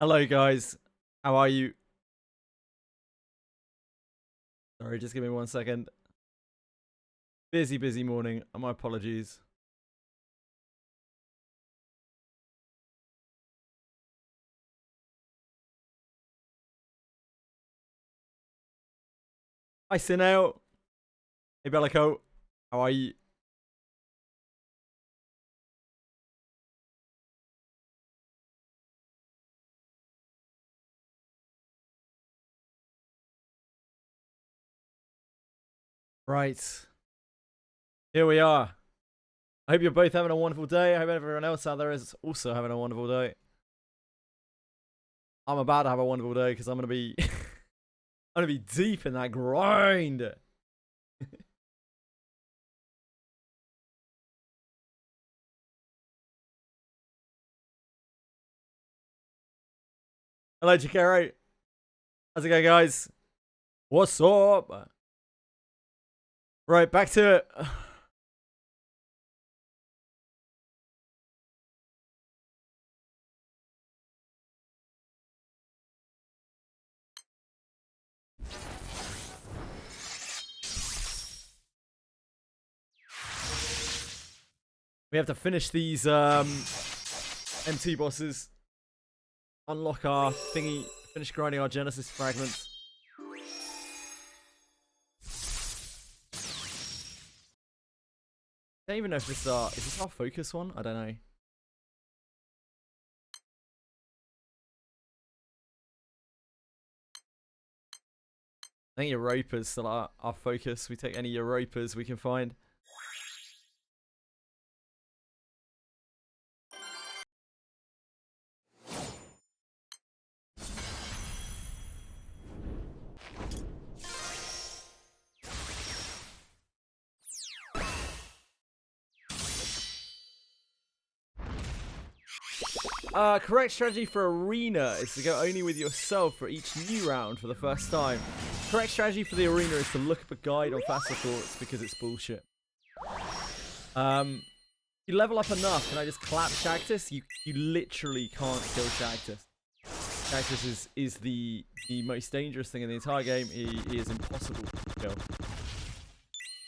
Hello, guys. How are you? Sorry, just give me 1 second. Busy morning. My apologies. Hi, Sineo. Hey, Bellico. How are you? Right. Here we are. I hope you're both having a wonderful day. I hope everyone else out there is also having a wonderful day. I'm about to have a wonderful day because I'm gonna be I'm gonna be deep in that grind. Hello, Chikero. How's it going, guys? What's up? Right, back to it. We have to finish these MT bosses. Unlock our thingy. Finish grinding our Genesis fragments. I don't even know if this is this our focus one? I don't know. I think Europa's still our focus. We take any Europas we can find. Correct strategy for arena is to go only with yourself for each new round for the first time. Correct strategy for the arena is to look up a guide on faster thoughts because it's bullshit. You level up enough, can I just clap Shactus? You literally can't kill Shactus. Shactus is the most dangerous thing in the entire game. He is impossible to kill.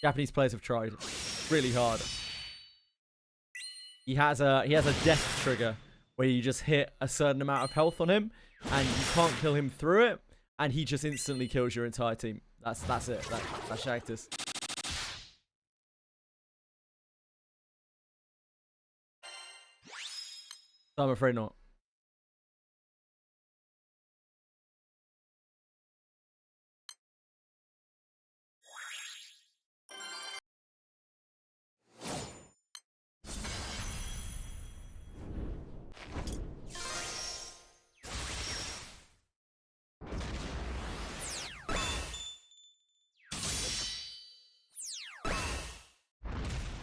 Japanese players have tried really hard. He has a death trigger where you just hit a certain amount of health on him and you can't kill him through it, and he just instantly kills your entire team. That's it. That's Shactus. So I'm afraid not.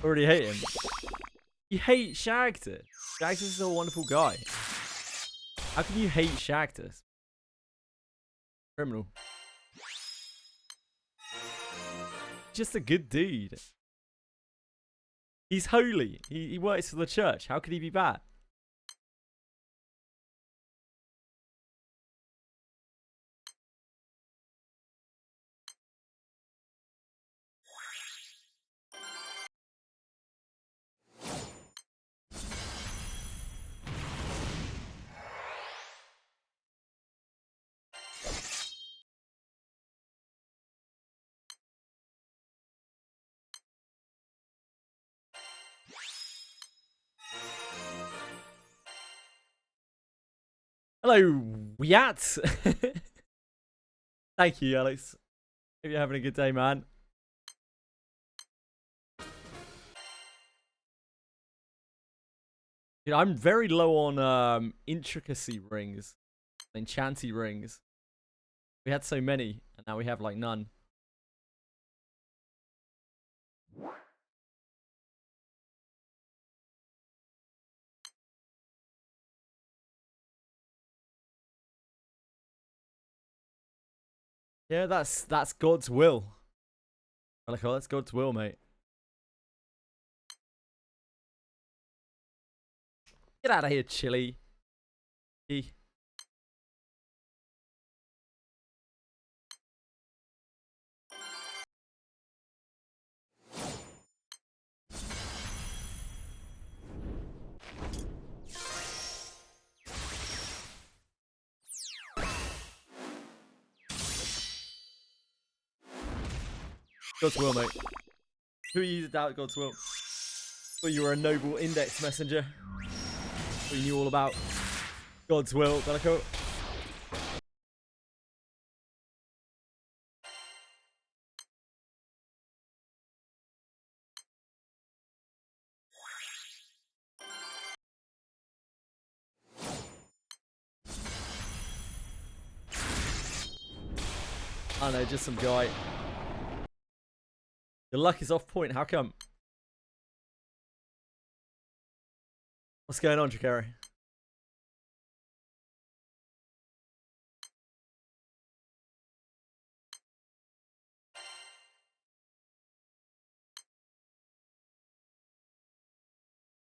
Already hate him. You hate Shactus. Shactus is a wonderful guy. How can you hate Shactus? Criminal. Just a good dude. He's holy. He works for the church. How could he be bad? Hello, Yat. Thank you, Alex. Hope you're having a good day, man. You know, I'm very low on intricacy rings, enchanty rings. We had so many, and now we have like none. Yeah, that's God's will. That's God's will, mate. Get out of here, Chili. God's will, mate. Who are you to doubt God's will? Thought you were a noble index messenger. Thought you knew all about God's will. Delico. I don't know, just some guy. Your luck is off point. How come? What's going on, Drakari?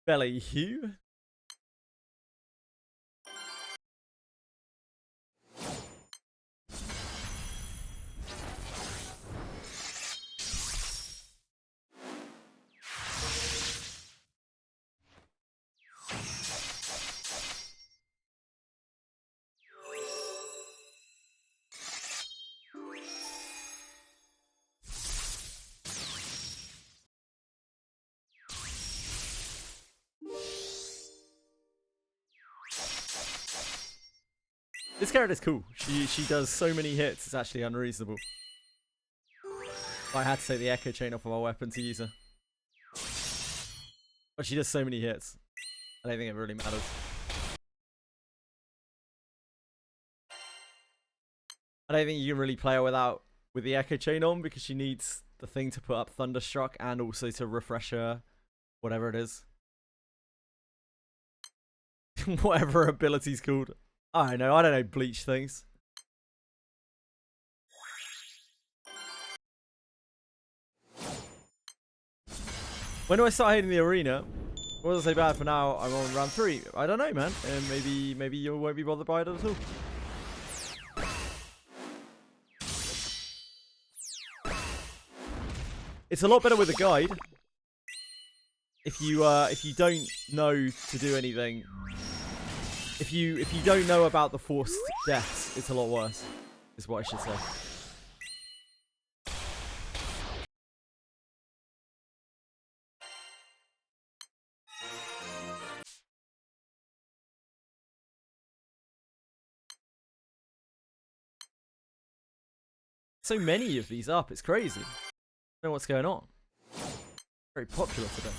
Belly Hugh? This character's cool. She does so many hits, it's actually unreasonable. I had to take the echo chain off of our weapon to use her. But she does so many hits. I don't think it really matters. I don't think you can really play her with the echo chain on because she needs the thing to put up Thunderstruck and also to refresh her whatever it is. Whatever her ability's called. I don't know bleach things. When do I start hitting the arena? What does I say bad for now? I'm on round 3. I don't know, man. And maybe you won't be bothered by it at all. It's a lot better with a guide. If you don't know to do anything, if you don't know about the forced deaths, it's a lot worse. Is what I should say. So many of these up, it's crazy. I don't know what's going on. Very popular today.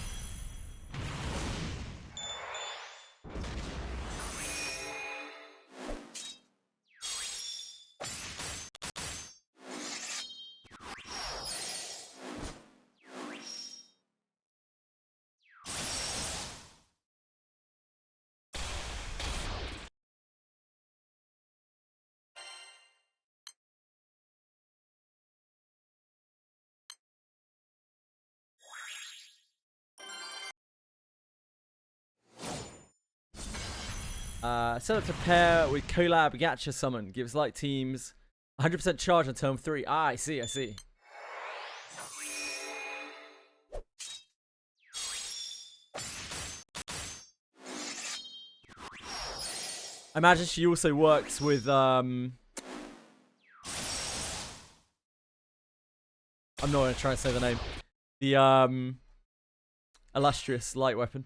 Set up to pair with collab Gacha summon. Gives light teams 100% charge on turn 3. Ah, I see. I imagine she also works with I'm not gonna try and say the name. The illustrious light weapon.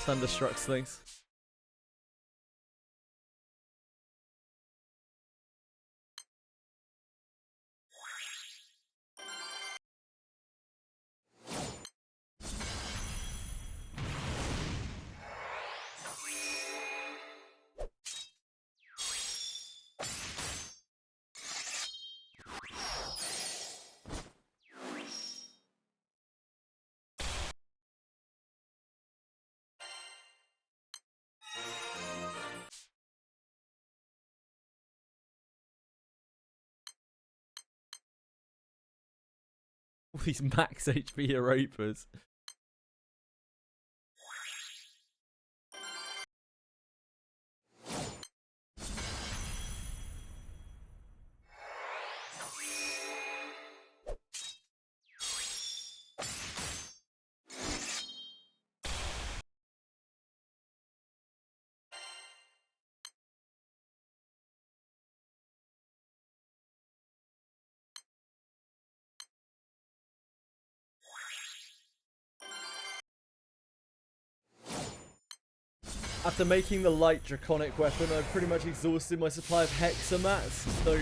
Thunderstrucks things. All these max HP Europas. After making the light draconic weapon, I've pretty much exhausted my supply of hexa mats. So, at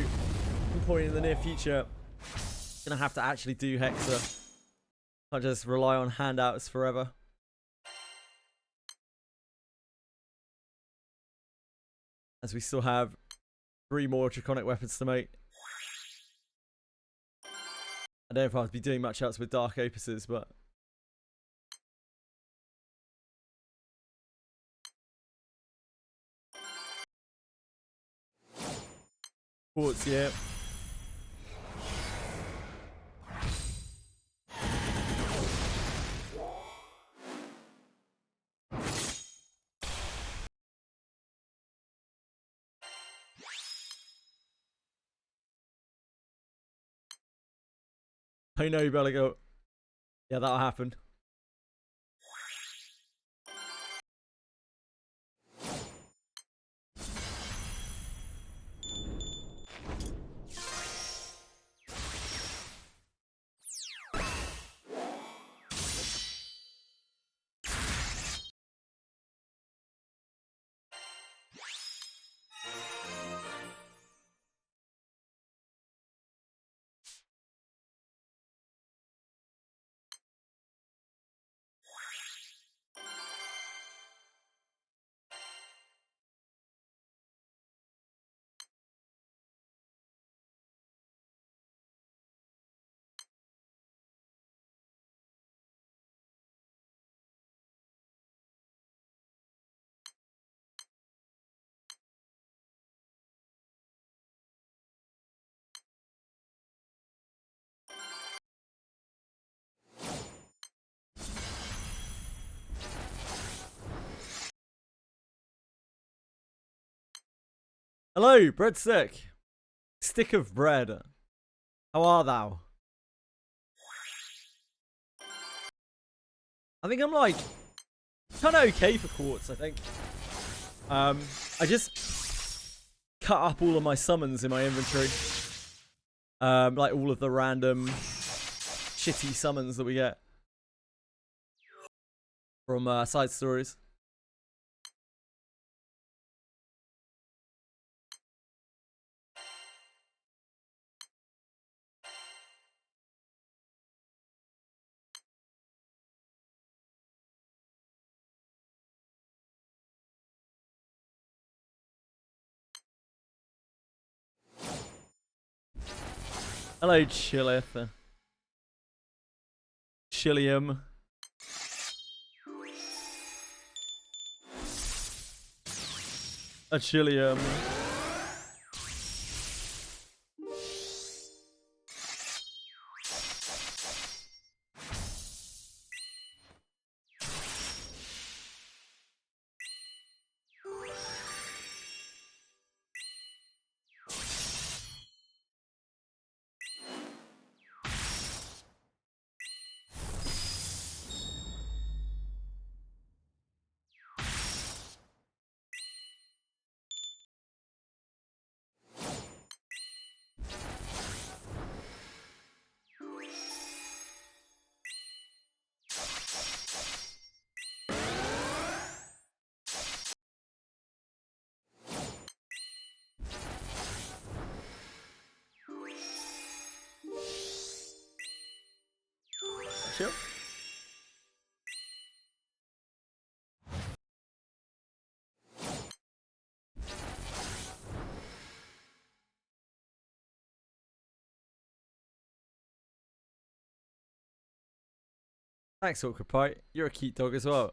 some point in the near future, I'm gonna have to actually do hexa. Can't just rely on handouts forever. As we still have 3 more draconic weapons to make. I don't know if I'll be doing much else with dark opuses, but quartz, yeah. I know you better go. Yeah, that'll happen. Hello, breadstick. Stick of bread. How are thou? I think I'm like kind of okay for quartz, I think. I just cut up all of my summons in my inventory. Like all of the random shitty summons that we get from side stories. Hello, Chilith. Chilium. A Chilium. Sure. Thanks, Awkward Pie. You're a cute dog as well.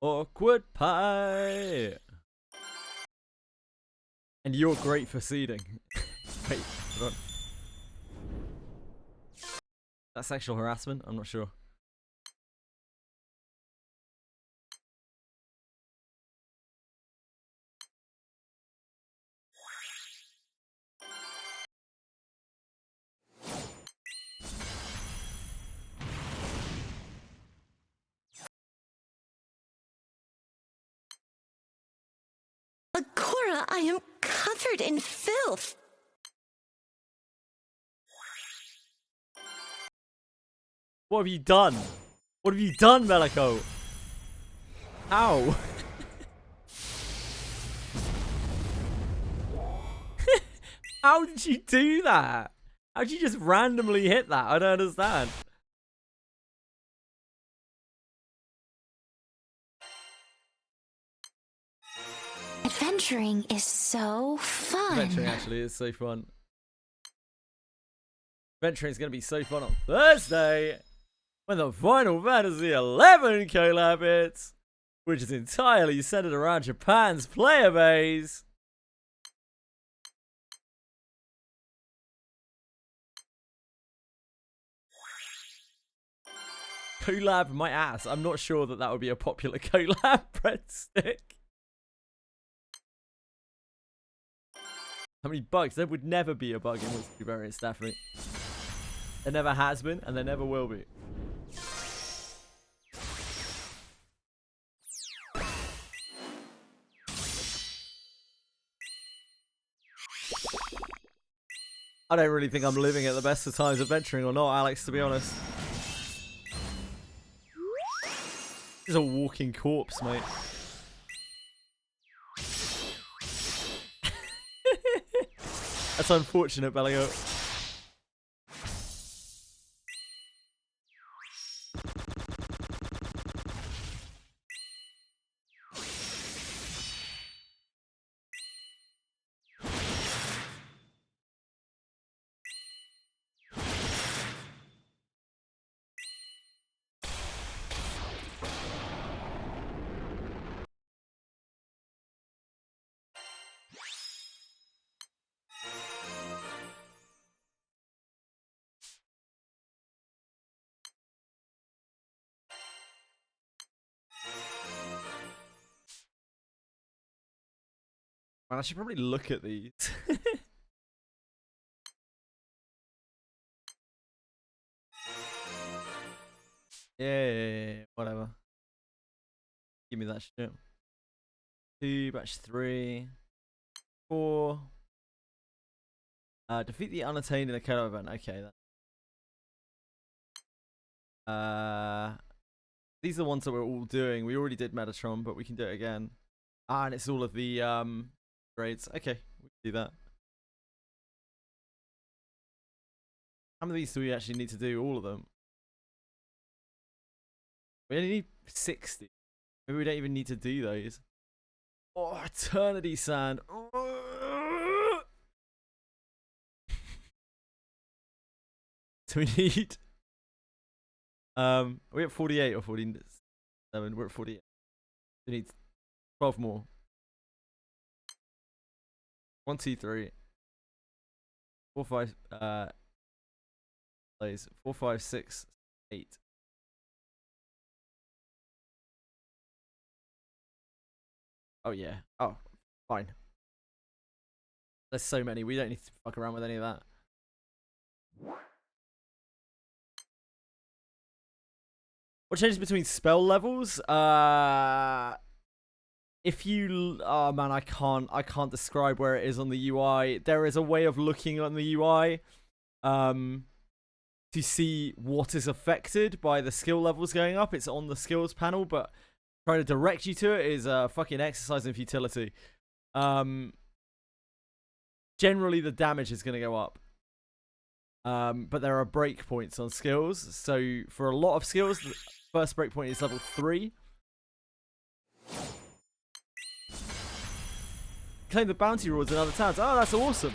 Awkward Pie. And you're great for seeding. Wait, hold on. That's sexual harassment? I'm not sure. Agora, I am covered in filth. What have you done? What have you done, Meliko? Ow. How did you do that? How did you just randomly hit that? I don't understand. Adventuring is so fun. Adventuring actually is so fun. Adventuring is going to be so fun on Thursday when the Final Fantasy XI collab hits, which is entirely centered around Japan's player base. Collab my ass. I'm not sure that that would be a popular collab breadstick. How many bugs? There would never be a bug in Wizardry variants, Daphne. There never has been, and there never will be. I don't really think I'm living at the best of times adventuring or not, Alex, to be honest. This is a walking corpse, mate. That's unfortunate, Bellio. Man, I should probably look at these. Yeah, whatever. Give me that shit. 2, batch 3, 4. Defeat the unattained in the killer event. Okay, these are the ones that we're all doing. We already did Metatron, but we can do it again. Ah, and it's all of the grades. Okay, we can do that. How many of these do we actually need to do? All of them. We only need 60. Maybe we don't even need to do those. Oh, Eternity Sand. Do we need... are we at 48 or 47? We're at 48. We need 12 more. 1, 2, 3. 4, 5, plays. 4, 5, 6, 8. Oh yeah. Oh, fine. There's so many. We don't need to fuck around with any of that. What changes between spell levels? If you, oh man, I can't describe where it is on the UI. There is a way of looking on the UI, to see what is affected by the skill levels going up. It's on the skills panel, but trying to direct you to it is a fucking exercise in futility. Generally, the damage is going to go up. But there are breakpoints on skills. So for a lot of skills, the first breakpoint is level 3. Claim the bounty rewards in other towns. Oh, that's awesome.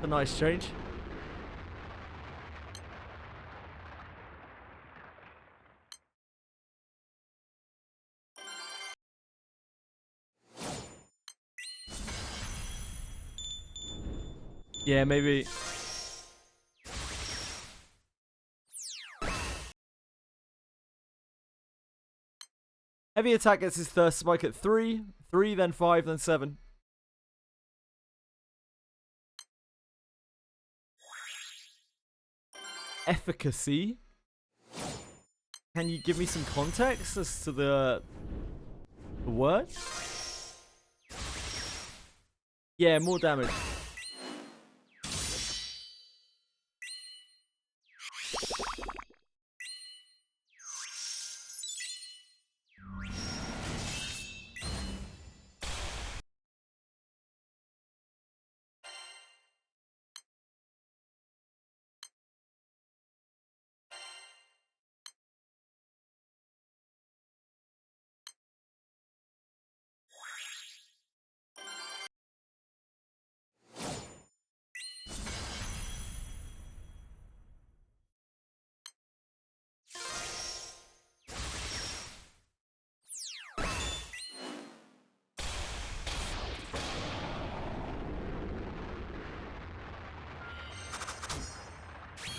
A nice change. Yeah, maybe. Heavy attack gets his thirst spike at 3, 3, then 5, then 7. Efficacy. Can you give me some context as to the word? Yeah, more damage.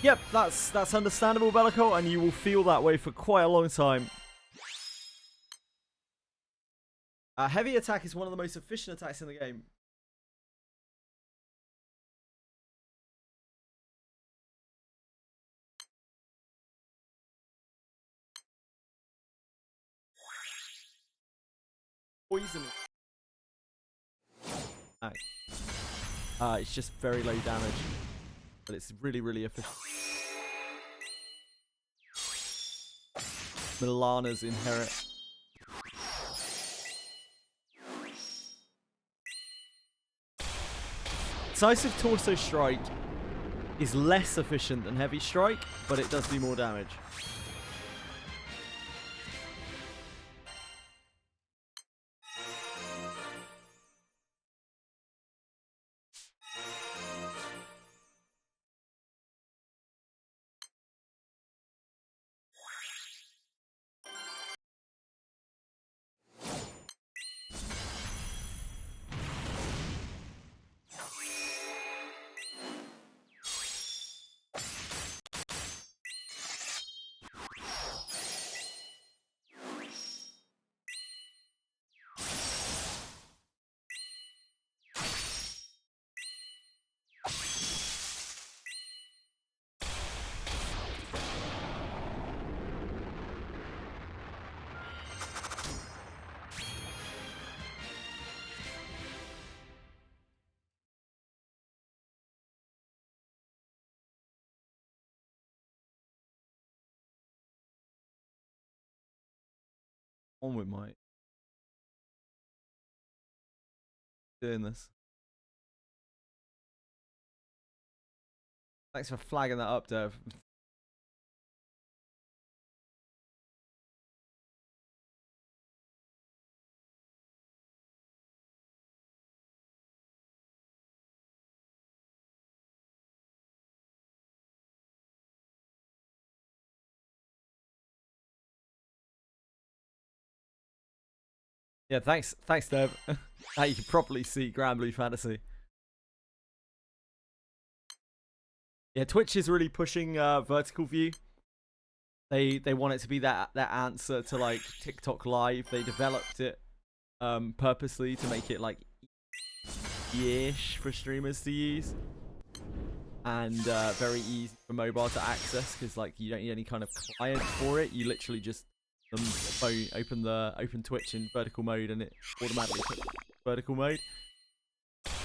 Yep, that's understandable, Bellico, and you will feel that way for quite a long time. Heavy attack is one of the most efficient attacks in the game. Poison. It's just very low damage, but it's really, really efficient. Milana's inherit. Decisive Torso Strike is less efficient than Heavy Strike, but it does do more damage. On with my doing this. Thanks for flagging that up, Dev. Yeah, thanks, Dev. Now you can properly see Granblue Fantasy. Yeah, Twitch is really pushing vertical view. They want it to be that answer to like TikTok Live. They developed it purposely to make it like easy-ish for streamers to use, and very easy for mobile to access, because like you don't need any kind of client for it. You literally just open Twitch in vertical mode, and it automatically puts vertical mode.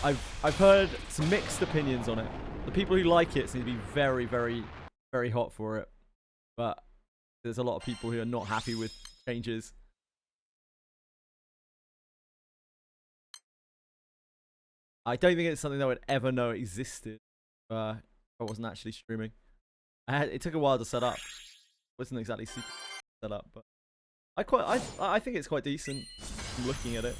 I've heard some mixed opinions on it. The people who like it seem to be very, very, very hot for it, but there's a lot of people who are not happy with changes. I don't think it's something that I would ever know existed if I wasn't actually streaming. It took a while to set up. It wasn't exactly super set up, but I think it's quite decent. I'm looking at it.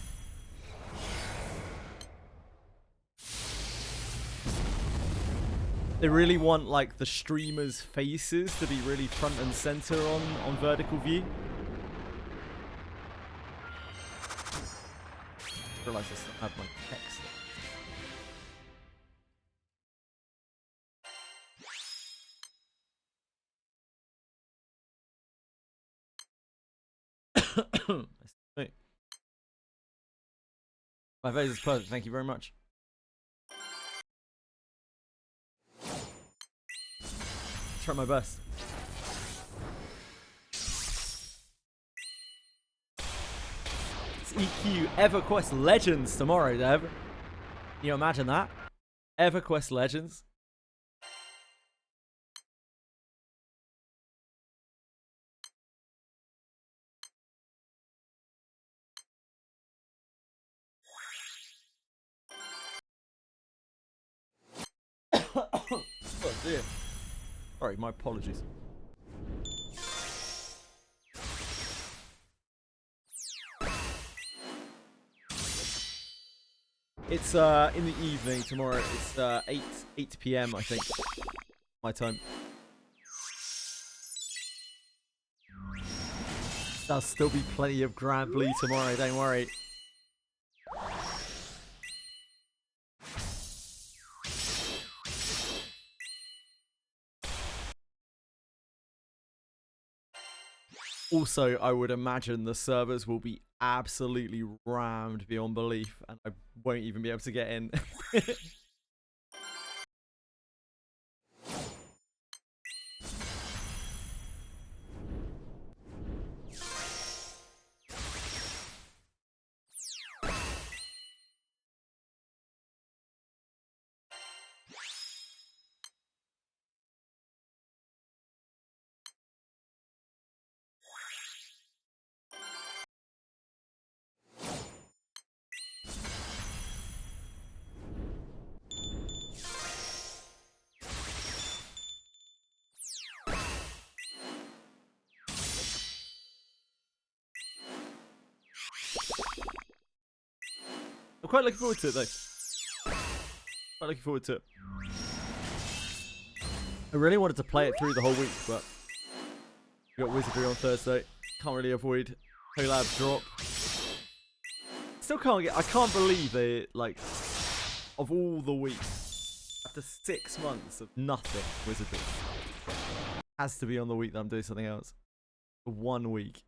They really want like the streamers' faces to be really front and center on vertical view. I realize I still have my text. My face is perfect, thank you very much. Try my best. It's EQ EverQuest Legends tomorrow, Dev. Can you imagine that? EverQuest Legends. Oh dear. Sorry, my apologies. It's in the evening tomorrow. It's 8 p.m. I think, my time. There'll still be plenty of Granblue tomorrow, don't worry. Also, I would imagine the servers will be absolutely rammed beyond belief, and I won't even be able to get in. I'm quite looking forward to it, though. Quite looking forward to it. I really wanted to play it through the whole week, but we got Wizardry on Thursday. Can't really avoid collab drop. Still can't get. I can't believe they, like, of all the weeks, after 6 months of nothing, Wizardry has to be on the week that I'm doing something else. For 1 week.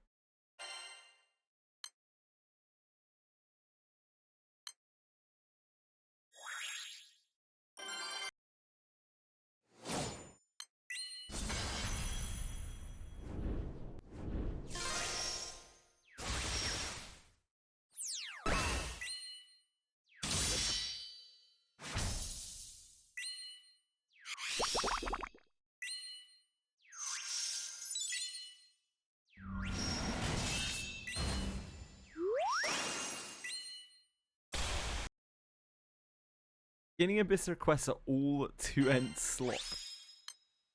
Beginning Abyss requests are all 2-end slop.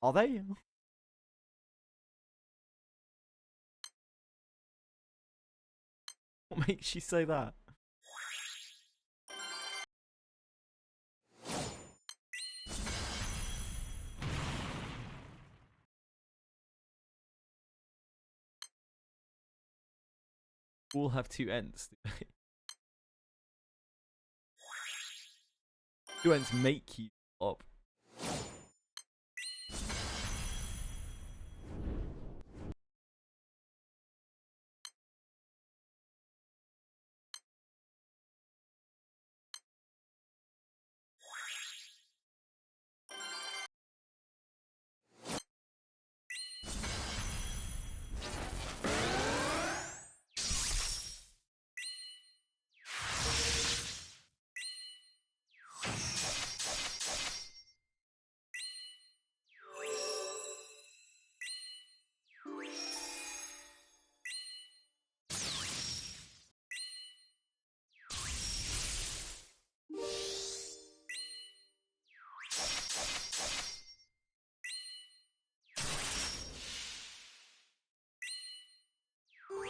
Are they? What makes you say that? All have 2 ends. 2 ends make you up.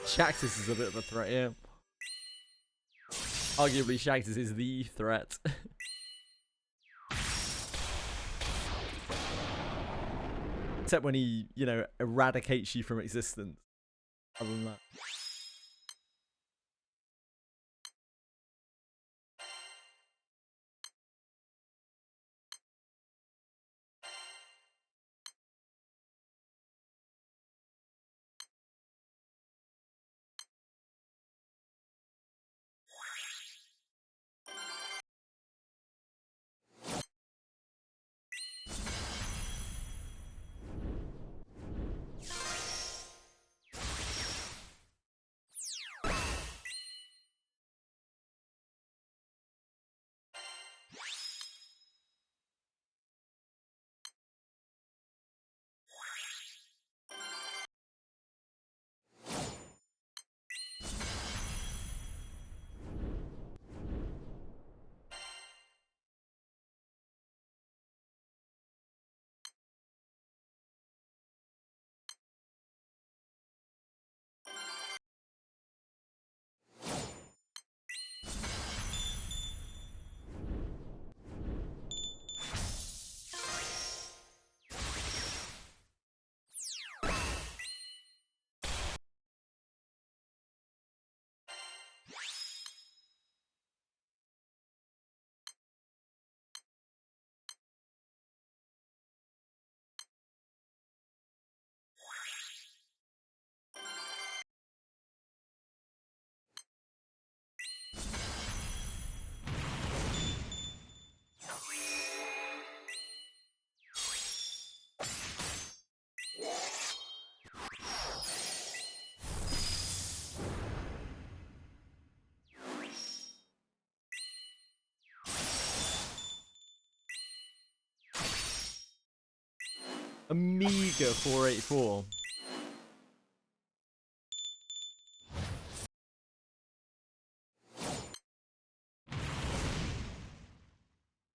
Shactus is a bit of a threat, yeah. Arguably, Shactus is the threat. Except when he, you know, eradicates you from existence. Other than that. A meager 484.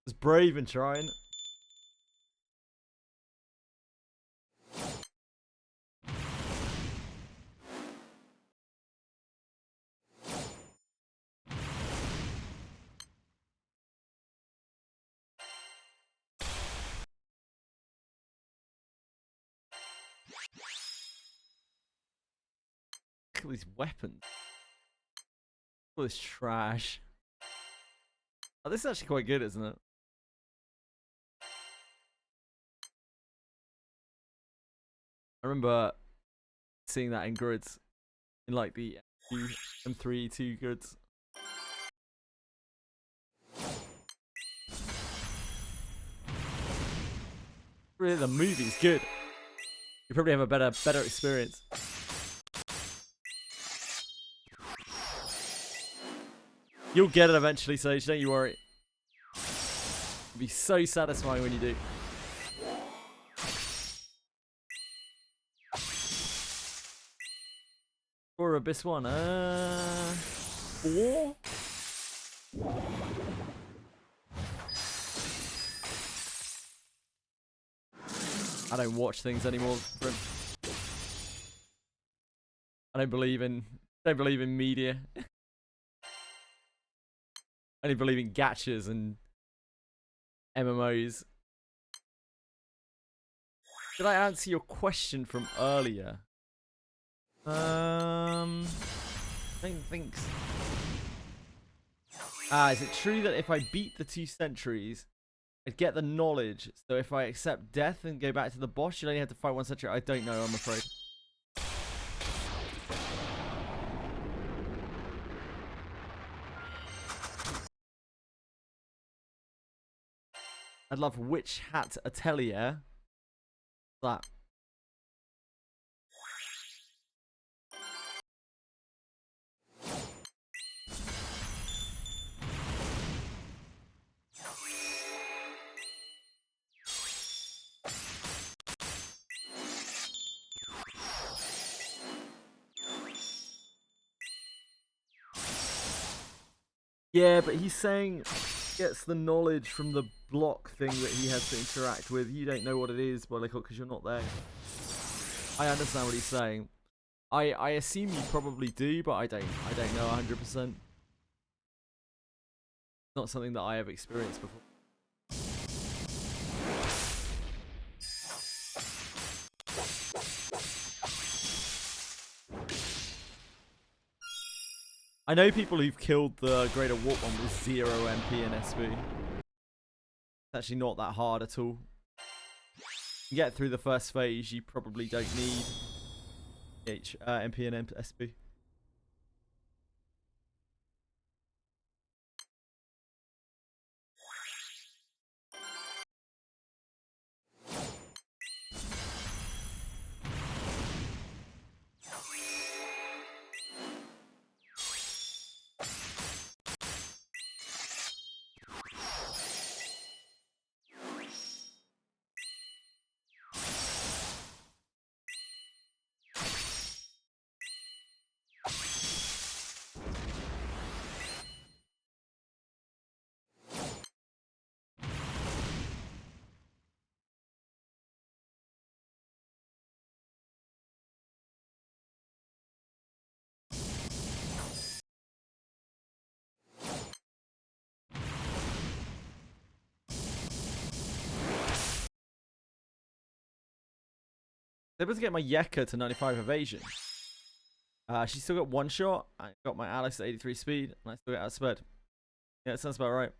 Was brave and trying. Look at these weapons. All this trash. Oh, this is actually quite good, isn't it? I remember seeing that in grids, in like the M3 2 grids. Really, the movie's good. You probably have a better experience. You'll get it eventually, Sage. Don't you worry. It'll be so satisfying when you do. Or Abyss 1. 4? I don't watch things anymore. I don't believe in media. I only believe in gachas and MMOs. Did I answer your question from earlier? I don't think so. Is it true that if I beat the 2 sentries, I'd get the knowledge? So if I accept death and go back to the boss, you'd only have to fight 1 sentry? I don't know, I'm afraid. I'd love Witch Hat Atelier. That. Yeah, but he's saying gets the knowledge from the block thing that he has to interact with. You don't know what it is, Bollycock, because you're not there. I understand what he's saying. I assume you probably do, but I don't know 100%. Not something that I have experienced before. I know people who've killed the Greater Warp one with 0 MP and SP. It's actually not that hard at all. You get through the first phase, you probably don't need MP and SP. They're able to get my Yeka to 95 evasion. She's still got 1 shot. I got my Alex at 83 speed, and I still get outsped. Yeah, it sounds about right.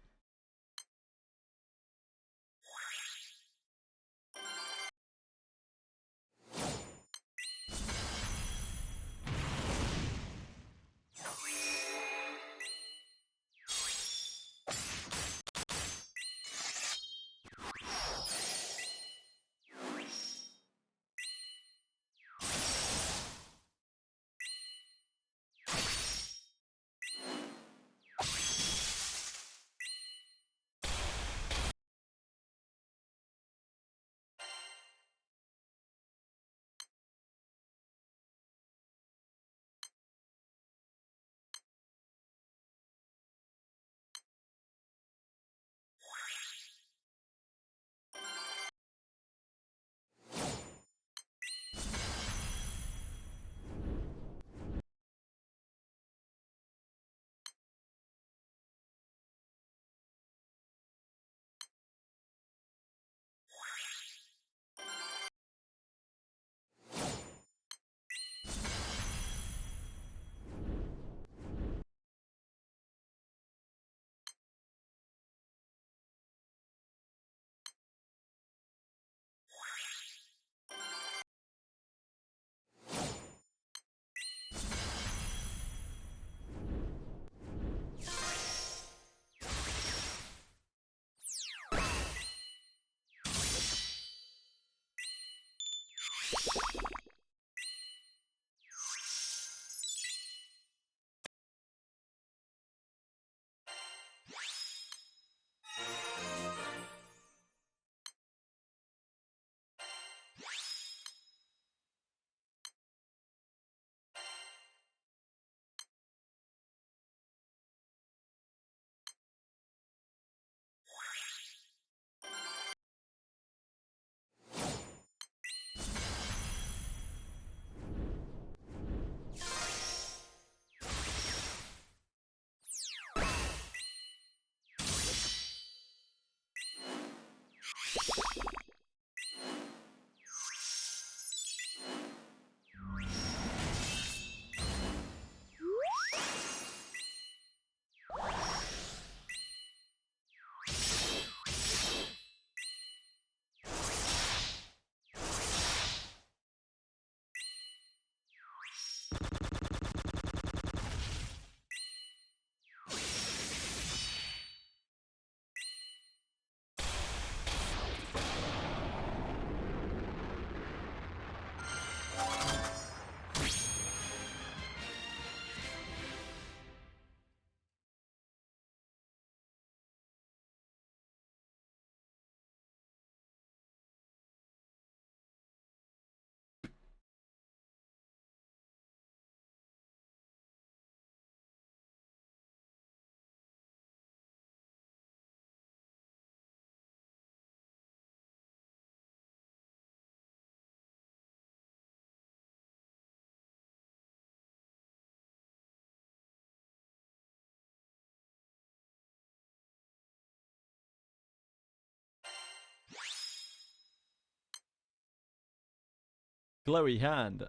Glowy hand.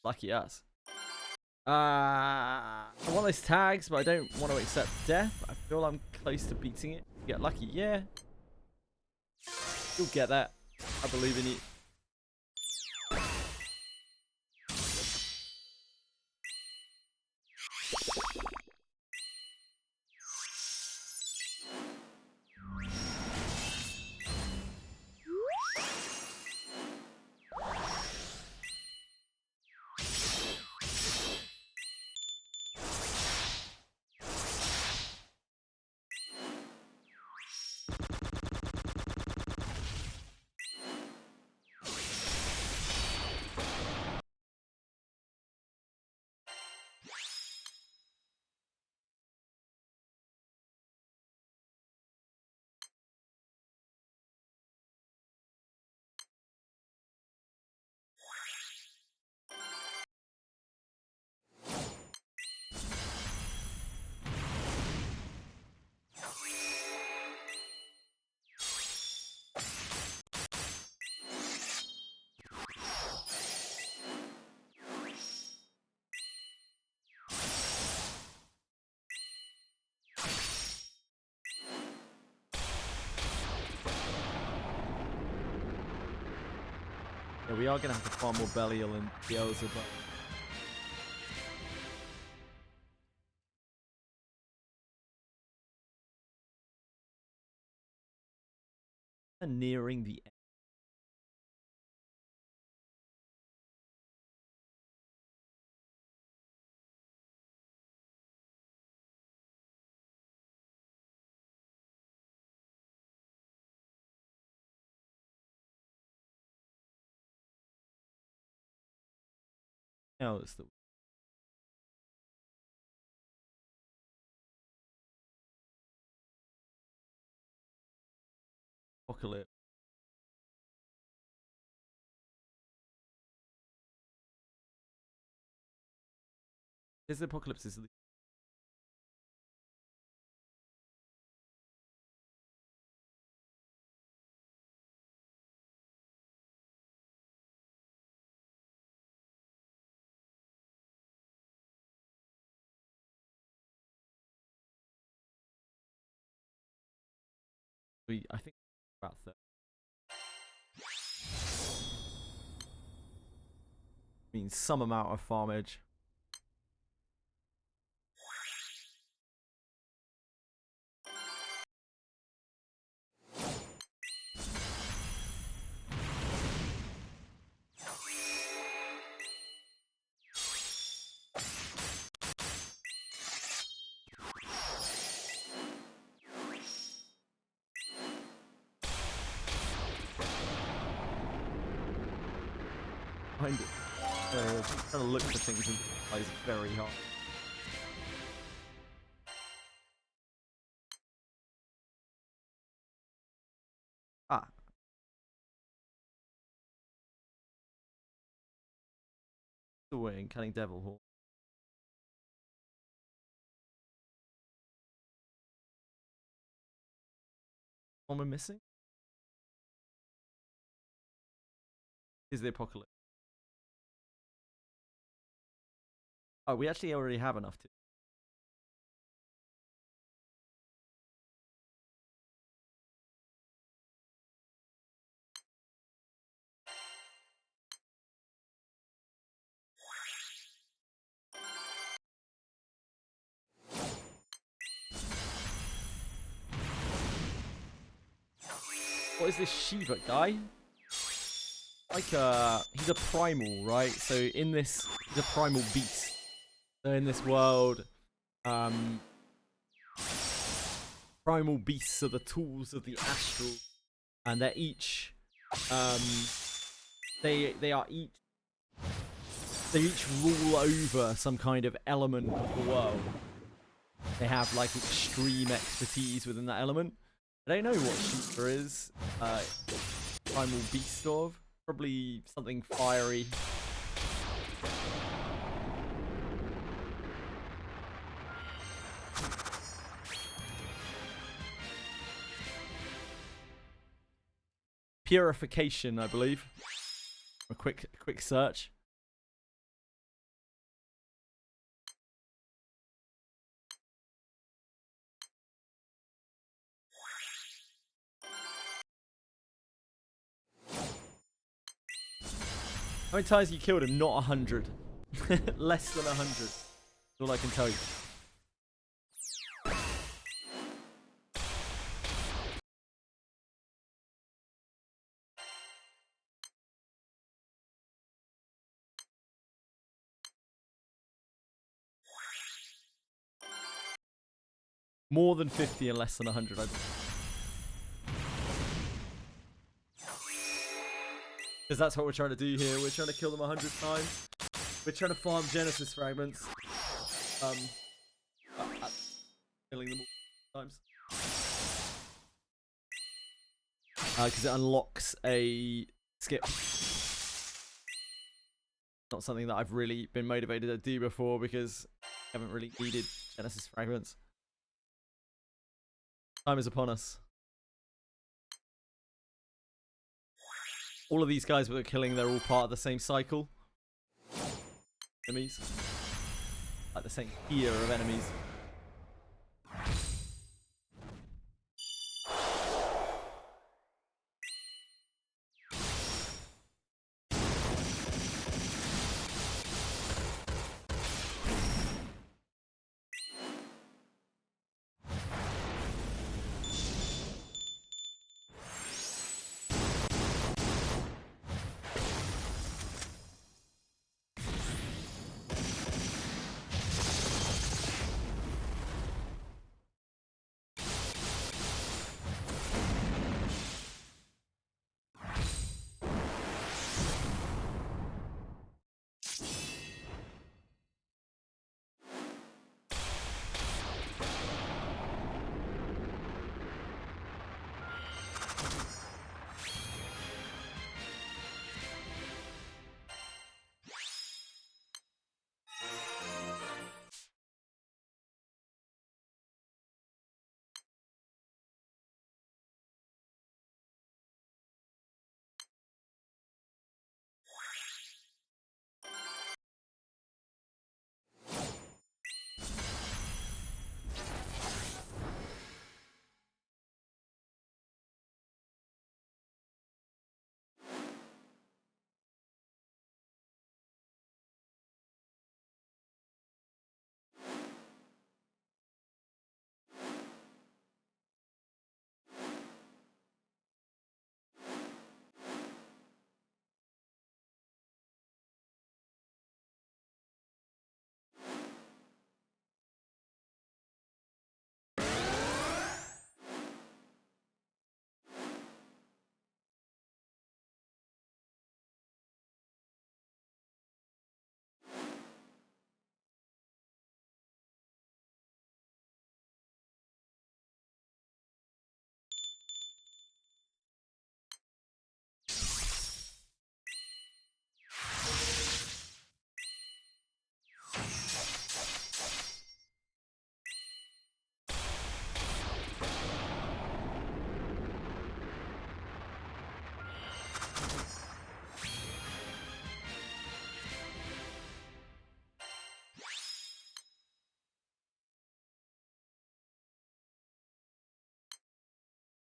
Lucky us. I want those tags, but I don't want to accept death. I feel I'm close to beating it. Get lucky, yeah. You'll get that. I believe in you. Yeah, we are going to have to farm more Belial and Beelzebub. And nearing the end. Now it's the Apocalypse. Is the Apocalypse is I think about 30. Means some amount of farmage. Trying to look for things and is very hard. Ah. The wing, cutting Devil Horn. One we're missing? Is the apocalypse? Oh, we actually already have enough to. What is this Shiva guy? Like he's a primal, right? So in this, he's a primal beast. So in this world, primal beasts are the tools of the astral, and they're each, they each rule over some kind of element of the world. They have like extreme expertise within that element. I don't know what Shiva is. Primal beast of. Probably something fiery. Purification, I believe. A quick search. How many times you killed him? Not 100. Less than 100. That's all I can tell you. More than 50 and less than 100, I believe. Because that's what we're trying to do here. We're trying to kill them 100 times. We're trying to farm Genesis fragments. Killing them all times. Because it unlocks a skip. Not something that I've really been motivated to do before because I haven't really needed Genesis fragments. Time is upon us. All of these guys we're killing, they're all part of the same cycle. Enemies. Like the same tier of enemies.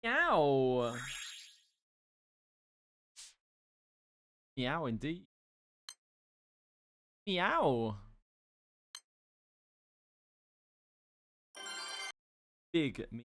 Meow. Meow indeed. Meow. Big me.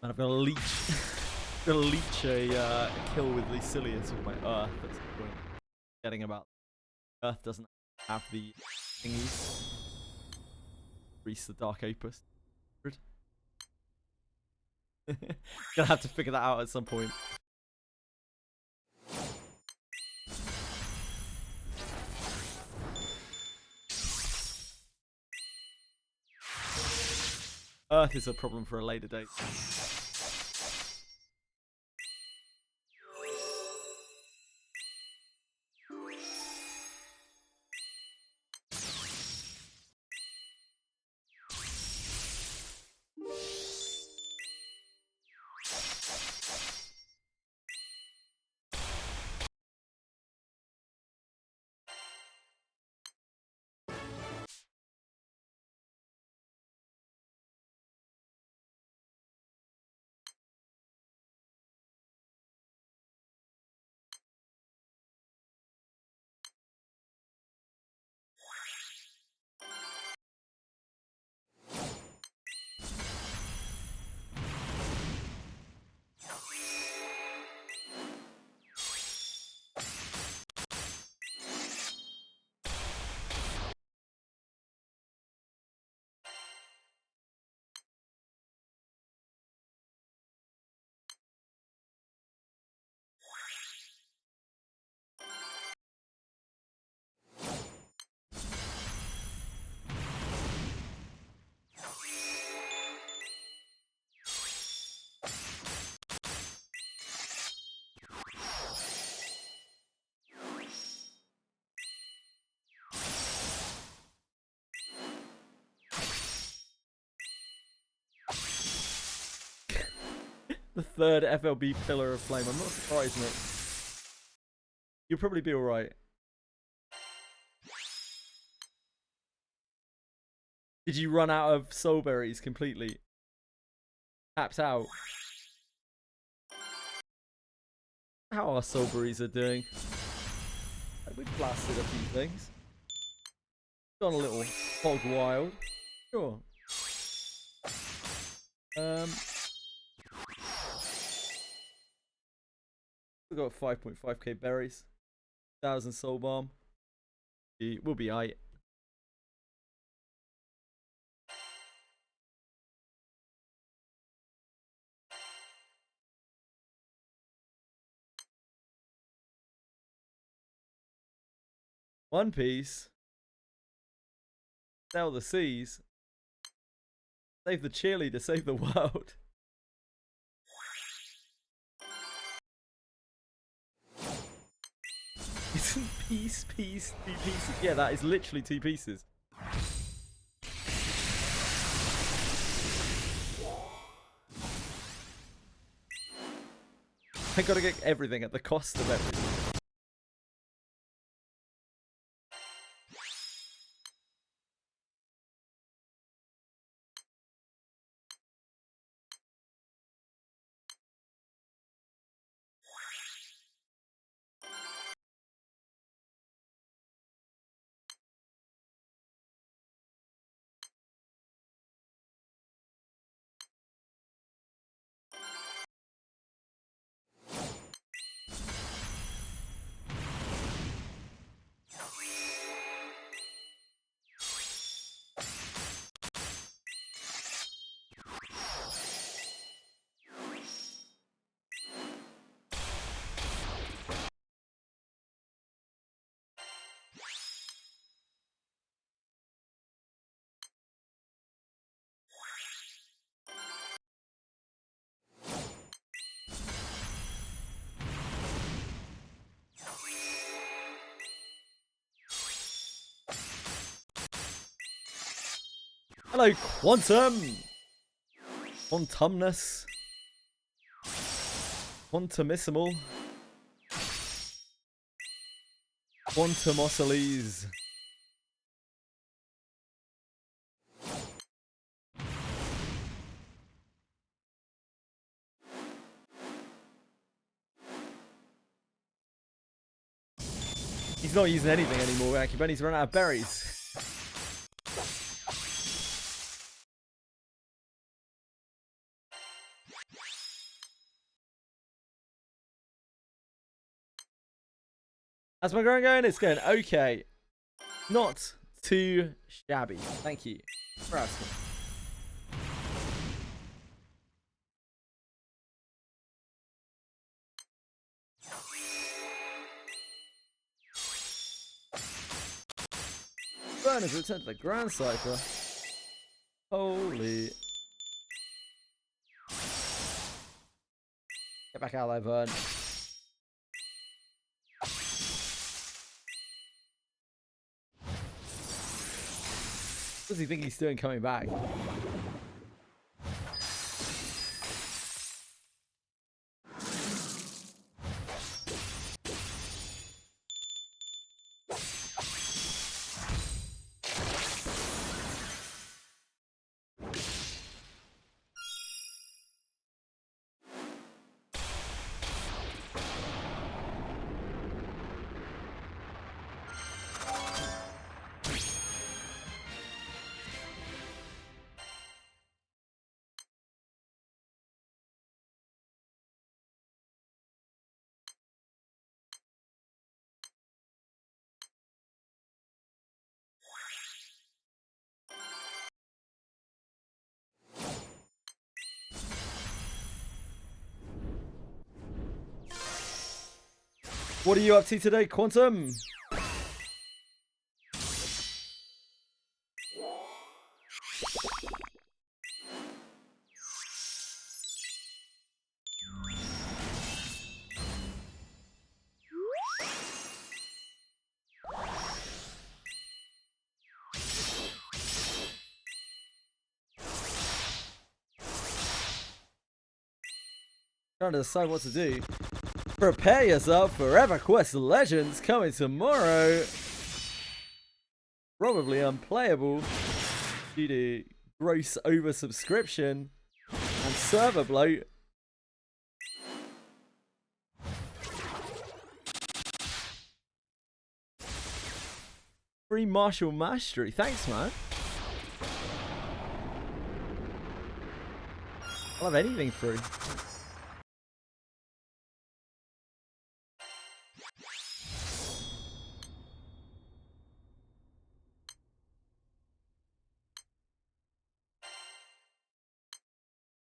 And I've got to leech, got to leech a kill with Lucilius with my Earth. That's the point. Getting about Earth doesn't have the thingy. Grease the Dark Opus. Gonna have to figure that out at some point. Earth is a problem for a later date. The third FLB Pillar of Flame. I'm not surprised, Nick. You'll probably be alright. Did you run out of soul berries completely? Tapped out. How our soul berries are doing? We've blasted a few things. Gone a little hog wild. Sure. We've got 5.5k berries. 1,000 soul bomb. We'll be aight. One Piece. Sail the seas. Save the cheerleader, save the world. Isn't piece, 2 pieces? Yeah, that is literally 2 pieces. I gotta get everything at the cost of everything. Hello, Quantum. Quantumness. Quantumissimal. Quantumoscilles. He's not using anything anymore, Akibenny's run out of berries. How's my growing going? It's going okay. Not too shabby. Thank you for asking. Burn has returned to the Grand Cipher. Holy. Get back out there, Vern. What does he think he's doing coming back? What are you up to today, Quantum? Trying to decide what to do. Prepare yourself for EverQuest Legends coming tomorrow. Probably unplayable due to gross oversubscription and server bloat. Free Martial Mastery. Thanks, man. I'll have anything free.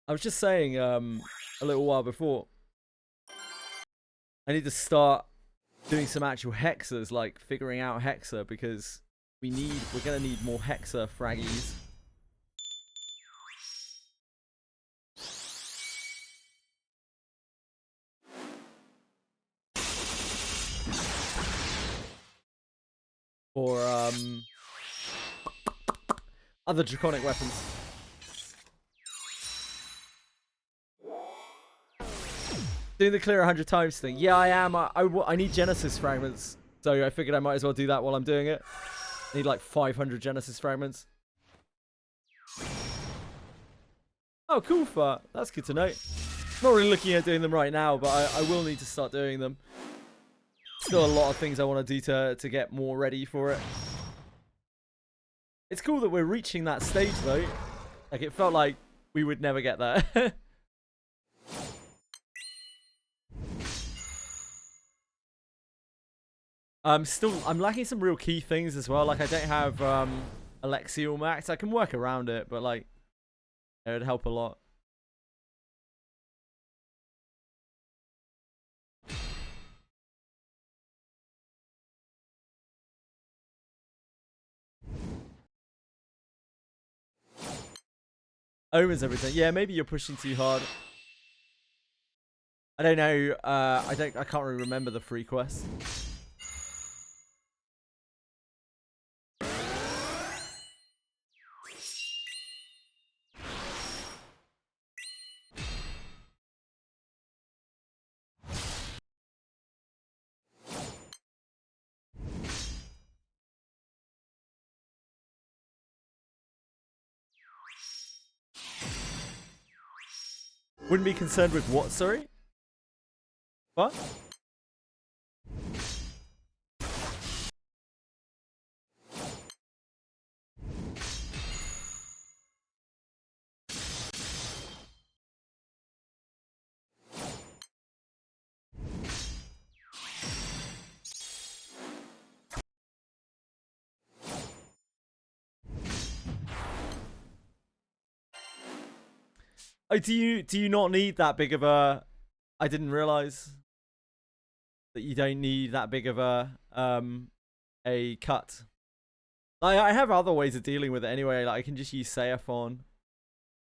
I was just saying a little while before, I need to start doing some actual hexers, like figuring out hexa, because we're gonna need more hexa fraggies. Or other draconic weapons. Doing the clear 100 times thing. Yeah, I am. I need Genesis fragments. So I figured I might as well do that while I'm doing it. I need like 500 Genesis fragments. Oh, cool, Fart. That's good to know. Not really looking at doing them right now, but I will need to start doing them. Still a lot of things I want to do to get more ready for it. It's cool that we're reaching that stage, though. Like, it felt like we would never get there. I'm lacking some real key things as well. Like, I don't have Alexial Max. I can work around it, but like, it would help a lot. Omens everything. Yeah, maybe you're pushing too hard. I don't know. I can't really remember the free quest. Wouldn't be concerned with what, sorry? What? Oh, do you not need that big of a... I didn't realize that you don't need that big of a cut. I have other ways of dealing with it anyway. Like I can just use Seaphon.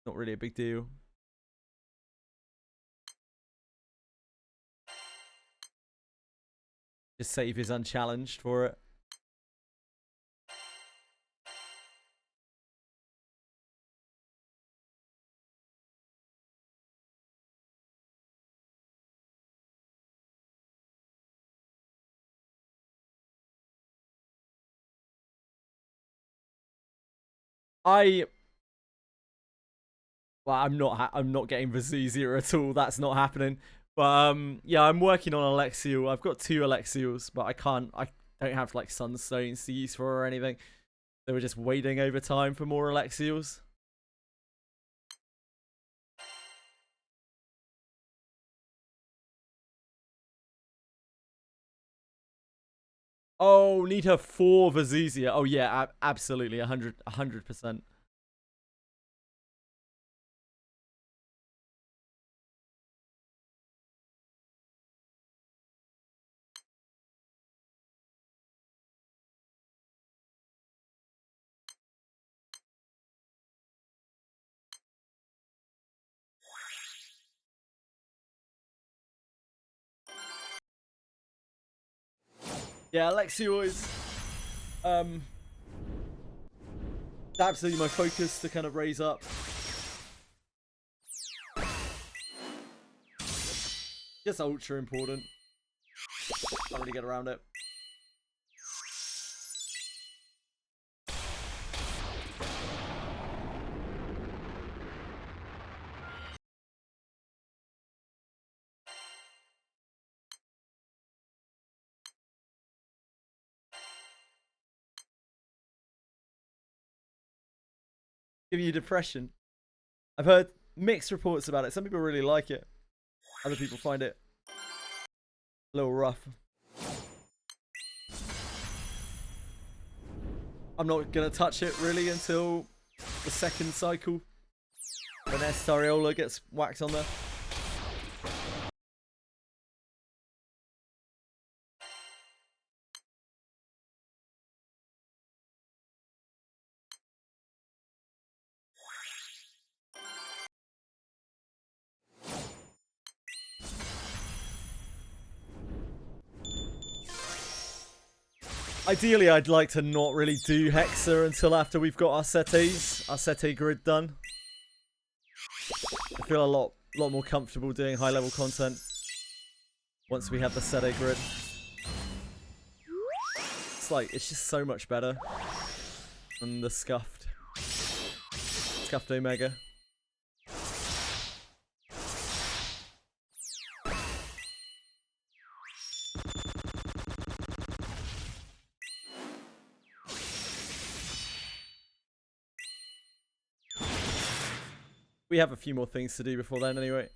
Not really a big deal. Just save is unchallenged for it. Well, I'm not getting Vazuzia at all. That's not happening. But yeah, I'm working on Alexiel. I've got 2 Alexiels, but I don't have like Sunstones to use for or anything. They were just waiting over time for more Alexiels. Oh, need her 4 Vazuzia. Oh yeah, absolutely, 100%. Yeah, Alexiel is absolutely my focus to kind of raise up. Just ultra important. Can't really get around it. Giving you depression. I've heard mixed reports about it. Some people really like it. Other people find it a little rough. I'm not going to touch it really until the 2nd cycle. When Estariola gets whacked on there. Ideally, I'd like to not really do Hexa until after we've got our Sete grid done. I feel a lot more comfortable doing high level content once we have the Sete grid. It's just so much better than the Scuffed Omega. We have a few more things to do before then anyway.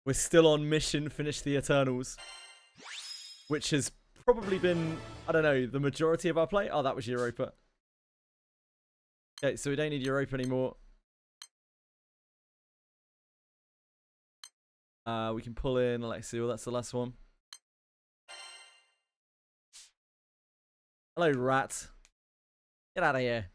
We're still on mission finish the Eternals. Which has probably been, I don't know, the majority of our play. Oh, that was Europa. Okay, so we don't need Europa anymore. We can pull in Alexiel, that's the last one. Hello, rat. Get out of here.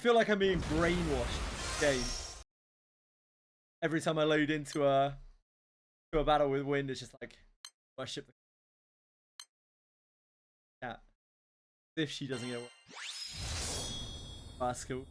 feel like I'm being brainwashed game. Every time I load into a battle with wind, it's just like worship the cat. If she doesn't get one. That's cool.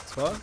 It's fun.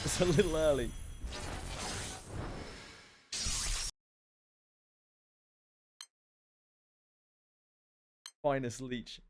It's a little early. Finest leech.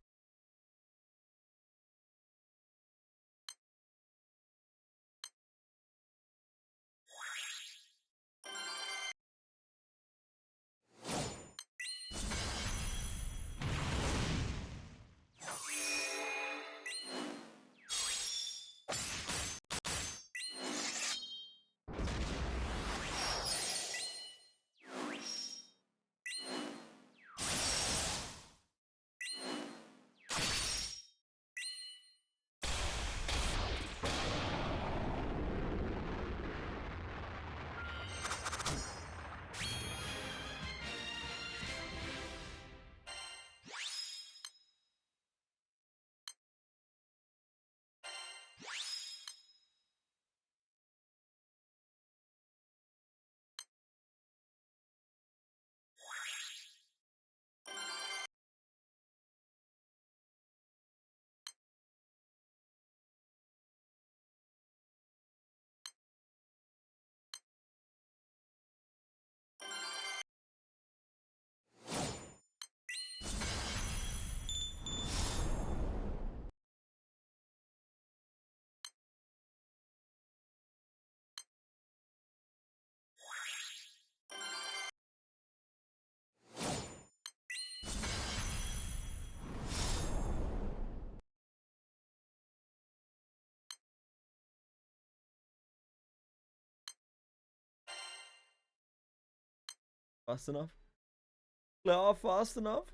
Fast enough? Clear fast enough?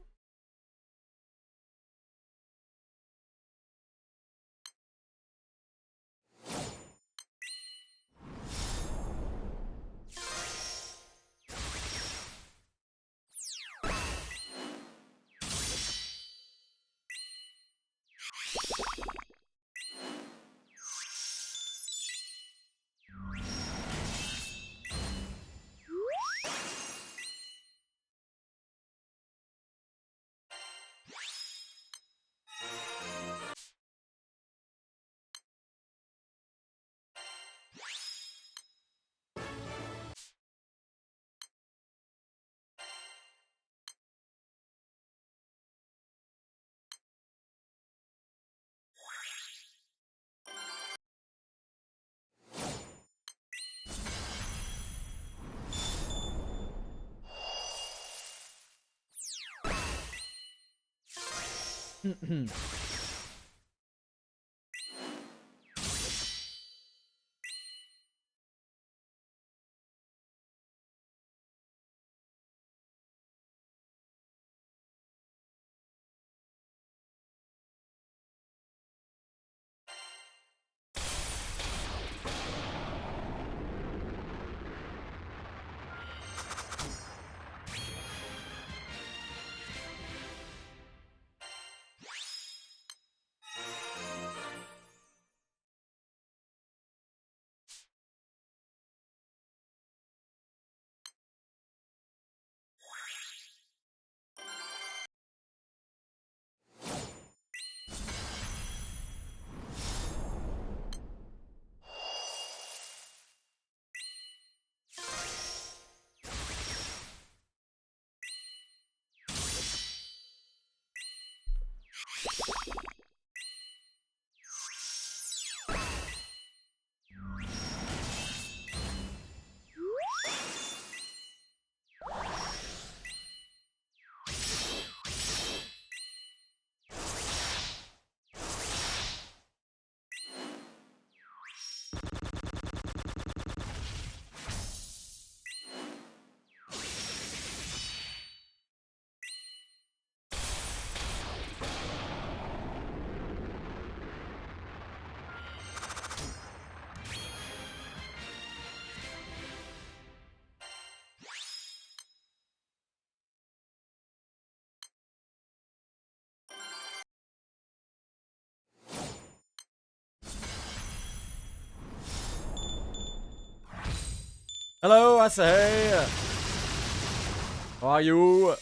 Hello, I say. How are you?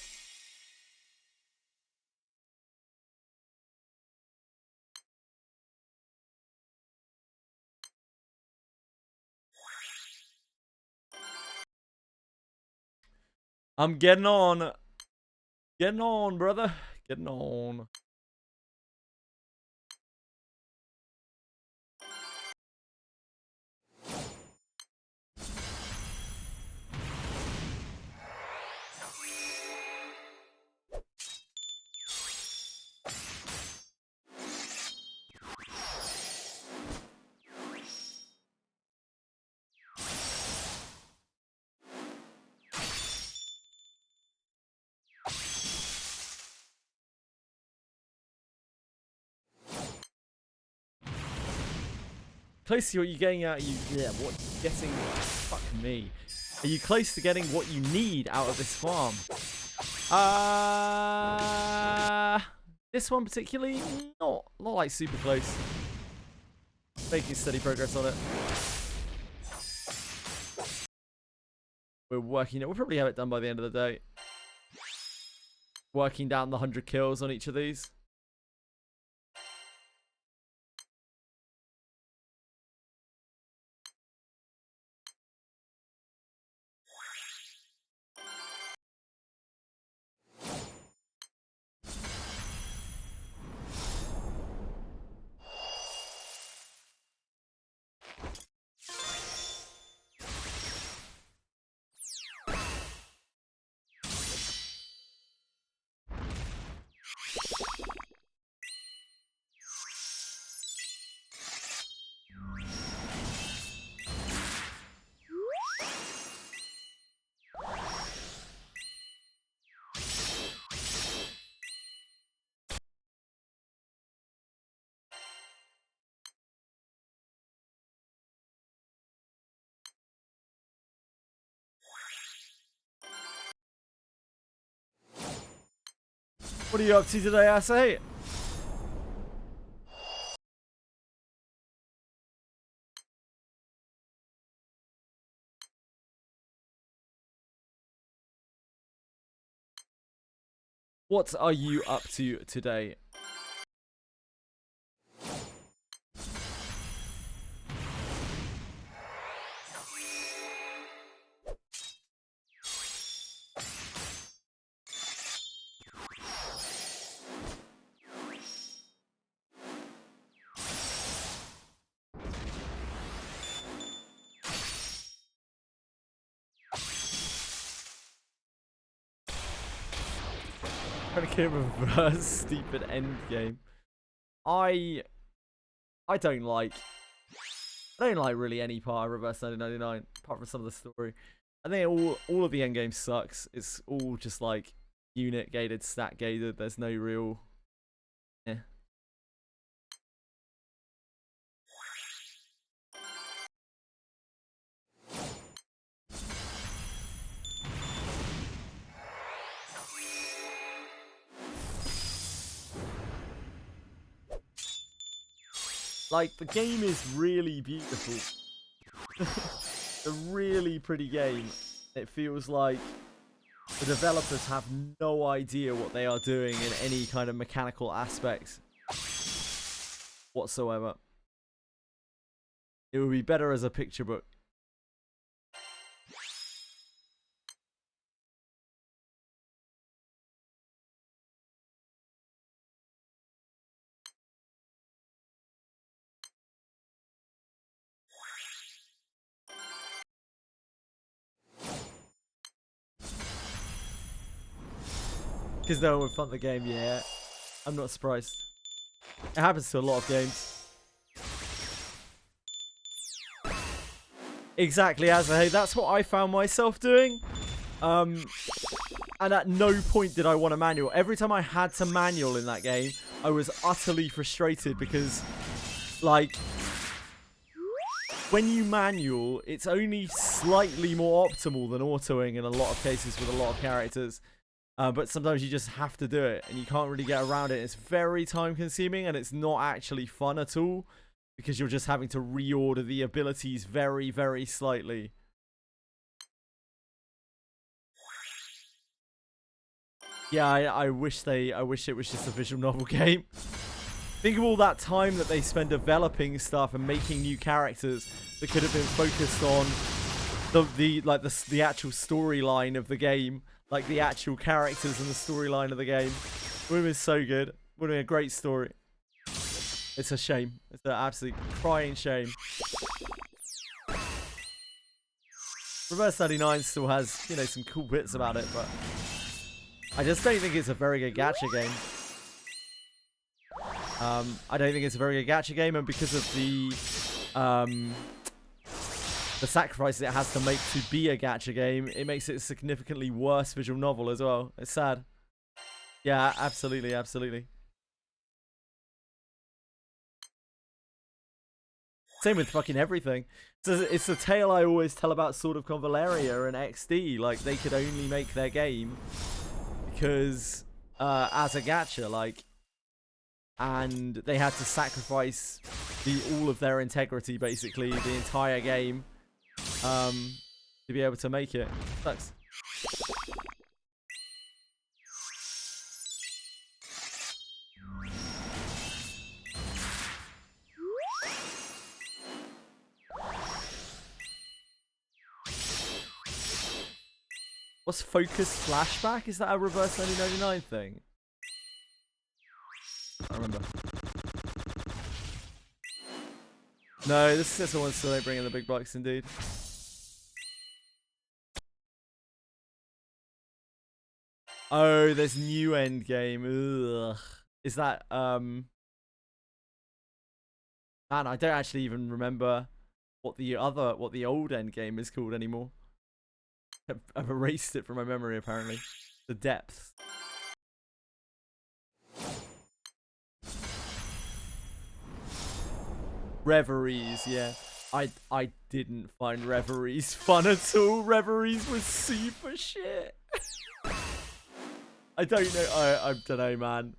I'm getting on. Getting on, brother. Getting on. Close to what you're getting out. What you're getting? Fuck me. Are you close to getting what you need out of this farm? This one particularly, not like super close. Making steady progress on it. We're working it. We'll probably have it done by the end of the day. Working down the 100 kills on each of these. What are you up to today, I say? What are you up to today? Trying to get a reverse stupid end game. I don't like really any part of Reverse 1999 apart from some of the story. I think all of the end game sucks. It's all just like unit gated, stat gated. There's no real Like, the game is really beautiful. A really pretty game. It feels like the developers have no idea what they are doing in any kind of mechanical aspects whatsoever. It would be better as a picture book. Because no one would fund the game, yeah. I'm not surprised. It happens to a lot of games. Exactly, Azahey. That's what I found myself doing. And at no point did I want a manual. Every time I had to manual in that game, I was utterly frustrated because, like, when you manual, it's only slightly more optimal than autoing in a lot of cases with a lot of characters. But sometimes you just have to do it, and you can't really get around it. It's very time-consuming, and it's not actually fun at all, because you're just having to reorder the abilities very, very slightly. Yeah, I wish it was just a visual novel game. Think of all that time that they spend developing stuff and making new characters that could have been focused on the actual storyline of the game. like the actual characters and the storyline of the game. Would have been so good. Would have been a great story. It's a shame. It's an absolute crying shame. Reverse 99 still has, you know, some cool bits about it, but I just don't think it's a very good gacha game. I don't think it's a very good gacha game, and because of the sacrifices it has to make to be a gacha game, it makes it a significantly worse visual novel as well. It's sad. Yeah, absolutely, absolutely. Same with fucking everything. It's the tale I always tell about Sword of Convaleria and XD. Like, they could only make their game because as a gacha, like, and they had to sacrifice all of their integrity, basically, the entire game, to be able to make it. Sucks. What's Focus Flashback? Is that a Reverse 1999 thing? I don't remember. No, this is the one still don't bring in the big bucks, indeed. Oh, there's new end game. Ugh. Is that man, I don't actually even remember what the old end game is called anymore. I've erased it from my memory, apparently. The Depths. Reveries, yeah. I didn't find Reveries fun at all. Reveries was super shit. I don't know. I don't know, man.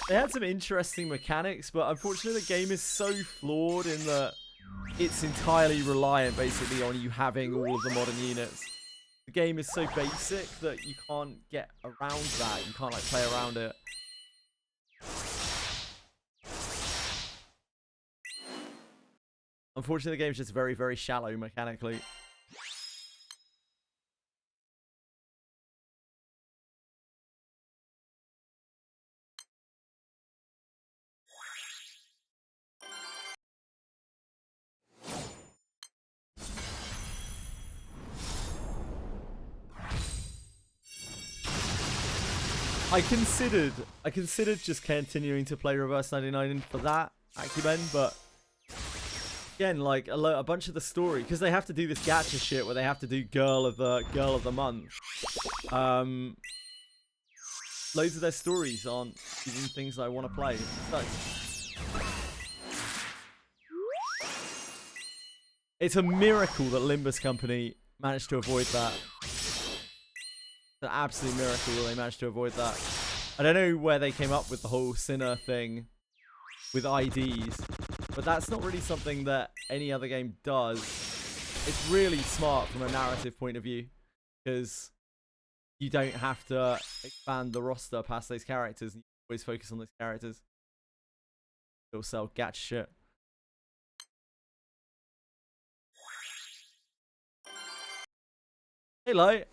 They had some interesting mechanics, but unfortunately the game is so flawed in that it's entirely reliant, basically, on you having all of the modern units. The game is so basic that you can't get around that. You can't, like, play around it. Unfortunately, the game's just very, very shallow mechanically. I considered just continuing to play Reverse 99 for that acumen, but again, like a bunch of the story, because they have to do this gacha shit where they have to do girl of the month. Loads of their stories aren't even things I want to play. It sucks. It's a miracle that Limbus Company managed to avoid that. It's an absolute miracle that they managed to avoid that. I don't know where they came up with the whole Sinner thing with IDs, but that's not really something that any other game does. It's really smart from a narrative point of view, because you don't have to expand the roster past those characters. You always focus on those characters. It'll sell gacha shit. Hey, Light.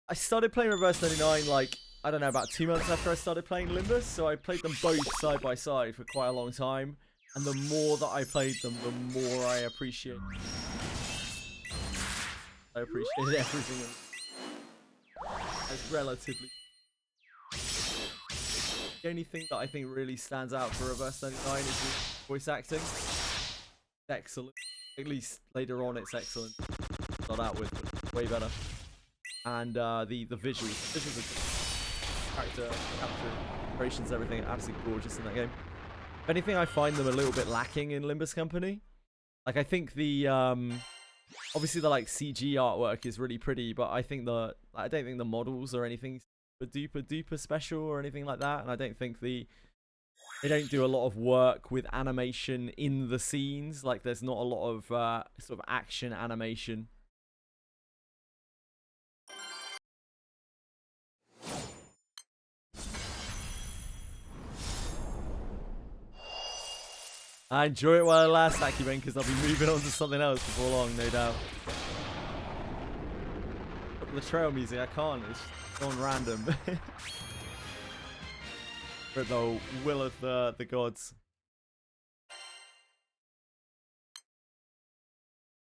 I started playing Reverse 99 like, I don't know, about 2 months after I started playing Limbus, so I played them both side by side for quite a long time, and the more that I played them, the more I appreciated everything as relatively. The only thing that I think really stands out for Reverse 99 is the voice acting. It's excellent. At least later on it's excellent. Not out with, but way better. And the visuals. Visuals are character capture, creations, everything absolutely gorgeous in that game. If anything, I find them a little bit lacking in Limbus Company. Like, I think the obviously the like CG artwork is really pretty, but I don't think the models or anything super duper special or anything like that. And I don't think they don't do a lot of work with animation in the scenes. Like, there's not a lot of sort of action animation. I enjoy it while it lasts, Akiben, because I'll be moving on to something else before long, no doubt. But the trail music, I can't. It's on random. But the will of the gods.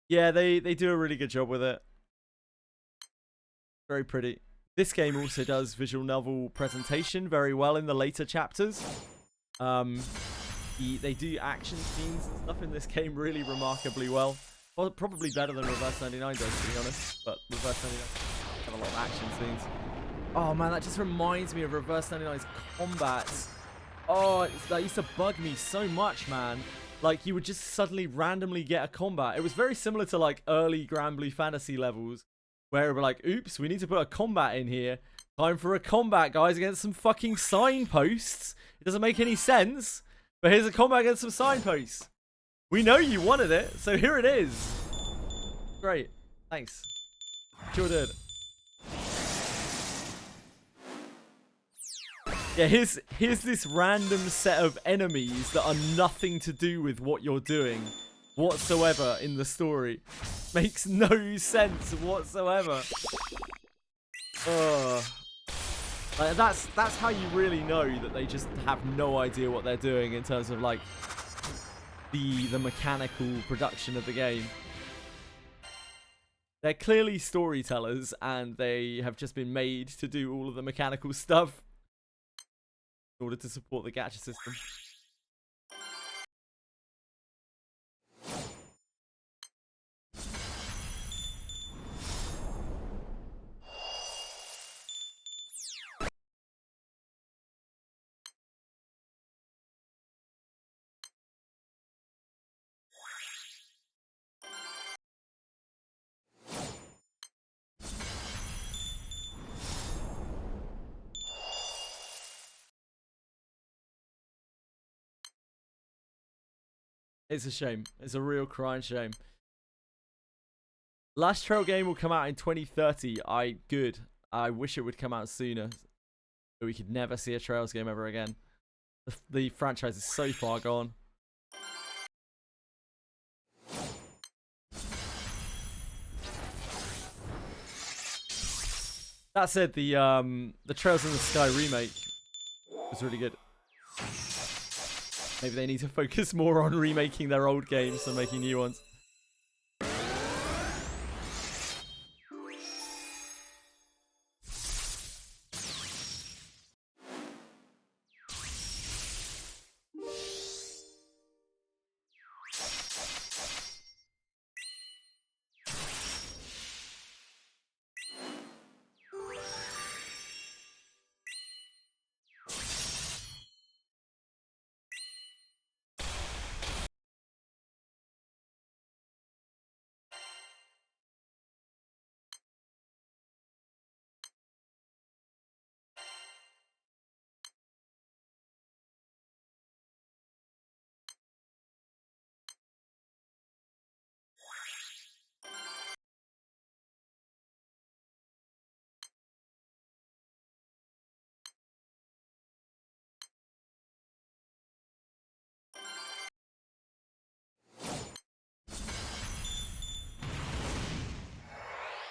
Yeah, they do a really good job with it. Very pretty. This game also does visual novel presentation very well in the later chapters. They do action scenes and stuff in this game really remarkably well. Well, probably better than Reverse 99 does, to be honest. But Reverse 99 have a lot of action scenes. Oh man, that just reminds me of Reverse 99's combat. Oh, that used to bug me so much, man. Like, you would just suddenly randomly get a combat. It was very similar to, like, early Granblue Fantasy levels, where we're like, oops, we need to put a combat in here. Time for a combat, guys, against some fucking signposts. It doesn't make any sense, but here's a combat against some signposts. We know you wanted it, so here it is. Great. Thanks. Sure did. Yeah, here's this random set of enemies that are nothing to do with what you're doing whatsoever in the story. Makes no sense whatsoever. Like, that's how you really know that they just have no idea what they're doing in terms of, like, the mechanical production of the game. They're clearly storytellers, and they have just been made to do all of the mechanical stuff in order to support the gacha system. It's a shame. It's a real crying shame. Last Trail game will come out in 2030. Good. I wish it would come out sooner, so we could never see a Trails game ever again. The franchise is so far gone. That said, the Trails in the Sky remake was really good. Maybe they need to focus more on remaking their old games than making new ones.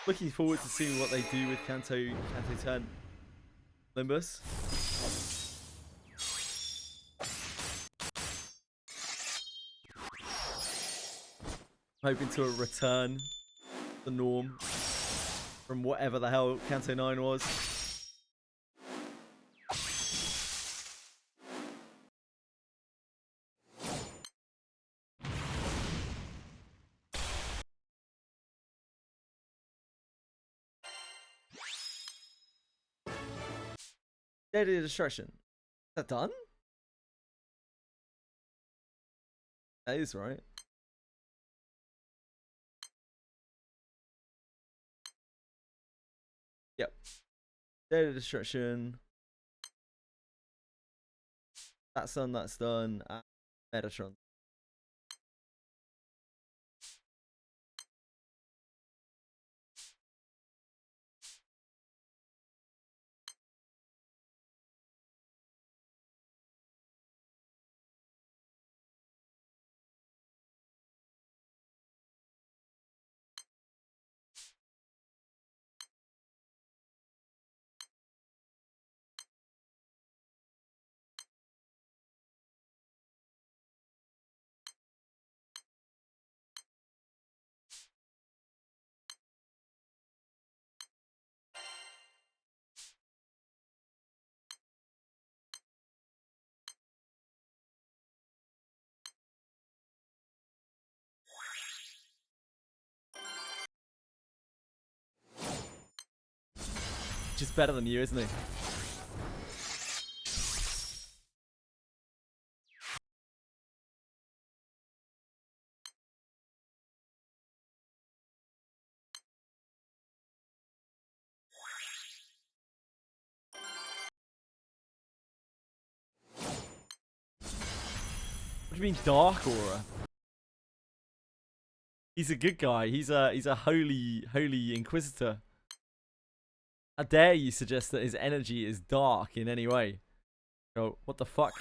Looking forward to seeing what they do with Kanto 10 Limbus. Hoping to return the norm from whatever the hell Kanto 9 was. Deadly Destruction. Is that done? That is right. Yep. Deadly Destruction. That's done, that's done. Metatron. just better than you, isn't he? What do you mean Dark Aura? He's a good guy. He's a holy Inquisitor. How dare you suggest that his energy is dark in any way? Oh, what the fuck?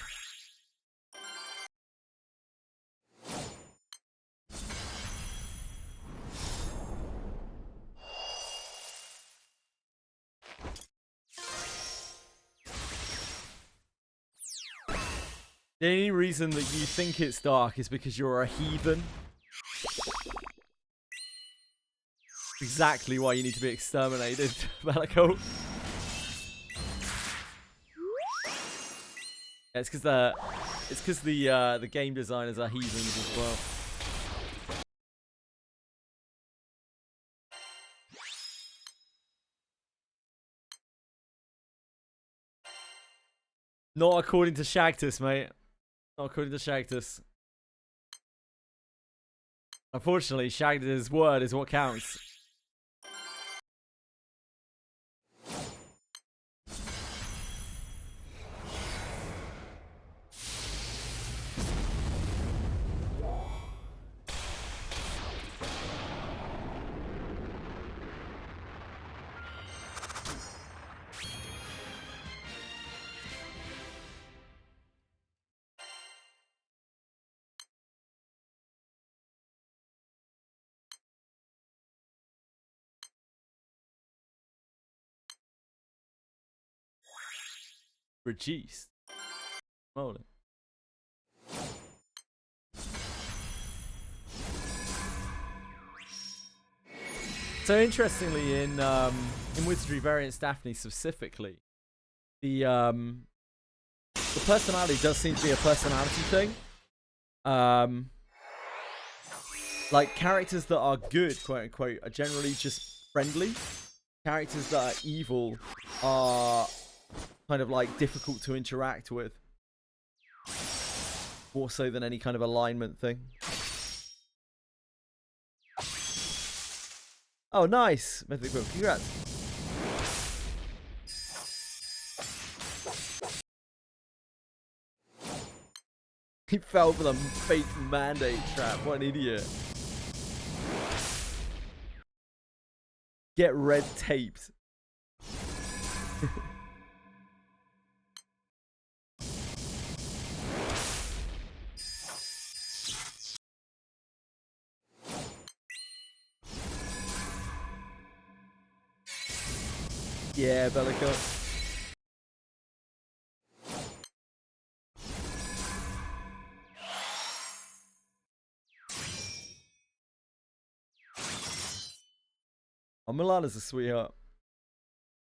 The only reason that you think it's dark is because you're a heathen. Exactly why you need to be exterminated, Bellico. Yeah, it's because the game designers are heathens as well. Not according to Shagtus, mate. Not according to Shagtus. Unfortunately, Shagtus' word is what counts. Reduced. Holy. So interestingly, in Wizardry variants Daphne specifically, the personality does seem to be a personality thing. Like characters that are good, quote unquote, are generally just friendly. Characters that are evil are kind of like difficult to interact with, more so than any kind of alignment thing. Oh, nice, Mythic Book. Congrats. He fell for the fake mandate trap. What an idiot. Get red taped. Yeah, Bellico. Oh, Milana's a sweetheart.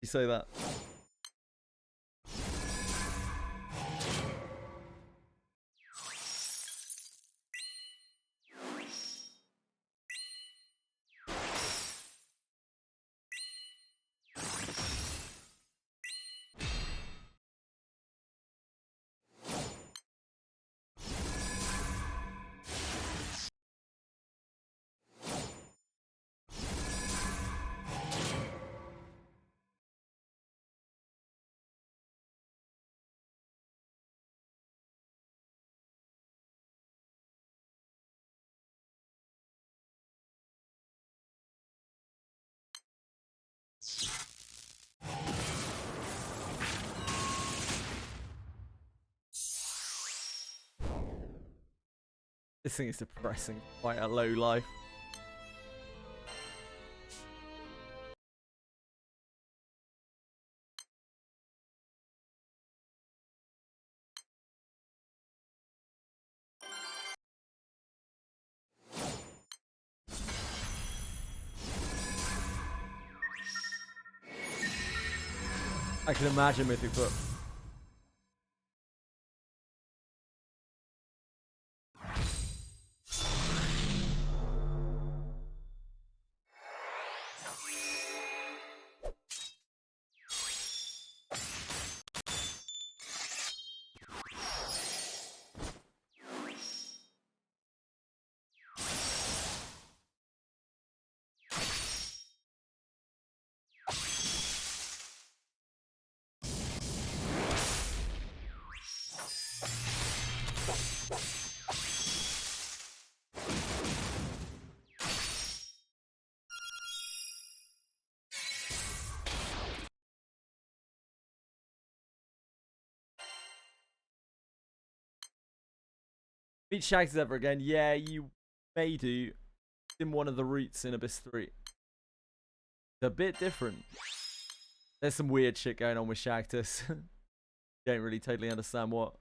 You say that. This thing is depressing. Quite a low life. I can imagine Mythic Foot. Beat Shag's ever again? Yeah, you may do. In one of the routes in Abyss 3. It's a bit different. There's some weird shit going on with Shagtus. Don't really totally understand what.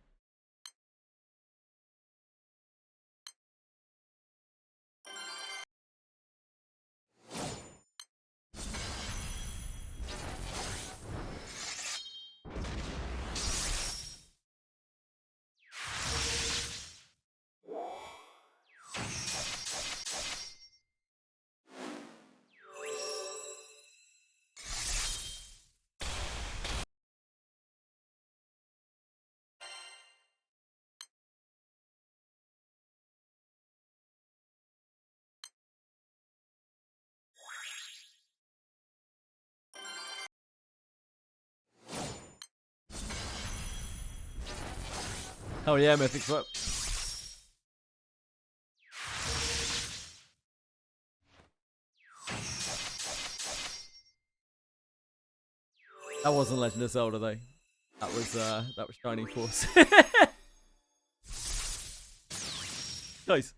Oh yeah, Mythic Foot. That wasn't Legend of Zelda though. That was Shining Force. Nice.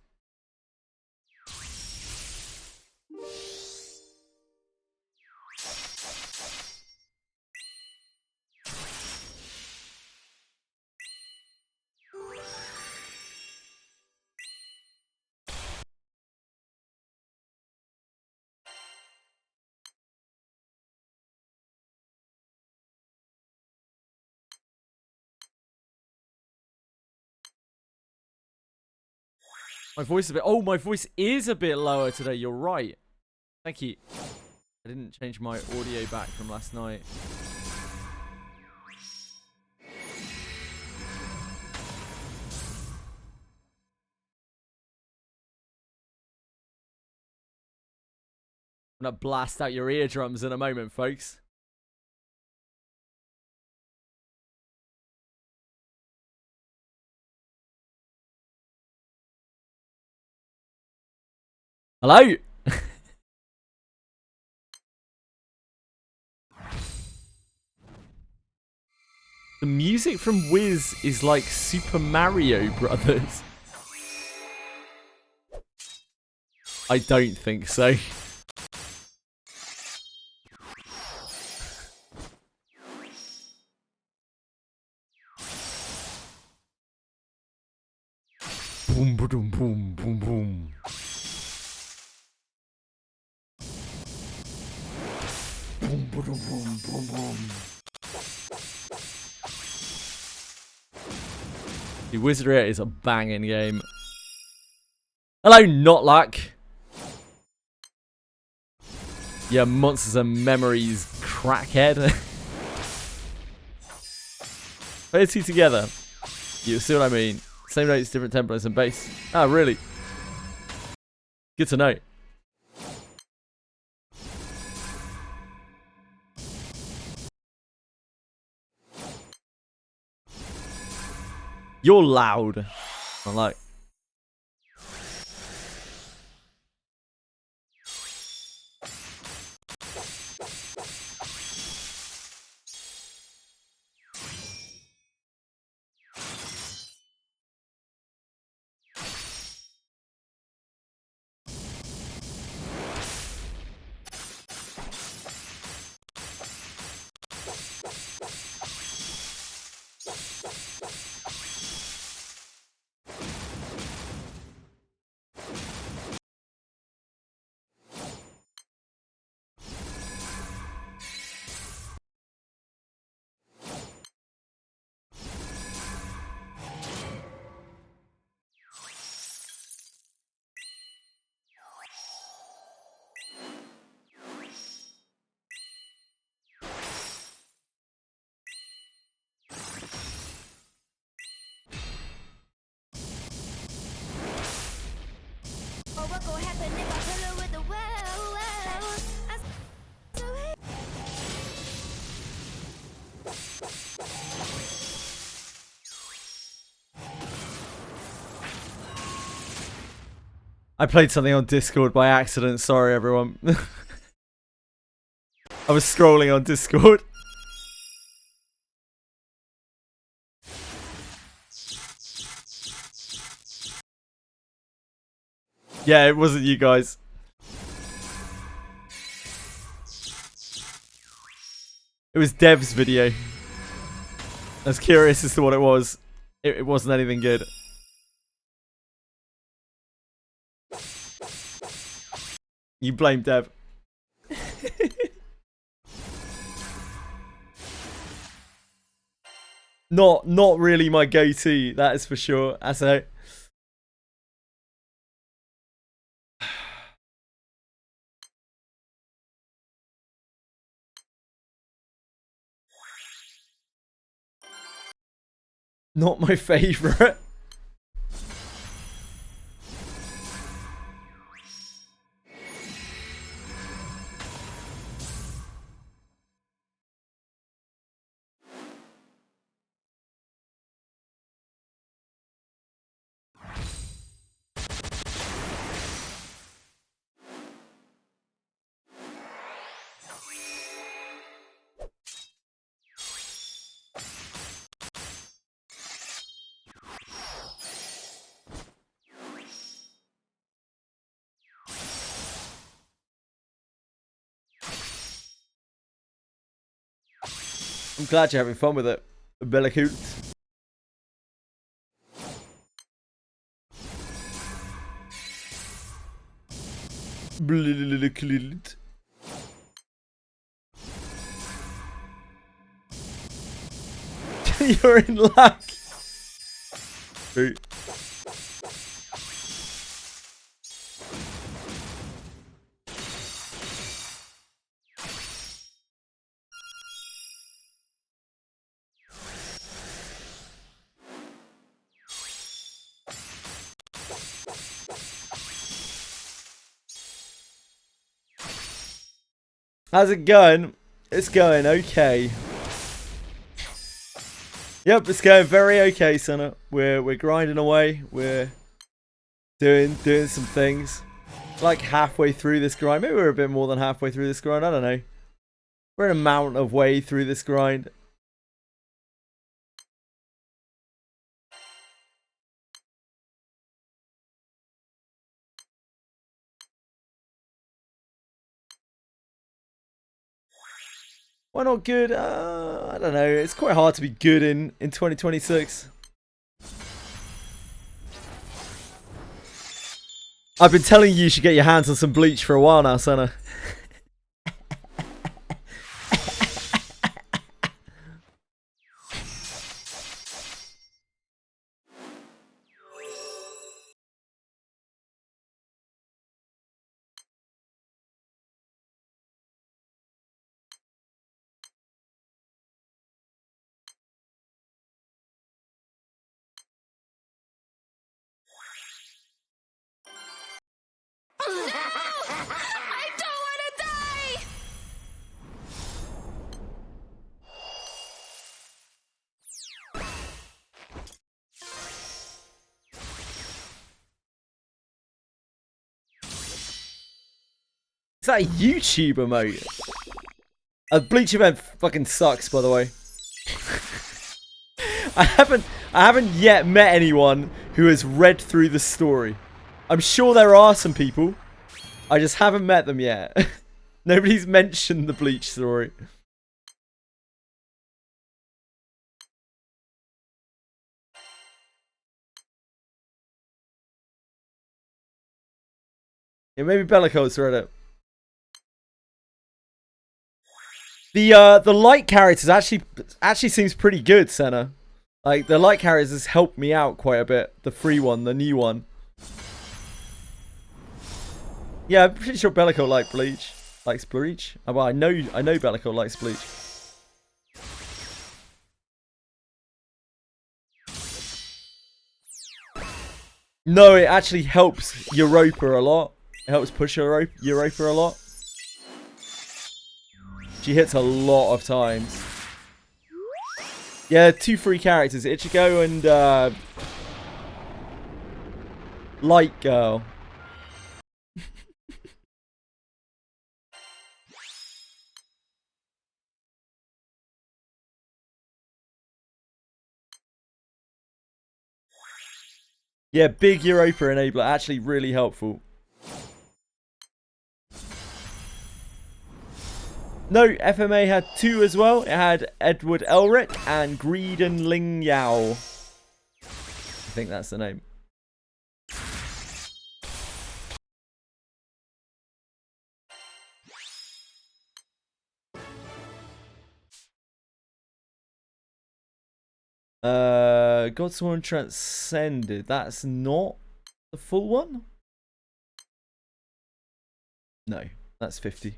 My voice is a bit. Oh, my voice is a bit lower today. You're right. Thank you. I didn't change my audio back from last night. I'm gonna blast out your eardrums in a moment, folks. Hello? The music from Wiz is like Super Mario Brothers. I don't think so. Boom, boom, boom, boom, boom. Boom, boom, boom, boom, boom. The Wizardry is a banging game. Hello, Not Luck. Yeah, Monsters and Memories, crackhead. Put the two together. You see what I mean? Same notes, different templates and bass. Ah, really? Good to know. You're loud. I like. I played something on Discord by accident. Sorry, everyone. I was scrolling on Discord. Yeah, it wasn't you guys. It was Dev's video. I was curious as to what it was. It wasn't anything good. You blame Dev. Not really my go-to, that is for sure. So not my favorite. I'm glad you're having fun with it, Bellacoot. You're in luck. How's it going? It's going okay. Yep, it's going very okay, Senna. We're grinding away. We're doing some things. Like halfway through this grind. Maybe we're a bit more than halfway through this grind. I don't know. We're an amount of way through this grind. Why not good? I don't know. It's quite hard to be good in 2026. I've been telling you should get your hands on some bleach for a while now, Senna. I don't want to die! Is that a YouTube emote? A bleach event fucking sucks, by the way. I haven't yet met anyone who has read through the story. I'm sure there are some people. I just haven't met them yet. Nobody's mentioned the bleach story. Yeah, maybe Bellaco's read it. The light characters actually seems pretty good, Senna. Like the light characters has helped me out quite a bit. The free one, the new one. Yeah, I'm pretty sure Bellico likes bleach. Oh, well, I know Bellico likes bleach. No, it actually helps Europa a lot. It helps push Europa a lot. She hits a lot of times. Yeah, two free characters, Ichigo and Light Girl. Yeah, big Europa enabler, actually really helpful. No, FMA had 2 as well. It had Edward Elric and Greedon Ling Yao. I think that's the name. Godsworn Transcended. That's not the full one? No, that's 50.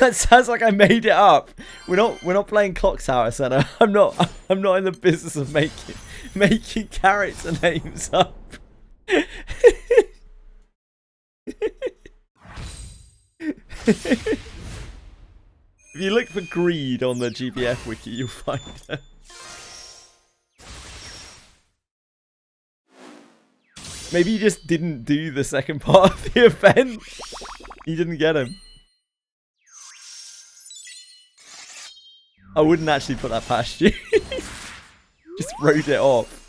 That sounds like I made it up. We're not playing Clock Tower Center. I'm not in the business of making character names up. If you look for greed on the GBF wiki, you'll find it. Maybe you just didn't do the second part of the event. You didn't get him. I wouldn't actually put that past you. Just wrote it off.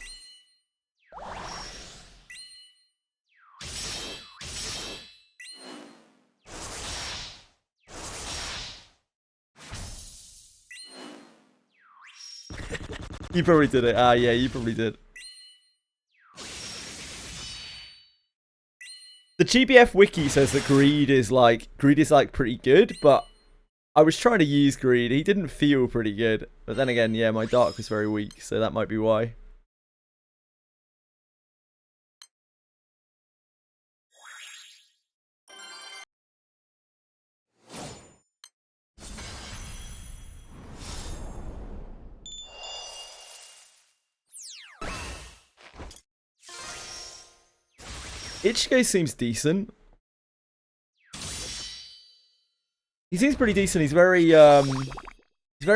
You probably did it. Ah, yeah, you probably did. The GBF wiki says that greed is like pretty good, but I was trying to use greed. He didn't feel pretty good. But then again, yeah, my dark was very weak, so that might be why. Ichigo seems decent. He seems pretty decent. He's very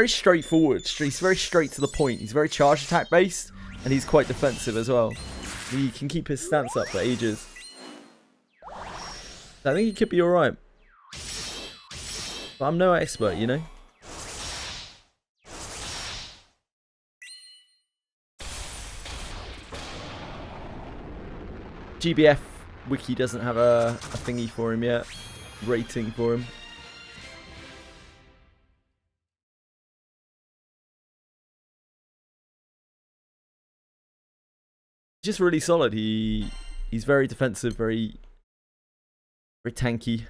straightforward. He's very straight to the point. He's very charge attack based, and he's quite defensive as well. He can keep his stance up for ages. I think he could be alright. But I'm no expert, you know? GBF wiki doesn't have a thingy for him yet. Rating for him. Just really solid. He's very defensive, very tanky.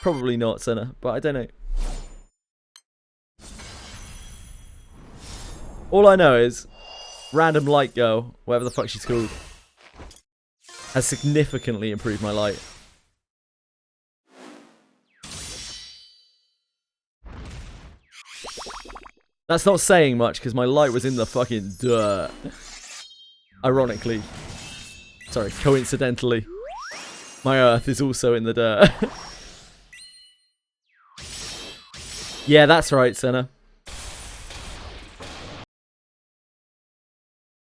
Probably not Senna, but I don't know. All I know is Random Light Girl, whatever the fuck she's called, has significantly improved my light. That's not saying much because my light was in the fucking dirt. Ironically. Sorry, coincidentally. My earth is also in the dirt. Yeah, that's right, Senna.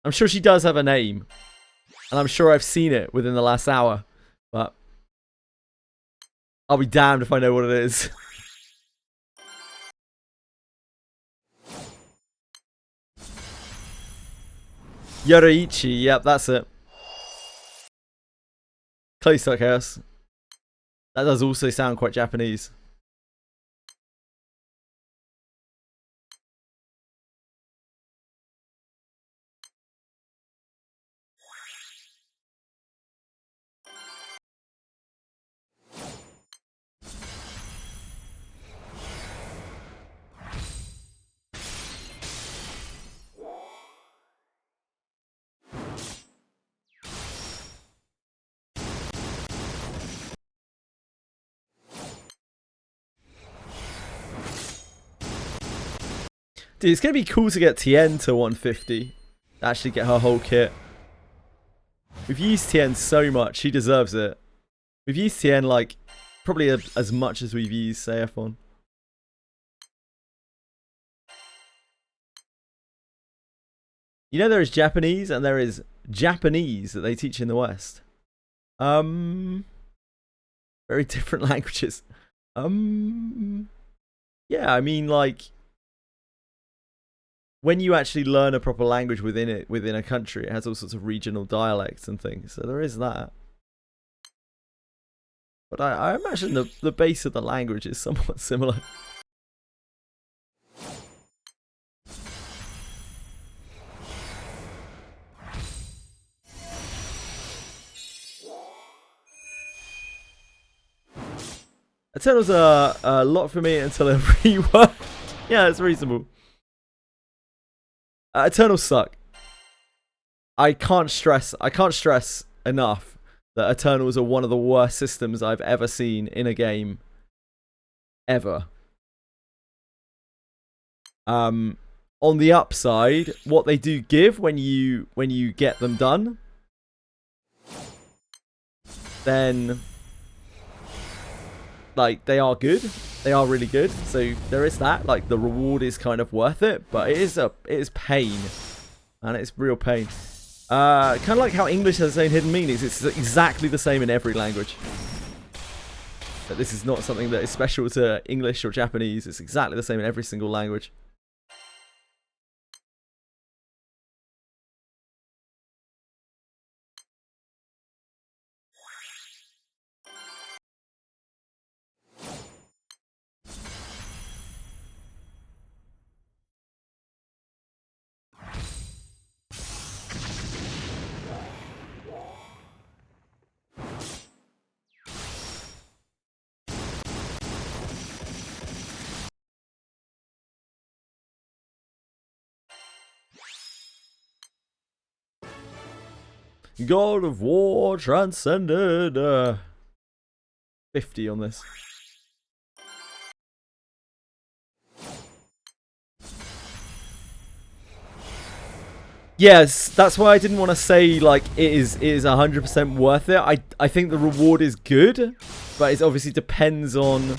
I'm sure she does have a name. And I'm sure I've seen it within the last hour. But I'll be damned if I know what it is. Yoraichi, yep, that's it. Close to Chaos. That does also sound quite Japanese. Dude, it's going to be cool to get Tien to 150. Actually get her whole kit. We've used Tien so much. She deserves it. We've used Tien like probably as much as we've used Seiphon. You know there is Japanese and there is Japanese that they teach in the West. Very different languages. Yeah, I mean, like, when you actually learn a proper language within a country, it has all sorts of regional dialects and things. So there is that. But I imagine the base of the language is somewhat similar. Eternals are a lot for me until a rework. Yeah, it's reasonable. Eternals suck. I can't stress enough that Eternals are one of the worst systems I've ever seen in a game. Ever. On the upside, what they do give when you get them done, then like they are good. They are really good. So there is that. Like the reward is kind of worth it, but it is pain, and it's real pain. Kind of like how English has its own hidden meanings. It's exactly the same in every language. But this is not something that is special to English or Japanese. It's exactly the same in every single language. God of War Transcended. 50 on this. Yes, that's why I didn't want to say like it is 100% worth it. I think the reward is good, but it obviously depends on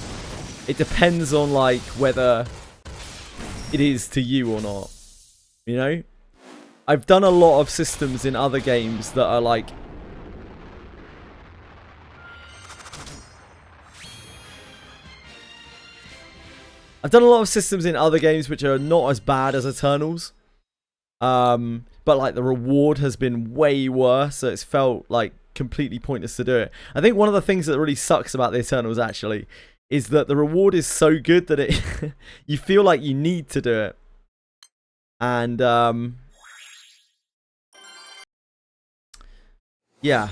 like whether it is to you or not. You know? I've done a lot of systems in other games that are like I've done a lot of systems in other games which are not as bad as Eternals. But like the reward has been way worse, so it's felt like completely pointless to do it. I think one of the things that really sucks about the Eternals actually is that the reward is so good that it you feel like you need to do it. And yeah.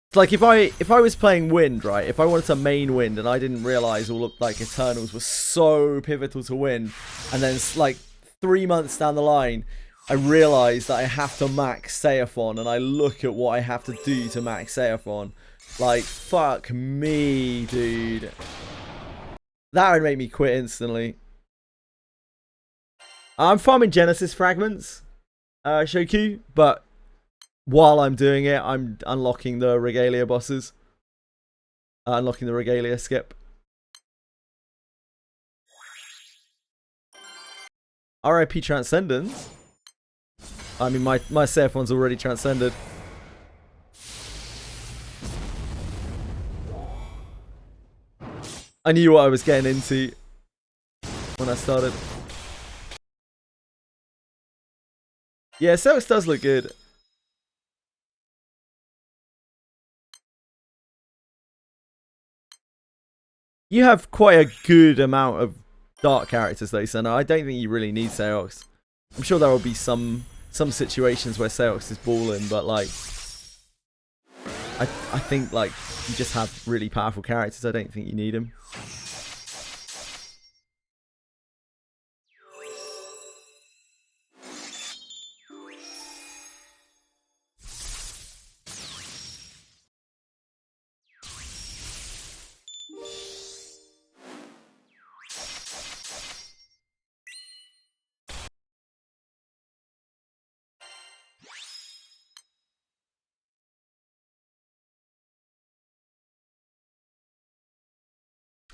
It's like if I was playing Wind, right? If I wanted to main Wind and I didn't realize all of like Eternals were so pivotal to win, and then like 3 months down the line I realize that I have to max Seraphon, and I look at what I have to do to max Seraphon. Like, fuck me, dude. That would make me quit instantly. I'm farming Genesis fragments, Shoku, but while I'm doing it, I'm unlocking the Regalia bosses. Unlocking the Regalia skip. RIP Transcendence. I mean, my Seraphon's already transcended. I knew what I was getting into when I started. Yeah, Celtics does look good. You have quite a good amount of dark characters though, so no, I don't think you really need Seox. I'm sure there will be some situations where Seox is balling, but like I think like you just have really powerful characters. I don't think you need them.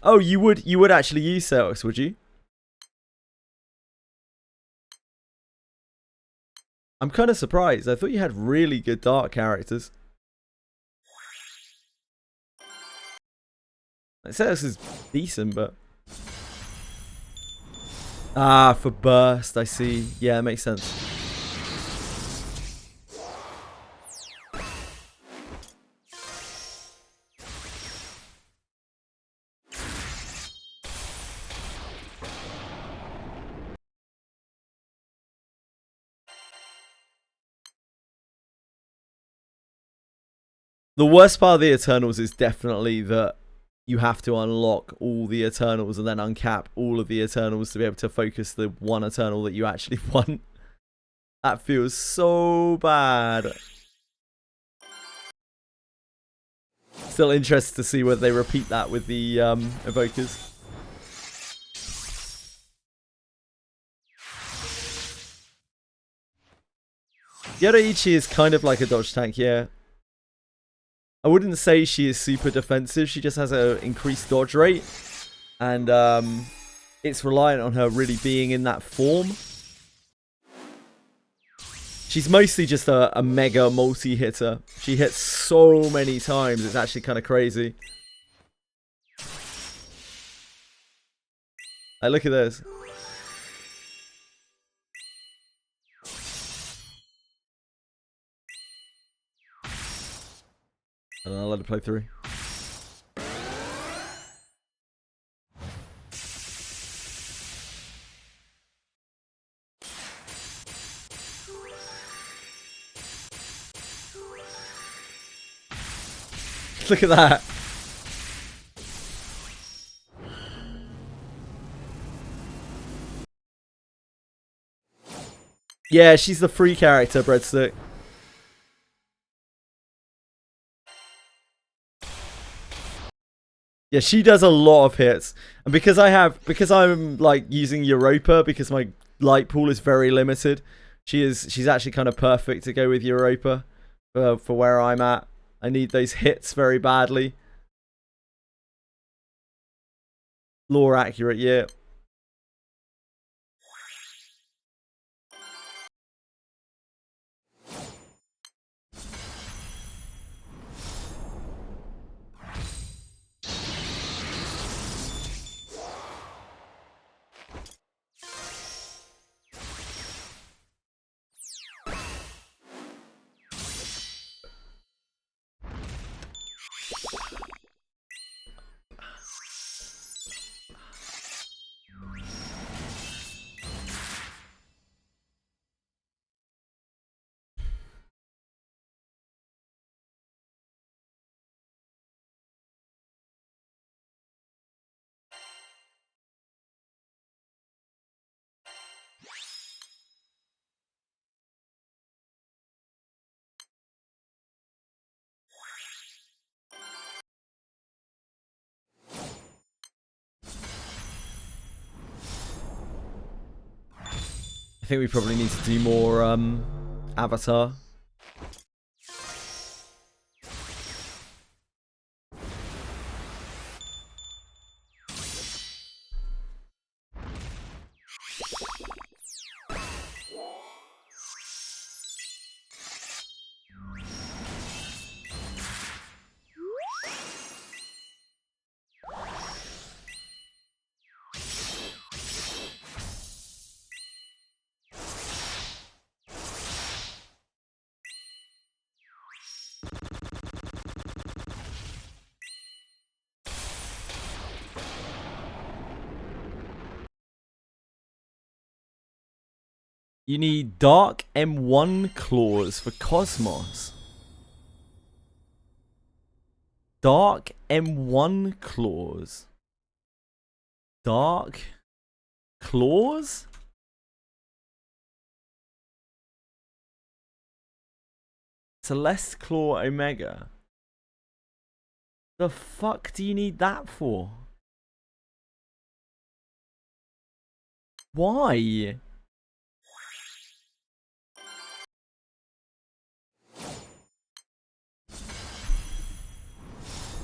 Oh, you would actually use Seox, would you? I'm kind of surprised. I thought you had really good dark characters. Like, Seox is decent, but Ah, for burst, I see. Yeah, that makes sense. The worst part of the Eternals is definitely that you have to unlock all the Eternals and then uncap all of the Eternals to be able to focus the one Eternal that you actually want. That feels so bad. Still interested to see whether they repeat that with the Evokers. Yoruichi is kind of like a dodge tank, yeah. I wouldn't say she is super defensive. She just has an increased dodge rate. And it's reliant on her really being in that form. She's mostly just a mega multi-hitter. She hits so many times. It's actually kind of crazy. Hey, look at this. And I'll let it play through. Look at that. Yeah, she's the free character, Breadstick. Yeah, she does a lot of hits. And because I'm like using Europa, because my light pool is very limited, she's actually kind of perfect to go with Europa for where I'm at. I need those hits very badly. Lore accurate, yeah. I think we probably need to do more Avatar. You need Dark M1 Claws for Cosmos. Dark M1 Claws. Dark Claws? Celeste Claw Omega. The fuck do you need that for? Why?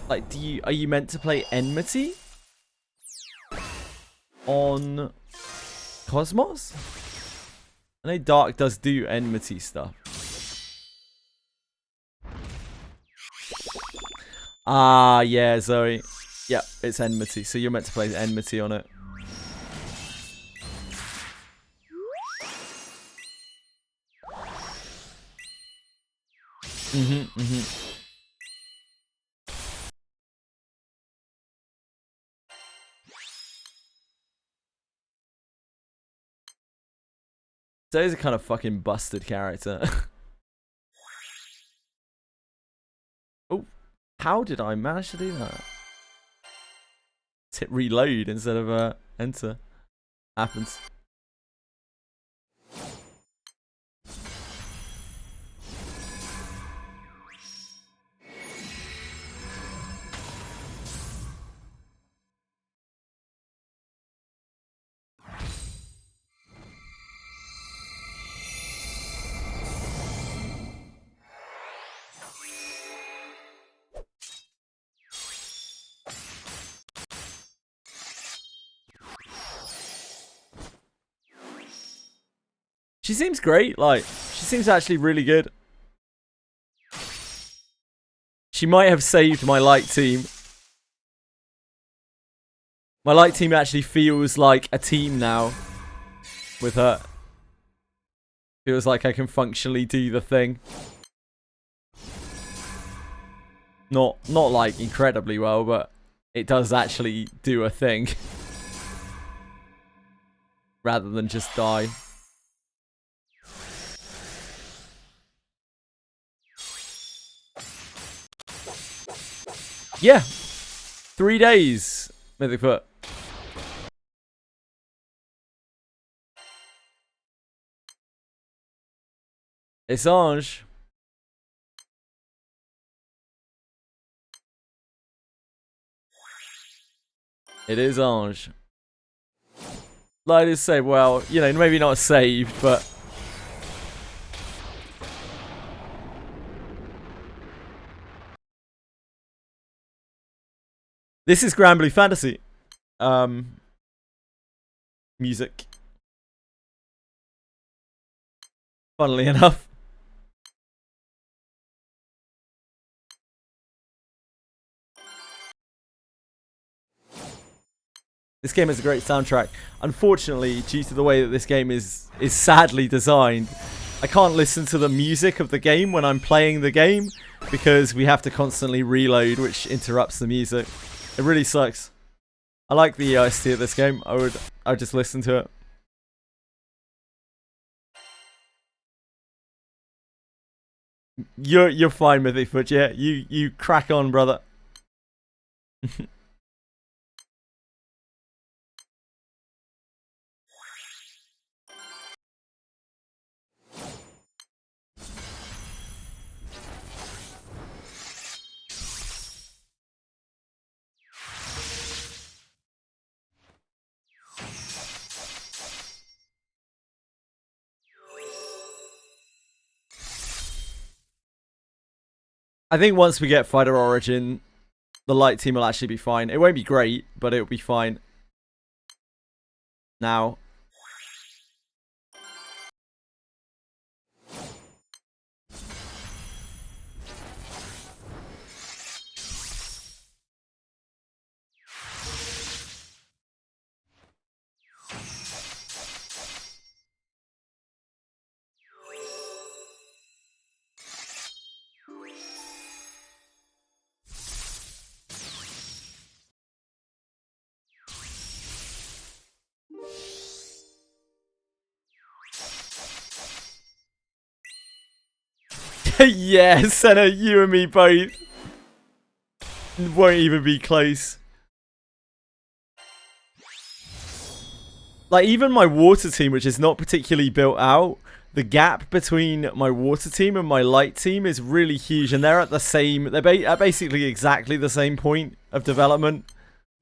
Like, are you meant to play Enmity on Cosmos? I know Dark does do Enmity stuff. Ah, yeah, Zoe. Yeah, it's Enmity, so you're meant to play Enmity on it. So he's a kind of fucking busted character. Oh, how did I manage to do that? Hit reload instead of enter. Happens. She seems great. Like, she seems actually really good. She might have saved my light team. My light team actually feels like a team now with her. Feels like I can functionally do the thing. Not like incredibly well, but it does actually do a thing. Rather than just die. Yeah. 3 days, Mythic Foot. It's Ange. It is Ange. Like I say, well, you know, maybe not saved, but this is Granblue Fantasy. Music. Funnily enough. This game has a great soundtrack. Unfortunately, due to the way that this game is sadly designed, I can't listen to the music of the game when I'm playing the game because we have to constantly reload, which interrupts the music. It really sucks. I like the OST of this game. I would just listen to it. You're fine, Mythic Foot. Yeah, you crack on, brother. I think once we get Fighter Origin, the light team will actually be fine. It won't be great, but it'll be fine. Now. Yeah, Senna, you and me both. Won't even be close. Like, even my water team, which is not particularly built out, the gap between my water team and my light team is really huge, and they're at the same, they're at basically exactly the same point of development.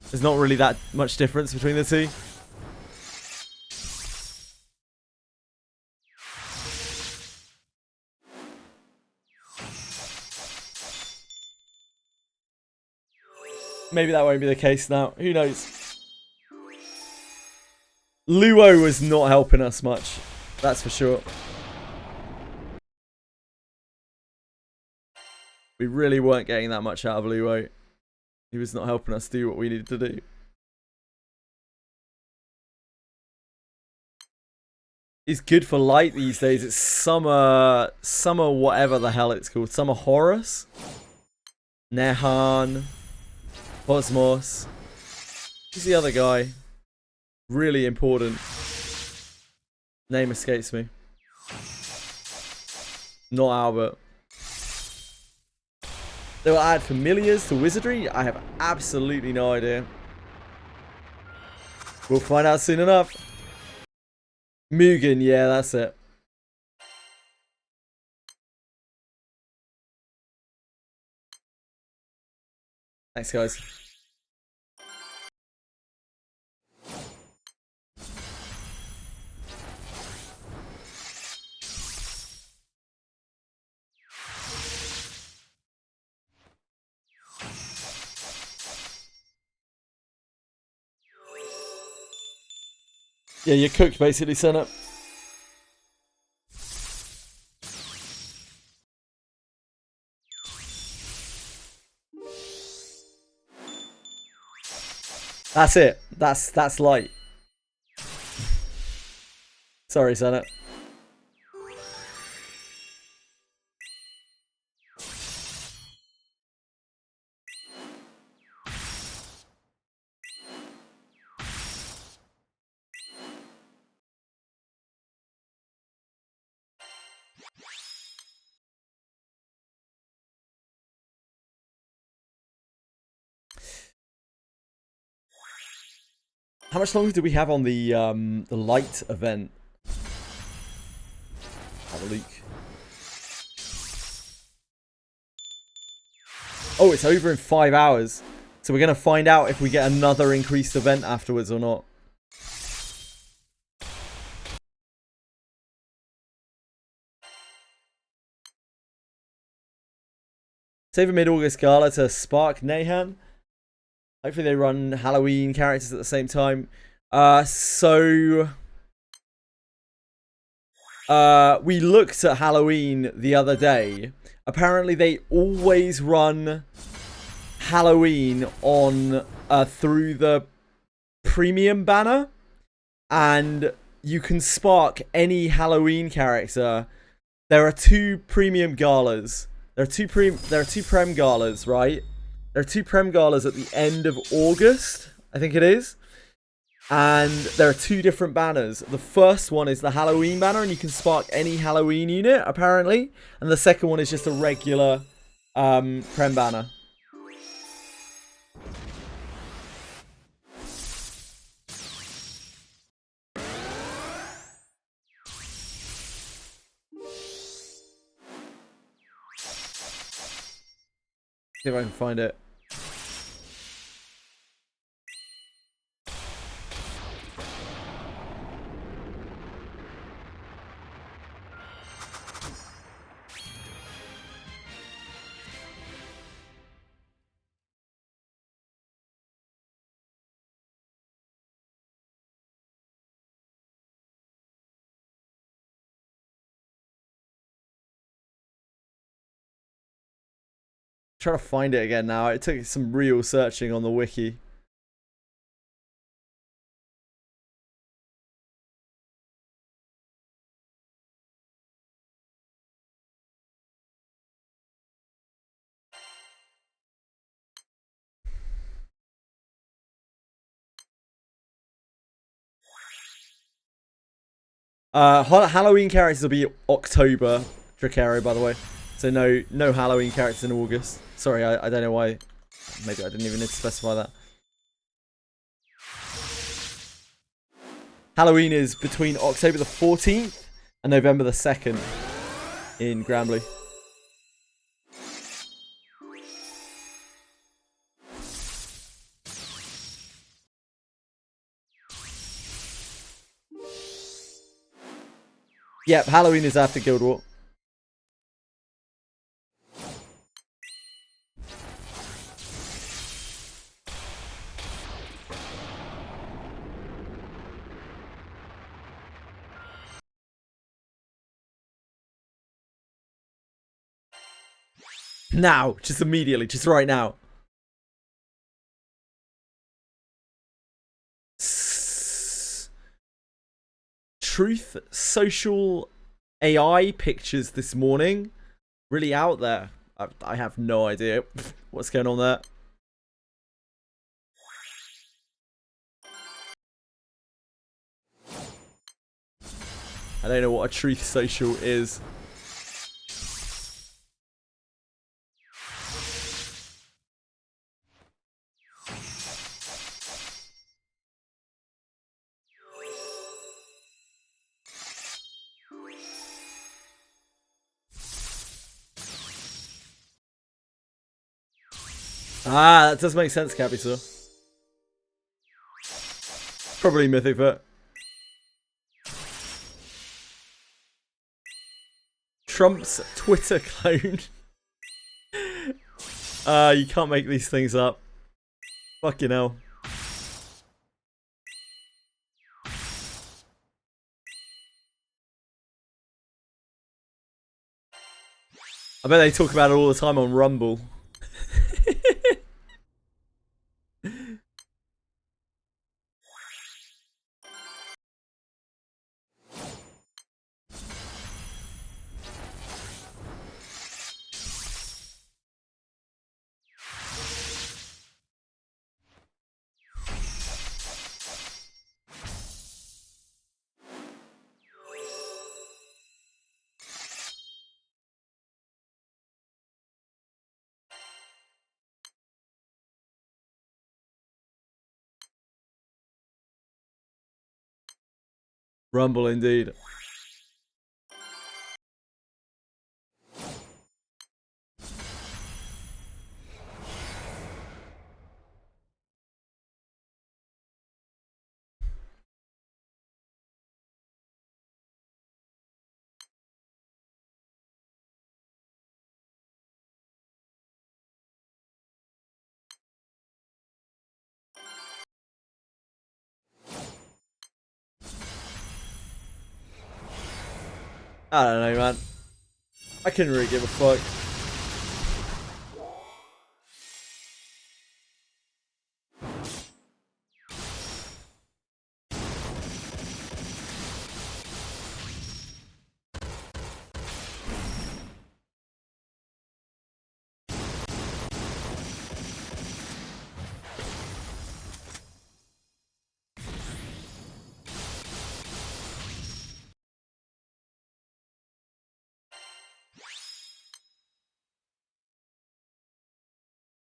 There's not really that much difference between the two. Maybe that won't be the case now. Who knows? Luo was not helping us much. That's for sure. We really weren't getting that much out of Luo. He was not helping us do what we needed to do. is good for light these days. It's summer whatever the hell it's called. Summer Horus, Nehan, Cosmos. Who's the other guy? Really important. Name escapes me. Not Albert. They will add familiars to Wizardry? I have absolutely no idea. We'll find out soon enough. Mugen, yeah, that's it. Thanks, guys. Yeah, you're cooked basically, Senna. That's it. That's light. Sorry, Senna. How much longer do we have on the light event? Have a look. Oh, it's over in 5 hours. So we're going to find out if we get another increased event afterwards or not. Save a mid-August gala to spark Nehan. Hopefully they run Halloween characters at the same time. We looked at Halloween the other day. Apparently they always run Halloween on through the premium banner, and you can spark any Halloween character. There are 2 premium galas. There are two prem galas, right? There are 2 prem galas at the end of August, I think it is. And there are 2 different banners. The first one is the Halloween banner, and you can spark any Halloween unit, apparently. And the second one is just a regular prem banner. See if I can find it. Try to find it again now. It took some real searching on the wiki. Halloween characters will be October, Dracaro, by the way. So no Halloween characters in August. Sorry, I don't know why. Maybe I didn't even need to specify that. Halloween is between October the 14th and November the 2nd in Granblue. Yep, Halloween is after Guild War. Now, just immediately, just right now. Truth Social AI pictures this morning. Really out there. I have no idea what's going on there. I don't know what a Truth Social is. Ah, that does make sense, Capital. Probably Mythic, but Trump's Twitter clone. You can't make these things up. Fucking hell. I bet they talk about it all the time on Rumble. Rumble indeed. I don't know, man. I couldn't really give a fuck.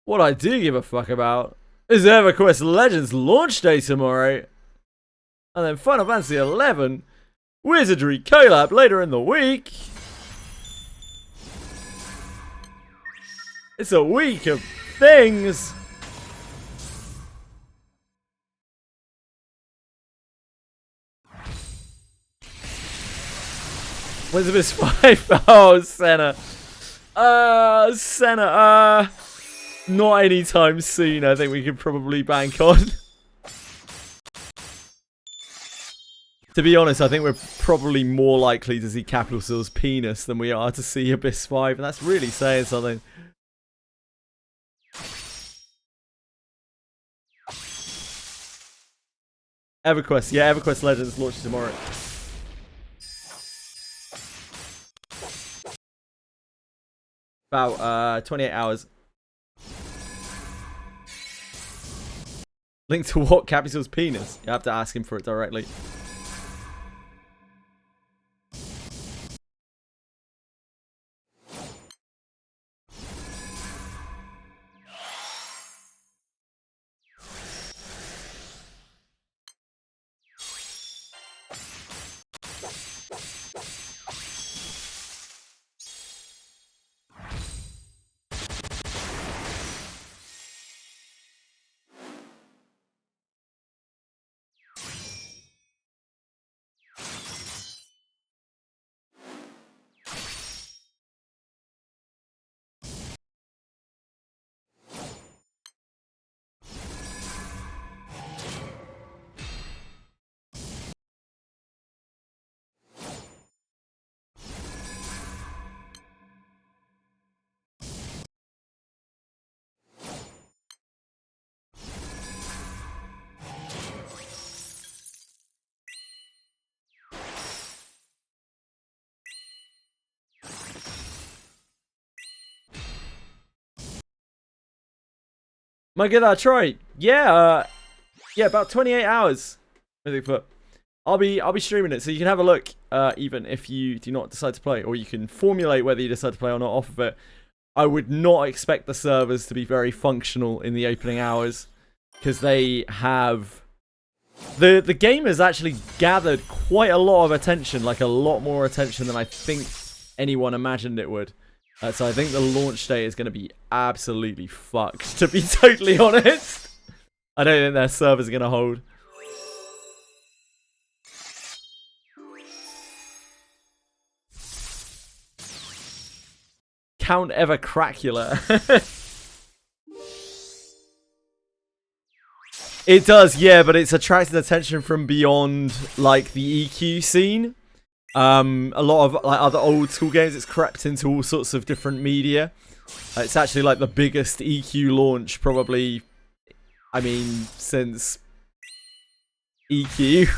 What I do give a fuck about is EverQuest Legends launch day tomorrow. And then Final Fantasy XI Wizardry collab later in the week. It's a week of things. When's this 5? Oh, Senna. Senna. Not anytime soon. I think we could probably bank on. To be honest, I think we're probably more likely to see Capital Seal's penis than we are to see Abyss 5, and that's really saying something. EverQuest, yeah, EverQuest Legends launches tomorrow. About 28 hours. Link to what? Capital's penis? You have to ask him for it directly. Might give that a try. Yeah, yeah, about 28 hours. I'll be streaming it, so you can have a look, even if you do not decide to play, or you can formulate whether you decide to play or not off of it. I would not expect the servers to be very functional in the opening hours, because they have the game has actually gathered quite a lot of attention, like a lot more attention than I think anyone imagined it would. So I think the launch day is going to be absolutely fucked, to be totally honest. I don't think their servers are going to hold. Count Ever Cracula. It does, yeah, but it's attracted attention from beyond, like, the EQ scene. A lot of like other old school games, it's crept into all sorts of different media. It's actually like the biggest EQ launch, probably, I mean, since EQ.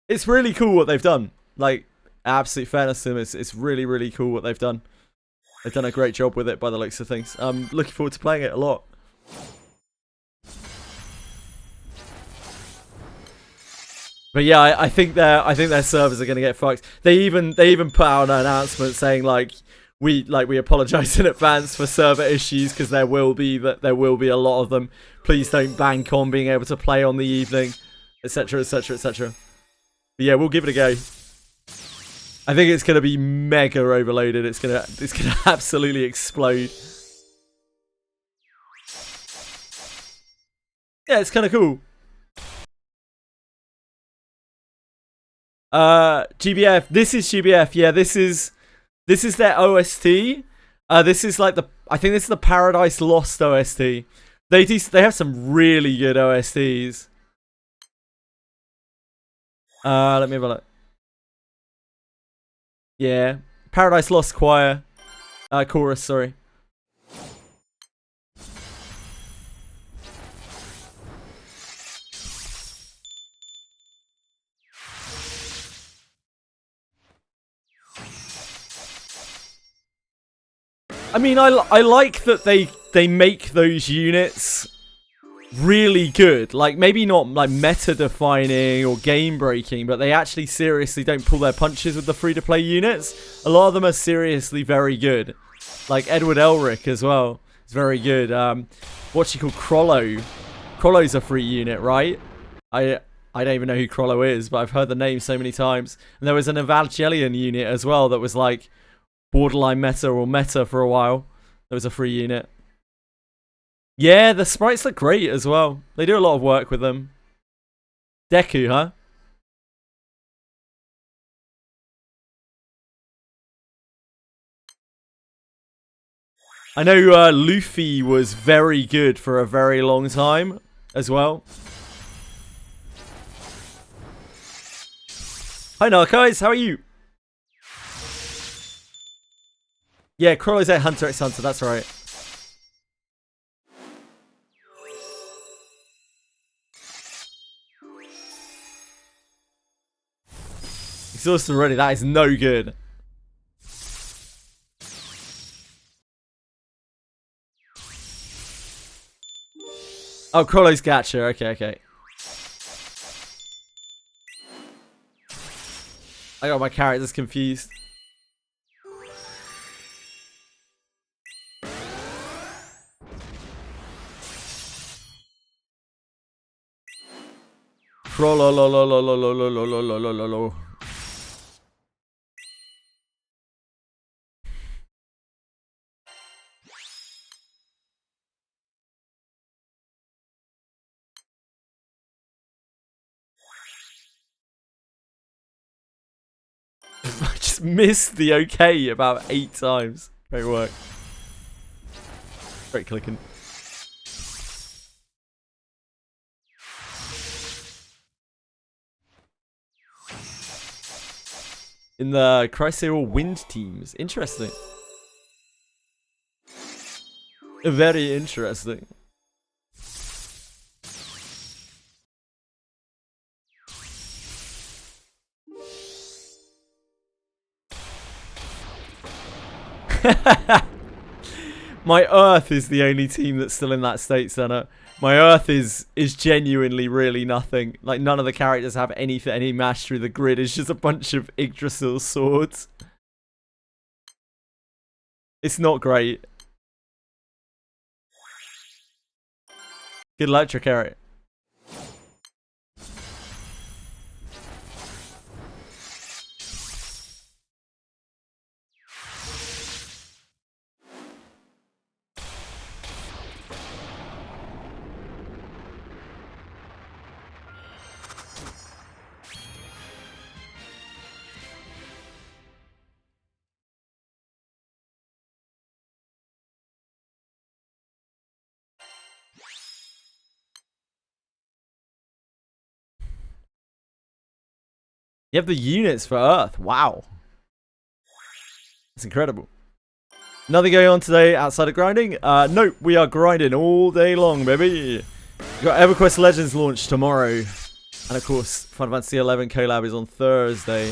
It's really cool what they've done. Like, absolute fairness to them, it's really, really cool what they've done. They've done a great job with it by the looks of things. I'm looking forward to playing it a lot. But yeah, I think their servers are gonna get fucked. They even put out an announcement saying like we apologise in advance for server issues, because there will be a lot of them. Please don't bank on being able to play on the evening, etc, etc, etc. But yeah, we'll give it a go. I think it's gonna be mega overloaded. It's gonna absolutely explode. Yeah, it's kind of cool. GBF. This is GBF. Yeah, this is their OST. This is like I think this is the Paradise Lost OST. They have some really good OSTs. Let me have a look. Yeah, Paradise Lost choir, chorus. Sorry. I mean, I like that they make those units really good. Like, maybe not like meta-defining or game-breaking, but they actually seriously don't pull their punches with the free-to-play units. A lot of them are seriously very good. Like Edward Elric as well. It's very good. What's he called? Crollo. Crollo's a free unit, right? I don't even know who Crollo is, but I've heard the name so many times. And there was an Evangelion unit as well that was like borderline meta or meta for a while. There was a free unit. Yeah, the sprites look great as well. They do a lot of work with them. Deku, huh? I know Luffy was very good for a very long time as well. Hi Narcos, how are you? Yeah, Crollo's a Hunter x Hunter, that's right. Exhausted already, that is no good. Oh, Crollo's Gacha, okay. I got my characters confused. Crollo. I just missed the okay about 8 times. Great work. Great clicking. In the Chryserial Wind teams. Interesting. Very interesting. My Earth is the only team that's still in that state center. My Earth is genuinely really nothing. Like, none of the characters have any mash through the grid. It's just a bunch of Yggdrasil swords. It's not great. Good luck, Tricarrot. You have the units for Earth. Wow. That's incredible. Nothing going on today outside of grinding? Nope, we are grinding all day long, baby. We've got EverQuest Legends launch tomorrow. And of course, Final Fantasy 11 collab is on Thursday.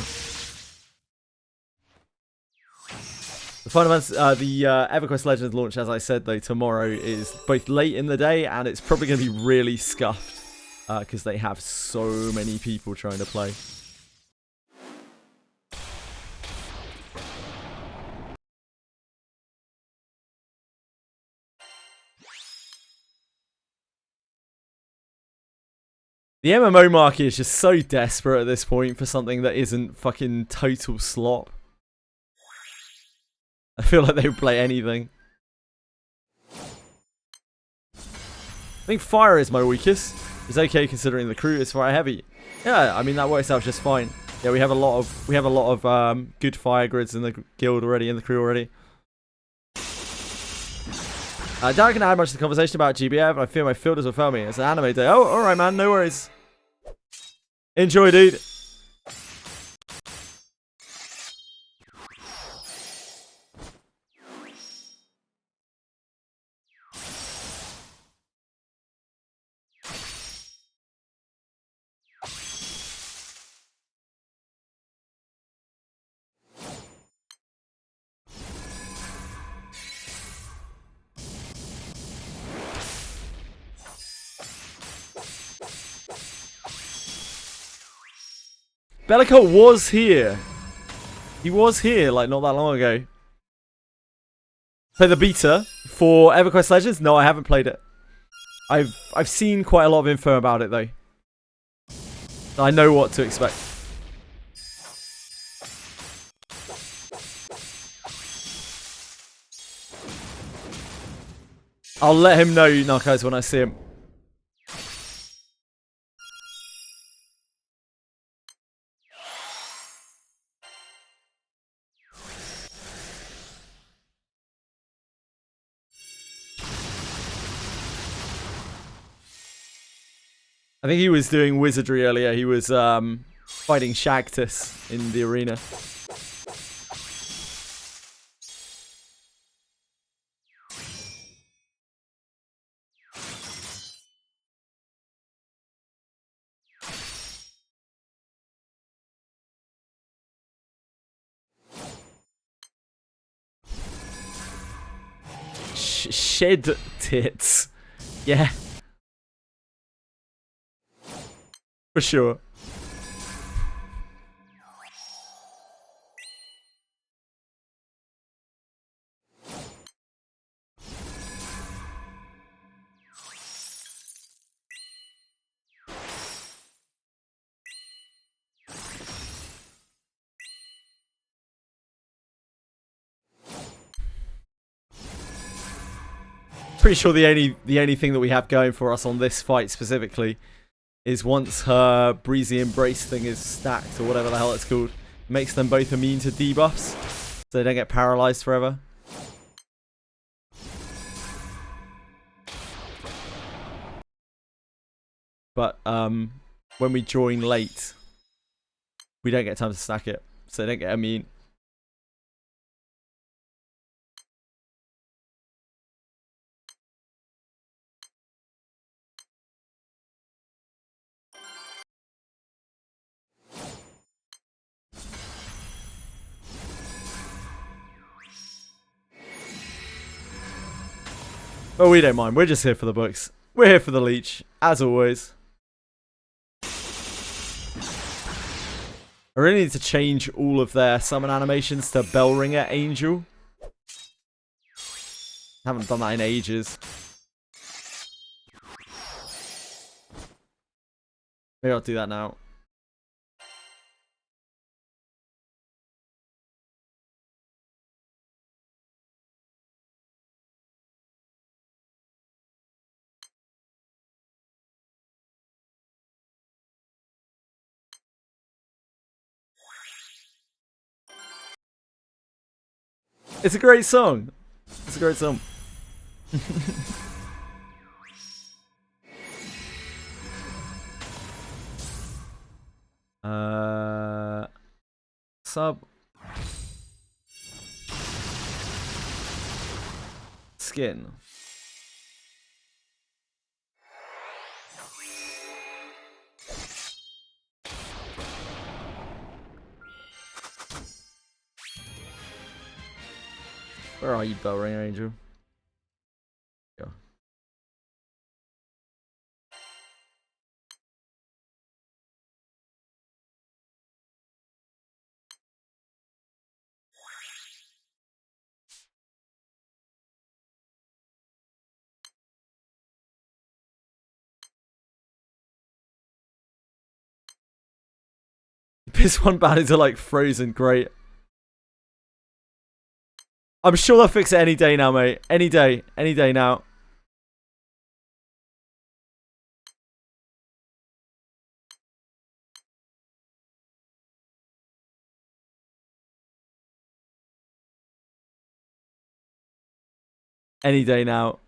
The EverQuest Legends launch, as I said though, tomorrow is both late in the day and it's probably going to be really scuffed. Because they have so many people trying to play. The MMO market is just so desperate at this point for something that isn't fucking total slop. I feel like they would play anything. I think fire is my weakest. It's okay considering the crew is fire heavy. Yeah, I mean that works out just fine. Yeah, we have a lot of good fire grids in the guild already, in the crew already. Darren can add much to the conversation about GBF. I fear my filters will fail me. It's an anime day. Oh, alright, man. No worries. Enjoy, dude. Bellico was here. He was here, like, not that long ago. Play the beta for EverQuest Legends? No, I haven't played it. I've seen quite a lot of info about it, though. I know what to expect. I'll let him know, Narcos, when I see him. I think he was doing Wizardry earlier. He was fighting Shagtus in the arena. Shed tits. Yeah. For sure. Pretty sure the only thing that we have going for us on this fight specifically is once her Breezy Embrace thing is stacked, or whatever the hell it's called, makes them both immune to debuffs, so they don't get paralyzed forever. But when we join late, we don't get time to stack it, so they don't get immune. But we don't mind. We're just here for the books. We're here for the leech, as always. I really need to change all of their summon animations to Bellringer Angel. Haven't done that in ages. Maybe I'll do that now. It's a great song. It's a great song. Sub. Skin. Where are you, Bellringer Angel? Go. This one baddies are like frozen, great. I'm sure they'll fix it any day now, mate. Any day now. Any day now.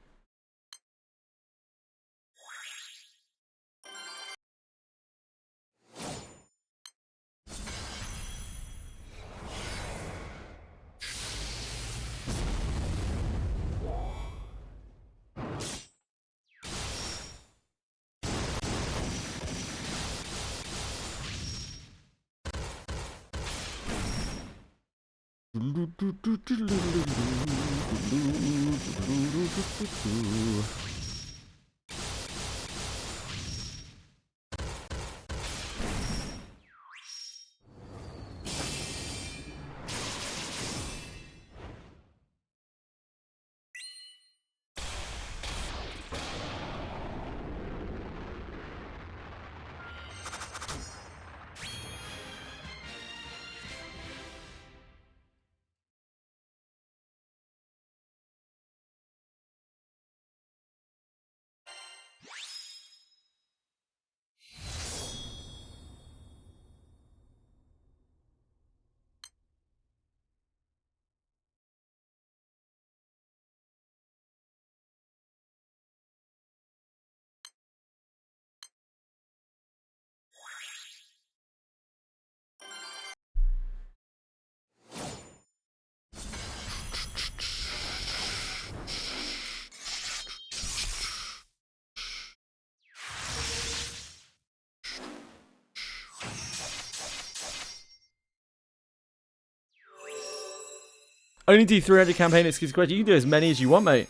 Only do 300 campaign exclusive quests. You can do as many as you want, mate.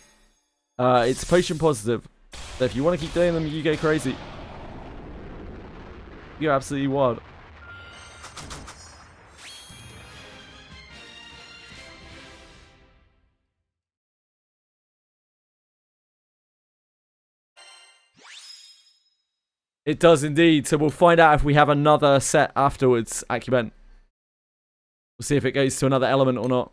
It's potion positive. So if you want to keep doing them, you go crazy. You're absolutely wild. It does indeed. So we'll find out if we have another set afterwards, Acumen. We'll see if it goes to another element or not.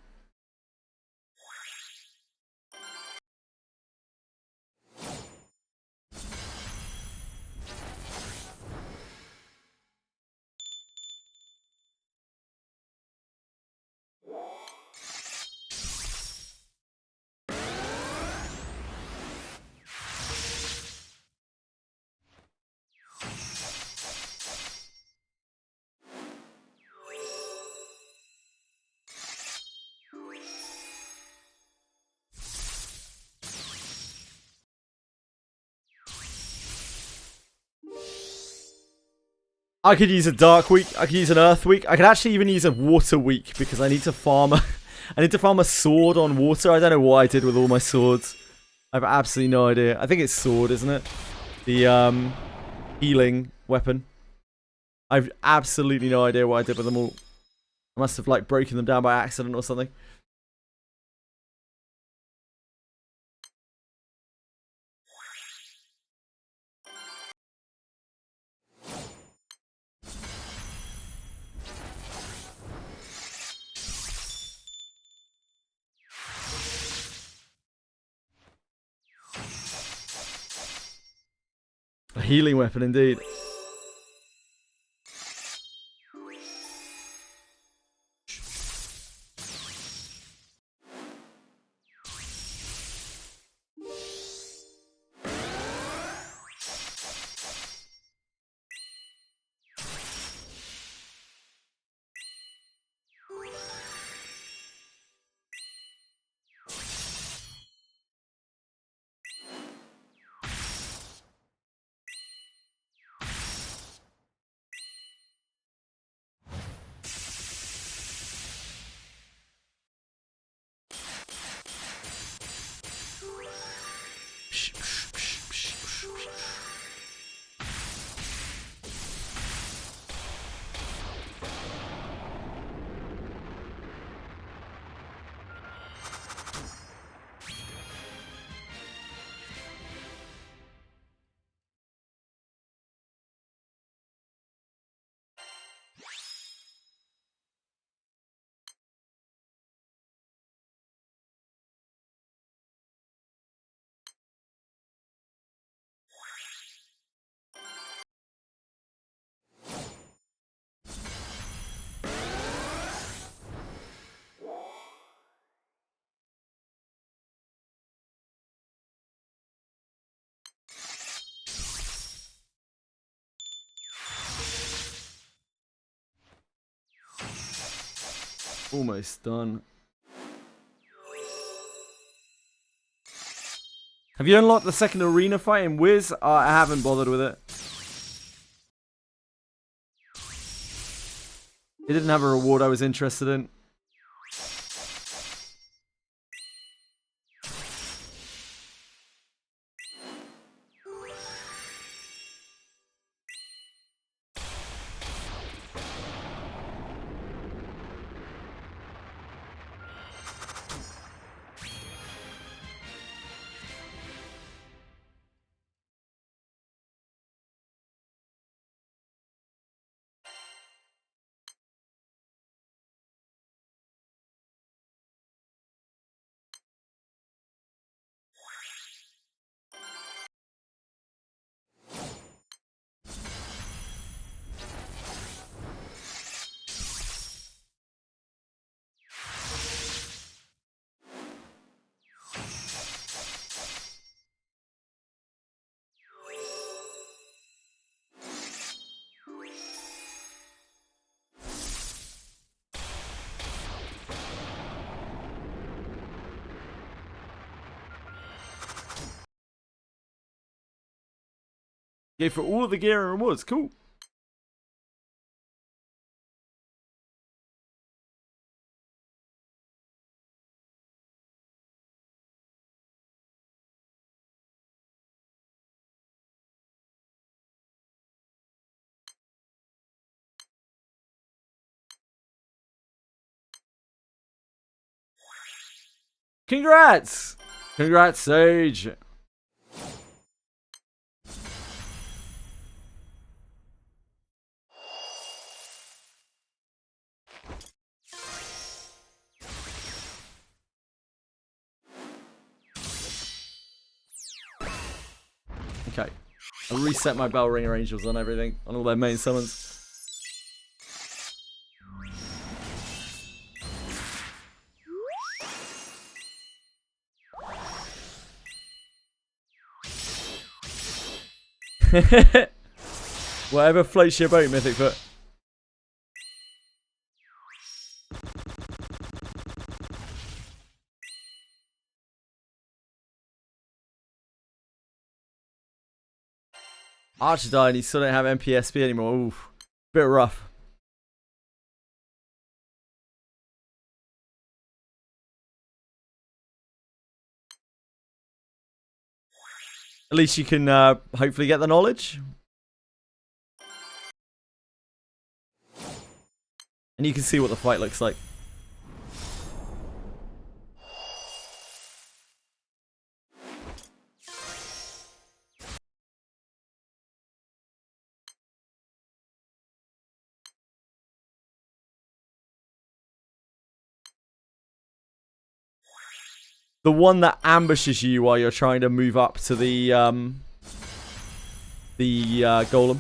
I could use a dark week. I could use an earth week. I could actually even use a water week because I need to farm. I need to farm a sword on water. I don't know what I did with all my swords. I have absolutely no idea. I think it's sword, isn't it? The healing weapon. I've absolutely no idea what I did with them all. I must have like broken them down by accident or something. A healing weapon indeed. Almost done. Have you unlocked the second arena fight in Wiz? I haven't bothered with it. It didn't have a reward I was interested in. Gave for all of the gear and rewards. Cool. Congrats! Congrats, Sage. Okay. I'll reset my Bell Ringer Angels on everything, on all their main summons. Whatever floats your boat, Mythic Foot. Archer died and he still don't have MPSP anymore. Oof. Bit rough. At least you can hopefully get the knowledge. And you can see what the fight looks like. The one that ambushes you while you're trying to move up to the golem.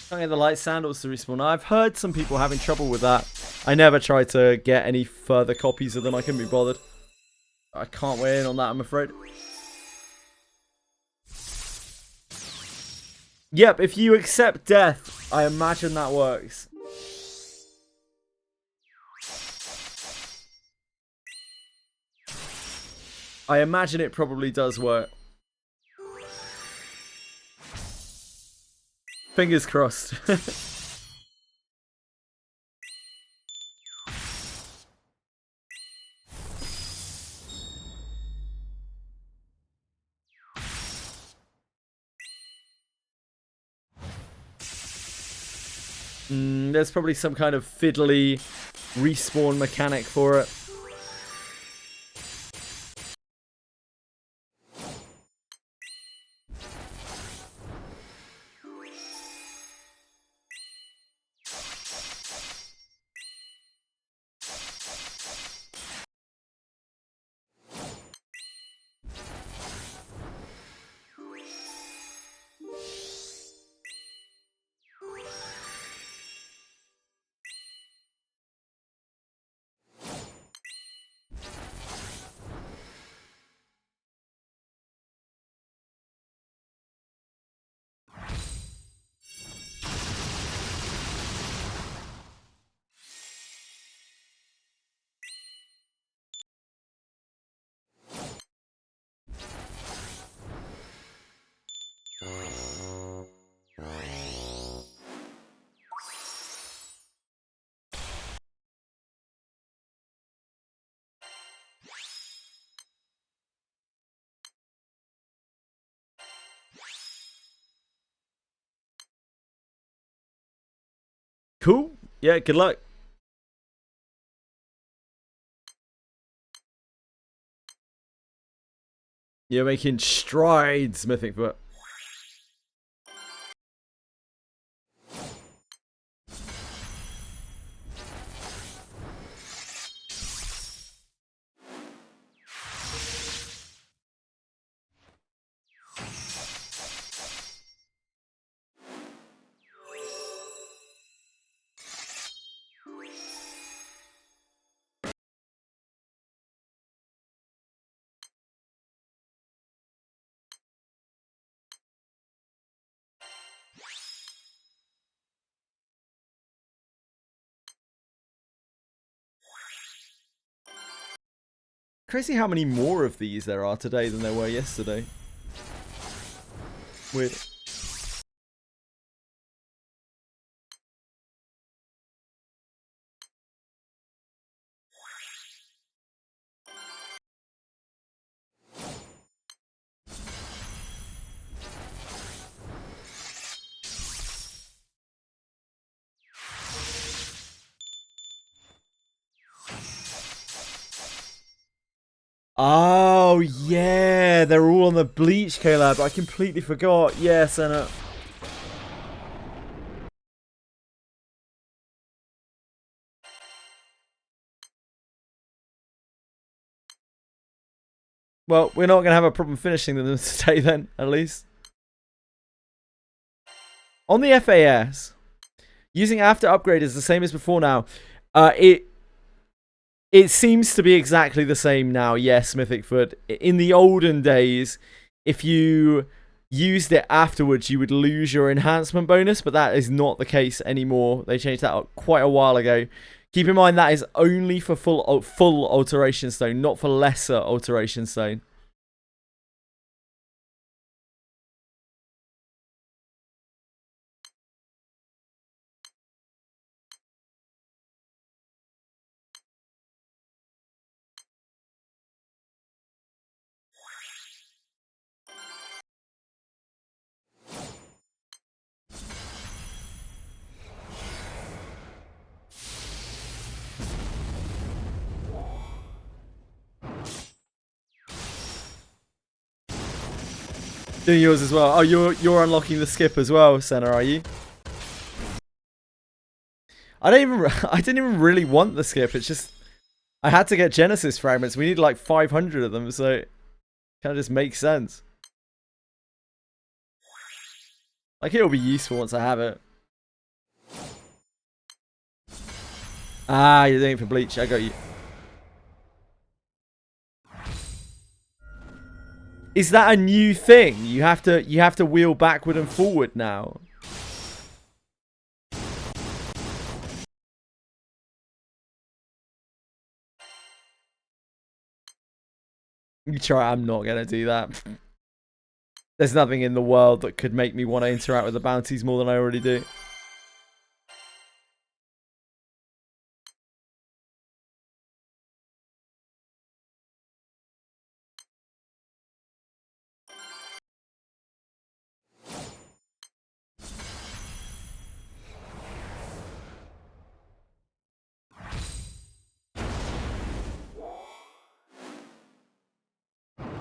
Can't get the light sandals to respawn. I've heard some people having trouble with that. I never tried to get any further copies of them. I couldn't be bothered. I can't weigh in on that, I'm afraid. Yep, if you accept death, I imagine that works. I imagine it probably does work. Fingers crossed. There's probably some kind of fiddly respawn mechanic for it. Cool. Yeah, good luck. You're making strides, Mythic Foot. Crazy how many more of these there are today than there were yesterday. Weird. Oh, yeah. They're all on the Bleach collab. I completely forgot. Yes, and well, we're not going to have a problem finishing them today then, at least. On the FAS, using after upgrade is the same as before now. It seems to be exactly the same now, yes, Mythic Foot. In the olden days, if you used it afterwards, you would lose your enhancement bonus, but that is not the case anymore. They changed that quite a while ago. Keep in mind that is only for full alteration stone, not for lesser alteration stone. Doing yours as well. Oh, you're unlocking the skip as well, Senna, are you? I didn't even really want the skip. It's just I had to get Genesis fragments. We need like 500 of them, so it kind of just makes sense. Like it'll be useful once I have it. Ah, you're doing it for bleach. I got you. Is that a new thing? You have to wheel backward and forward now. You try. I'm not gonna do that. There's nothing in the world that could make me want to interact with the bounties more than I already do.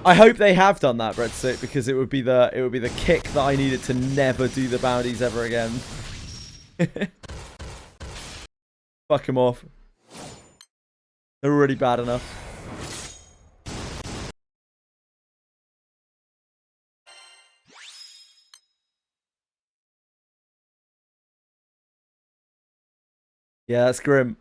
I hope they have done that, Breadstick, because it would be the kick that I needed to never do the bounties ever again. Fuck them off. They're already bad enough. Yeah, that's grim.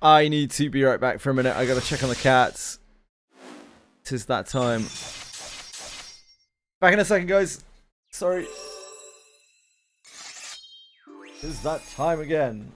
I need to be right back for a minute. I gotta check on the cats. Tis that time. Back in a second, guys. Sorry. Tis that time again.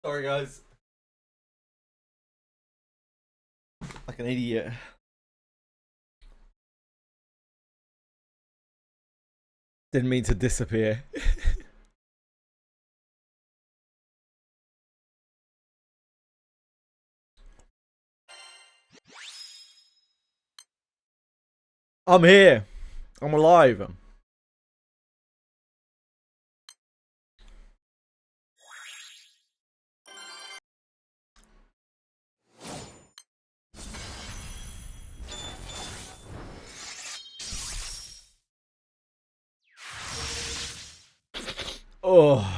Sorry, guys. Like an idiot. Didn't mean to disappear. I'm here. I'm alive. Oh.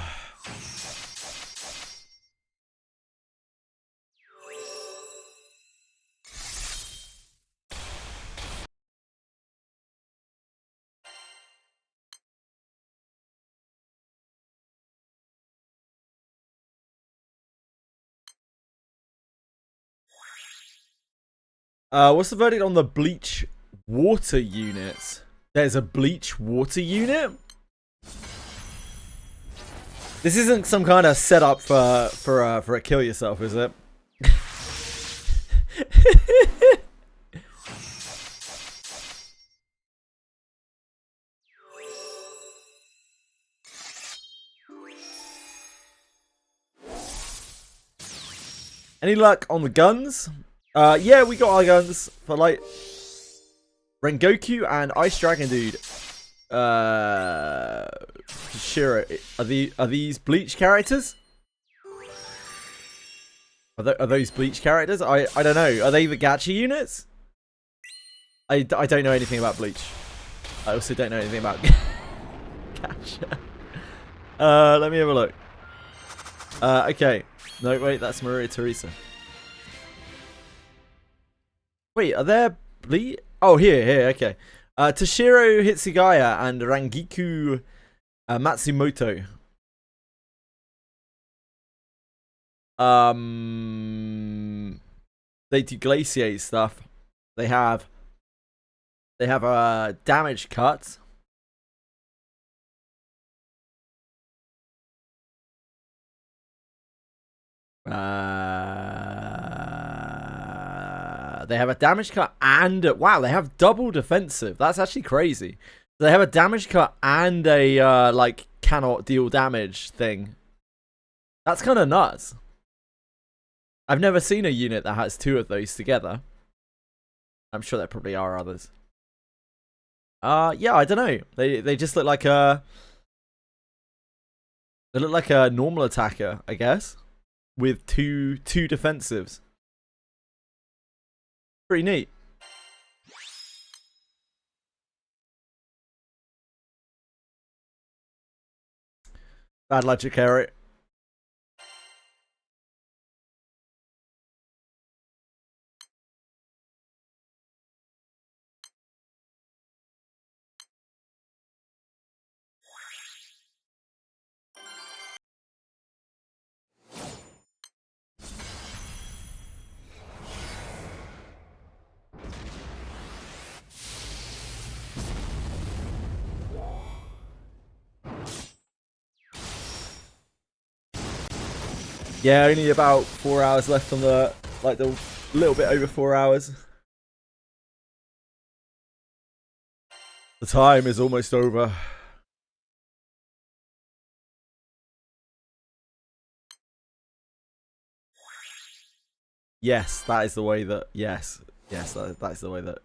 What's the verdict on the bleach water unit? There's a bleach water unit? This isn't some kind of setup for a kill yourself, is it? Any luck on the guns? Yeah, we got our guns for like Rengoku and Ice Dragon Dude. Shiro, are these Bleach characters? Are those Bleach characters? I don't know. Are they the gacha units? I don't know anything about Bleach. I also don't know anything about gacha. Let me have a look. Okay. No, wait, that's Maria Teresa. Wait, are there Bleach? Oh, here, okay. Toshiro Hitsugaya and Rangiku Matsumoto. They do glaciate stuff. They have a damage cut. They have a damage cut and wow, they have double defensive. That's actually crazy. They have a damage cut and a like cannot deal damage thing. That's kind of nuts. I've never seen a unit that has two of those together. I'm sure there probably are others. Yeah, I don't know. They just look like a normal attacker, I guess, with two defensives. Pretty neat. Bad logic, Eric. Yeah, only about 4 hours left on the, like, the little bit over 4 hours. The time is almost over. Yes, that is the way that, yes, that is the way that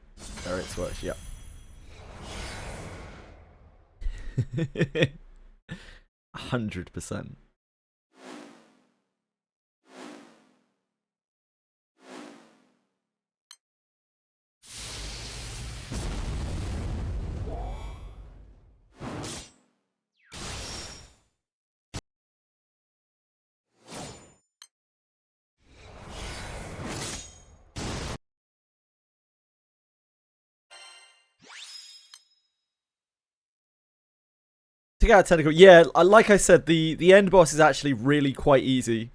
Eric's works, yep. 100%. To get out technical, yeah, like I said, the end boss is actually really quite easy.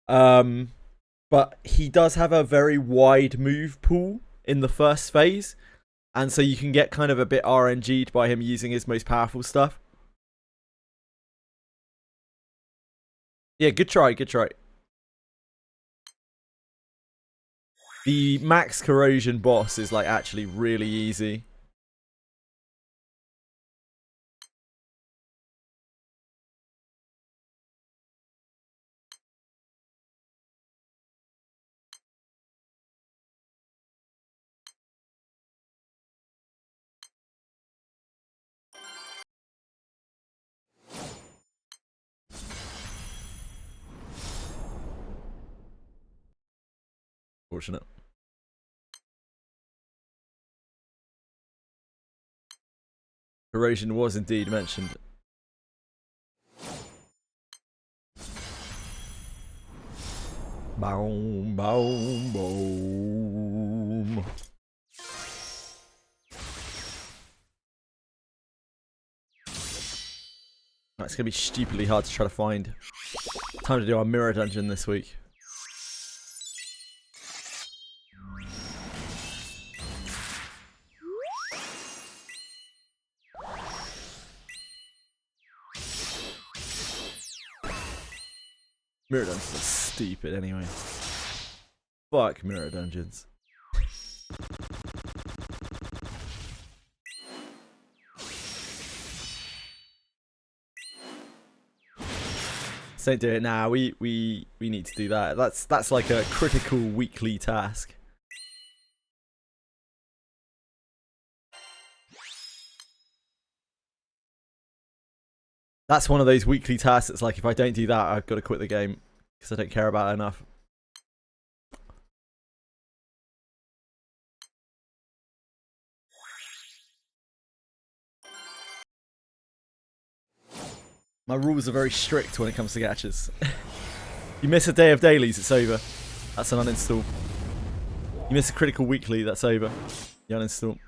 But he does have a very wide move pool in the first phase, and so you can get kind of a bit RNG'd by him using his most powerful stuff. Yeah, good try, good try. The max corrosion boss is like actually really easy. Fortunate. Corrosion was indeed mentioned. Boom, boom, boom. It's going to be stupidly hard to try to find. Time to do our mirror dungeon this week. Mirror dungeons are stupid anyway. Fuck mirror dungeons. Don't do it now. We need to do that. That's like a critical weekly task. That's one of those weekly tasks that's like, if I don't do that, I've got to quit the game because I don't care about it enough. My rules are very strict when it comes to gachas. You miss a day of dailies, it's over. That's an uninstall. You miss a critical weekly, that's over. You uninstall.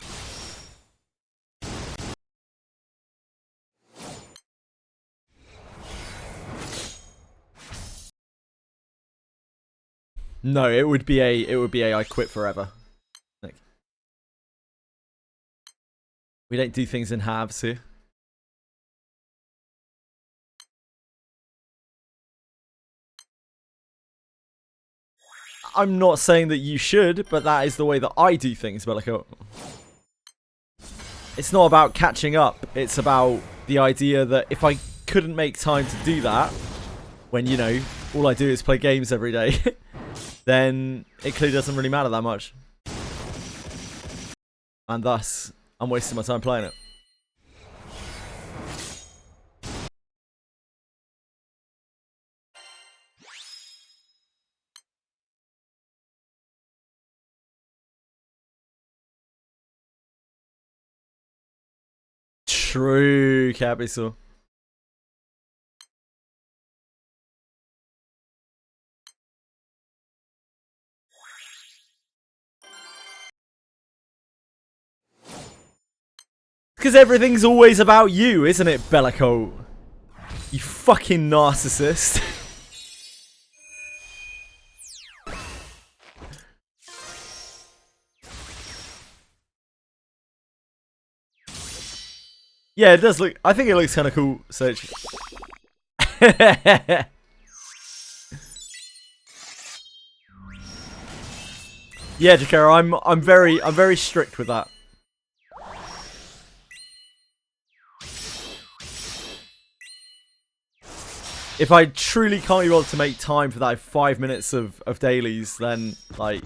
No, it would be a I quit forever. Like, we don't do things in halves here. I'm not saying that you should, but that is the way that I do things, Bellico. It's not about catching up. It's about the idea that if I couldn't make time to do that, when, you know, all I do is play games every day, then it clearly doesn't really matter that much. And thus, I'm wasting my time playing it. True, Capital. Because everything's always about you, isn't it, Bellico? You fucking narcissist. Yeah, it does look. I think it looks kind of cool. Search. Yeah, Jakara, I'm very strict with that. If I truly can't be able to make time for that 5 minutes of dailies, then like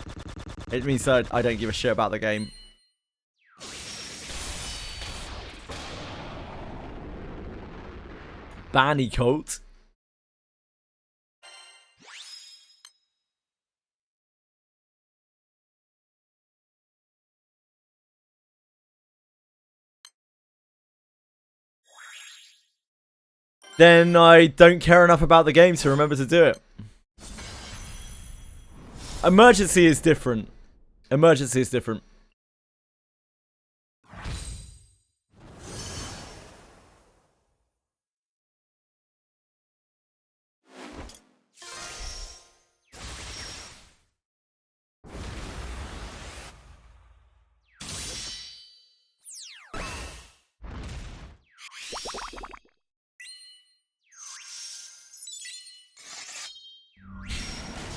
it means that I don't give a shit about the game. Bandicoot. Then I don't care enough about the game to remember to do it. Emergency is different. Emergency is different.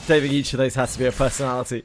Saving each of those has to be a personality.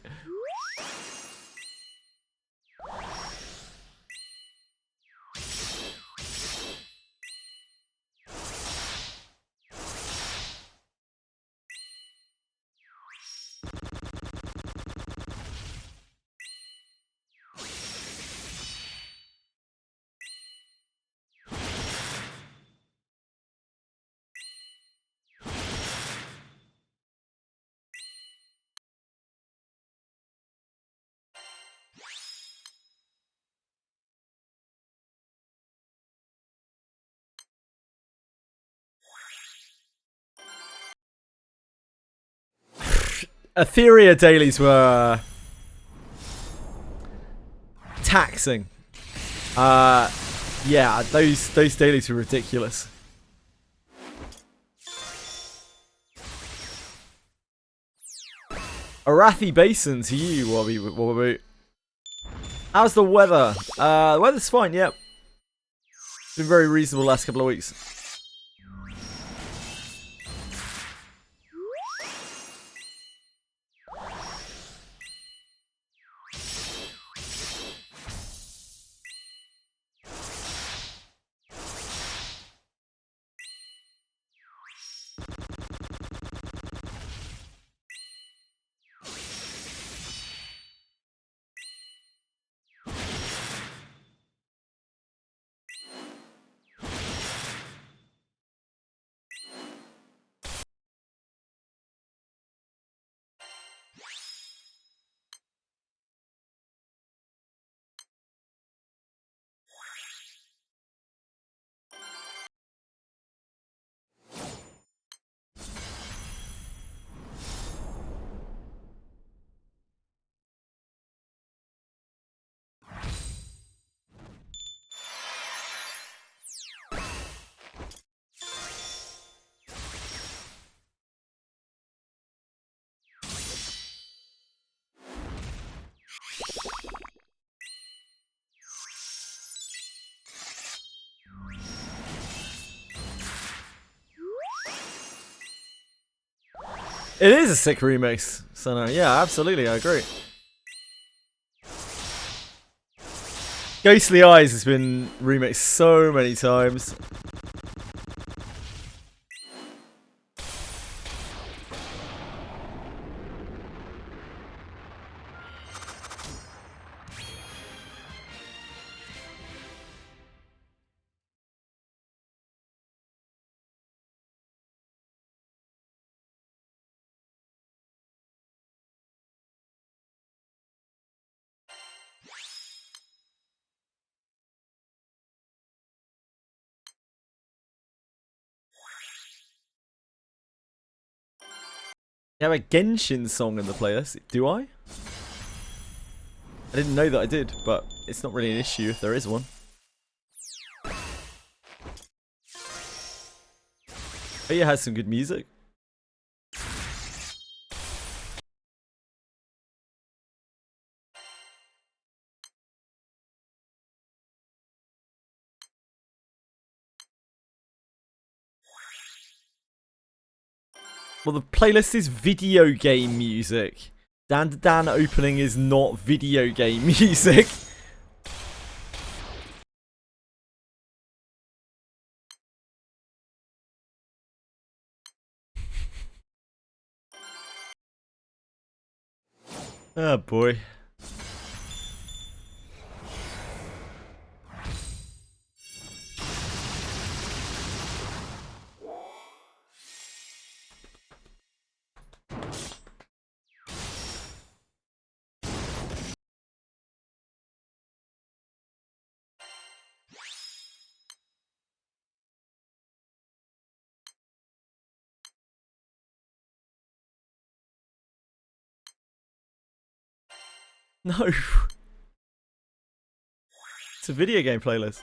Etheria dailies were taxing. Yeah, those dailies were ridiculous. Arathi Basin to you, Wobby. How's the weather? The weather's fine, yep. It's been very reasonable last couple of weeks. It is a sick remix, so no, yeah, absolutely, I agree. Ghostly Eyes has been remixed so many times. You have a Genshin song in the playlist, do I? I didn't know that I did, but it's not really an issue if there is one. Oh yeah, it has some good music. Well, the playlist is video game music. Dan to Dan opening is not video game music. Oh boy. No. It's a video game playlist.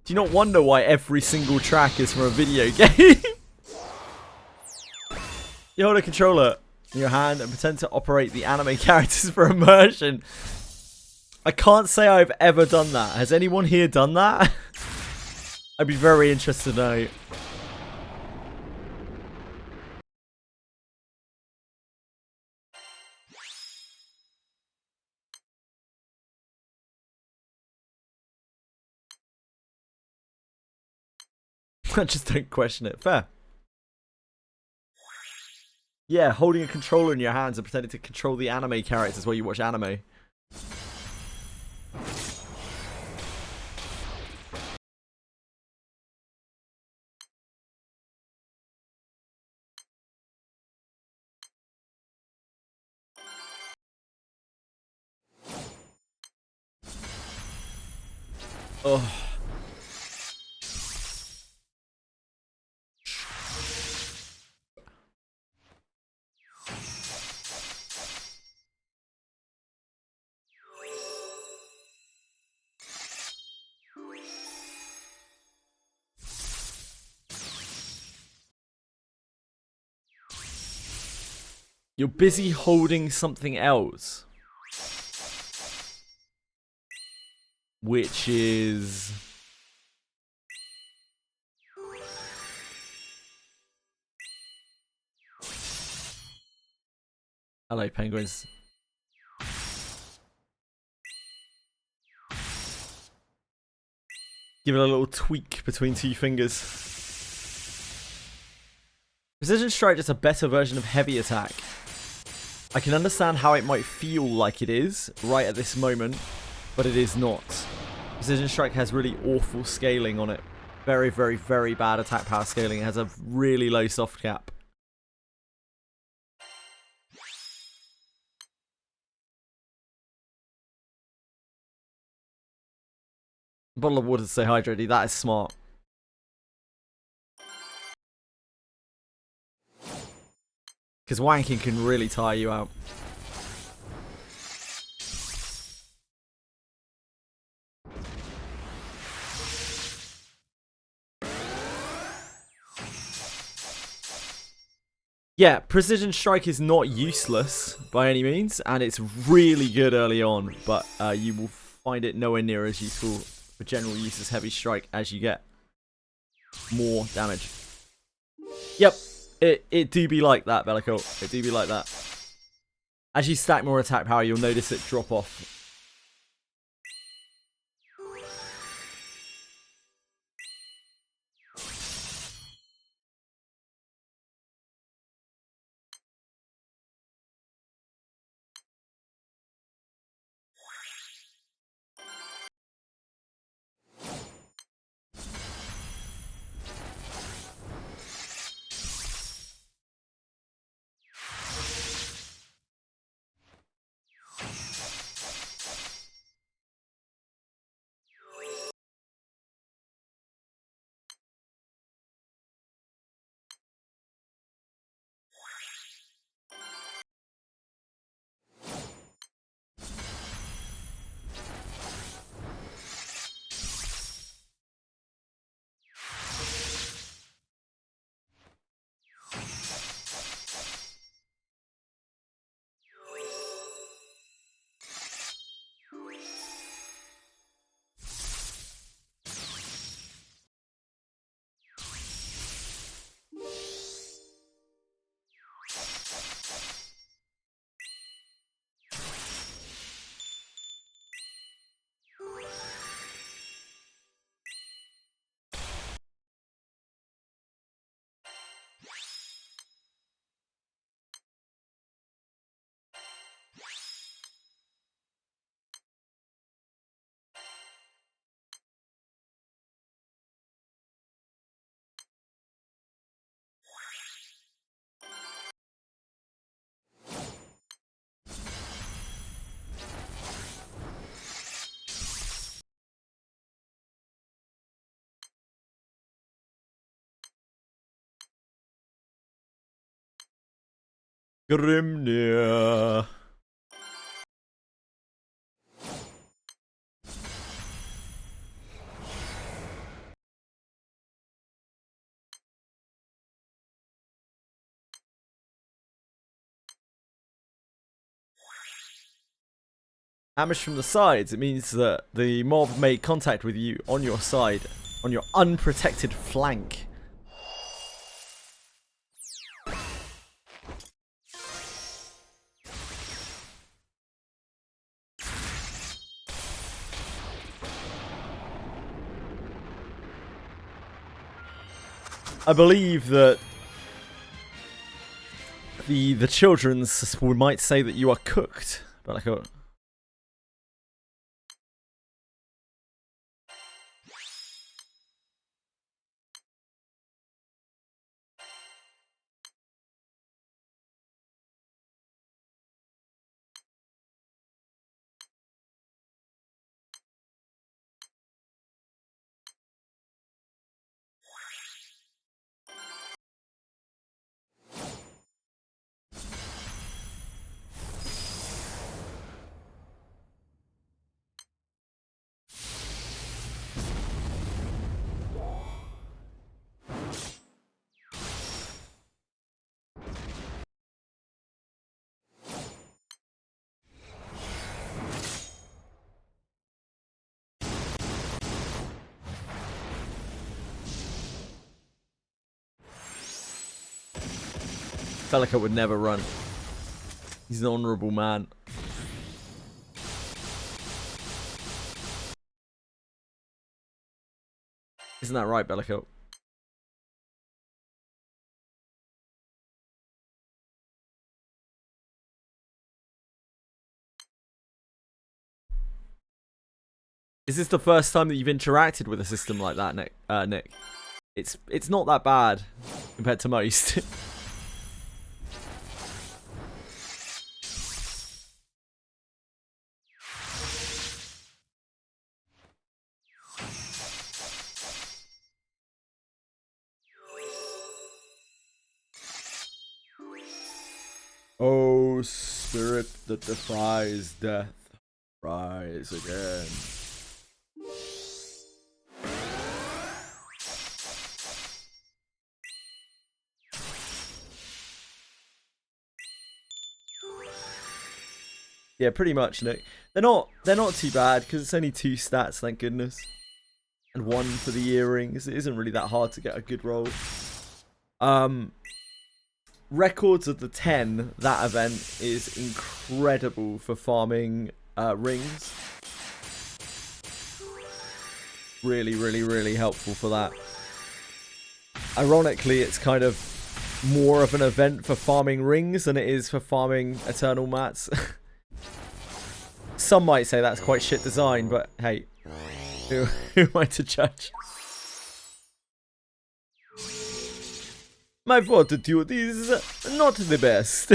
Do you not wonder why every single track is from a video game? You hold a controller in your hand and pretend to operate the anime characters for immersion. I can't say I've ever done that. Has anyone here done that? I'd be very interested to know. I just don't question it. Fair. Yeah, holding a controller in your hands and pretending to control the anime characters while you watch anime. Oh. You're busy holding something else. Which is... Hello, penguins. Give it a little tweak between two fingers. Precision Strike is a better version of Heavy Attack. I can understand how it might feel like it is right at this moment, but it is not. Precision Strike has really awful scaling on it. Very, very, very bad attack power scaling. It has a really low soft cap. Bottle of water to stay hydrated. That is smart. Because wanking can really tire you out. Yeah, Precision Strike is not useless by any means, and it's really good early on, but you will find it nowhere near as useful for general use as Heavy Strike as you get more damage. Yep, it do be like that, Bellicourt. It do be like that. As you stack more attack power, you'll notice it drop off. Grimnir. Damage from the sides. It means that the mob made contact with you on your side, on your unprotected flank. I believe that the children's might say that you are cooked, but like a... Bellicoat would never run. He's an honourable man. Isn't that right, Bellicoat? Is this the first time that you've interacted with a system like that, Nick? Nick? It's not that bad compared to most. Oh, spirit that defies death, rise again. Yeah, pretty much, Nick. They're not too bad because it's only 2 stats, thank goodness, and 1 for the earrings. It isn't really that hard to get a good roll. Records of the 10, that event is incredible for farming rings. Really, really, really helpful for that. Ironically, it's kind of more of an event for farming rings than it is for farming eternal mats. Some might say that's quite shit design, but hey, who am I to judge? My fortitude is not the best.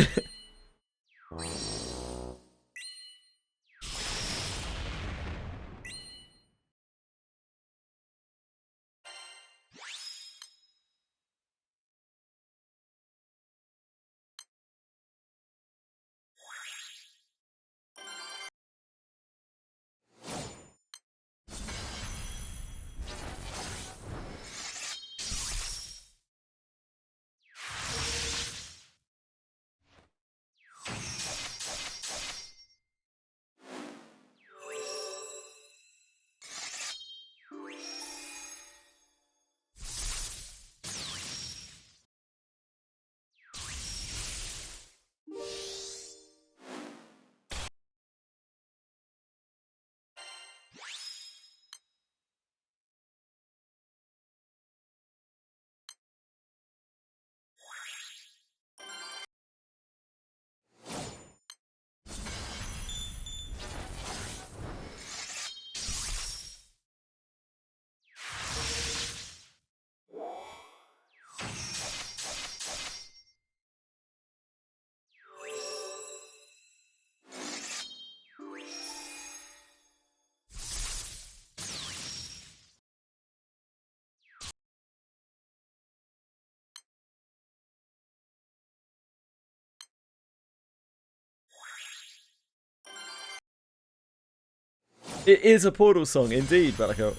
It is a Portal song, indeed, Bellicoat.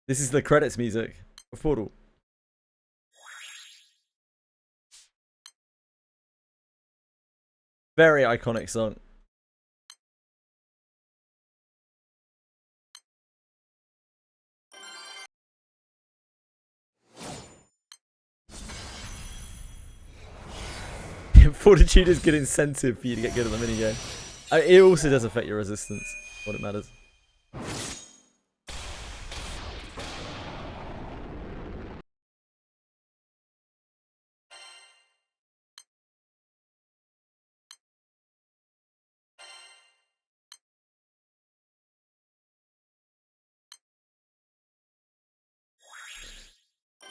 This is the credits music of Portal. Very iconic song. Fortitude is good incentive for you to get good at the minigame. It also does affect your resistance, what it matters.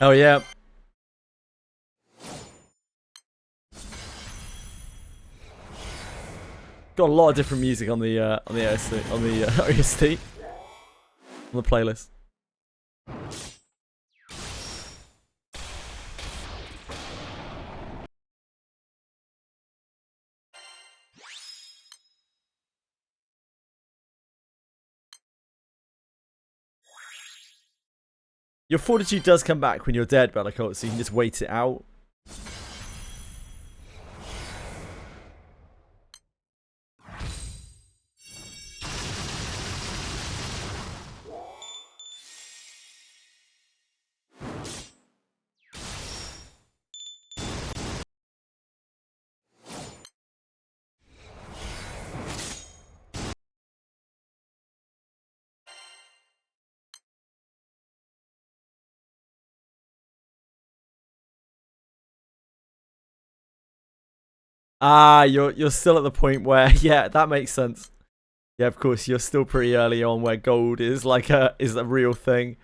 Oh yeah. Got a lot of different music on the OST, on the OST, on the playlist. Your fortitude does come back when you're dead, Bellicoat, so you can just wait it out. Ah, you're still at the point where yeah, that makes sense. Yeah, of course, you're still pretty early on where gold is like a real thing.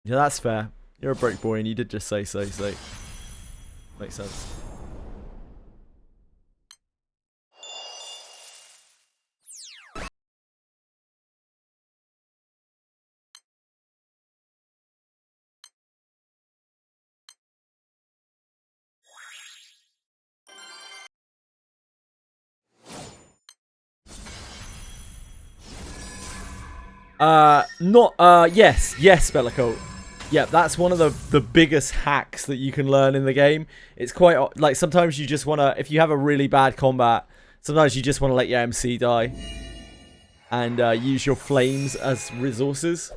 Yeah, that's fair. You're a broke boy and you did just say so, so makes sense. Not yes, Bellicolt. Yeah, that's one of the biggest hacks that you can learn in the game. It's quite like sometimes you just wanna, if you have a really bad combat, sometimes you just wanna let your MC die and use your flames as resources.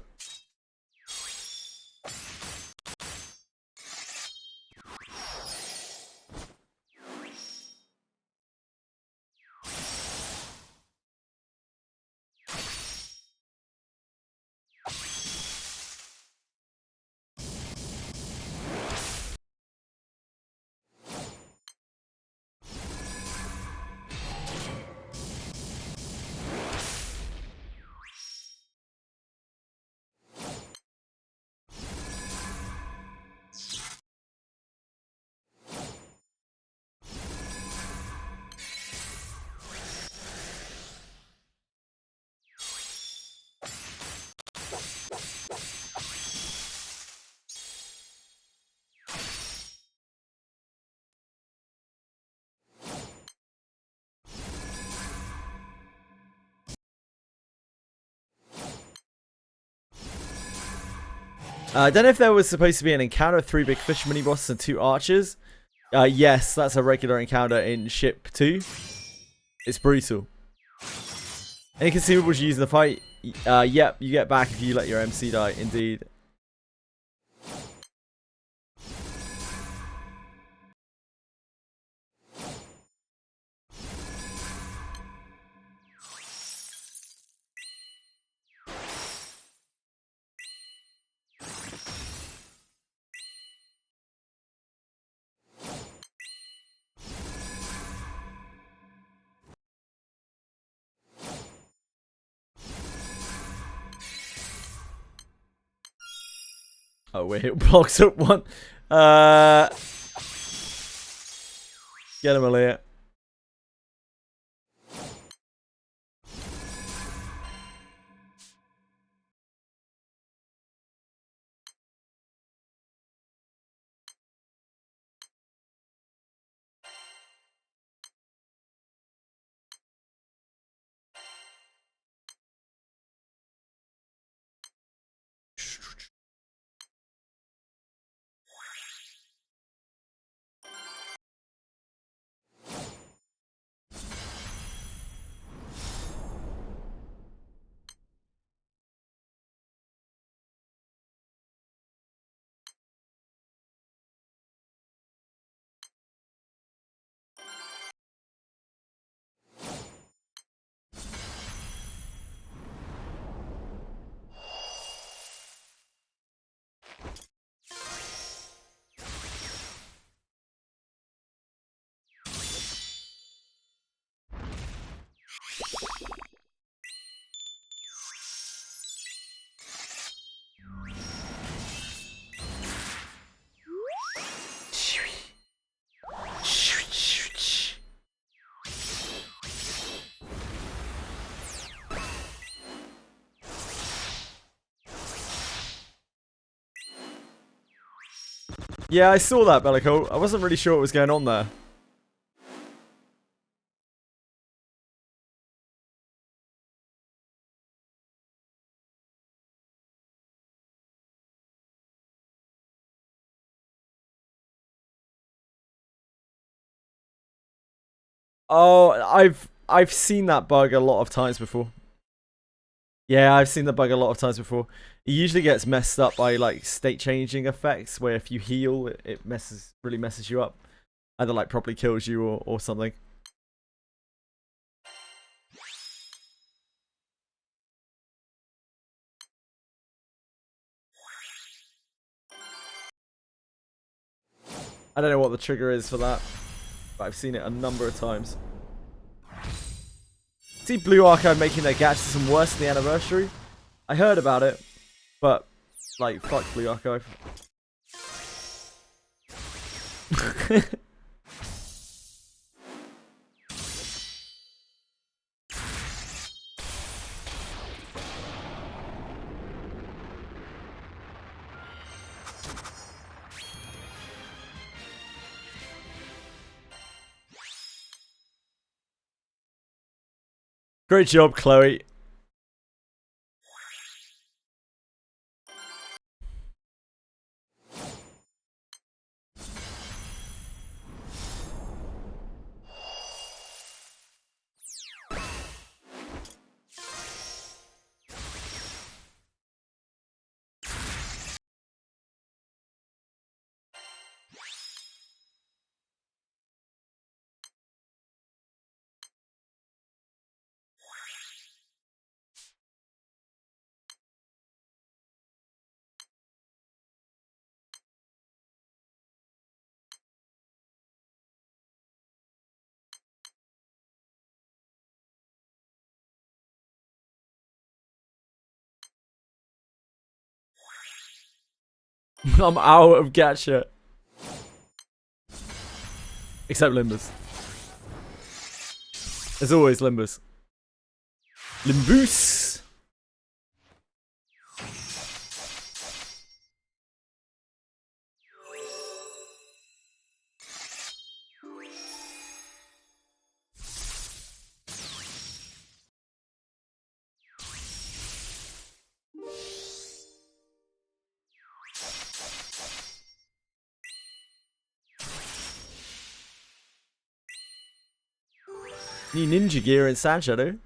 I don't know if there was supposed to be an encounter of 3 big fish mini bosses and 2 archers. Yes, that's a regular encounter in ship 2. It's brutal. Any consumables you use in the fight? Yep, you get back if you let your MC die. Indeed. Oh wait, it blocks up one. Get him, Aaliyah. Yeah, I saw that, Bellicolt. I wasn't really sure what was going on there. Oh, I've seen that bug a lot of times before. Yeah, I've seen the bug a lot of times before. It usually gets messed up by like state changing effects, where if you heal, it really messes you up. Either like properly kills you or something. I don't know what the trigger is for that, but I've seen it a number of times. See Blue Archive making their gacha system worse than the anniversary? I heard about it, but like fuck Blue Archive. Great job, Chloe. I'm out of gacha. Except Limbus. There's always Limbus. Limbus! New ninja gear in Sand Shadow.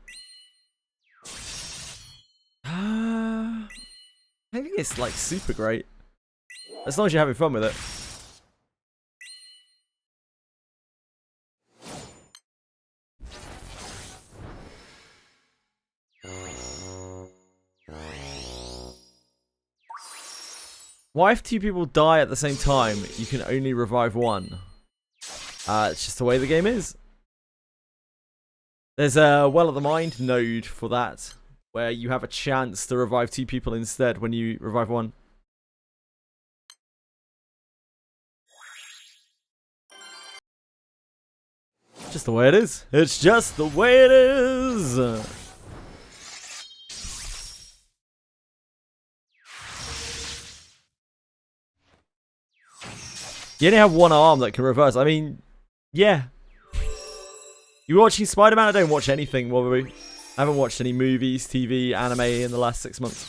I think it's like super great. As long as you're having fun with it. Why if two people die at the same time, you can only revive one? It's just the way the game is. There's a Well of the Mind node for that, where you have a chance to revive two people instead when you revive one. Just the way it is. It's just the way it is. You only have one arm that can reverse. I mean, yeah. You watching Spider-Man? I don't watch anything, Wobby. I haven't watched any movies, TV, anime in the last 6 months.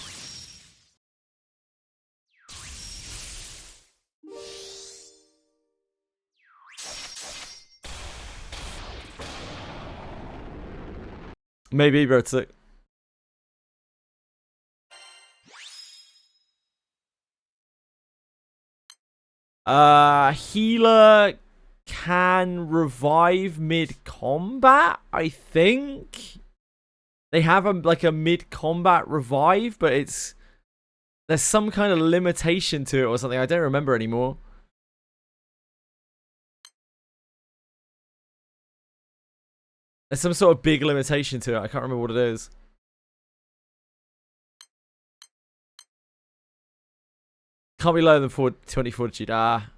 Maybe, bro. It's like... Healer can revive mid-combat, I think. They have like a mid-combat revive, but there's some kind of limitation to it or something. I don't remember anymore. There's some sort of big limitation to it. I can't remember what it is. Can't be lower than 20 fortitude. Ah.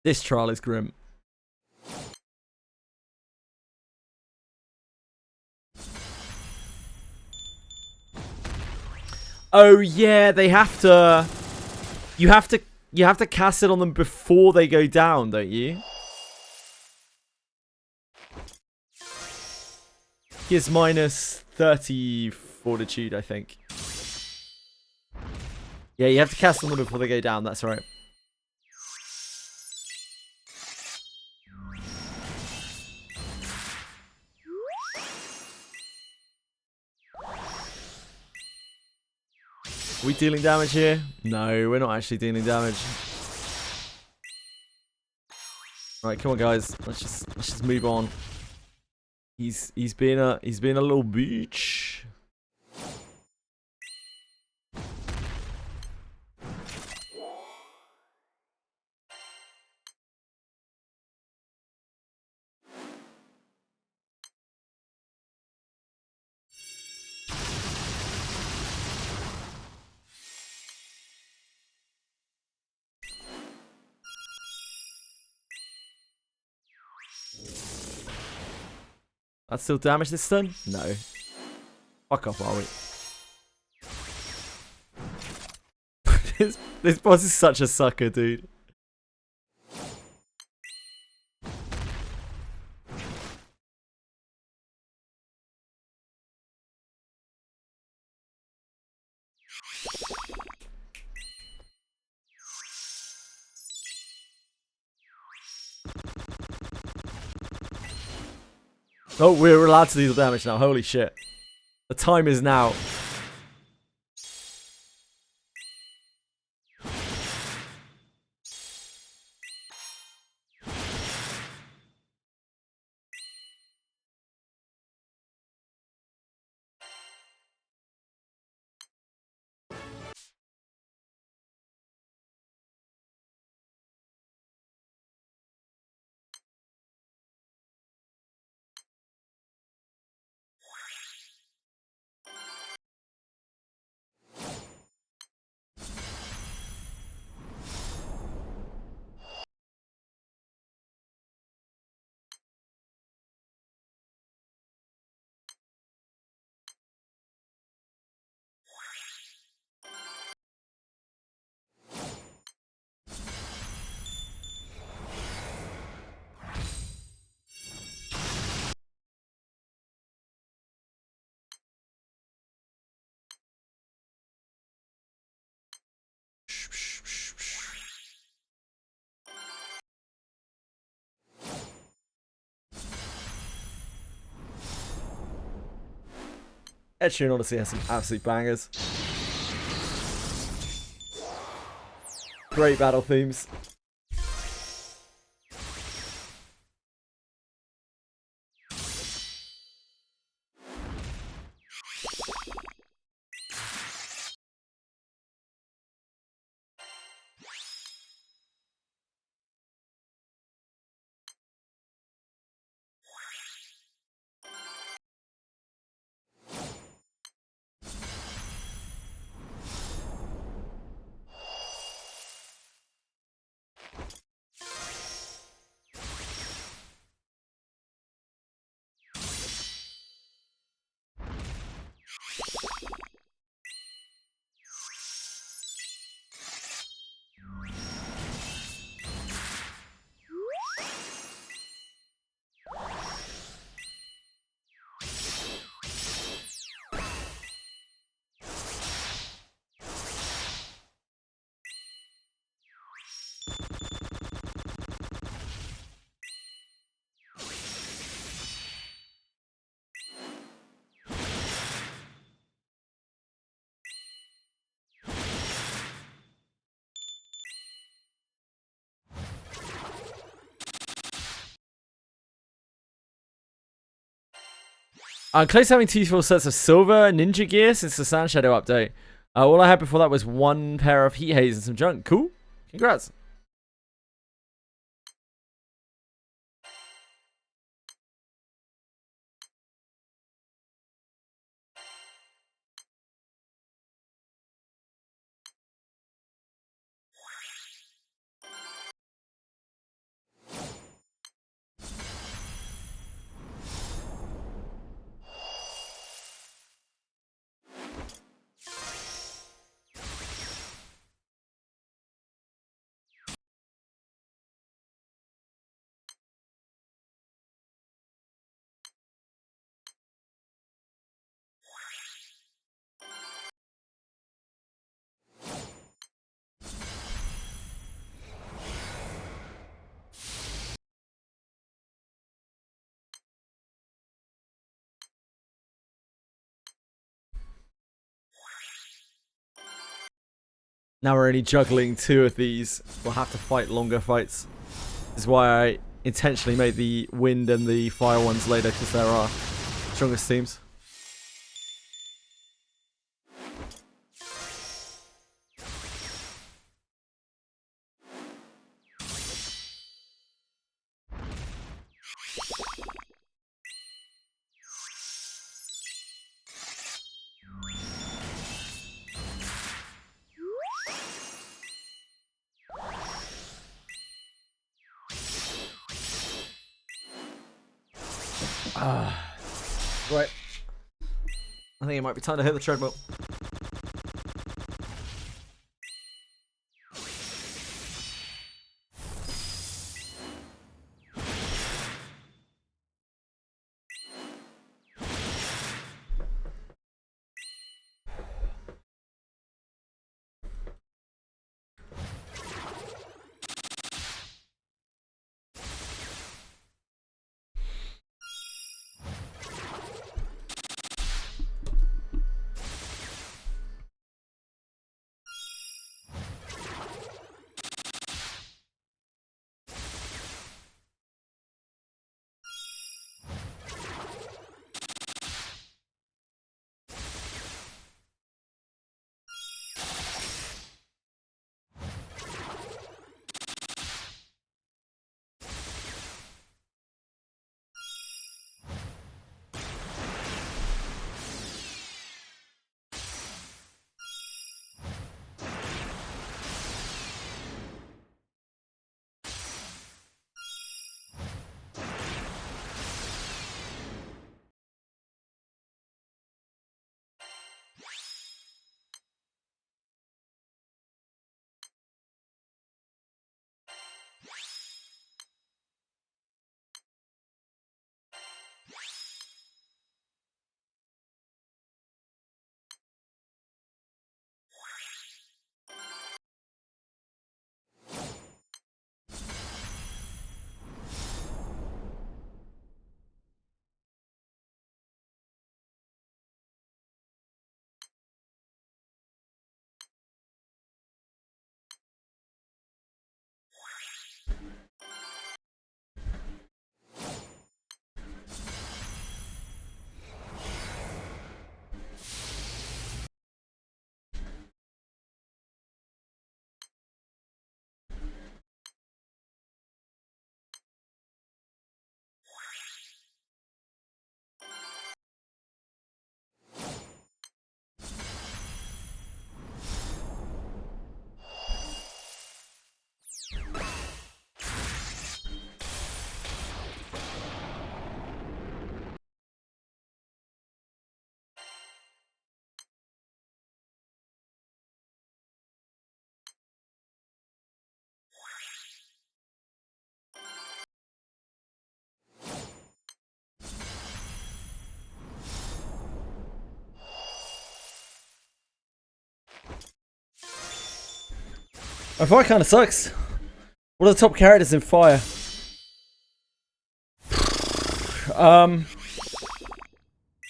This trial is grim. Oh yeah, they have to. You have to cast it on them before they go down, don't you? Gives minus 30 fortitude, I think. Yeah, you have to cast them before they go down. That's right. Are we dealing damage here? No, we're not actually dealing damage. Right, come on, guys. Let's just move on. He's been a little bitch. That's still damage this turn? No. Fuck off, are we? this boss is such a sucker, dude. Oh, we're allowed to deal damage now. Holy shit. The time is now. Ed Sheeran honestly has some absolute bangers. Great battle themes. I'm close to having 2 full sets of silver ninja gear since the Sand Shadow update. All I had before that was 1 pair of heat haze and some junk. Cool. Congrats. Now we're only juggling 2 of these. We'll have to fight longer fights. This is why I intentionally made the wind and the fire ones later, because they're our strongest teams. Right. I think it might be time to hit the treadmill. My fire kind of sucks. What are the top characters in fire?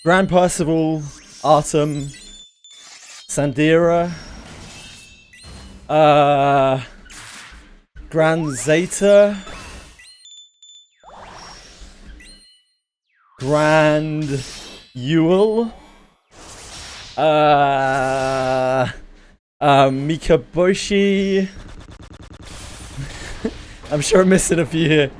Grand Percival, Artem, Sandira, Grand Zeta, Grand Ewell, Mikaboshi. I'm sure I'm missing a few here.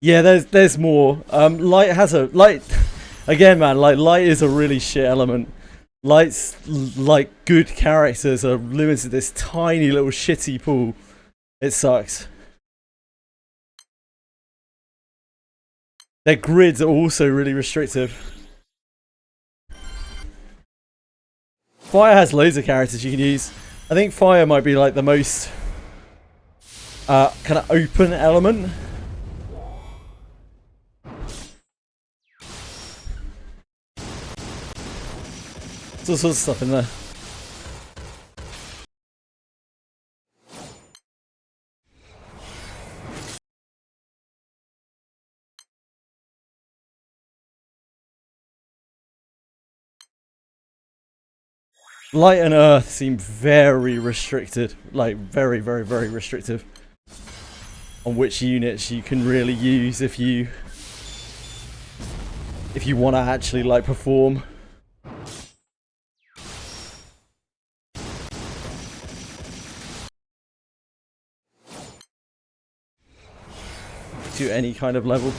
Yeah, there's more. Light has a light again, man. Like light is a really shit element. Light's like good characters are limited to this tiny little shitty pool. It sucks. Their grids are also really restrictive. Fire has loads of characters you can use. I think fire might be like the most kind of open element. There's all sorts of stuff in there. Light and earth seem very restricted, like very, very, very restrictive on which units you can really use if you want to actually like perform. To any kind of level.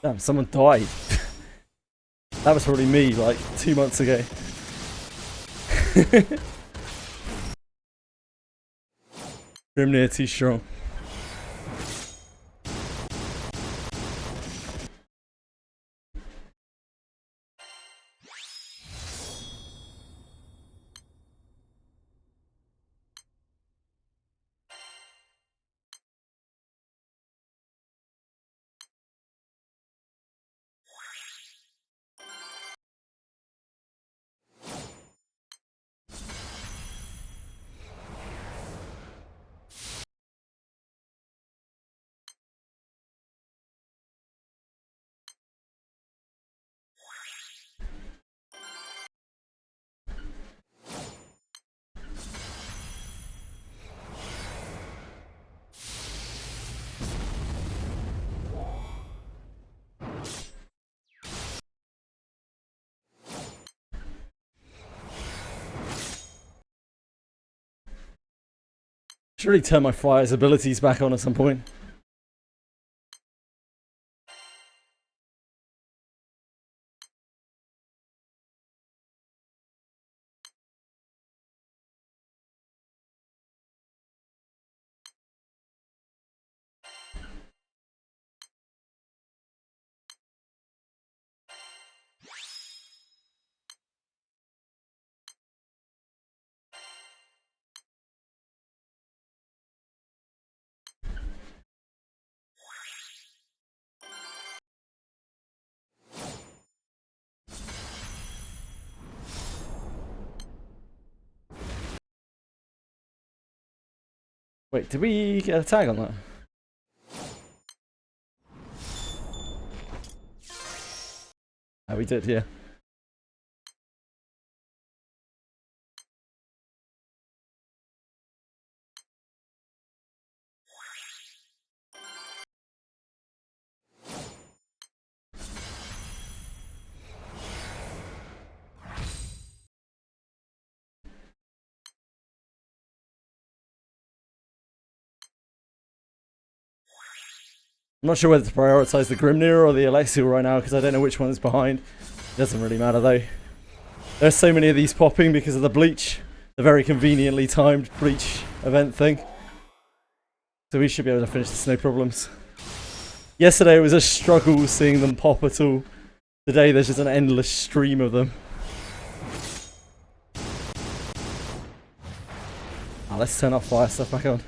Damn, someone died. That was probably me like 2 months ago. Grimnir too strong. Should really turn my fire's abilities back on at some point. Wait, did we get a tag on that? Oh, we did, yeah. I'm not sure whether to prioritize the Grimnir or the Alexiel right now because I don't know which one is behind. It doesn't really matter though. There's so many of these popping because of the bleach. The very conveniently timed bleach event thing. So we should be able to finish this no problems. Yesterday it was a struggle seeing them pop at all. Today there's just an endless stream of them. Let's turn our fire stuff back on.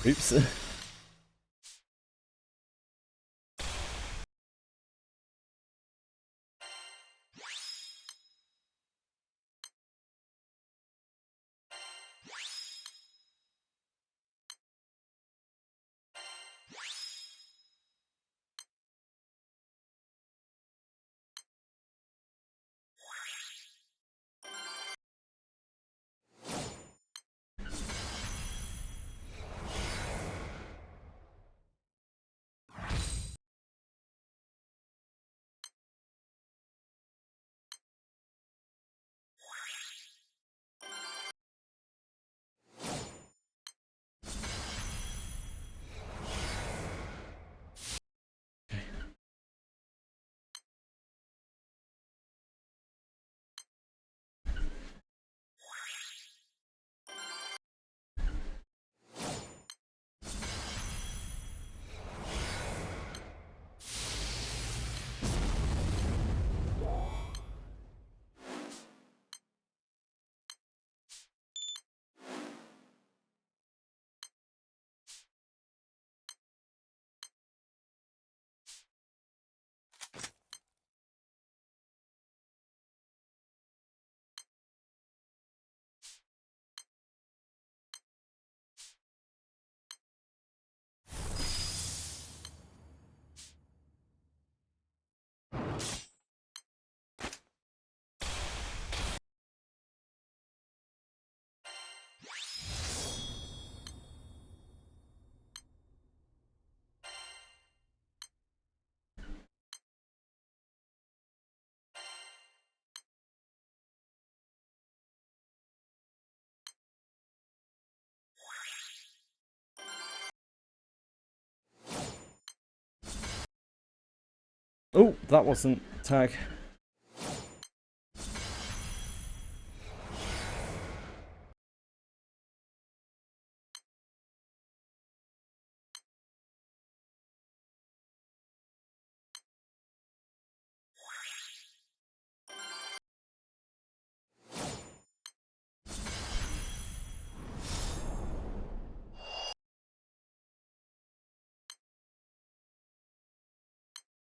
Oops. Oh, that wasn't tag.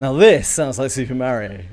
Now this sounds like Super Mario.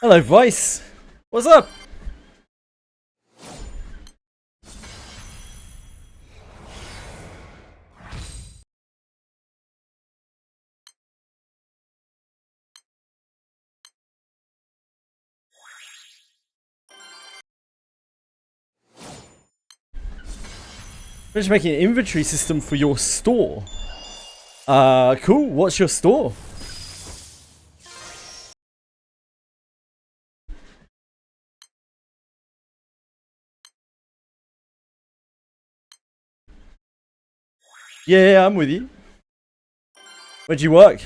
Hello, Vice. What's up? We're just making an inventory system for your store. Cool. What's your store? Yeah, I'm with you. Where'd you work?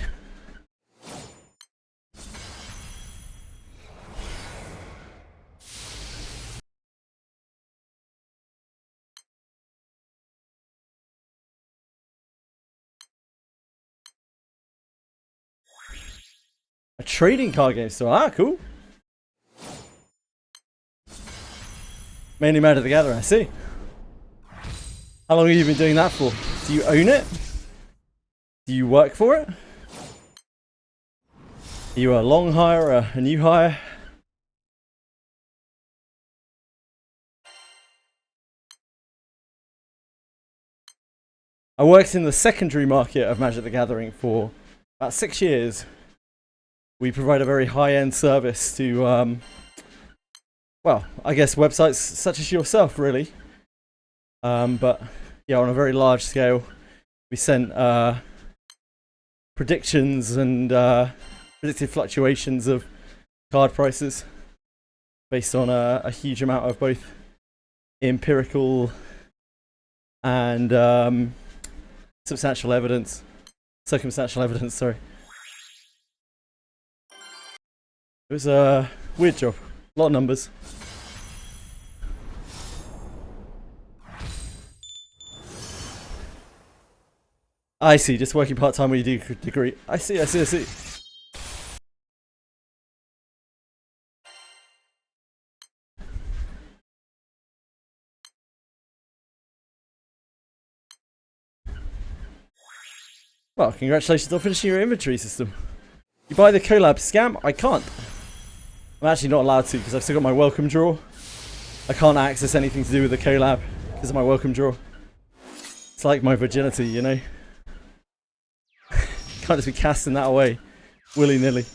A trading card game store. Ah, cool. Mainly Magic the Gathering, I see. How long have you been doing that for? Do you own it? Do you work for it? Are you a long hire or a new hire? I worked in the secondary market of Magic the Gathering for about 6 years. We provide a very high-end service to, well, I guess websites such as yourself, really. But yeah, on a very large scale, we sent predictions and predicted fluctuations of card prices based on a huge amount of both empirical and circumstantial evidence, sorry. It was a weird job, a lot of numbers. I see, just working part-time when you do degree. I see. Well, congratulations on finishing your inventory system. You buy the collab scam? I can't. I'm actually not allowed to because I've still got my welcome draw. I can't access anything to do with the collab because of my welcome draw. It's like my virginity, you know? Can't just be casting that away willy-nilly.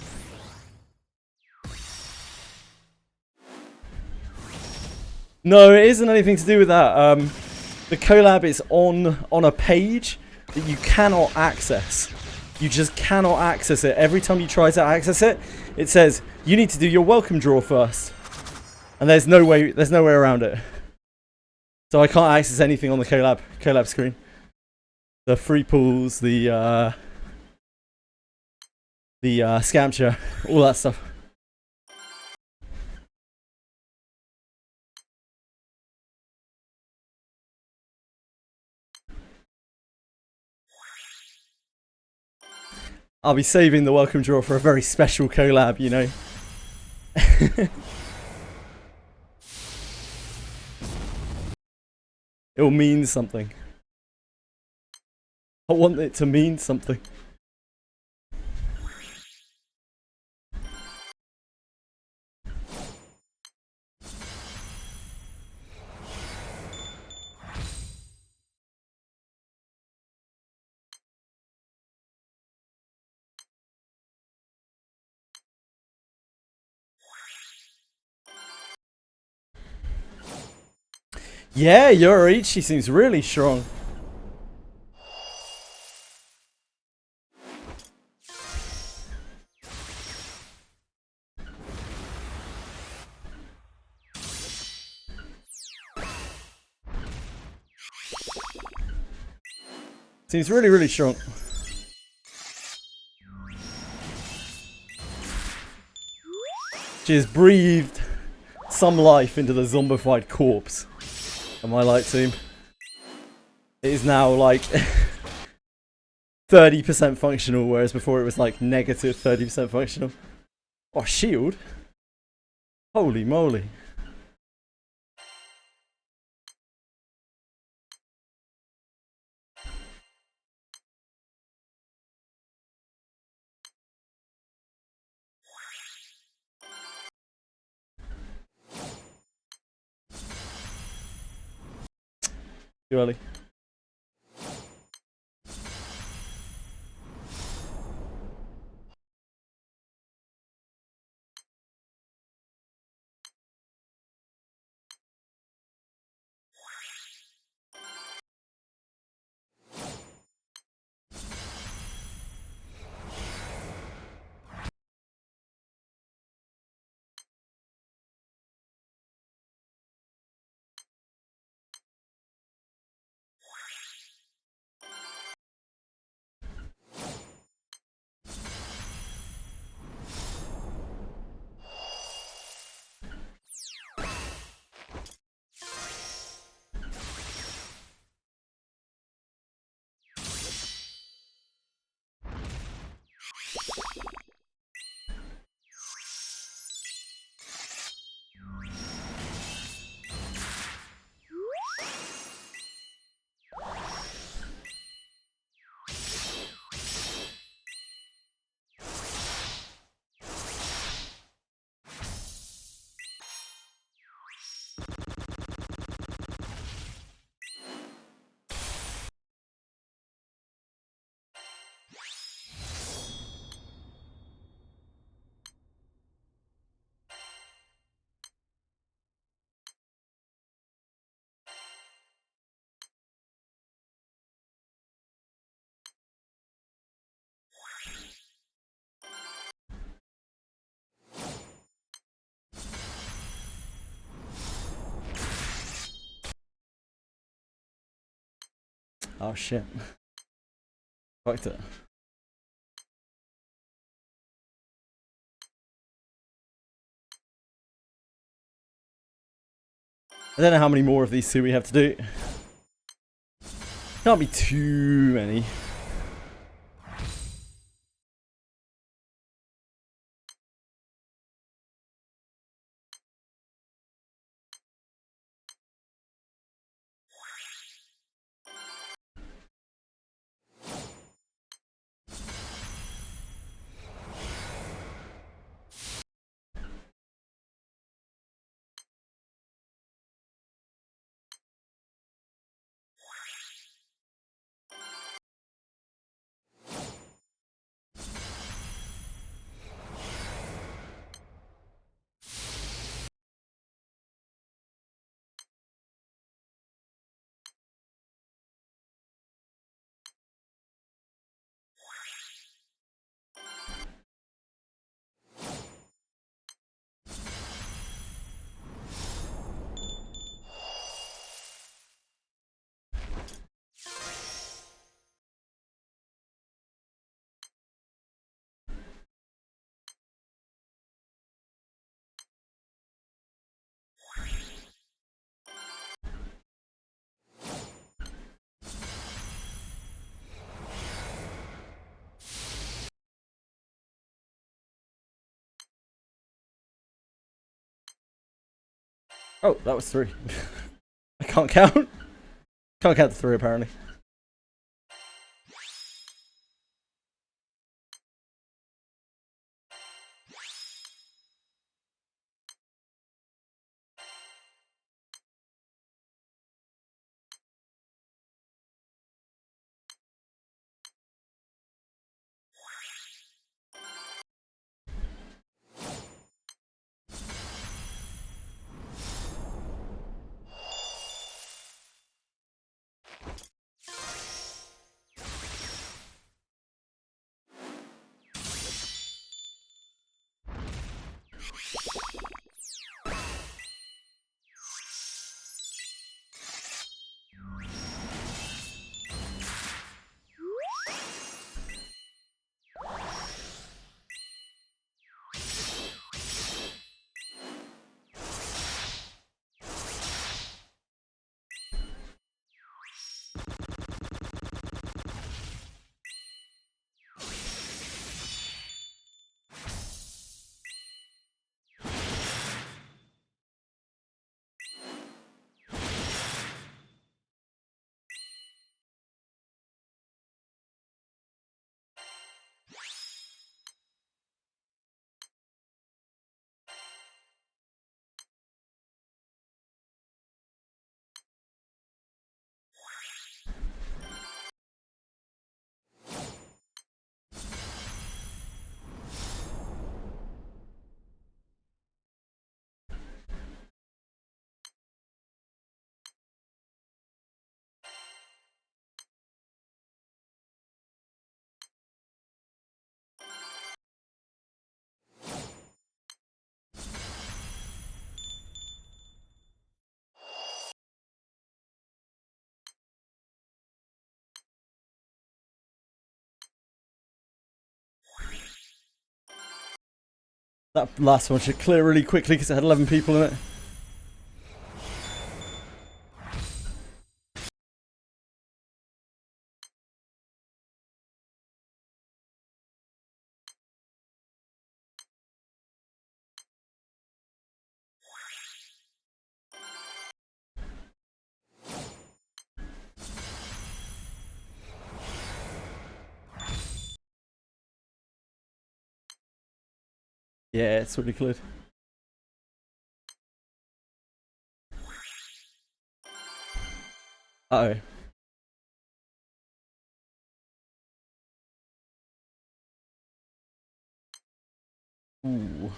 No, it isn't anything to do with that. The collab is on a page that you cannot access. You just cannot access it. Every time you try to access it, it says you need to do your welcome draw first, and there's no way around it. So I can't access anything on the collab screen. The free pools, the scamcher, all that stuff. I'll be saving the welcome draw for a very special collab, you know. It will mean something. I want it to mean something. Yeah, Yoriichi seems really strong. Seems really, really strong. She has breathed some life into the zombified corpse of my light team. It is now like 30% functional, whereas before it was like negative 30% functional. Oh, shield? Holy moly. Too early. Oh shit. Fucked it. I don't know how many more of these two we have to do. Can't be too many. Oh, that was 3. I can't count. Can't count to 3 apparently. That last one should clear really quickly because it had 11 people in it. Yeah, it's really cleared. Uh oh. Ooh.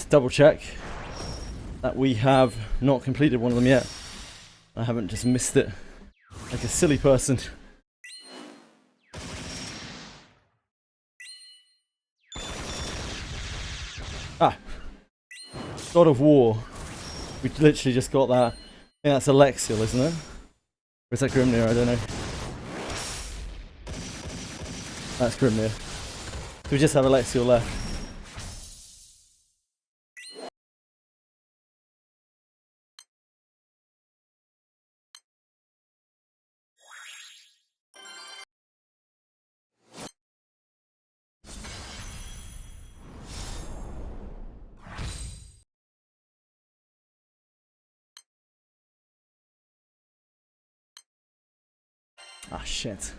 Let's double check that we have not completed one of them yet. I haven't just missed it like a silly person. Ah, God of War. We literally just got that. I think that's Alexiel, isn't it? Or is that Grimnir? I don't know. That's Grimnir. So we just have Alexiel left. Ah, shit.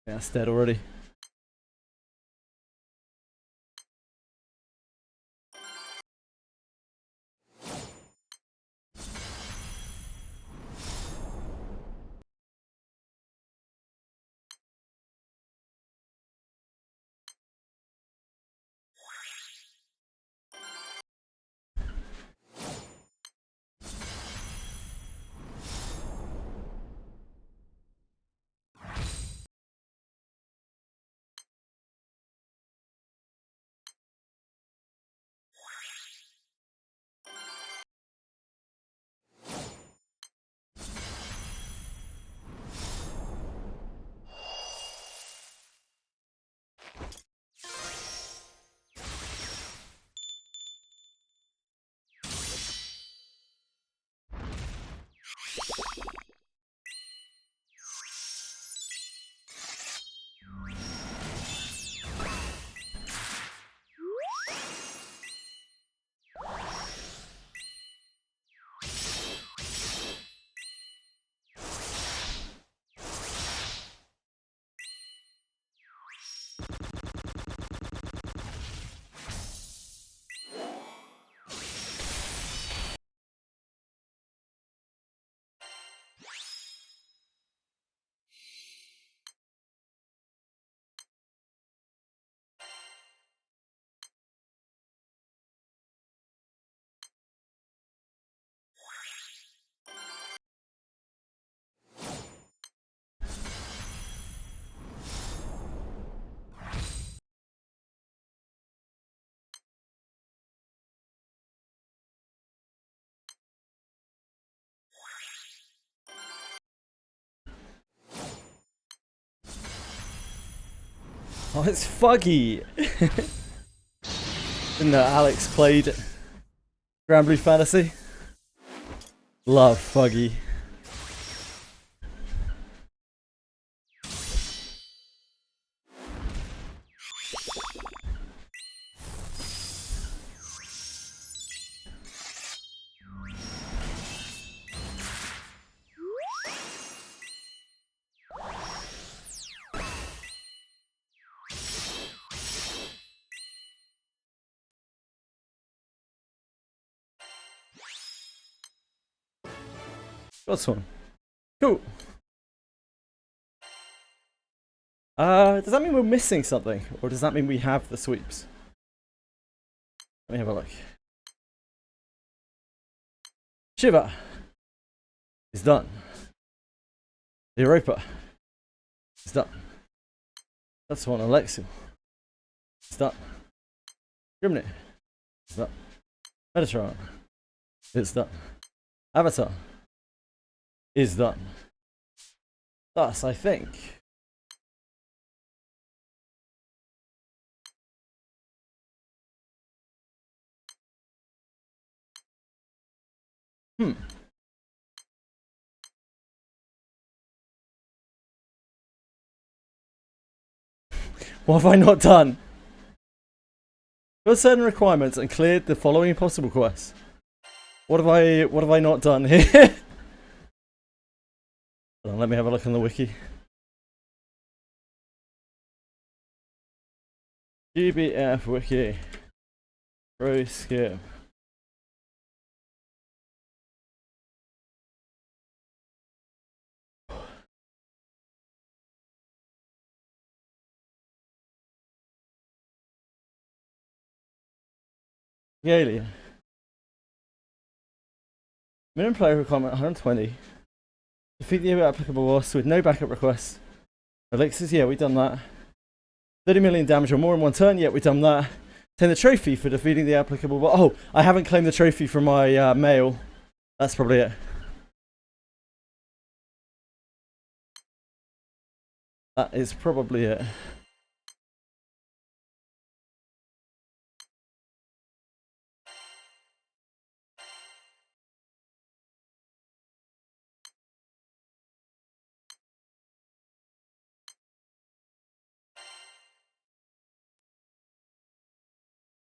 Yeah, that's dead already. Oh, it's Fuggy! Didn't know Alex played Granblue Fantasy? Love Fuggy. Got one. Cool. Does that mean we're missing something? Or does that mean we have the sweeps? Let me have a look. Shiva is done. The Europa is done. That's one. Alexia is done. Grimnit is done. Metatron is done. Avatar is done. Thus, I think. What have I not done? Got certain requirements and cleared the following possible quests. What have I not done here? Hold on, let me have a look on the wiki. JJWF wiki. Pro skip. Galia. Minimum player requirement 120. Defeat the applicable boss with no backup requests. Elixirs, yeah, we've done that. 30 million damage or more in one turn, yeah, we've done that. 10 the trophy for defeating the applicable boss. Oh, I haven't claimed the trophy from my mail. That's probably it. That is probably it.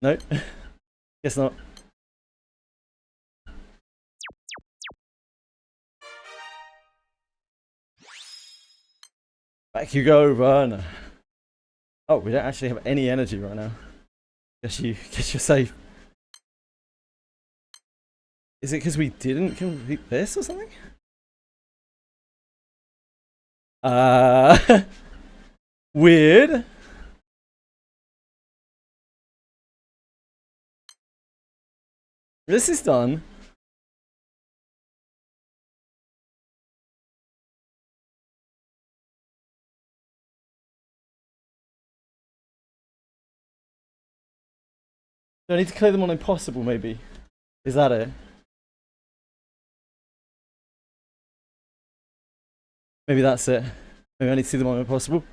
Nope. Guess not. Back you go, Werner. Oh, we don't actually have any energy right now. Guess you're safe. Is it because we didn't complete this or something? Weird. This is done. Do I need to clear them on impossible, maybe? Is that it? Maybe that's it. Maybe I need to see them on impossible.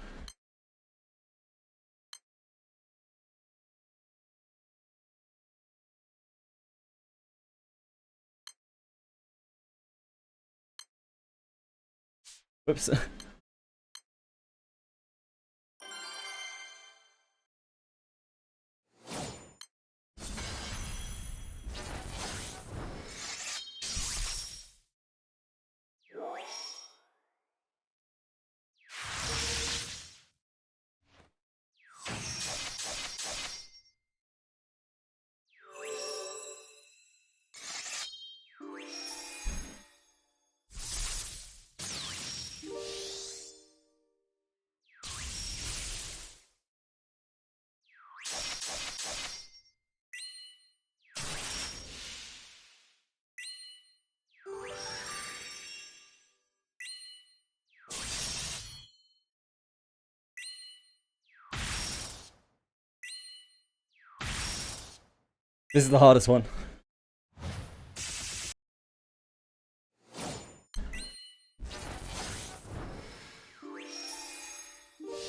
Whoops. This is the hardest one.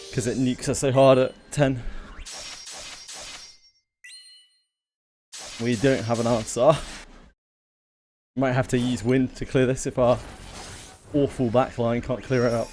Because it nukes us so hard at 10. We don't have an answer. Might have to use wind to clear this if our awful backline can't clear it up.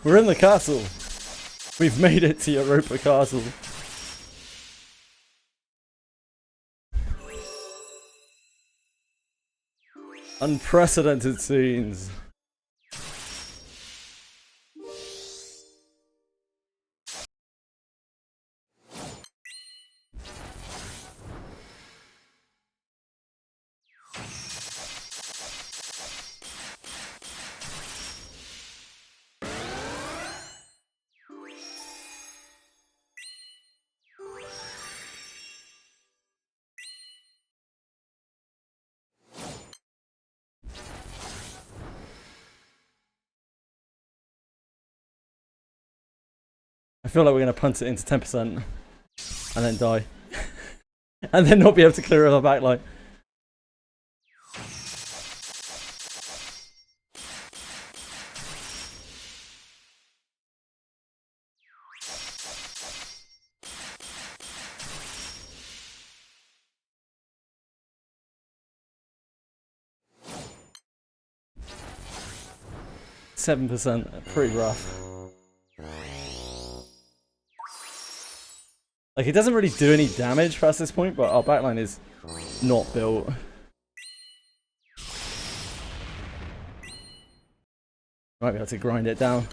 We're in the castle. We've made it to Europa Castle. Unprecedented scenes. I feel like we're going to punt it into 10% and then die. And then not be able to clear the backline. %, pretty rough. Like, it doesn't really do any damage past this point, but our backline is not built. Might be able to grind it down.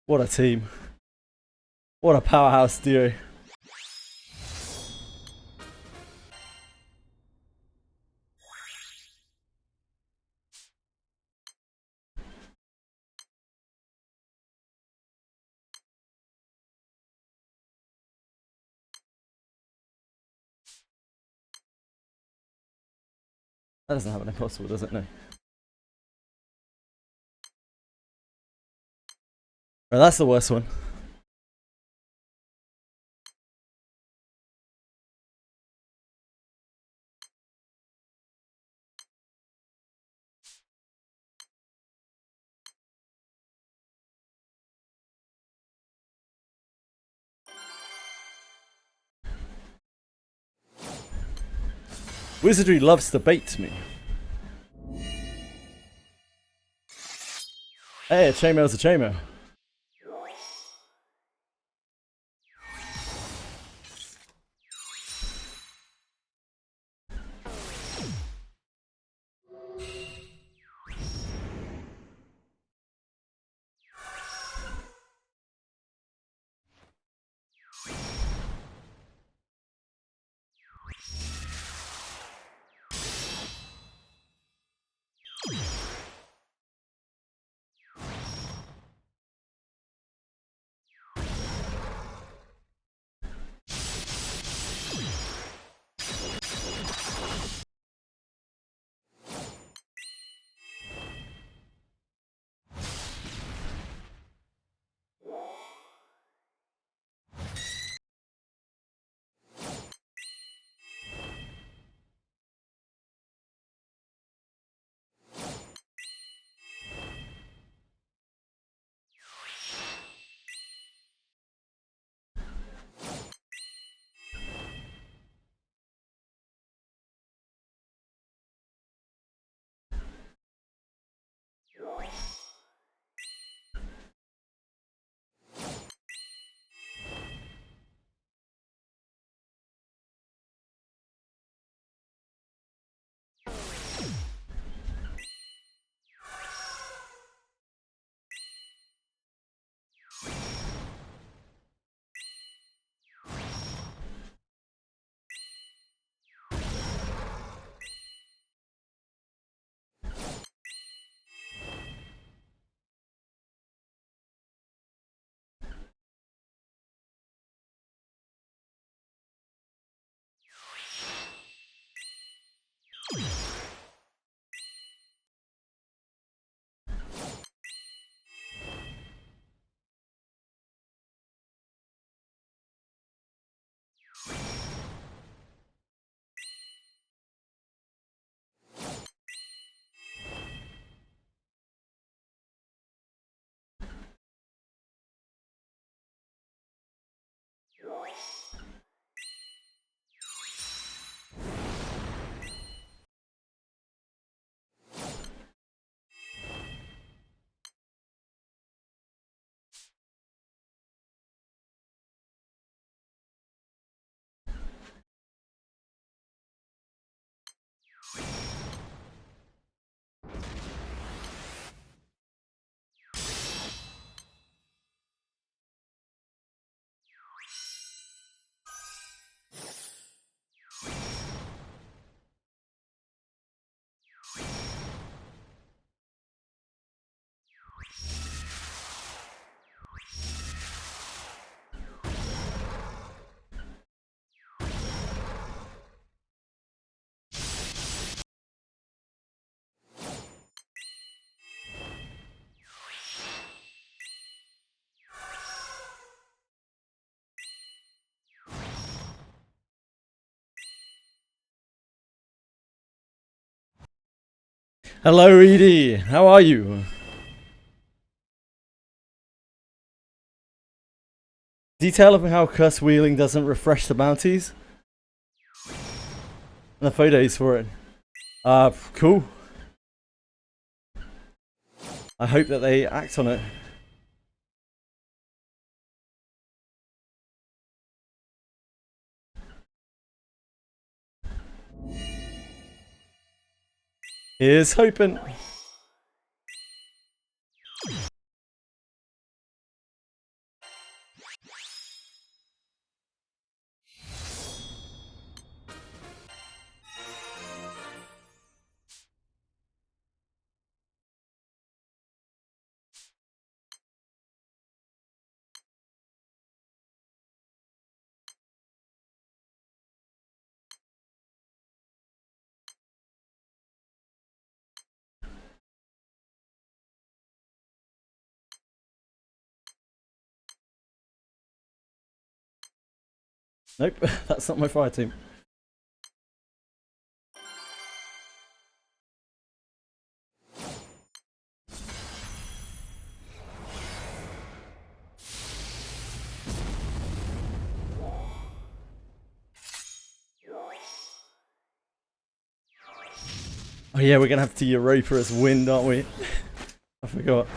What a team. What a powerhouse duo. That doesn't have an impossible, does it? No. Right, that's the worst one. Wizardry loves to bait me. Hey, a chainmail's a chainmail. Hello, Edie. How are you? Detail of how cuss wheeling doesn't refresh the bounties. And the photos for it. Cool. I hope that they act on it. Here's hoping. Nope, that's not my fire team. Oh yeah, we're gonna have to Europa as wind, aren't we? I forgot.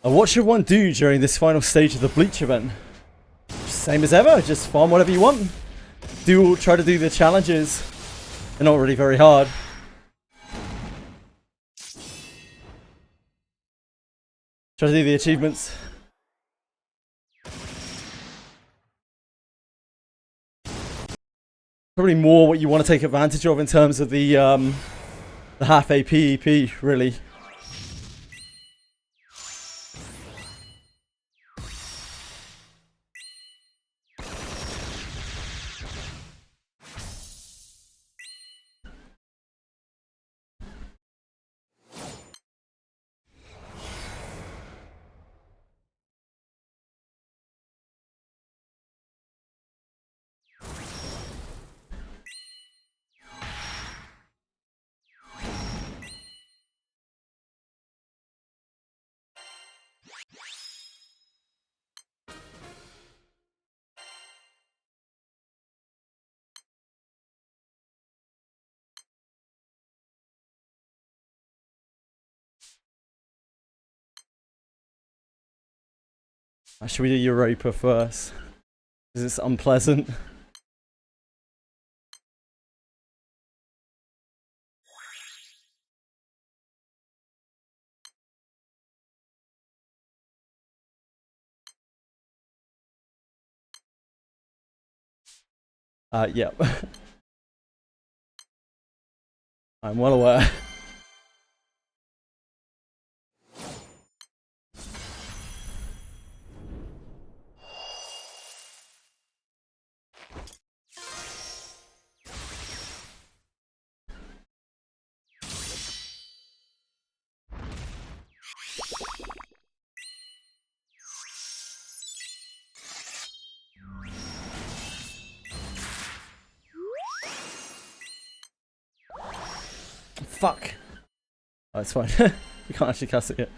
What should one do during this final stage of the Bleach event? Same as ever, just farm whatever you want. Try to do the challenges. They're not really very hard. Try to do the achievements. Probably more what you want to take advantage of in terms of the half AP EP, really. Should we do Europa first? Because it's unpleasant. Yep. I'm well aware. fuck. Oh, it's fine. We can't actually cast it yet.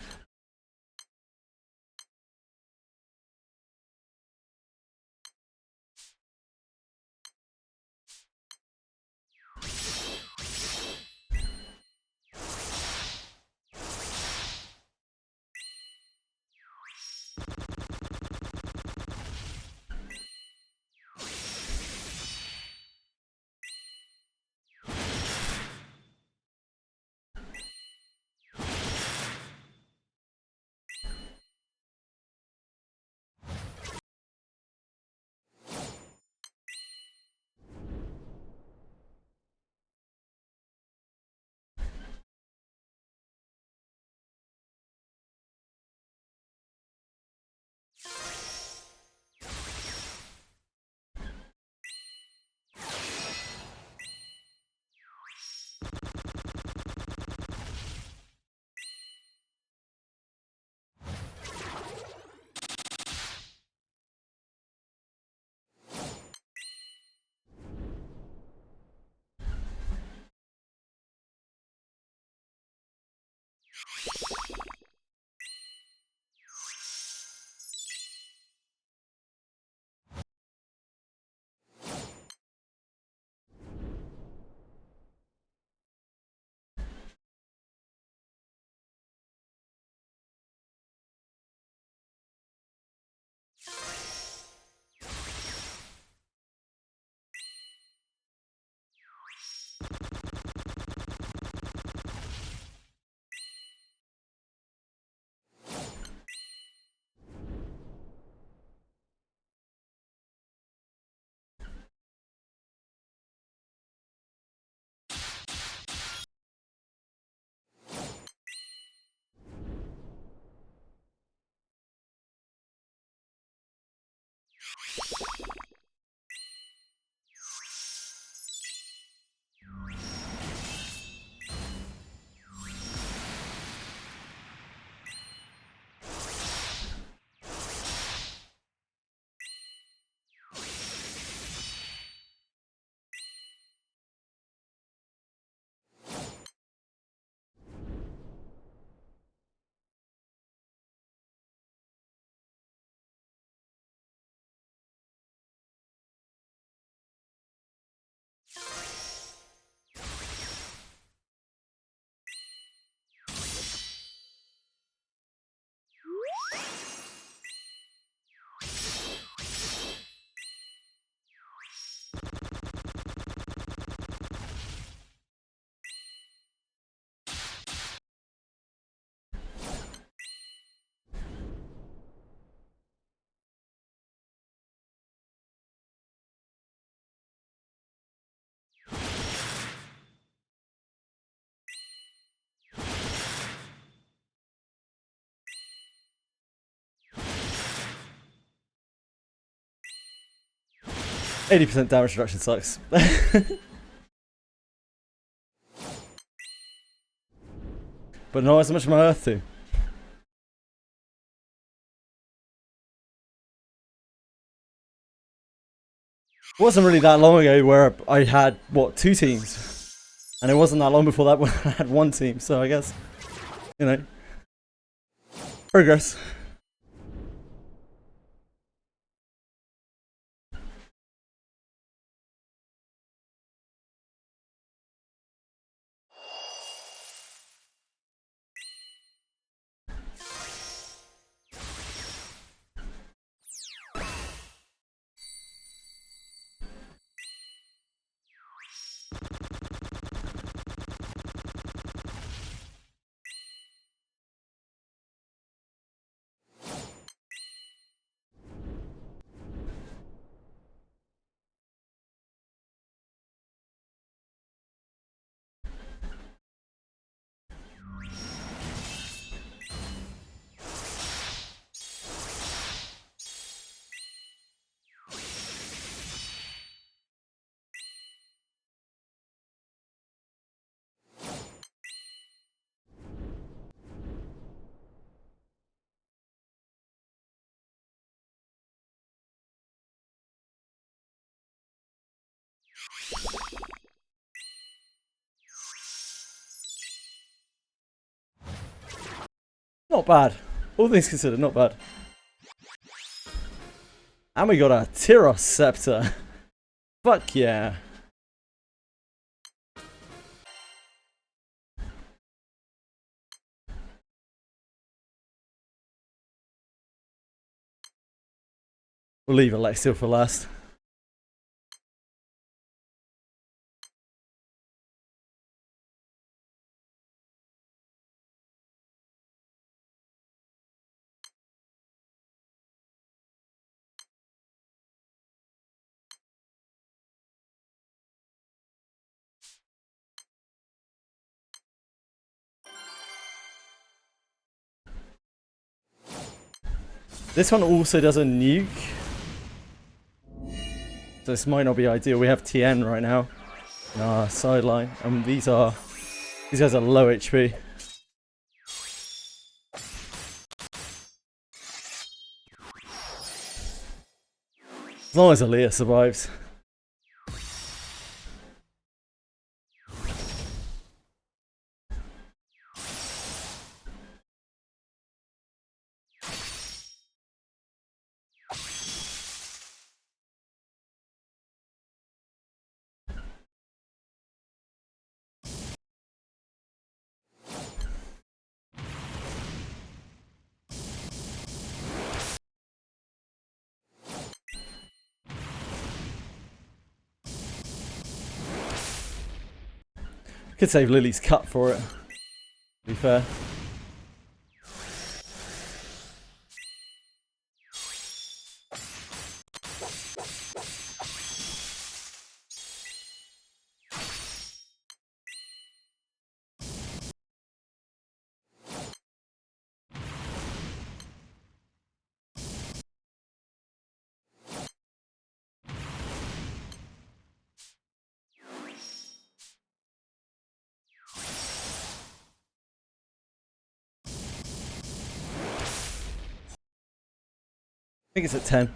%80 damage reduction sucks. But not as much as my Earth 2. It wasn't really that long ago where I had, what, 2 teams? And it wasn't that long before that when I had 1 team, so I guess, you know, progress. Not bad. All things considered, not bad. And we got a Tyros Scepter. Fuck yeah. We'll leave Alexia for last. This one also does a nuke. So this might not be ideal. We have TN right now in our sideline. And these guys are low HP. As long as Aaliyah survives. Could save Lily's cut for it, to be fair. I think it's at 10.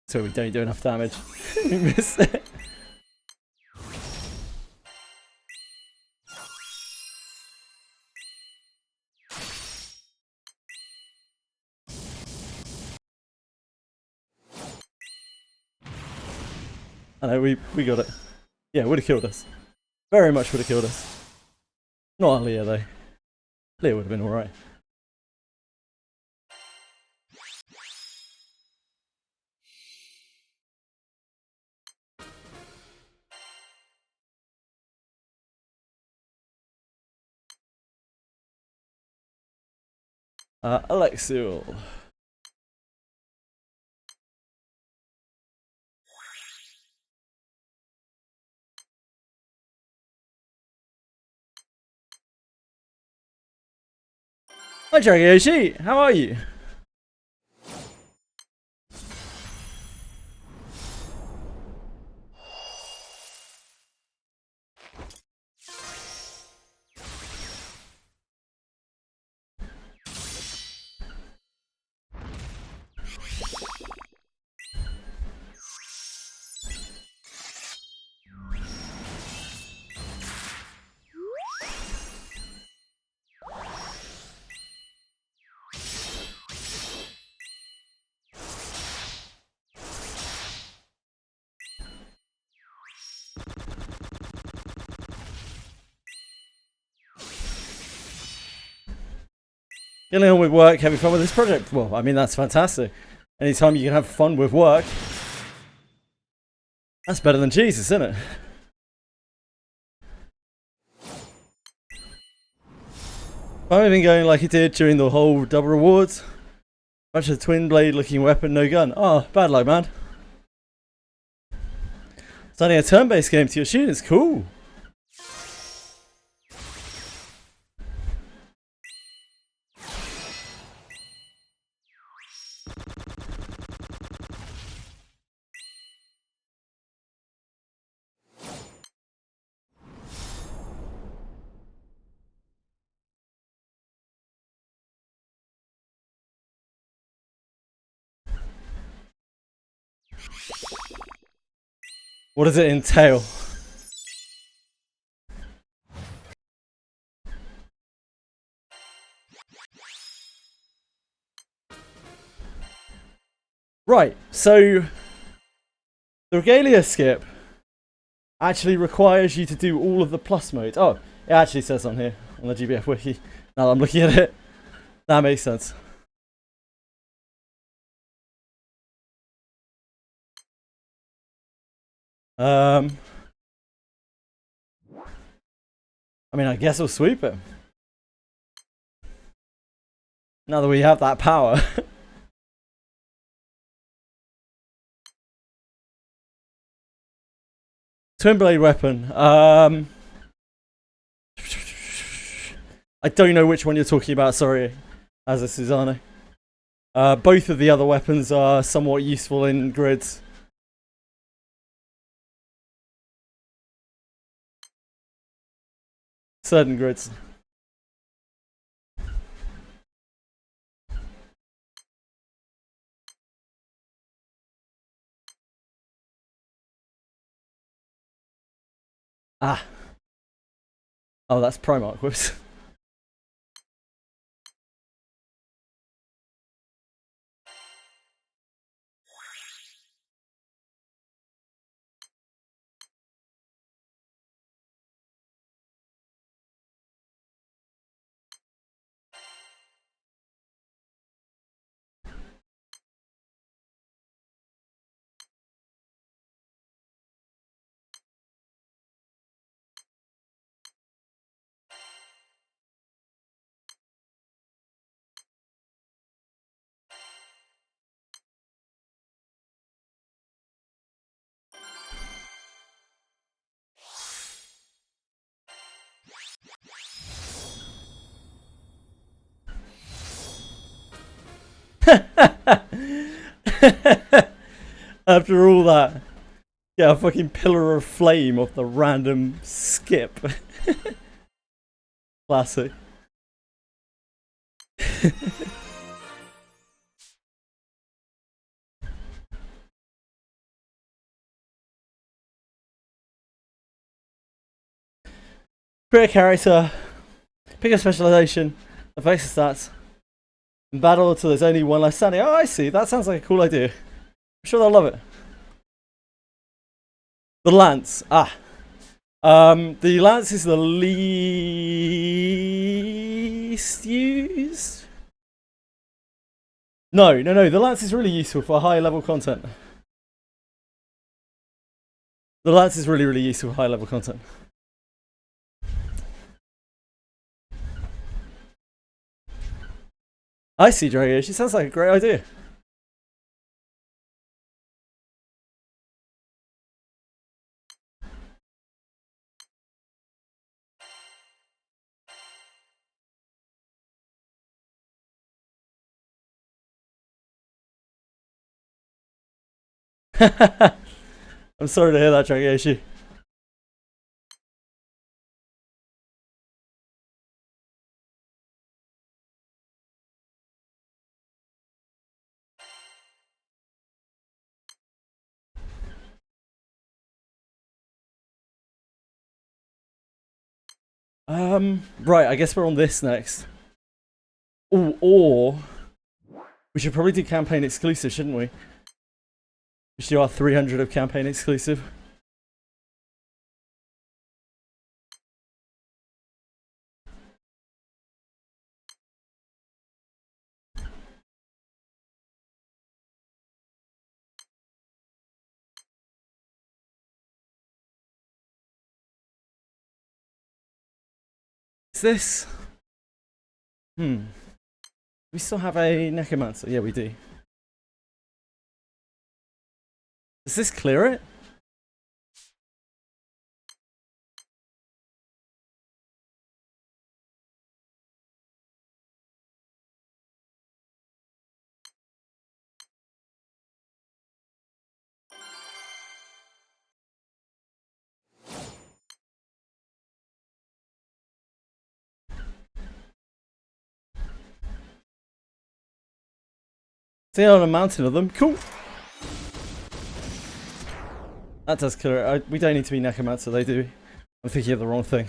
So we don't do enough damage. We missed it. I know, we got it. Yeah, would have killed us. Very much would have killed us. Not Leah though. Leah would have been alright. Alexiel. Hi Dragyoshi, how are you? Getting on with work, having fun with this project. Well, I mean, that's fantastic. Anytime you can have fun with work, that's better than Jesus, isn't it? I've been going like it did during the whole double rewards. Bunch of twin blade looking weapon, no gun. Oh, bad luck, man. Starting a turn-based game to your students, cool. What does it entail? Right, so the regalia skip actually requires you to do all of the plus modes. Oh, it actually says on here on the GBF wiki. Now that I'm looking at it, that makes sense. I mean, I guess we'll sweep it. Now that we have that power. Twin blade weapon. I don't know which one you're talking about, sorry, as a Susano. Both of the other weapons are somewhat useful in grids. Certain grids. Ah. Oh, that's Primarch, whoops. After all that, yeah, a fucking pillar of flame off the random skip. Classic. Create a character, pick a specialization, affects the stats, and battle until there's only one left standing. Oh, I see. That sounds like a cool idea. I'm sure they'll love it. The lance. The lance is the least used. No. The lance is really useful for high level content. The lance is really useful for high level content. I see, Drago. She sounds like a great idea. I'm sorry to hear that, Drago. Right, I guess we're on this next. Ooh, or we should probably do campaign exclusive, shouldn't we? We should do our 300 of campaign exclusive. Is this? We still have a Necromancer. Yeah, we do. Does this clear it? See on a mountain of them. Cool. That does kill it. We don't need to be Necromancer, they do. I'm thinking of the wrong thing.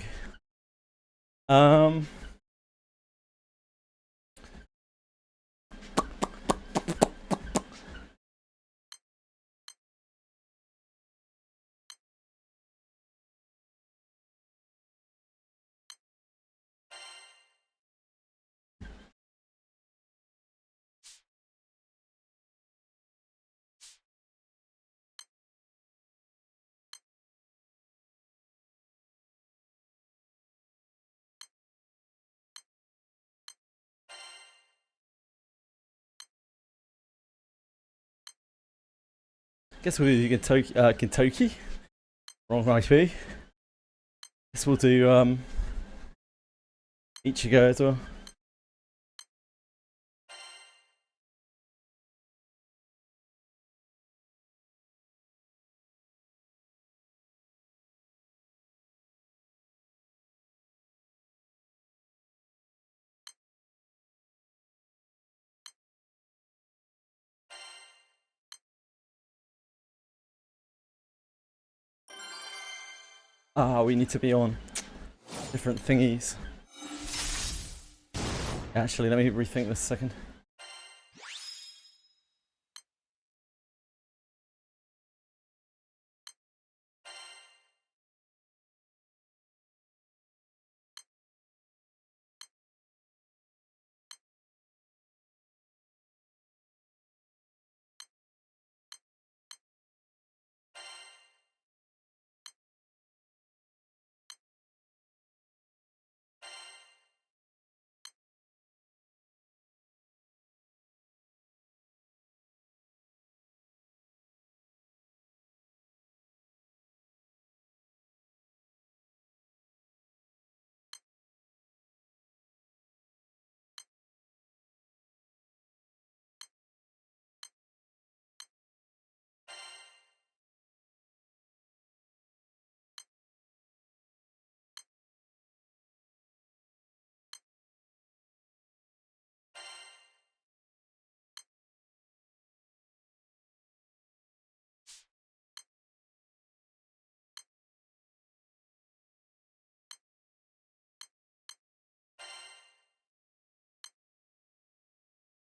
Guess we'll do Kentucky. Wrong IP. Guess we'll do Ichigo as well. We need to be on different thingies. Actually, let me rethink this a second.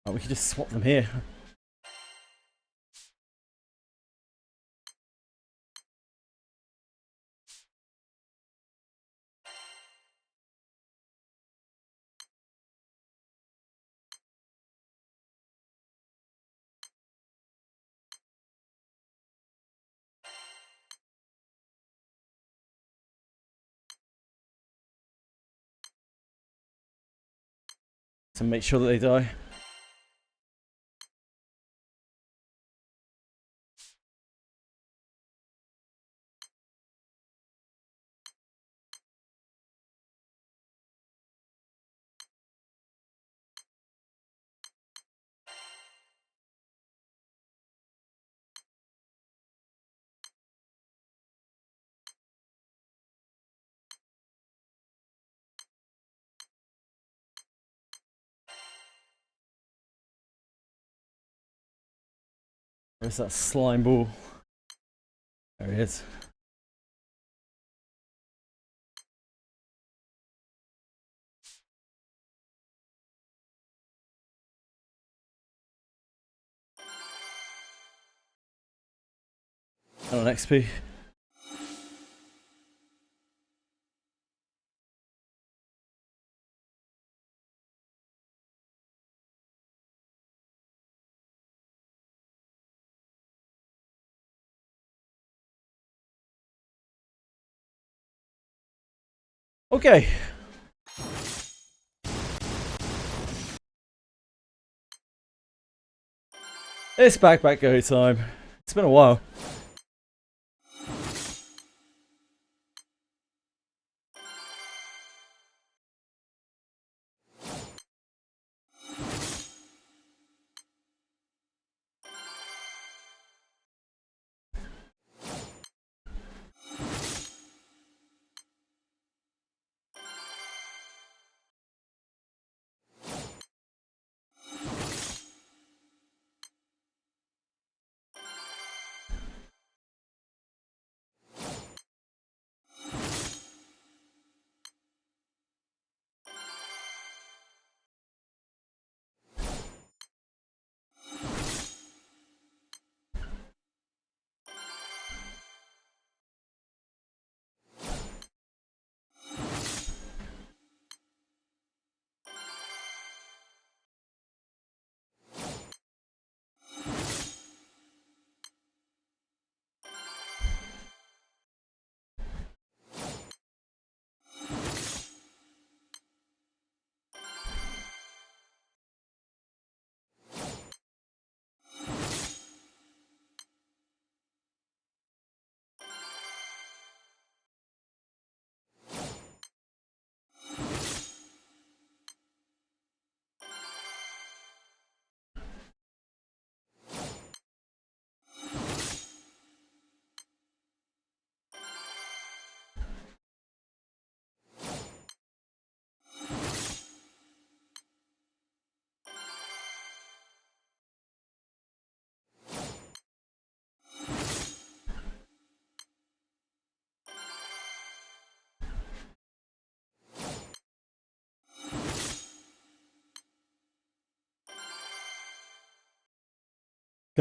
Oh, we can just swap them here. To make sure that they die. Where's that slime ball? There he is. On XP. Okay. It's back go time. It's been a while.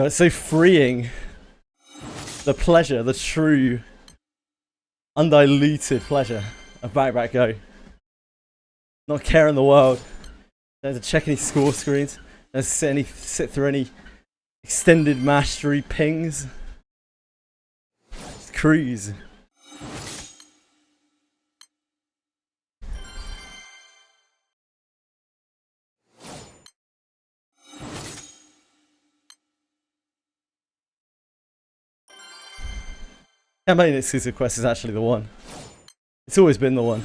God, it's so freeing. The pleasure, the true, undiluted pleasure of back go. Not a care in the world. Don't have to check any score screens. Don't have to sit through any extended mastery pings. Just cruise. Campaign exclusive quest is actually the one. It's always been the one.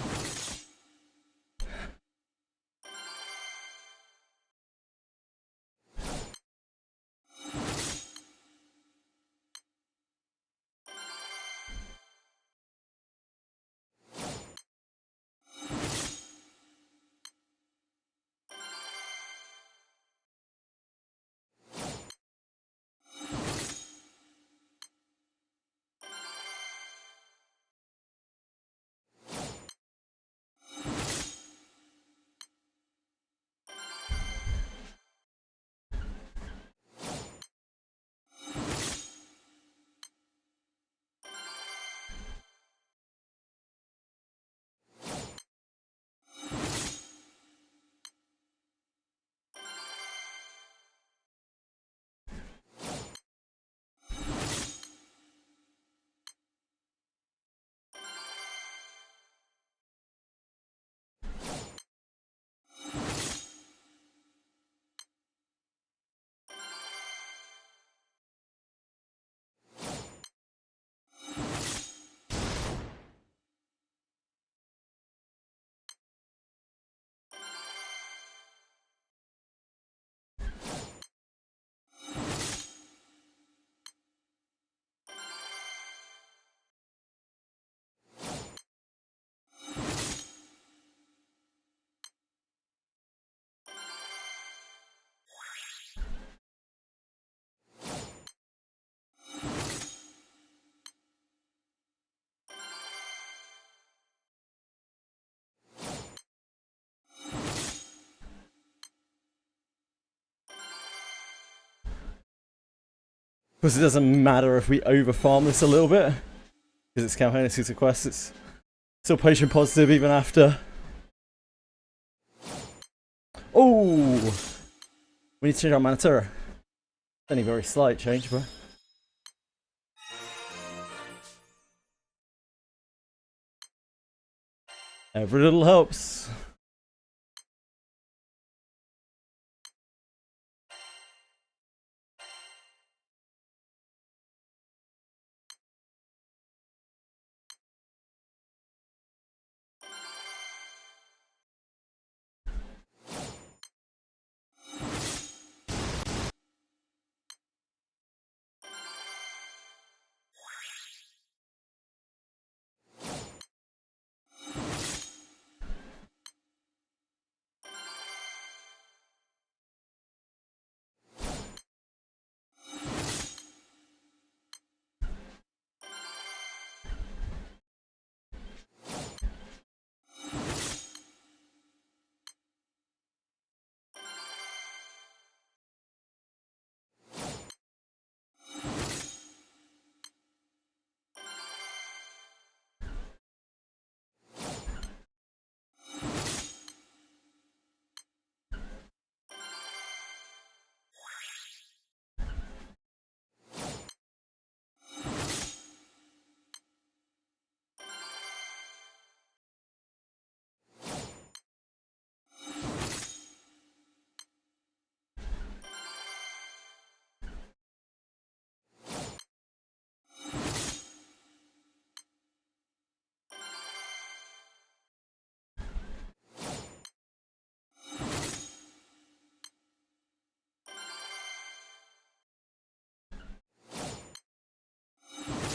Because it doesn't matter if we overfarm this a little bit. Because it's campaign exclusive quest, it's still potion positive even after. Oh! We need to change our Manatura. Only very slight change, but. Every little helps.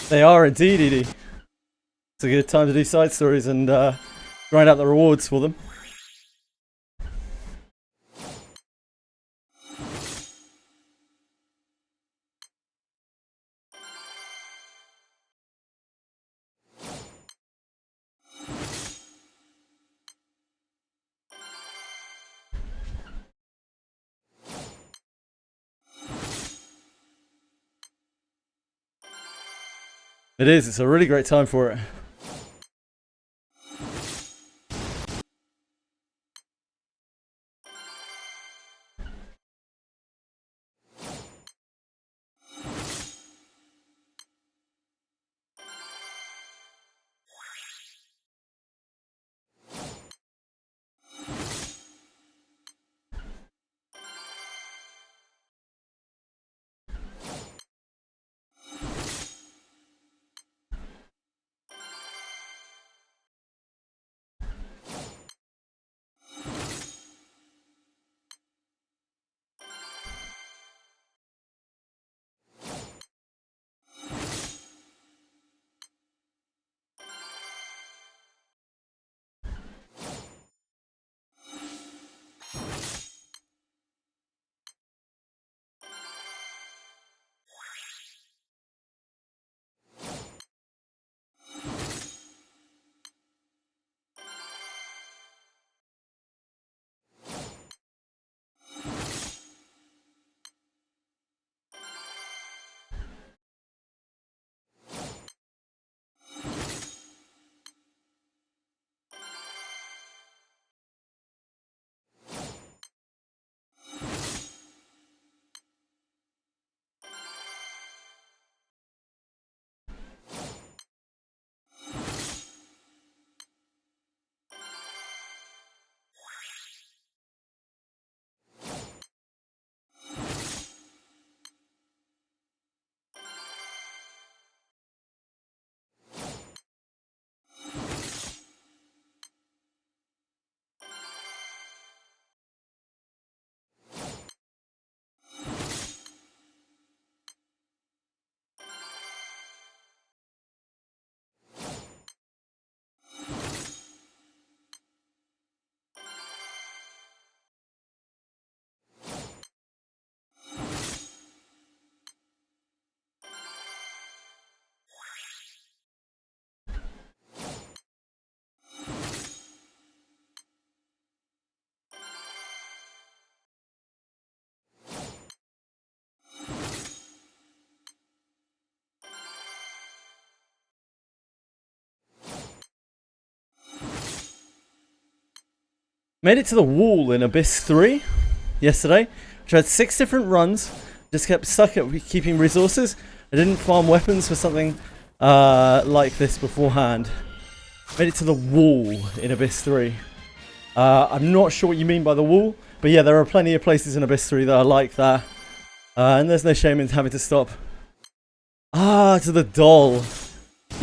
They are indeed, Edie. It's a good time to do side stories and grind out the rewards for them. It is. It's a really great time for it. Made it to the wall in Abyss 3 yesterday. Tried 6 different runs. Just kept stuck at keeping resources. I didn't farm weapons for something like this beforehand. Made it to the wall in Abyss 3. I'm not sure what you mean by the wall, but yeah, there are plenty of places in Abyss 3 that are like that. And there's no shame in having to stop. To the doll.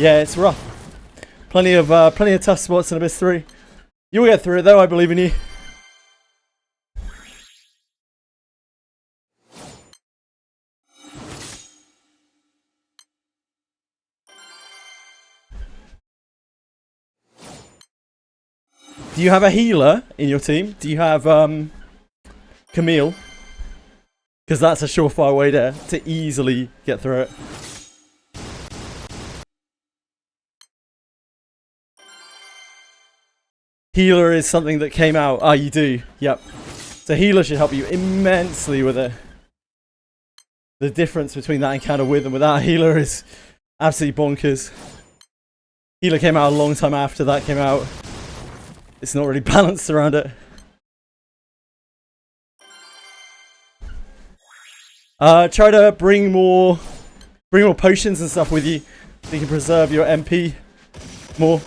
Yeah, it's rough. Plenty of tough spots in Abyss 3. You'll get through it though, I believe in you. Do you have a healer in your team? Do you have Camille? Because that's a surefire way to easily get through it. Healer is something that came out. Ah, you do. Yep. So healer should help you immensely with it. The difference between that encounter with and without healer is absolutely bonkers. Healer came out a long time after that came out. It's not really balanced around it. Try to bring more potions and stuff with you so you can preserve your MP more.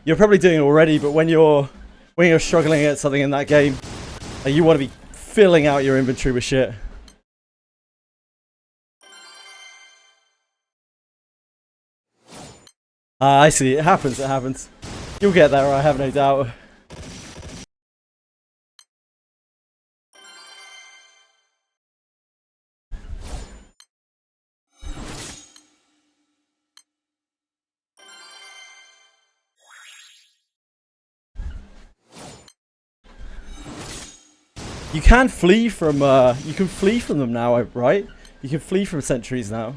You're probably doing it already, but when you're struggling at something in that game, you want to be filling out your inventory with shit. I see. It happens. It happens. You'll get there, I have no doubt. You can flee from them now, right? You can flee from sentries now.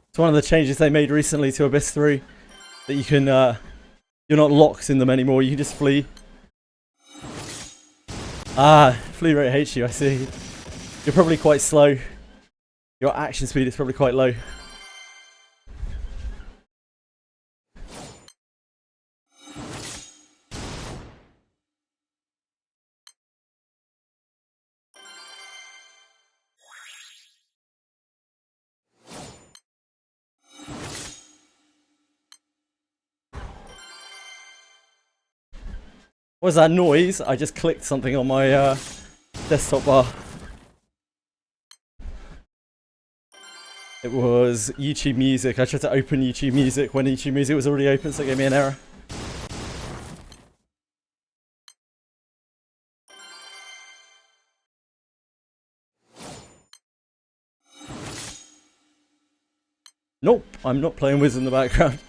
It's one of the changes they made recently to Abyss 3. That you can, you're not locked in them anymore, you can just flee. Ah, flee rate hates you, I see. You're probably quite slow. Your action speed is probably quite low. What was that noise? I just clicked something on my desktop bar. It was YouTube Music. I tried to open YouTube Music when YouTube Music was already open, so it gave me an error. Nope, I'm not playing Wiz in the background.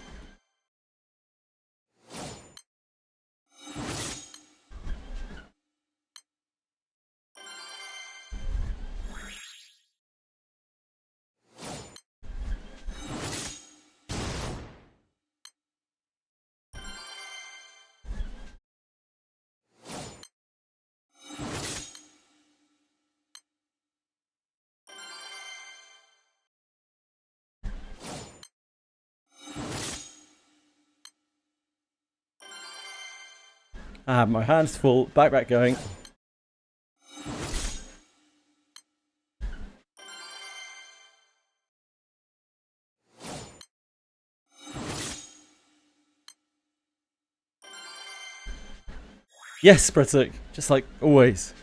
I have my hands full, back going. Yes, Bretic, just like always.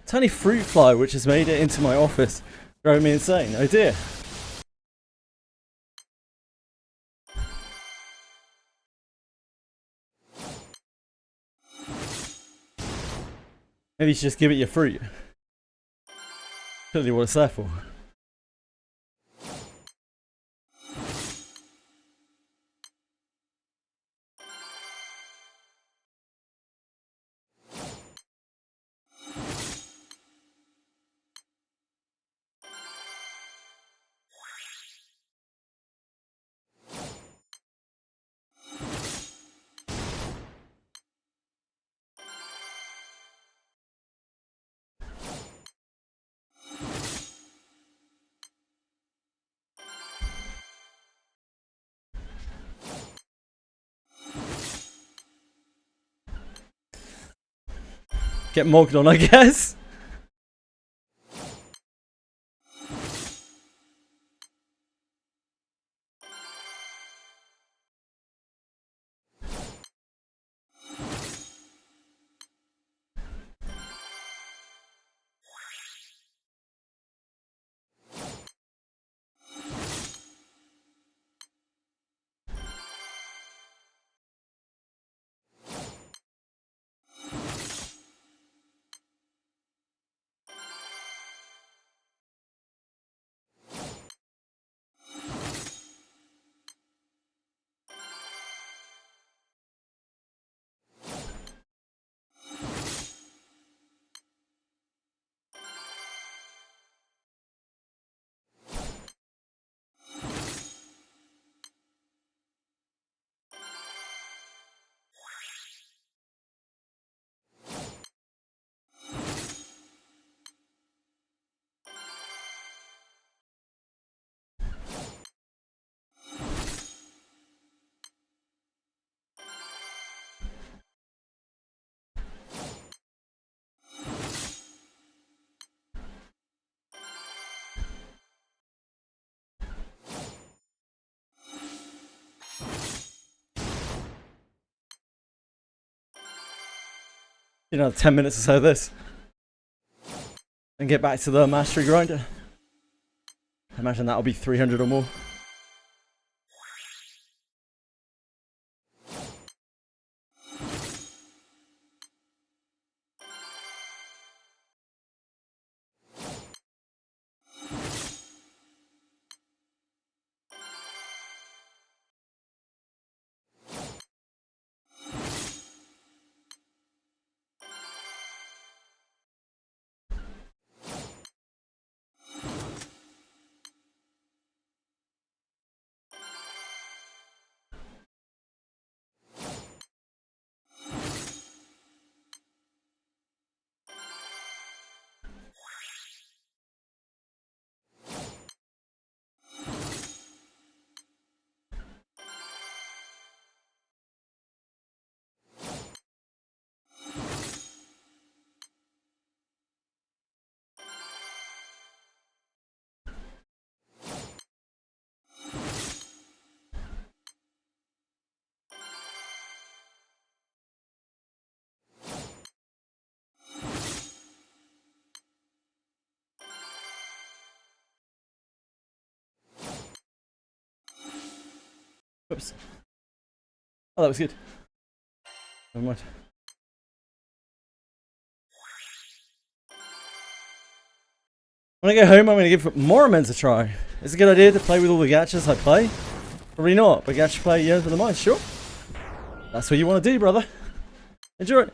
Tiny fruit fly which has made it into my office. Driving me insane. Oh dear. Maybe you should just give it your fruit. Clearly what it's there for. Get mogged on, I guess. Another 10 minutes or so of this. And get back to the mastery grinder. I imagine that'll be 300 or more. Oops. Oh, that was good. Never mind. When I get home, I'm going to give more amends a try. Is it a good idea to play with all the gachas I play? Probably not, but gacha play, yeah, for the mind, sure. That's what you want to do, brother. Enjoy it.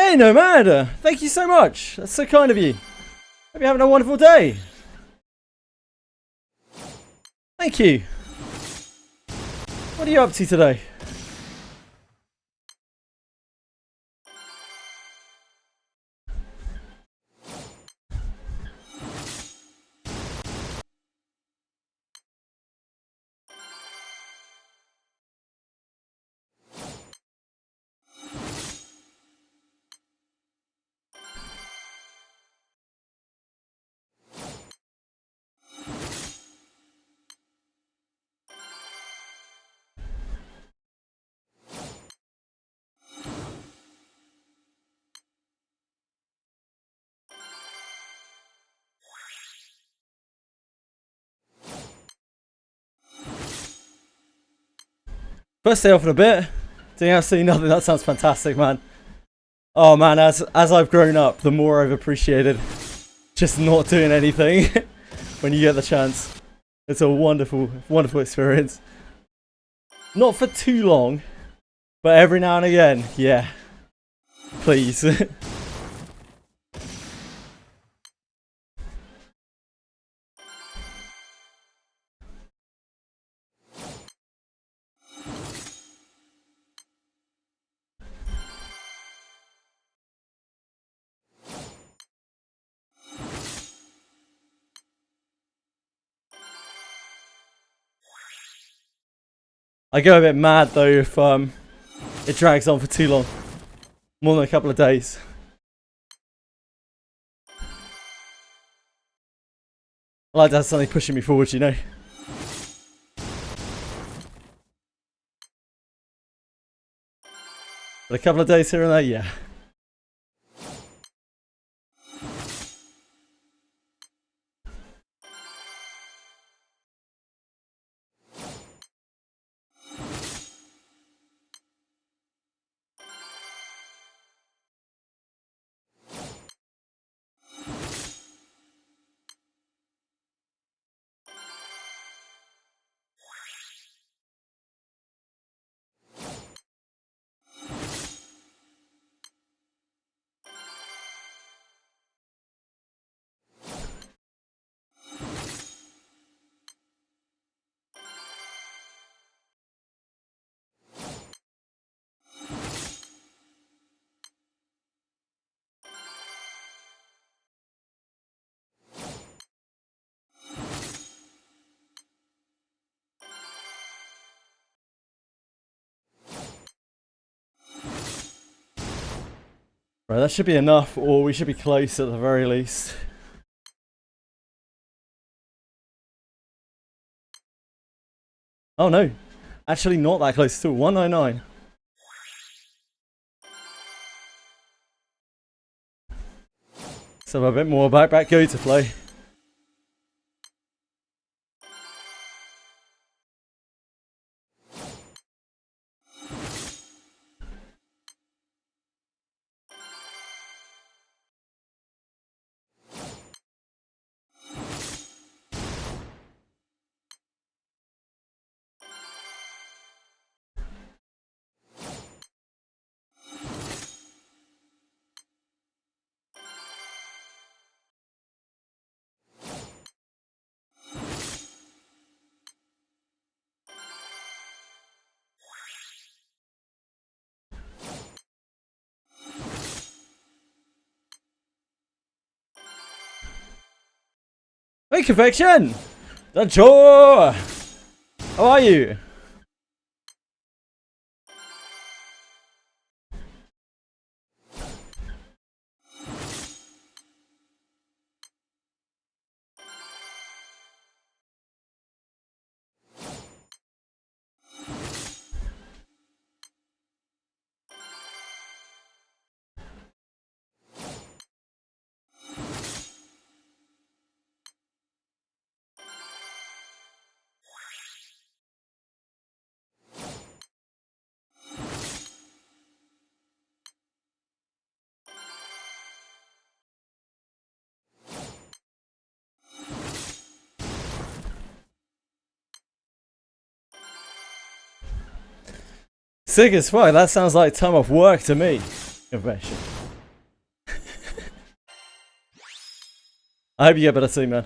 Hey, Nomad! Thank you so much. That's so kind of you. Hope you're having a wonderful day. Thank you. What are you up to today? First day off in a bit. Doing absolutely nothing. That sounds fantastic, man. Oh man, as I've grown up, the more I've appreciated just not doing anything when you get the chance. It's a wonderful, wonderful experience. Not for too long, but every now and again, yeah. Please. I go a bit mad though if it drags on for too long. More than a couple of days. I like to have something pushing me forward, you know. But a couple of days here and there, yeah. Right, that should be enough, or we should be close at the very least. Oh no, actually not that close at all. 199. So a bit more back go to play. Hey, Convection! The Jaw! How are you? Sick as fuck, that sounds like time off work to me. Confession. I hope you get better soon, man.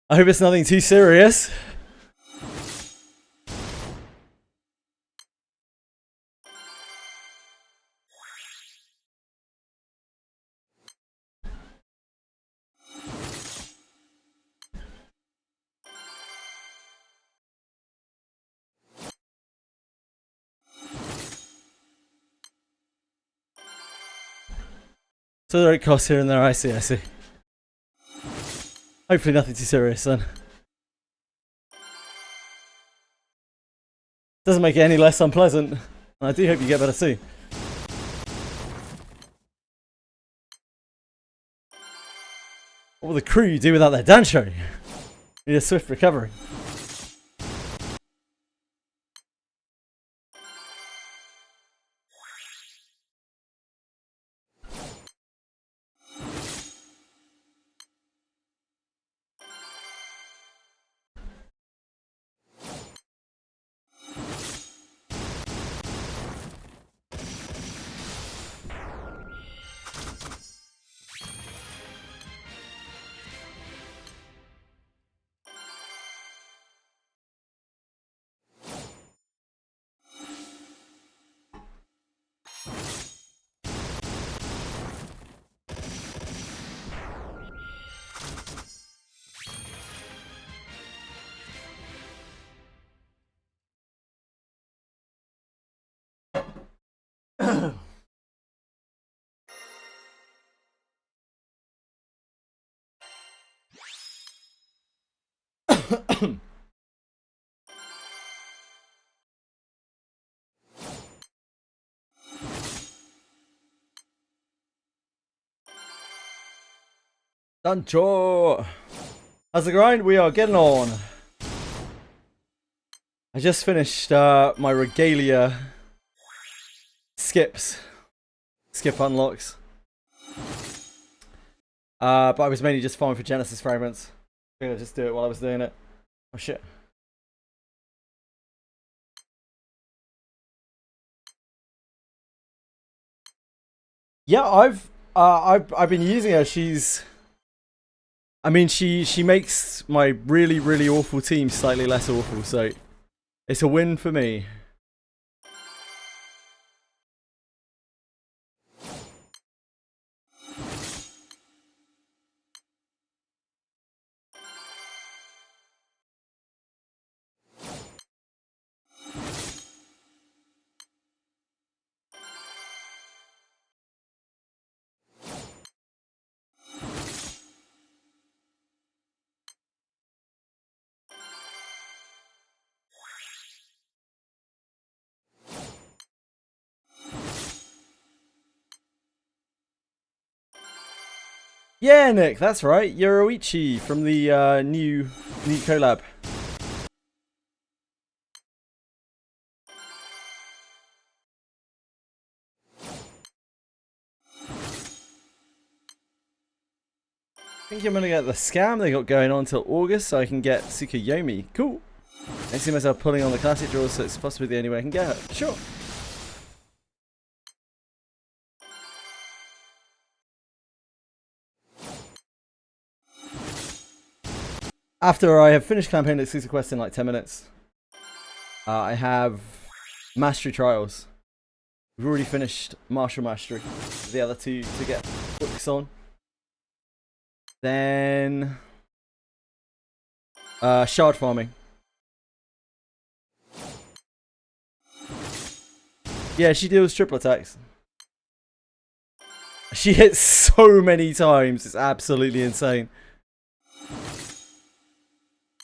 I hope it's nothing too serious. So there are costs here and there, I see. Hopefully nothing too serious then. Doesn't make it any less unpleasant. I do hope you get better soon. What will the crew do without their Dancho? Need a swift recovery. Dancho! How's the grind? We are getting on. I just finished my regalia skips. Skip unlocks. But I was mainly just farming for Genesis fragments. I think I'll just do it while I was doing it. Oh shit. Yeah, I've been using her. I mean, she makes my really awful team slightly less awful, so it's a win for me. Yeah, Nick, that's right. Yoroichi from the new collab. I think I'm gonna get the scam they got going on until August, so I can get Tsukuyomi. Cool. I see myself pulling on the classic draws, so it's possibly the only way I can get her. Sure. After I have finished campaign exclusive quest in like 10 minutes, I have mastery trials. We've already finished martial mastery. The other two to get books on. Then shard farming. Yeah, she deals triple attacks. She hits so many times, it's absolutely insane.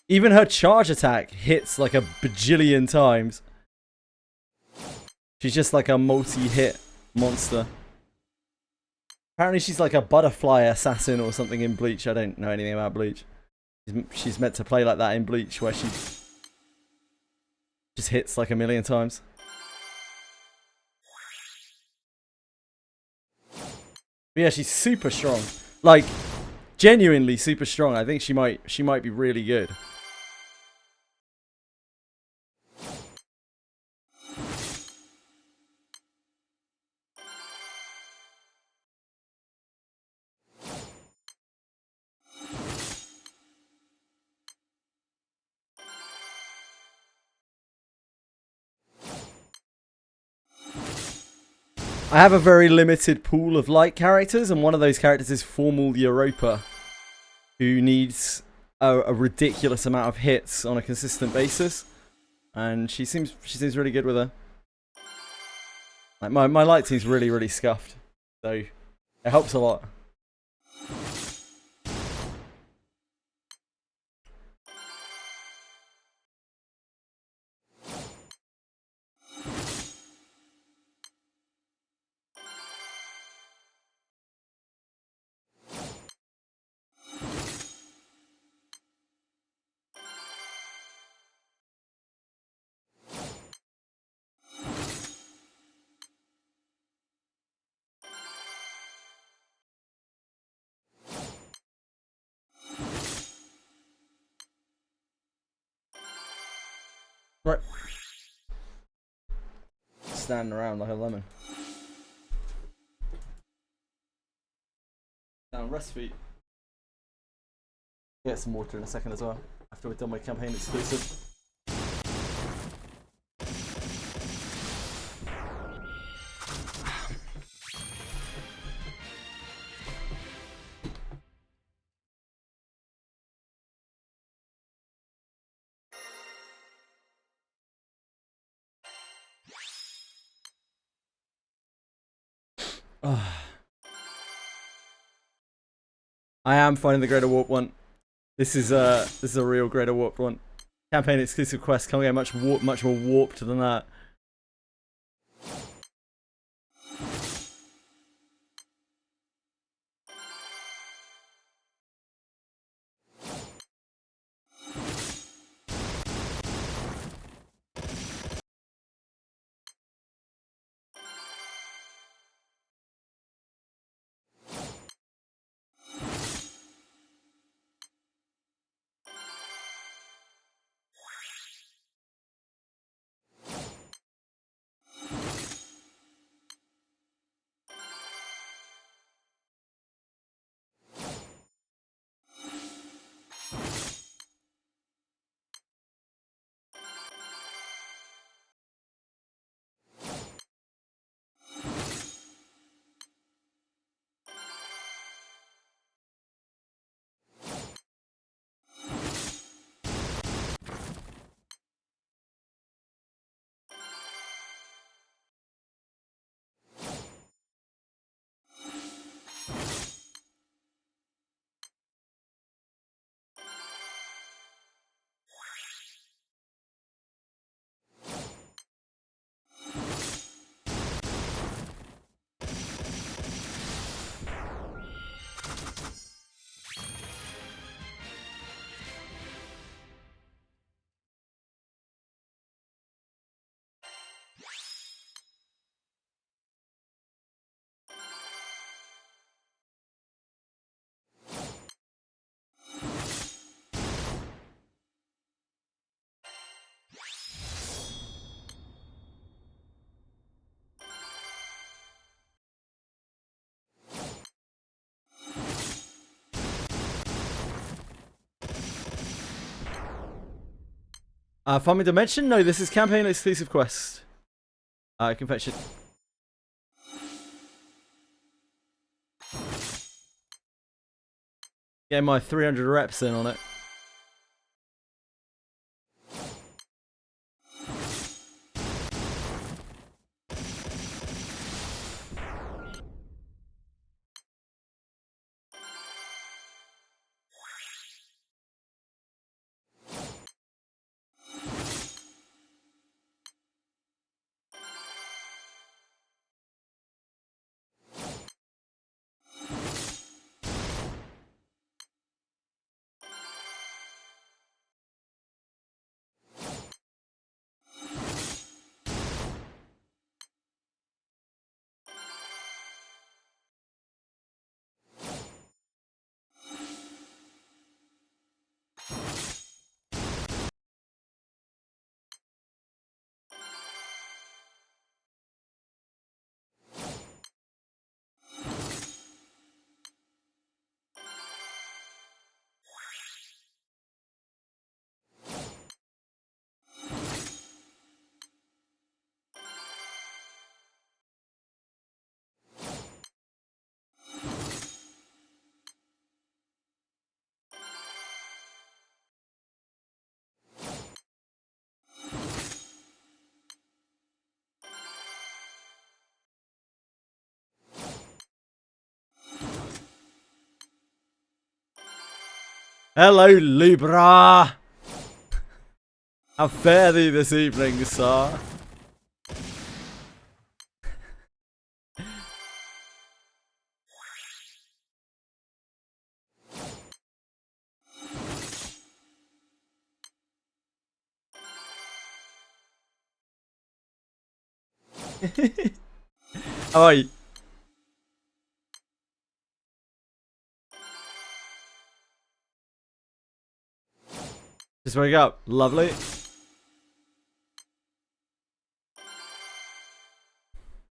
Even her charge attack hits like a bajillion times. She's just like a multi-hit monster. Apparently she's like a butterfly assassin or something in Bleach. I don't know anything about Bleach. She's meant to play like that in Bleach, where she just hits like a million times. But yeah, she's super strong. Like, genuinely super strong. I think she might be really good. I have a very limited pool of light characters, and one of those characters is Formal Europa, who needs a ridiculous amount of hits on a consistent basis, and she seems really good with her. Like my light team's really scuffed, so it helps a lot. Right. Standing around like a lemon. Down, rest feet. Get some water in a second as well, after we've done my campaign exclusive. I am finding the Greater Warp one. This is a real Greater Warp one. Campaign exclusive quest can't get much more warped than that. Farming Dimension? No, this is campaign exclusive quest. I can fetch it. Get my 300 reps in on it. Hello, Libra. How fare thee this evening, sir? How are you? Just wake up. Lovely.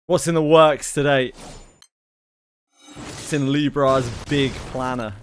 What's in the works today? It's in Libra's big planner.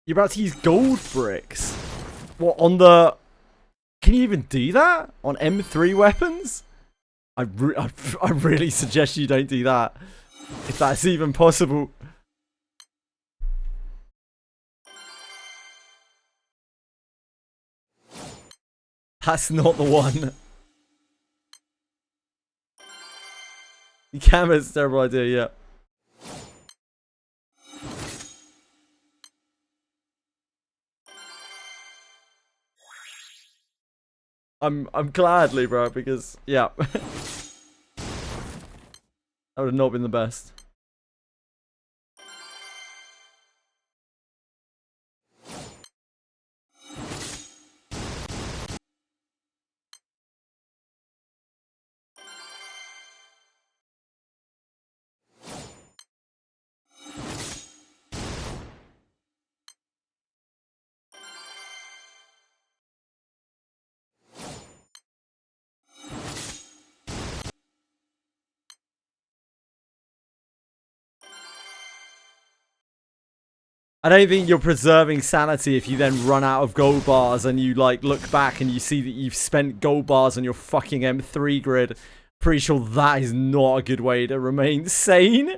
You're about to use gold bricks? What, on the... Can you even do that? On M3 weapons? I really suggest you don't do that. If that's even possible. That's not the one. The camera's a terrible idea, yeah. I'm glad, Libra, because yeah. That would have not been the best. I don't think you're preserving sanity if you then run out of gold bars and you like look back and you see that you've spent gold bars on your fucking M3 grid. Pretty sure that is not a good way to remain sane.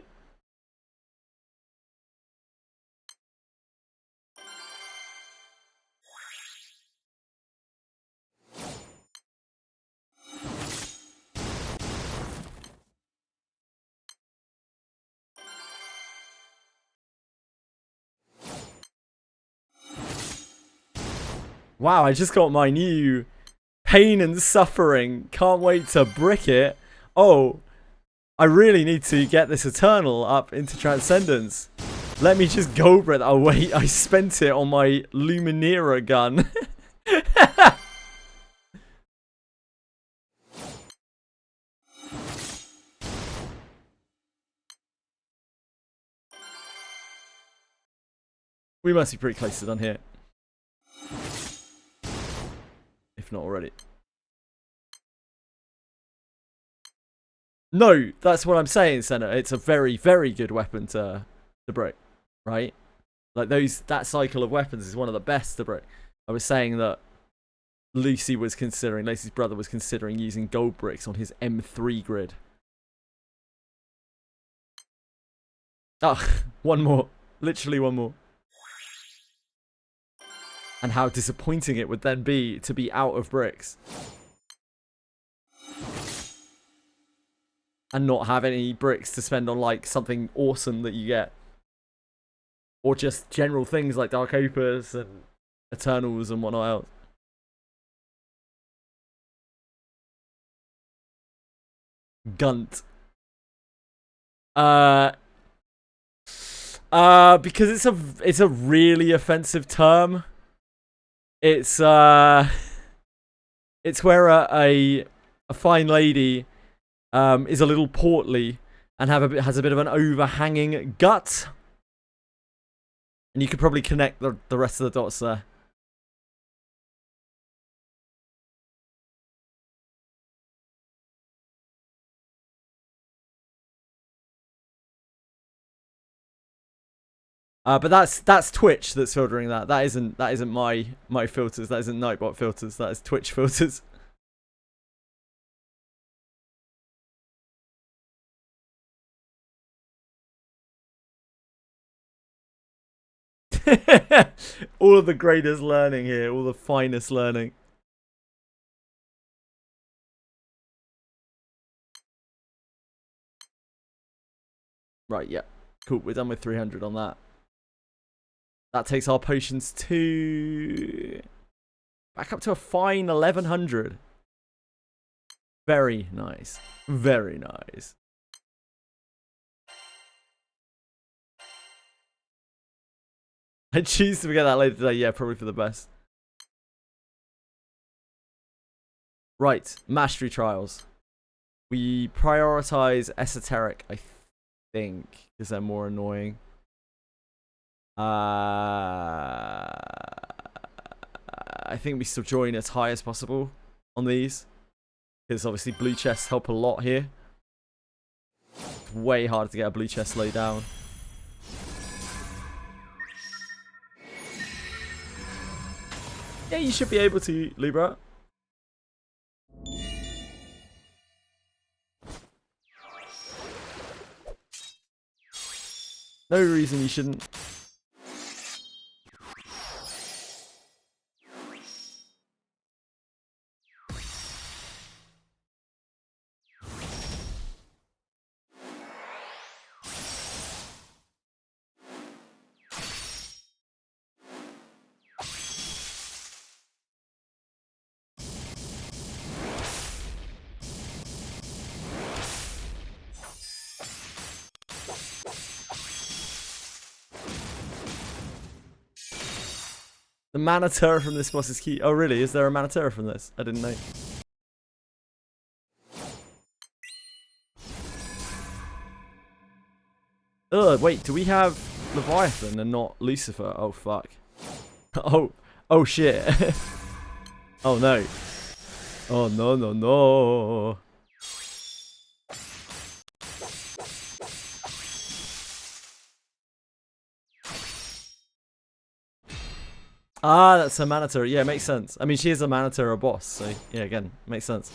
Wow, I just got my new pain and suffering. Can't wait to brick it. Oh, I really need to get this Eternal up into Transcendence. Let me just go brick. Oh wait, I spent it on my Luminera gun. We must be pretty close to done here. If not already. No, that's what I'm saying, Senna. It's a very, very good weapon to break, right? Like that cycle of weapons is one of the best to break. I was saying that Lucy's brother was considering using gold bricks on his M3 grid. Ah, one more. Literally one more. And how disappointing it would then be to be out of bricks. and not have any bricks to spend on like something awesome that you get, or just general things like Dark Opus and Eternals and whatnot else. Gunt. Because it's a really offensive term. It's where a fine lady is a little portly and has a bit of an overhanging gut. And you could probably connect the rest of the dots there. But that's Twitch that's filtering that. That isn't my filters. That isn't Nightbot filters. That is Twitch filters. All of the greatest learning here. All the finest learning. Right, yeah. Cool, we're done with 300 on that. That takes our potions to... back up to a fine 1100. Very nice. Very nice. I choose to forget that later today. Yeah, probably for the best. Right, mastery trials. We prioritize esoteric, I think, because they're more annoying. I think we still join as high as possible on these, because obviously blue chests help a lot here. It's way harder to get a blue chest laid down. Yeah, you should be able to, Libra. No reason you shouldn't. The Manatera from this boss is key. Oh, really? Is there a Manatera from this? I didn't know. Ugh, wait, do we have Leviathan and not Lucifer? Oh, fuck. Oh shit. Oh, no. Oh, no, no, no. Ah, that's a Manatera. Yeah, makes sense. I mean, she is a Manatera boss, so yeah, again, makes sense.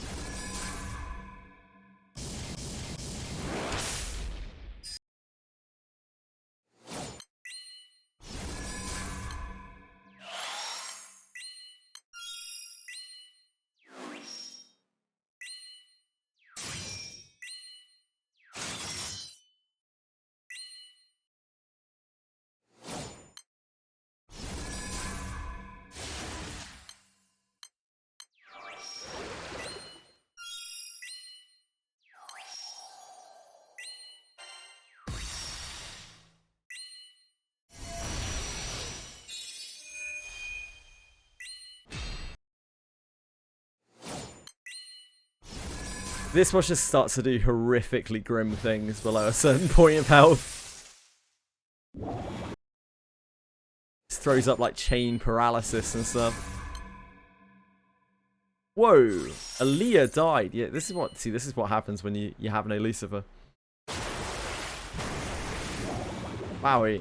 This boss just starts to do horrifically grim things below a certain point of health. This throws up like chain paralysis and stuff. Whoa, Aaliyah died. Yeah, this is what happens when you have no Lucifer. Wowie.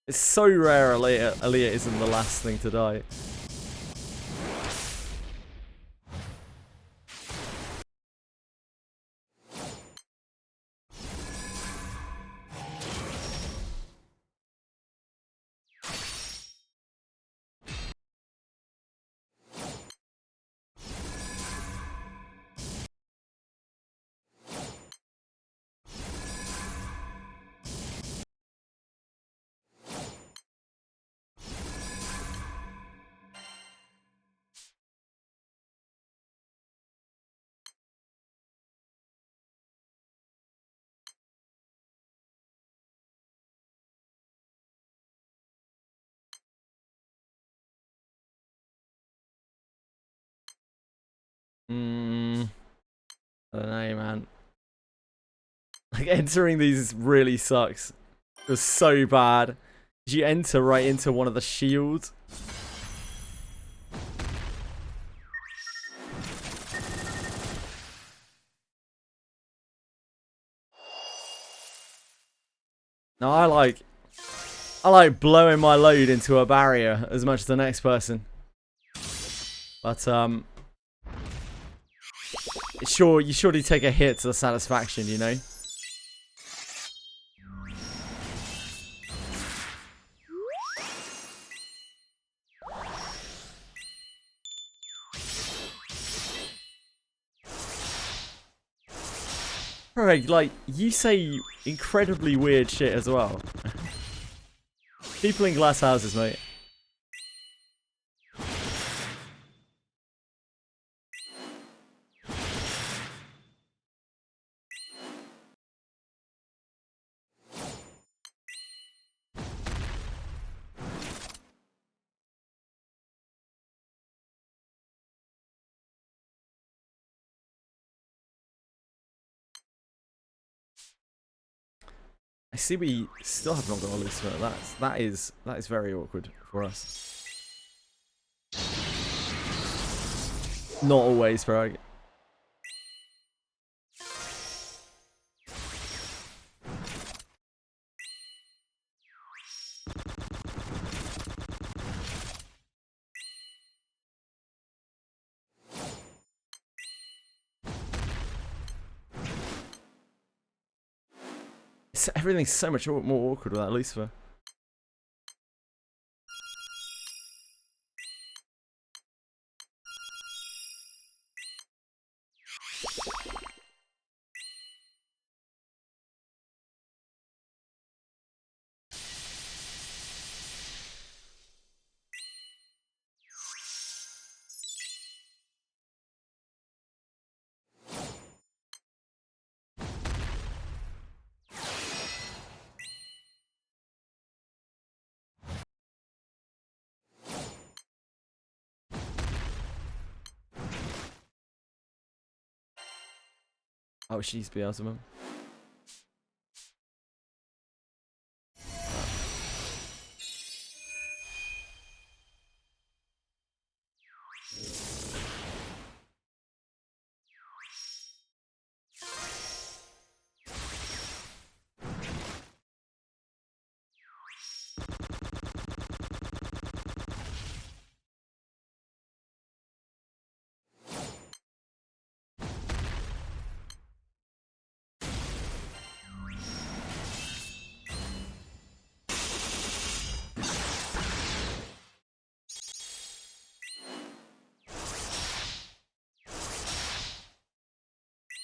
It's so rare Aaliyah isn't the last thing to die. I don't know, man. Like, entering these really sucks. It was so bad. You enter right into one of the shields. Now I like blowing my load into a barrier as much as the next person. But sure, you surely take a hit to the satisfaction, you know? Alright, like, you say incredibly weird shit as well. People in glass houses, mate. I see we still have not got a loose foot. That is very awkward for us. Not always, bro. Everything's so much more awkward without Lucifer. Oh, she's Beelzebub.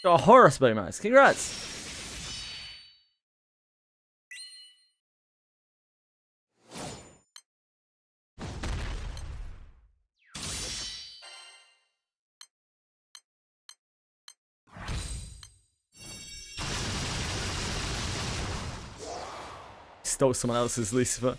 Got a horror spray, Max. Congrats. Stole someone else's Lucifer.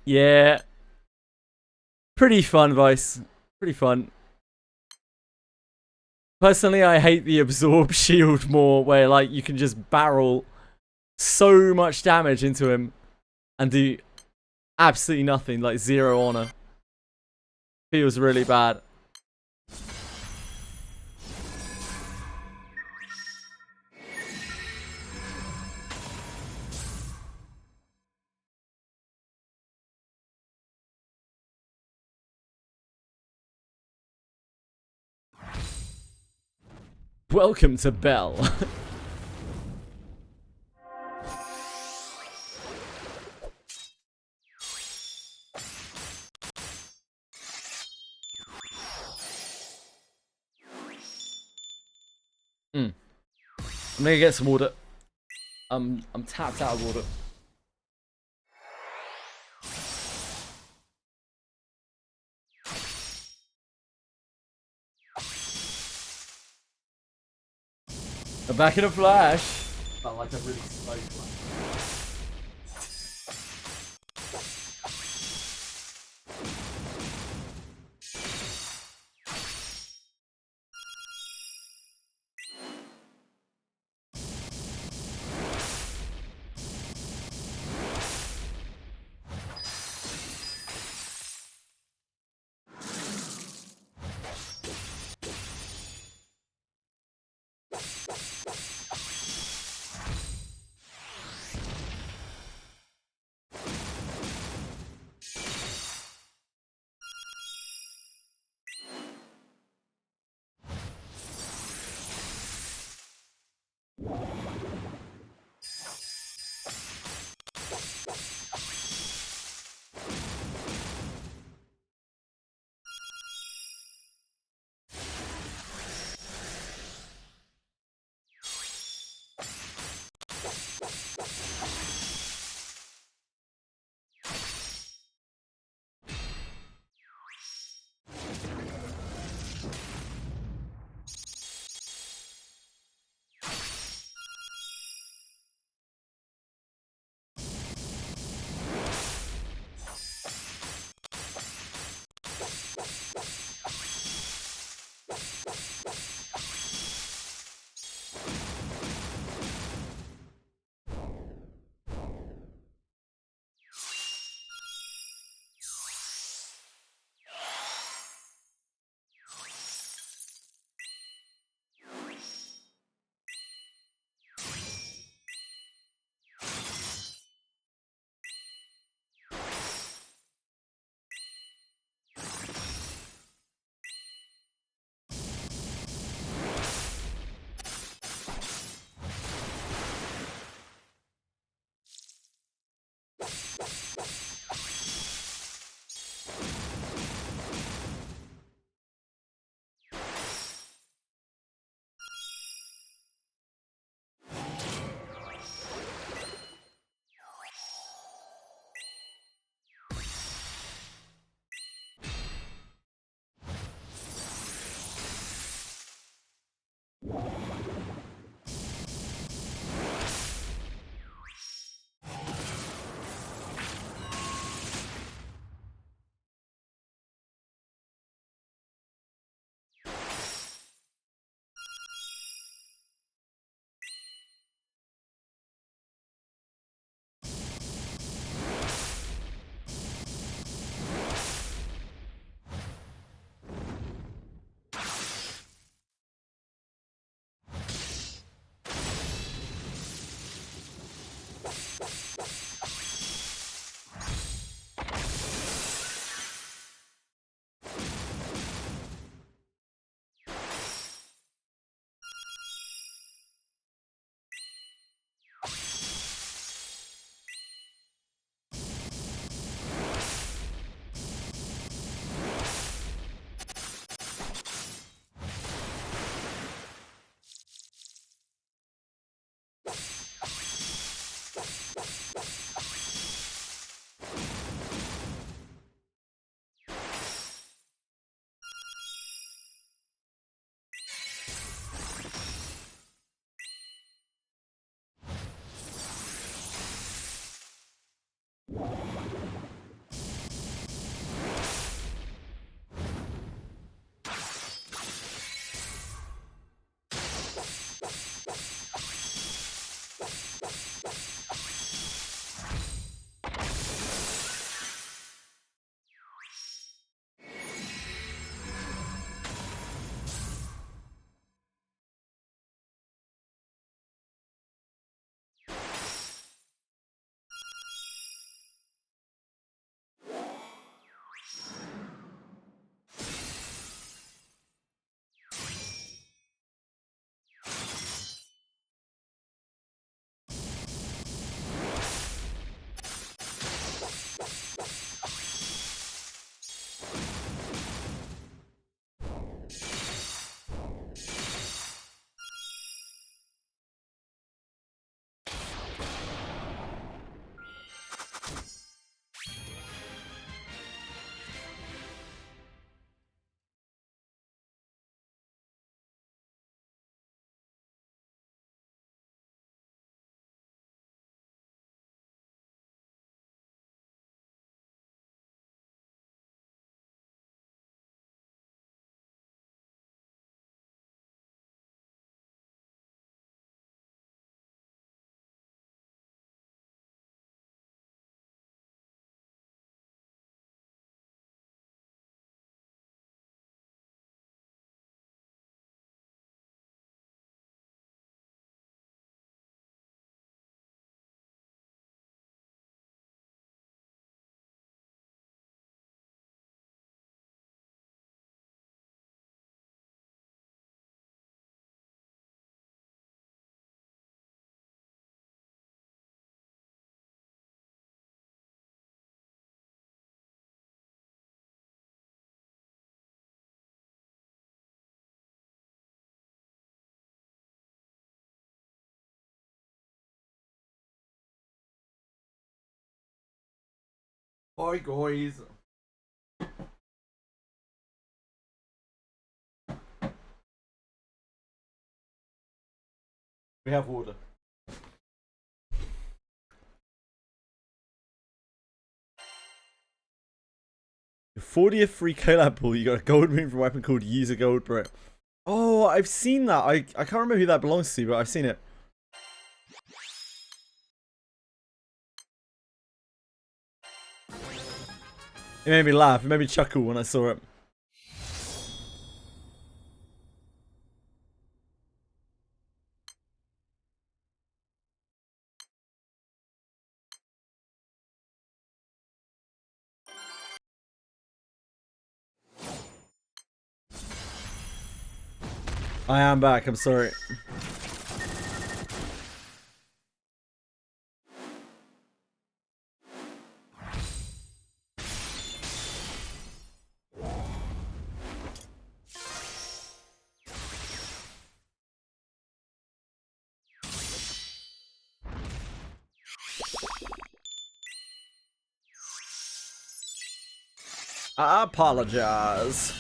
Yeah. Pretty fun, Vice. Pretty fun. Personally, I hate the absorb shield more, where like you can just barrel so much damage into him and do absolutely nothing, like 0 honor. Feels really bad. Welcome to Bell. I'm gonna get some water. I'm tapped out of water. I'm back in a flash. But like a really slow flash. Hi guys. We have water. 40th free collab pool, you got a gold ring for a weapon called Use a Gold Brick. Oh, I've seen that. I can't remember who that belongs to, but I've seen it. It made me laugh. It made me chuckle when I saw it. I am back. I'm sorry. I apologize.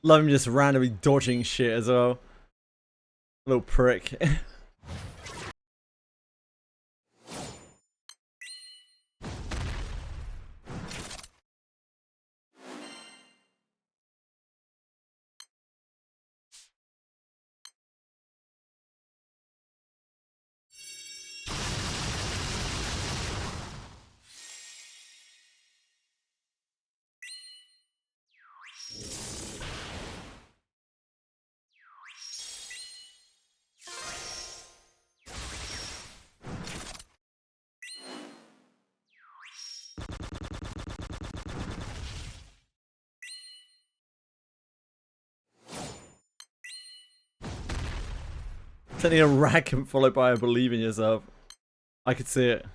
Love him just randomly dodging shit as well. Little prick. Sending a rack followed by a believe in yourself. I could see it.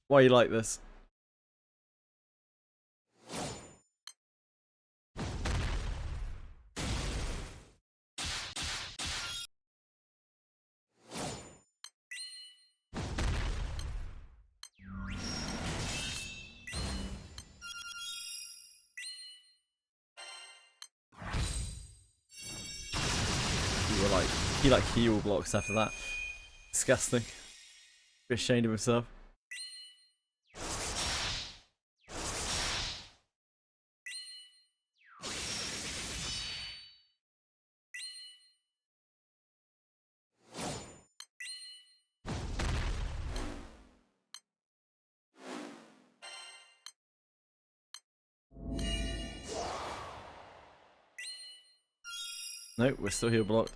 Why you like this? He like heal blocks after that. Disgusting. Bit ashamed of himself. Nope, we're still heal blocked.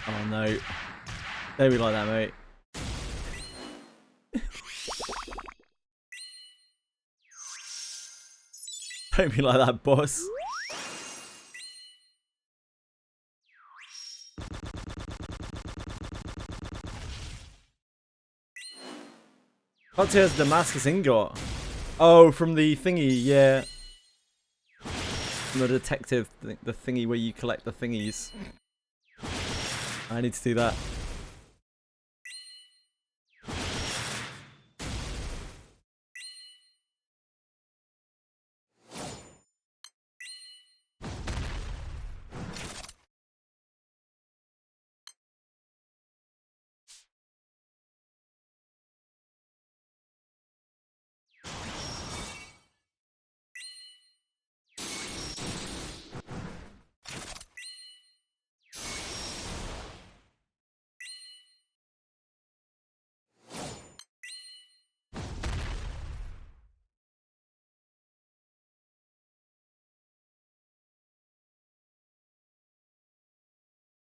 Oh no. Don't be like that, mate. Don't be like that, boss. What's here's Damascus ingot? Oh, from the thingy, yeah. From the detective, the thingy where you collect the thingies. I need to do that.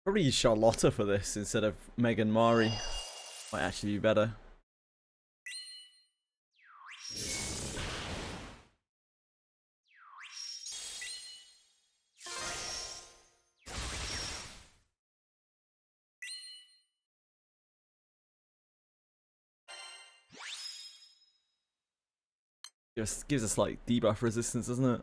Probably use Charlotta for this instead of Megan Mari. Might actually be better. Just gives us like debuff resistance, doesn't it?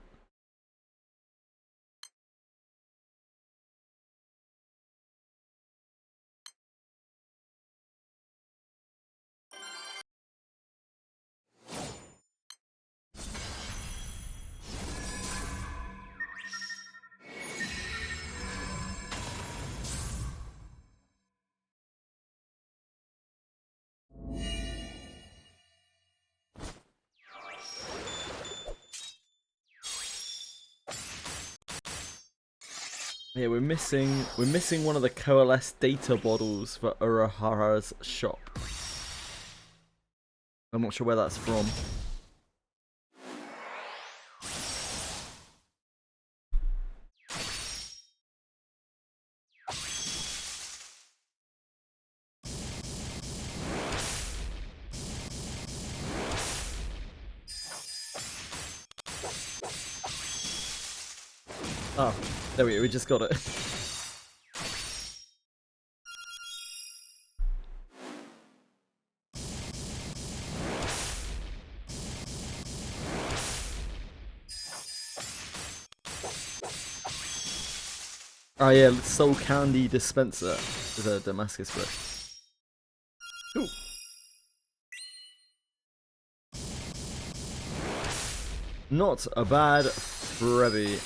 Yeah, we're missing one of the coalesce data bottles for Urahara's shop. I'm not sure where that's from. Oh, there we just got it. Oh yeah, Soul Candy Dispenser is a Damascus brick. Cool. Not a bad Freebie.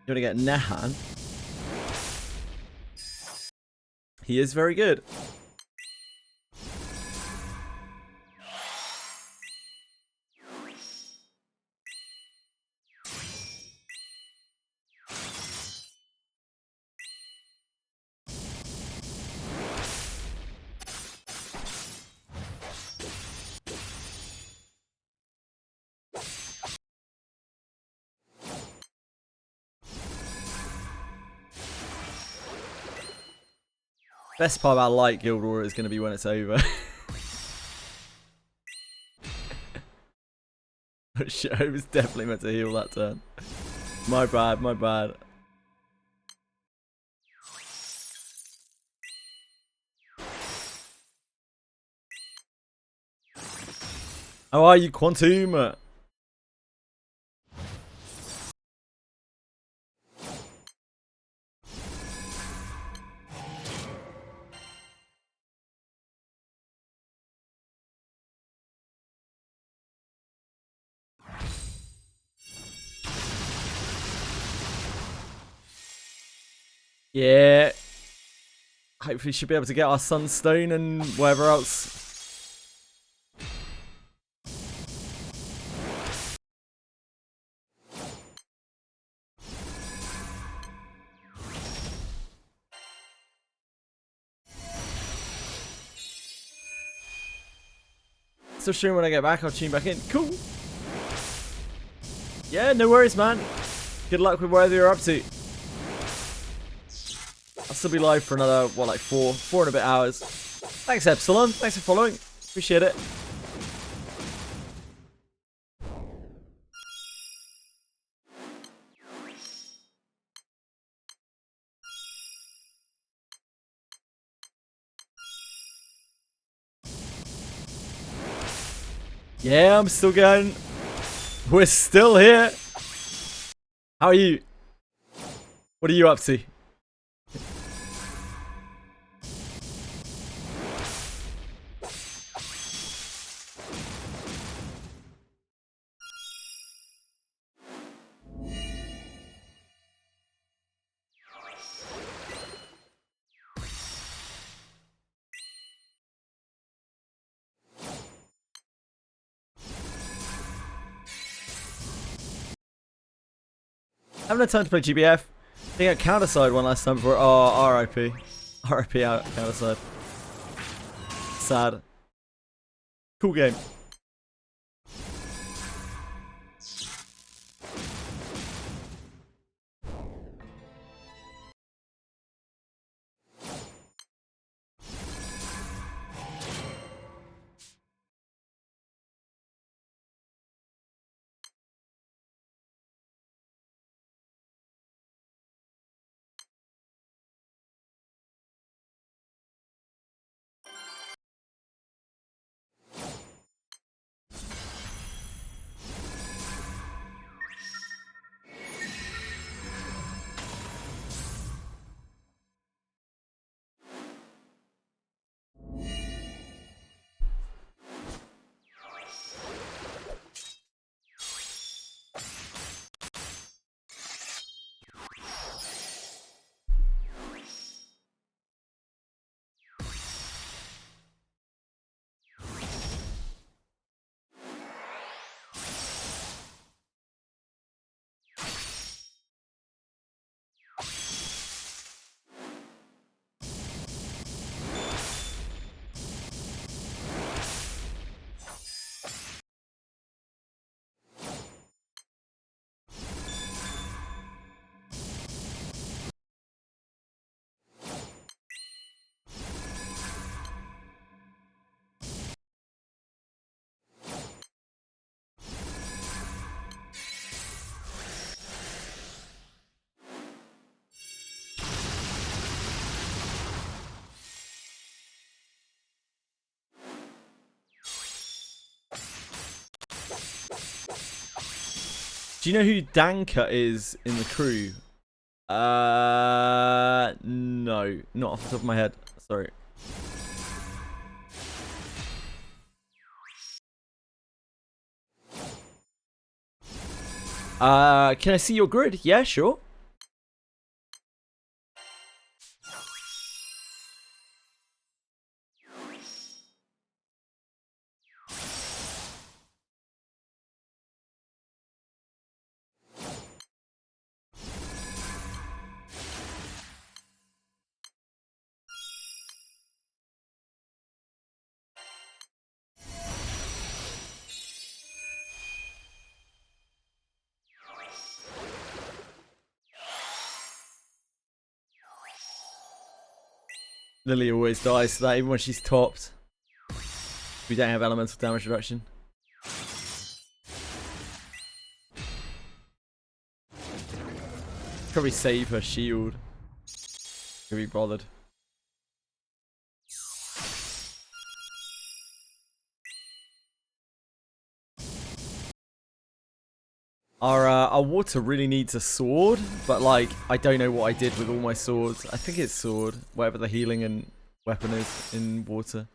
You want to get Nehan? He is very good. Best part about Light Guild War is going to be when it's over. Oh shit, I was definitely meant to heal that turn. My bad, my bad. How are you, Quantum? Yeah. hopefully should be able to get our sunstone and whatever else. Still stream when I get back. I'll tune back in. Cool. Yeah, no worries, man. Good luck with whatever you're up to. I'll still be live for another, what, like four and a bit hours. Thanks, Epsilon. Thanks for following. Appreciate it. Yeah, I'm still going. We're still here. How are you? What are you up to? I haven't had time to play GBF. I think I counterside one last time before. Oh, RIP. RIP out counterside. Sad. Cool game. Do you know who Danka is in the crew? No, not off the top of my head. Sorry. Can I see your grid? Yeah, sure. Lily always dies to that, even when she's topped. We don't have elemental damage reduction. Probably save her shield. Can be bothered. Our water really needs a sword, but like I don't know what I did with all my swords. I think it's sword, whatever the healing and weapon is in water.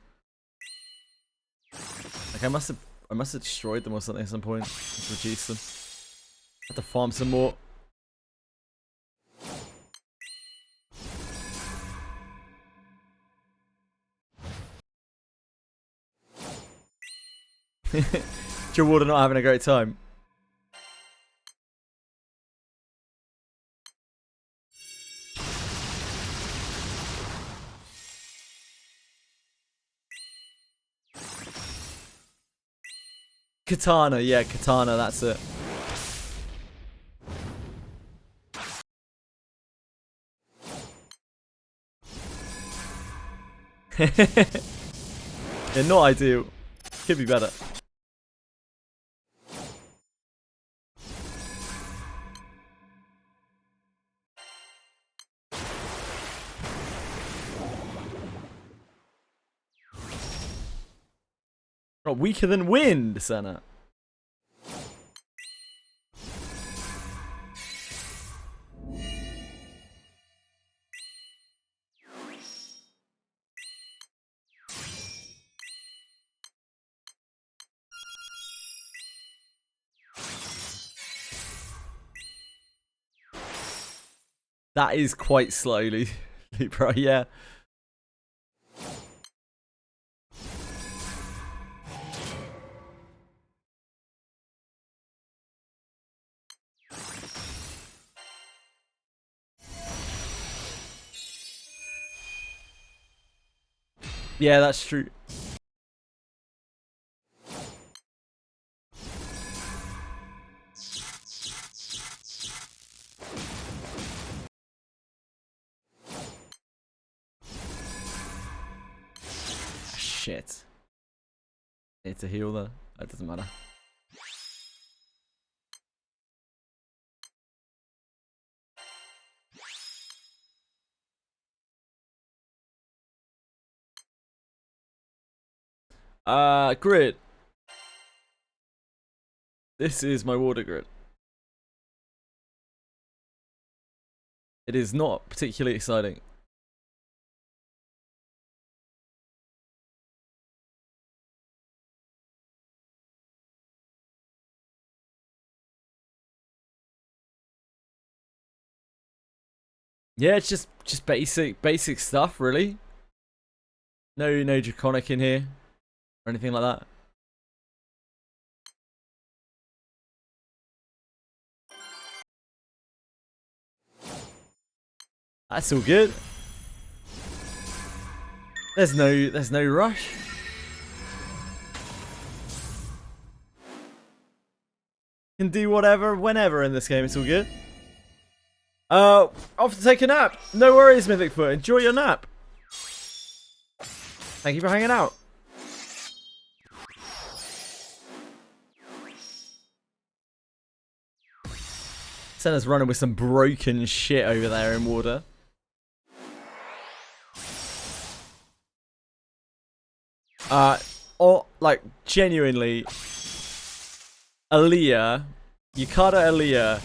Like I must have destroyed them or something at some point. Let's reduce them. Have to farm some more. Your water not having a great time. Katana, yeah, katana, that's it. Yeah, not ideal. Could be better. Oh, weaker than wind, Senna. That is quite slowly, bro, yeah. Yeah, that's true. Shit. Need to heal though. That doesn't matter. Grid. This is my water grid. It is not particularly exciting. Yeah, it's just basic stuff, really. No draconic in here or anything like that. That's all good. There's no rush. Can do whatever, whenever in this game. It's all good. Off to take a nap. No worries, Mythicfoot. Enjoy your nap. Thank you for hanging out. Senna's running with some broken shit over there in water. Like, genuinely, Aaliyah, Yukata Aaliyah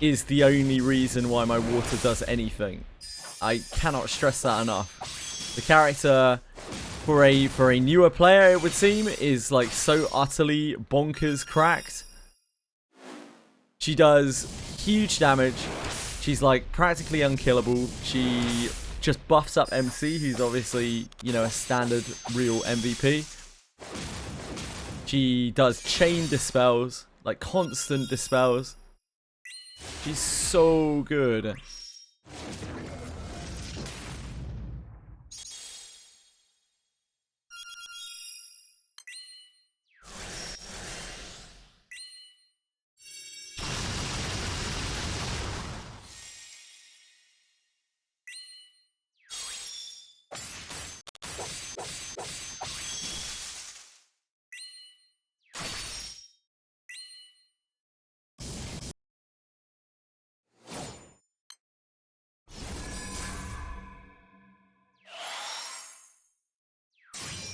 is the only reason why my water does anything. I cannot stress that enough. The character, for a newer player, it would seem, is like so utterly bonkers cracked. She does huge damage. She's like practically unkillable. She just buffs up MC, who's obviously, you know, a standard real MVP. She does chain dispels, like constant dispels. She's so good.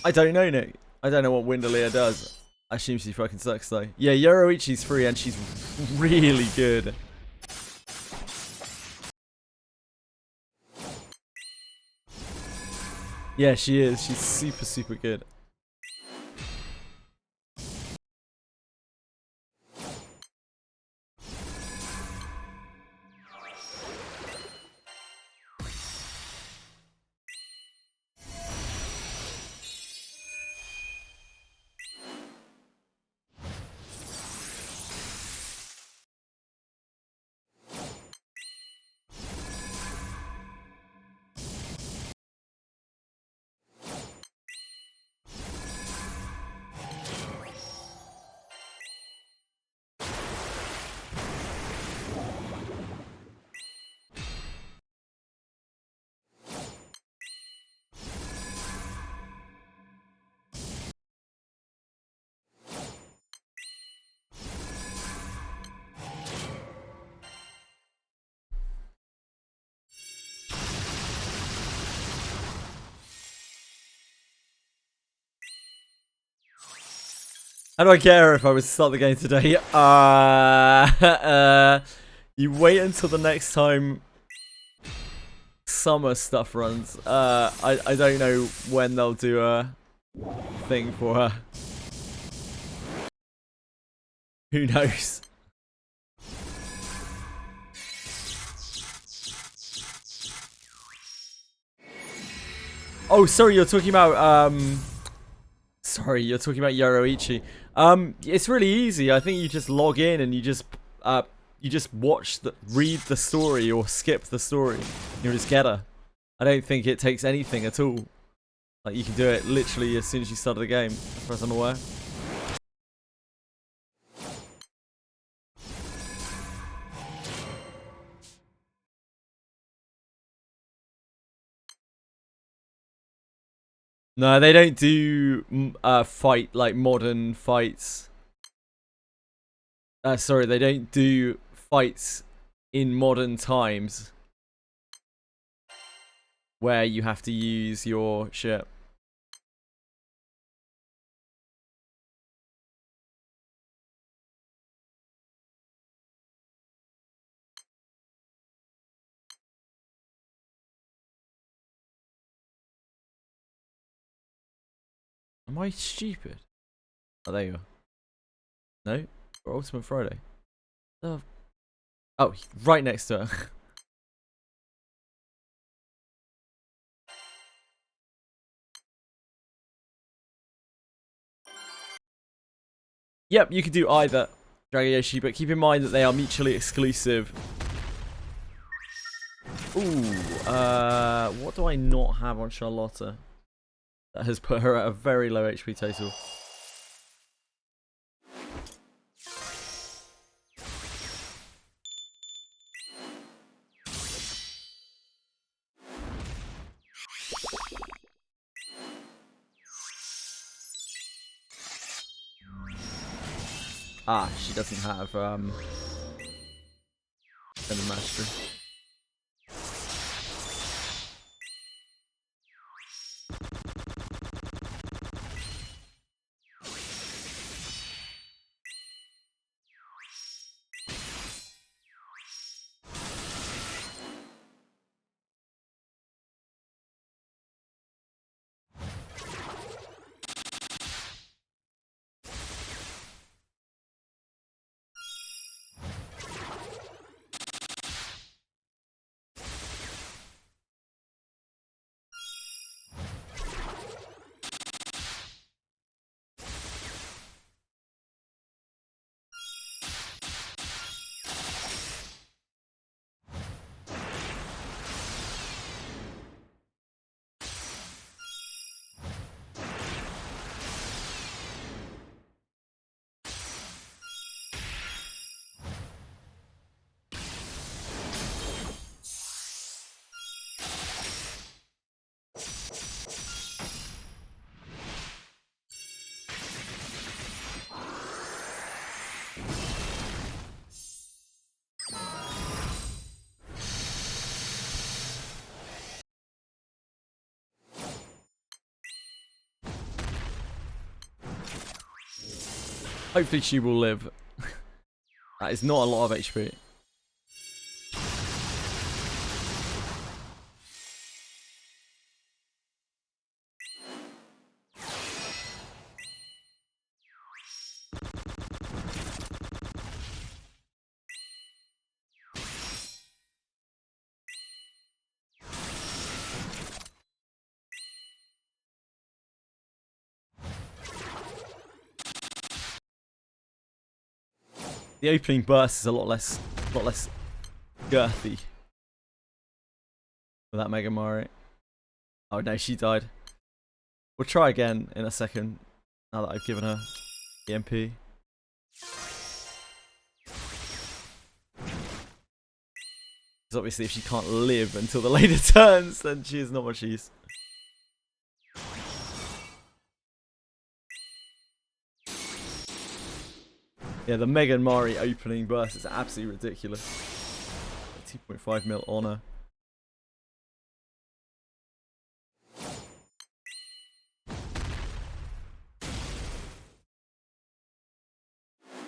I don't know, Nick. I don't know what Winderlier does. I assume she fucking sucks, though. Yeah, Yoroichi's free, and she's really good. Yeah, she is. She's super good. How do I care if I was to start the game today? You wait until the next time summer stuff runs. I don't know when they'll do a thing for her. Who knows? Oh, sorry, you're talking about sorry, you're talking about Yoroichi. It's really easy. I think you just log in and you just read the story or skip the story. You'll just get her. I don't think it takes anything at all. Like, you can do it literally as soon as you start the game, as far as I'm aware. No, they don't do modern fights. Sorry, they don't do fights in modern times where you have to use your ship. Am I stupid? Oh, there you are. No? Or Ultimate Friday. Oh, right next to her. Yep, you can do either, Dragon Yoshi, but keep in mind that they are mutually exclusive. Ooh, what do I not have on Charlotta that has put her at a very low HP total? Ah, she doesn't have Seven Mastery. Hopefully she will live. That is not a lot of HP. The opening burst is a lot less girthy with that Mega Mario. Oh no, she died. We'll try again in a second, now that I've given her EMP. Because obviously if she can't live until the later turns, then she is not much use. Yeah, the Mega Mario opening burst is absolutely ridiculous. 2.5 mil honor.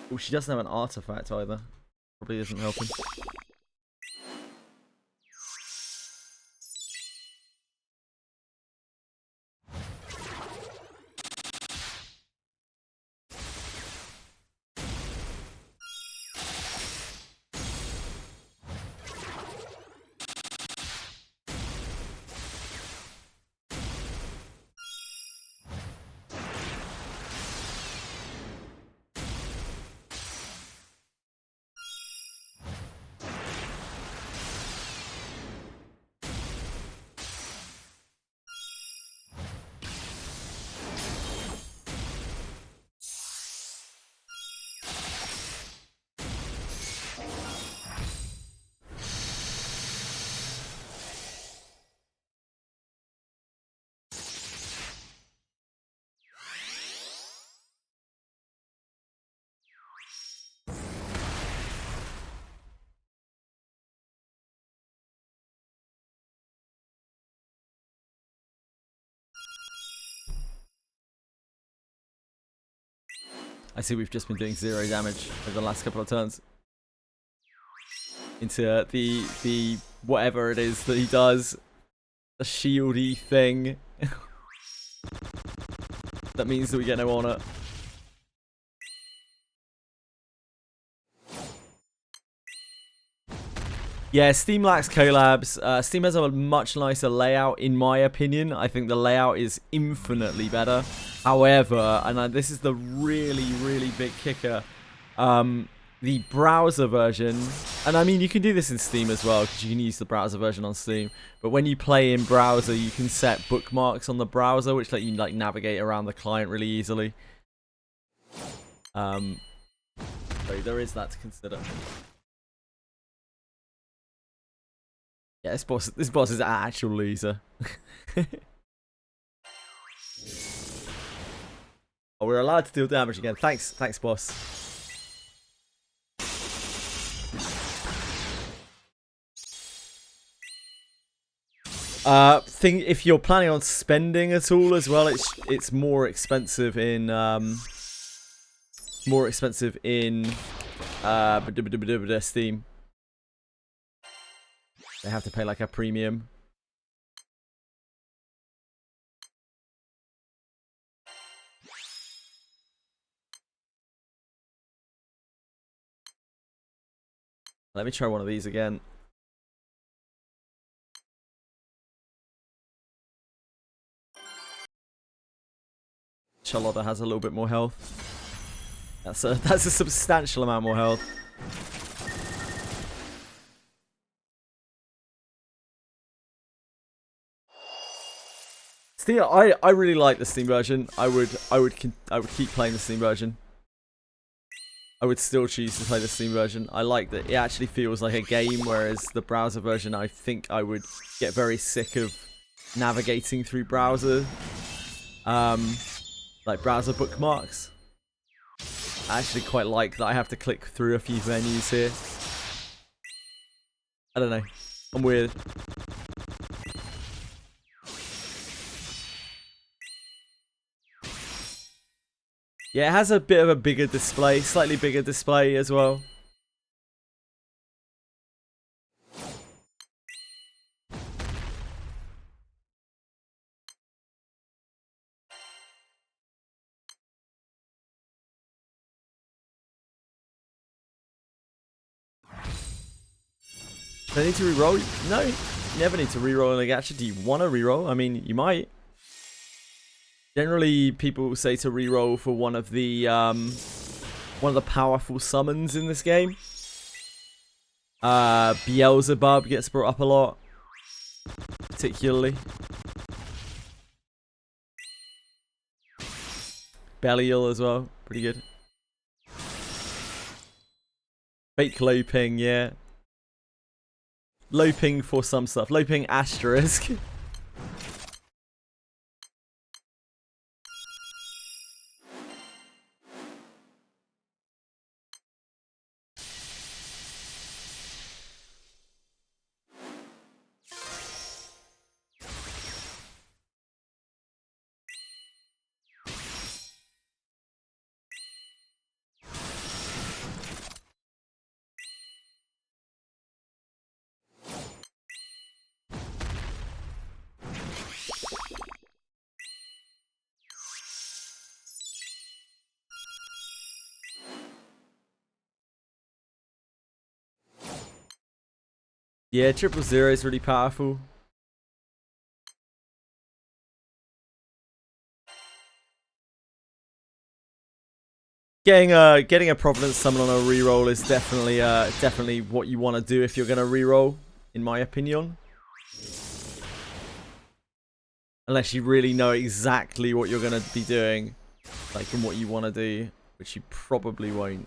Oh, she doesn't have an artifact either. Probably isn't helping. I see we've just been doing 0 damage over the last couple of turns. Into the whatever it is that he does. The shieldy thing. That means that we get no honor. Yeah, Steam lacks collabs. Steam has a much nicer layout, in my opinion. I think the layout is infinitely better. However, and this is the really, really big kicker, the browser version, and I mean, you can do this in Steam as well, because you can use the browser version on Steam, but when you play in browser, you can set bookmarks on the browser, which let you navigate around the client really easily. So there is that to consider. Yeah, this boss is an actual loser. Oh, we're allowed to deal damage again. Thanks, boss. If you're planning on spending at all as well, it's more expensive in Steam. They have to pay like a premium. Let me try one of these again. Charlotta has a little bit more health. That's a substantial amount more health. Steam, I really like the Steam version. I would keep playing the Steam version. I would still choose to play the Steam version. I like that it actually feels like a game, whereas the browser version, I think I would get very sick of navigating through browser, like browser bookmarks. I actually quite like that I have to click through a few menus here. I don't know. I'm weird. Yeah, it has a bit of a bigger display, slightly bigger display as well. Do I need to reroll? No, you never need to reroll a gacha. Do you want to reroll? I mean, you might. Generally, people say to reroll for one of the powerful summons in this game. Beelzebub gets brought up a lot, particularly. Belial as well, pretty good. Fake Loping, yeah. Loping for some stuff. Loping asterisk. Yeah, 000 is really powerful. Getting a Providence summon on a reroll is definitely what you want to do if you're gonna reroll, in my opinion. Unless you really know exactly what you're gonna be doing, like from what you want to do, which you probably won't.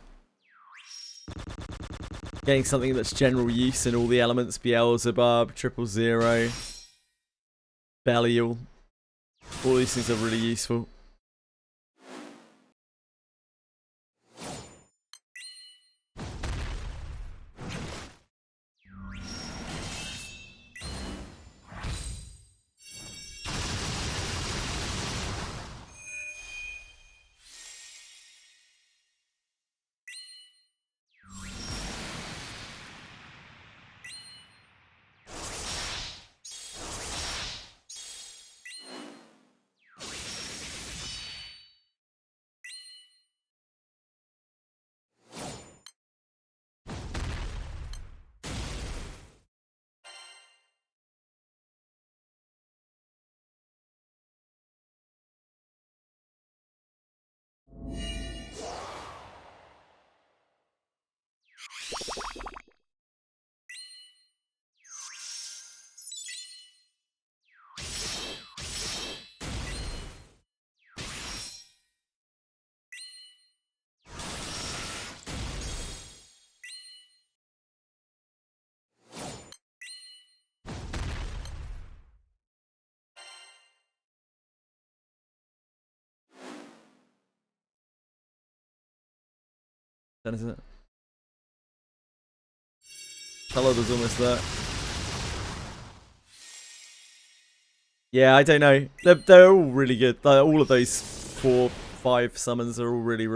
Getting something that's general use in all the elements, Beelzebub, 000, Belial, all these things are really useful. Then isn't it? Color's almost there. Yeah, I don't know. They're all really good. All of those 4, 5 summons are all really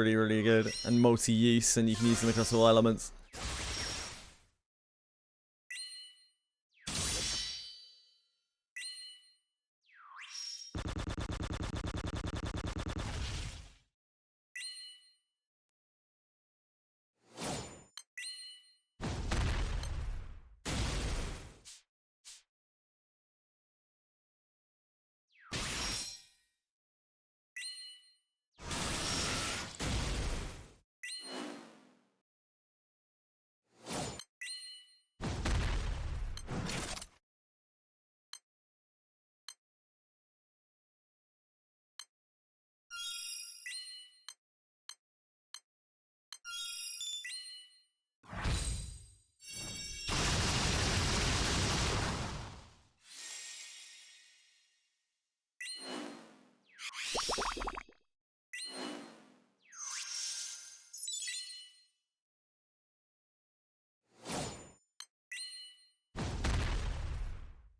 good and multi-use, and you can use them across all elements.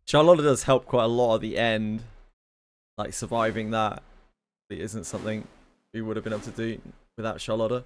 Charlotta does help quite a lot at the end. Like, surviving that. It isn't something we would have been able to do without Charlotta.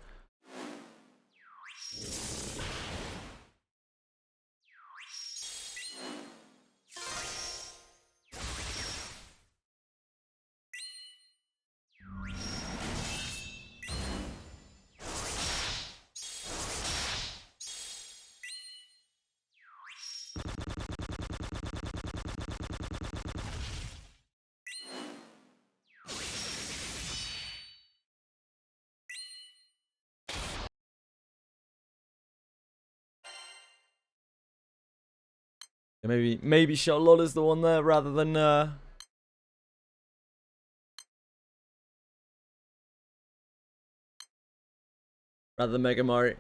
Maybe Charlotta's the one there rather than Mega Mari.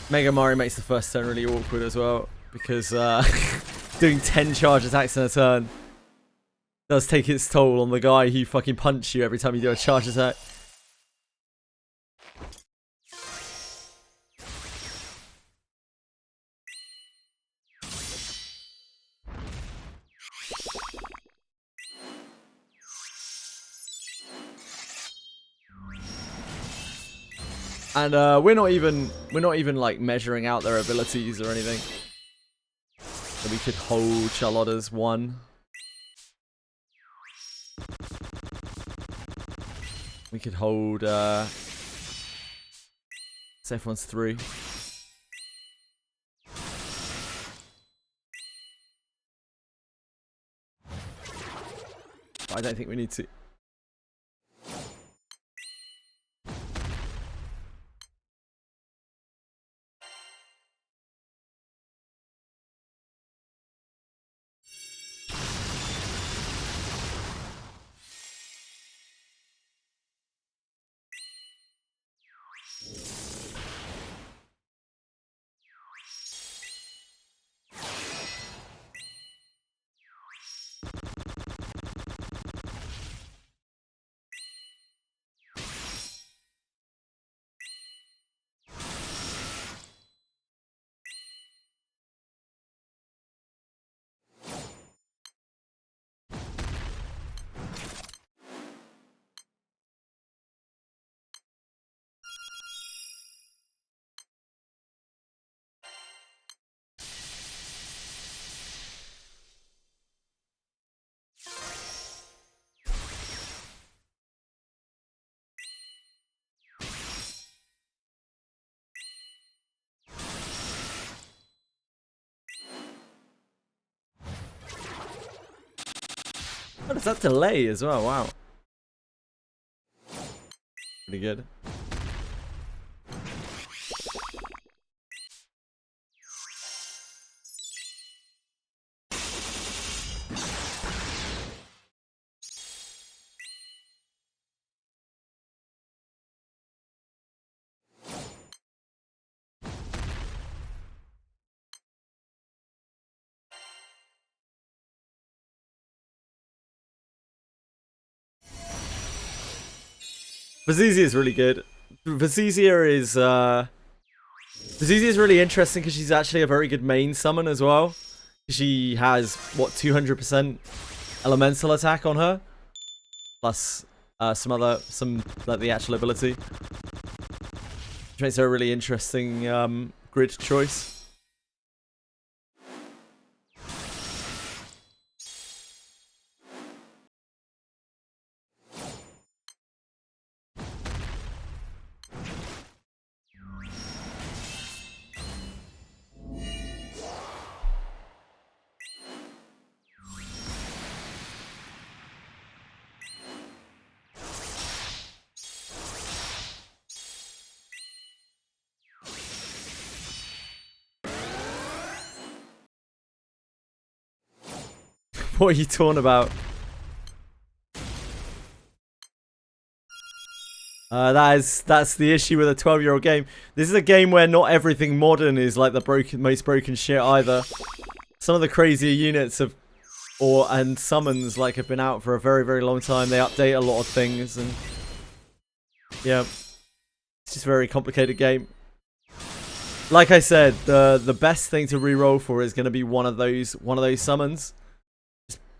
Mega Mari makes the first turn really awkward as well, because doing 10 charge attacks in a turn does take its toll on the guy who fucking punch you every time you do a charge attack. And we're not even like measuring out their abilities or anything. So we could hold Charlotta's 1. We could hold Zephron's 3. But I don't think we need to. What is that delay as well? Wow. Pretty good. Vizizia is really good. Vizizia is really interesting because she's actually a very good main summon as well. She has what 200% elemental attack on her, plus some like the actual ability, which makes her a really interesting grid choice. What are you talking about? That's the issue with a 12-year-old game. This is a game where not everything modern is like the most broken shit either. Some of the crazier units and summons like have been out for a very, very long time. They update a lot of things, and yeah, it's just a very complicated game. Like I said, the best thing to re-roll for is going to be one of those summons.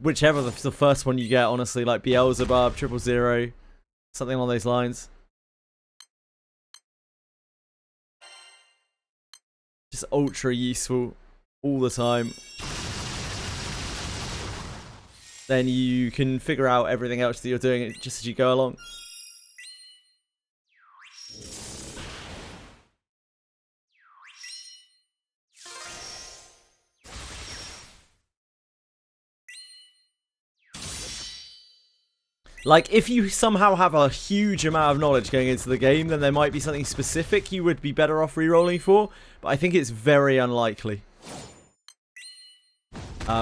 Whichever the first one you get, honestly, like Beelzebub, 000, something along those lines. Just ultra useful all the time. Then you can figure out everything else that you're doing just as you go along. Like, if you somehow have a huge amount of knowledge going into the game, then there might be something specific you would be better off re-rolling for, but I think it's very unlikely.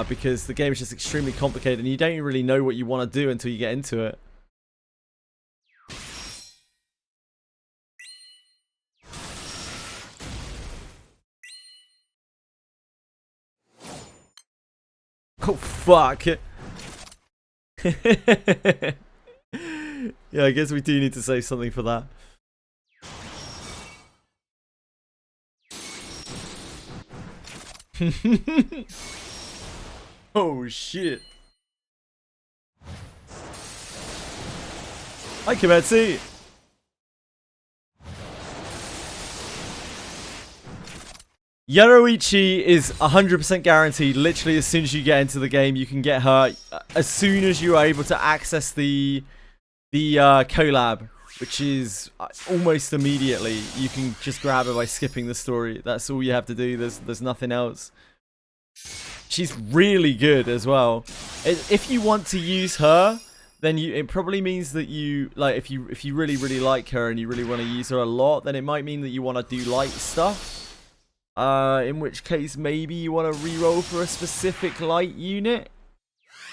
Because the game is just extremely complicated, and you don't really know what you want to do until you get into it. Oh, fuck. Yeah, I guess we do need to say something for that. Oh shit. Hi Kimetsu. Yoruichi is 100% guaranteed. Literally, as soon as you get into the game, you can get her. As soon as you are able to access the collab, which is almost immediately, you can just grab her by skipping the story. That's all you have to do. There's nothing else. She's really good as well. If you want to use her then it probably means that you like if you really like her and you really want to use her a lot, then it might mean that you want to do light stuff. In which case maybe you want to reroll for a specific light unit,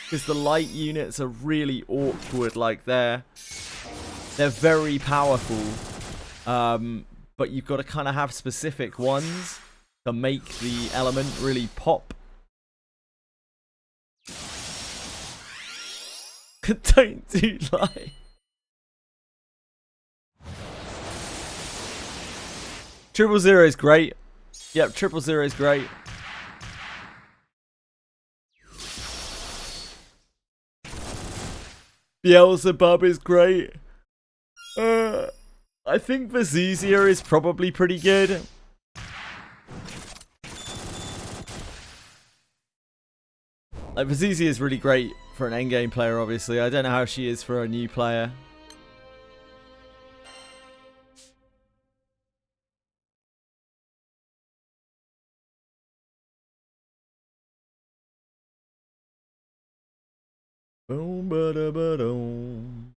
because the light units are really awkward. Like they're very powerful, but you've got to kind of have specific ones to make the element really pop. Don't do light. Triple Zero is great. Yep, Triple Zero is great. Beelzebub is great. I think Vizuzia is probably pretty good. Like, Vizuzia is really great for an endgame player, obviously. I don't know how she is for a new player. Boom, ba-da, ba-dum.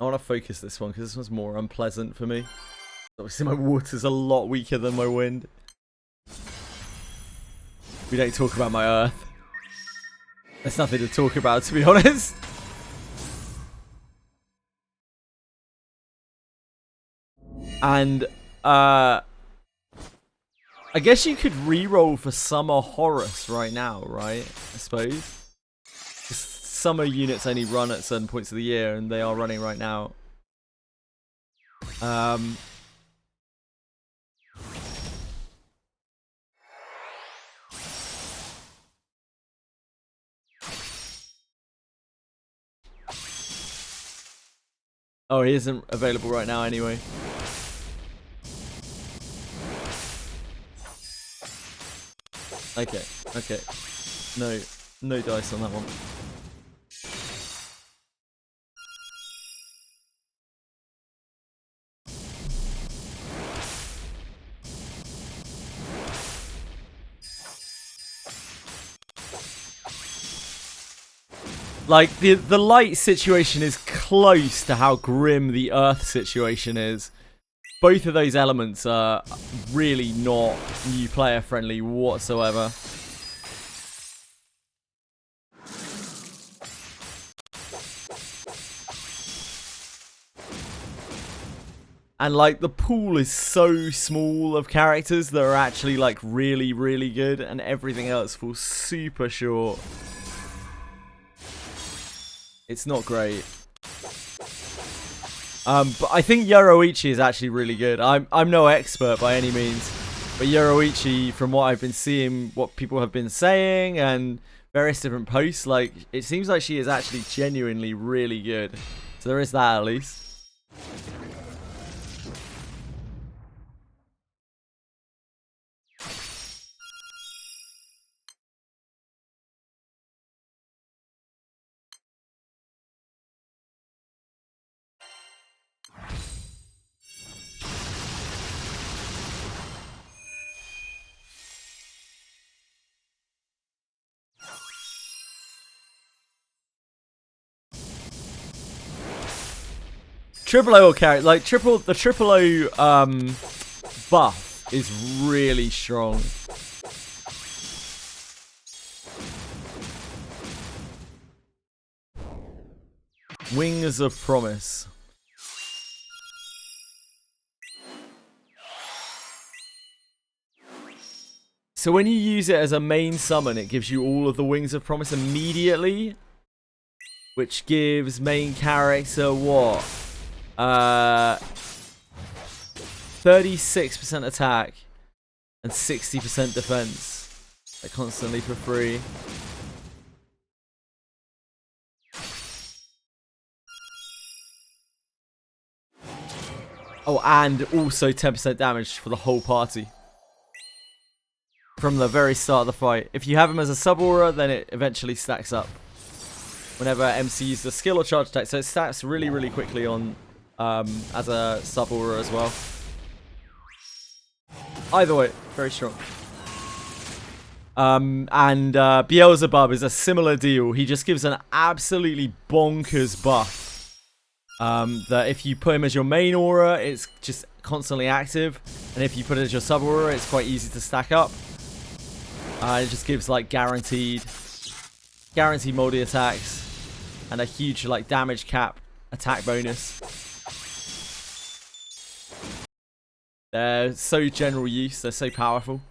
I want to focus this one because this one's more unpleasant for me. Obviously my water's a lot weaker than my wind. We don't talk about my earth. There's nothing to talk about, to be honest. And I guess you could reroll for Summer Horus right now, right? I suppose. Summer units only run at certain points of the year, and they are running right now. Oh, he isn't available right now anyway. Okay, okay. No dice on that one. Like, the light situation is close to how grim the earth situation is. Both of those elements are really not new player friendly whatsoever. And like, the pool is so small of characters that are actually like really, really good, and everything else falls super short. It's not great. But I think Yoruichi is actually really good. I'm no expert by any means, but Yoruichi, from what I've been seeing, what people have been saying, and various different posts, like, it seems like she is actually genuinely really good. So there is that at least. Triple O character, like the triple O buff is really strong. Wings of Promise. So when you use it as a main summon, it gives you all of the Wings of Promise immediately, which gives main character what? 36% attack and 60% defense, like, constantly for free. Oh, and also 10% damage for the whole party from the very start of the fight. If you have him as a sub aura, then it eventually stacks up whenever MC uses the skill or charge attack. So it stacks really, really quickly on as a sub aura as well. Either way, very strong. And Beelzebub is a similar deal. He just gives an absolutely bonkers buff. That if you put him as your main aura, it's just constantly active. And if you put it as your sub aura, it's quite easy to stack up. It just gives like guaranteed moldy attacks and a huge like damage cap attack bonus. They're so general use, they're so powerful.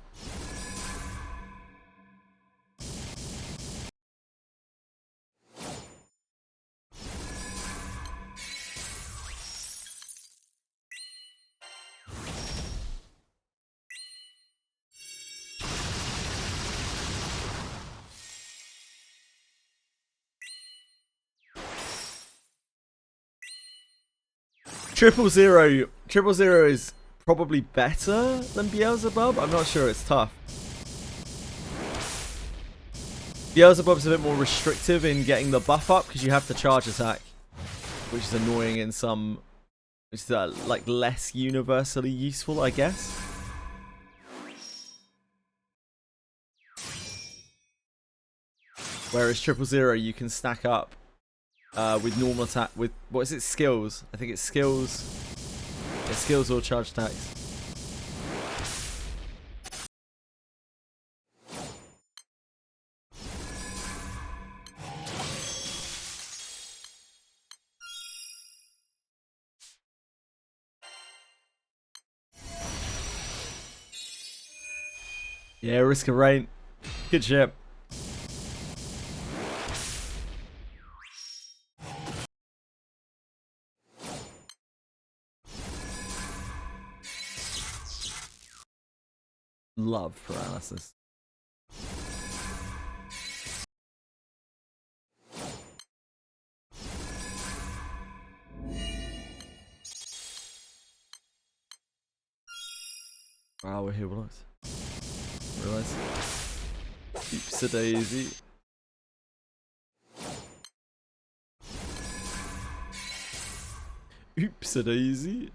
Triple Zero is probably better than Beelzebub. I'm not sure, it's tough. Beelzebub's a bit more restrictive in getting the buff up because you have to charge attack, which is annoying in some, which is like less universally useful, I guess. Whereas Triple Zero, you can stack up with normal attack, with, what is it, skills? I think it's skills. Yeah, skills or charge attacks. Yeah, Risk of Rain. Good ship. Love paralysis. Wow, we're here, what? Realize. Oops a daisy. Oops a daisy.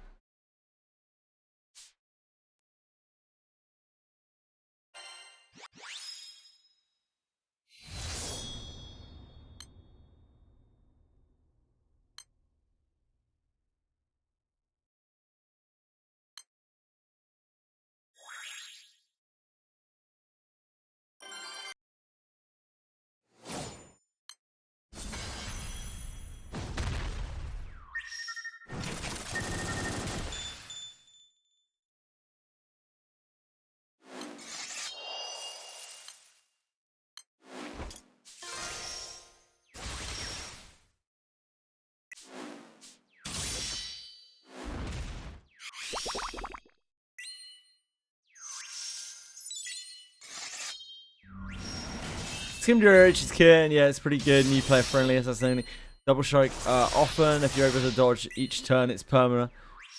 Skimdra is kitten, yeah, it's pretty good. New player friendly, assassin only. Double strike often. If you're able to dodge each turn, it's permanent.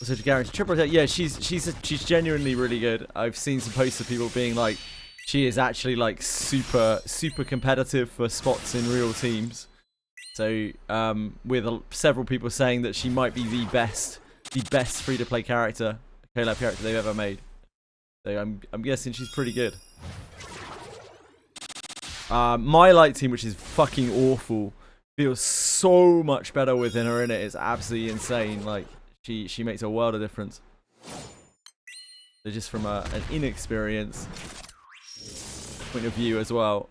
Also to guarantee triple attack. Yeah, she's genuinely really good. I've seen some posts of people being like, she is actually like super competitive for spots in real teams. So with several people saying that she might be the best free to play character, collab character they've ever made. So I'm guessing she's pretty good. My light team, which is fucking awful, feels so much better within her in it. It's absolutely insane. Like she makes a world of difference. So just from an inexperienced point of view as well,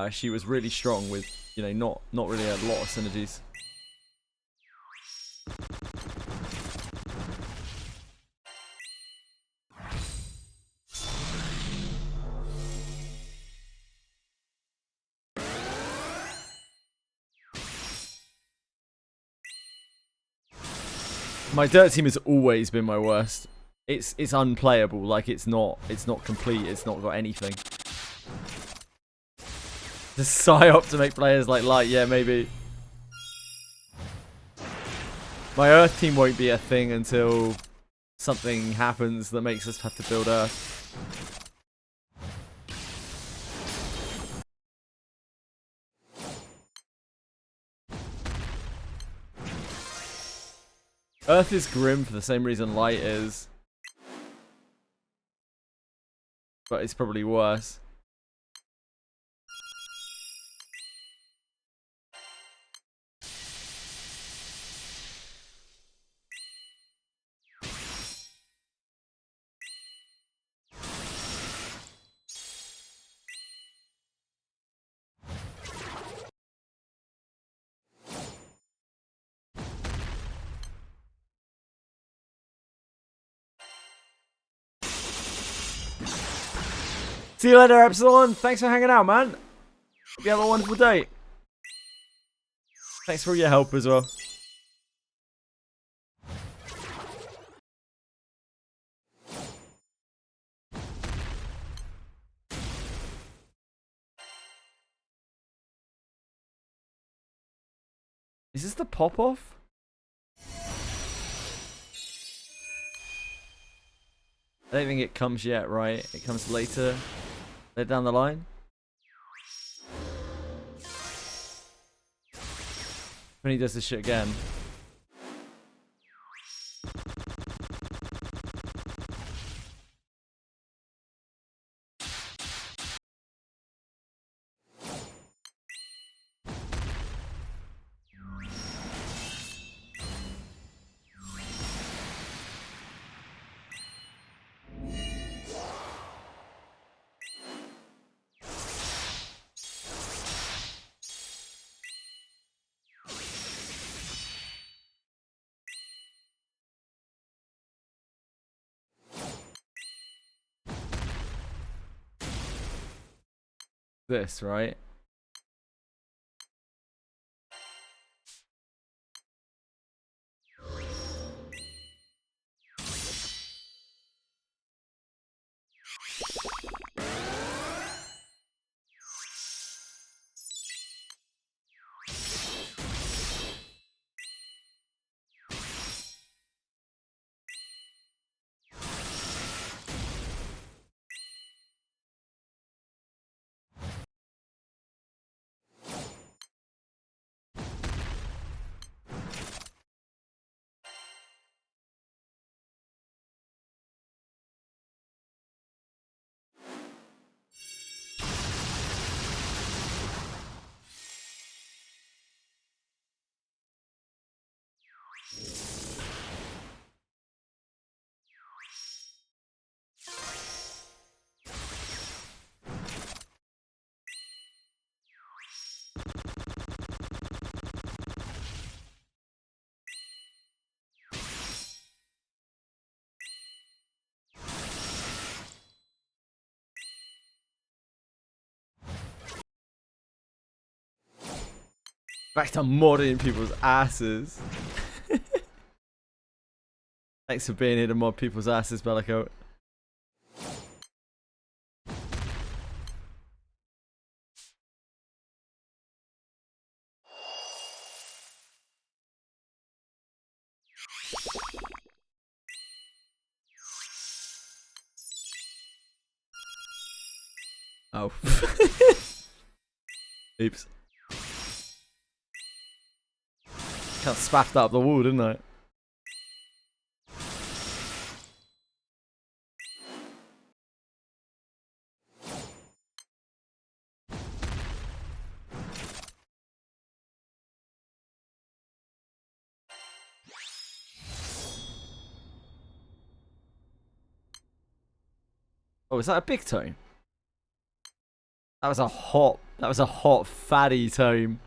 she was really strong with, you know, not really a lot of synergies. My dirt team has always been my worst. It's unplayable. Like it's not complete. It's not got anything. The psyop to make players like light, yeah, maybe. My Earth team won't be a thing until something happens that makes us have to build Earth. Earth is grim for the same reason light is. But it's probably worse. See you later, Epsilon. Thanks for hanging out, man. Hope you have a wonderful day. Thanks for your help as well. Is this the pop-off? I don't think it comes yet, right? It comes later down the line. When he does this shit again. This, right? Back to modding people's asses. Thanks for being here to mod people's asses, Bellicoat. Oh. Oops. Kind of spaffed up the wall, didn't I? Oh, is that a big tome? That was a hot fatty tome.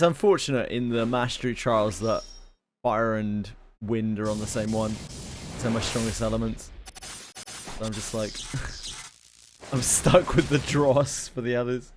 It's unfortunate in the mastery trials that fire and wind are on the same one. They're my strongest elements. So I'm just like, I'm stuck with the dross for the others.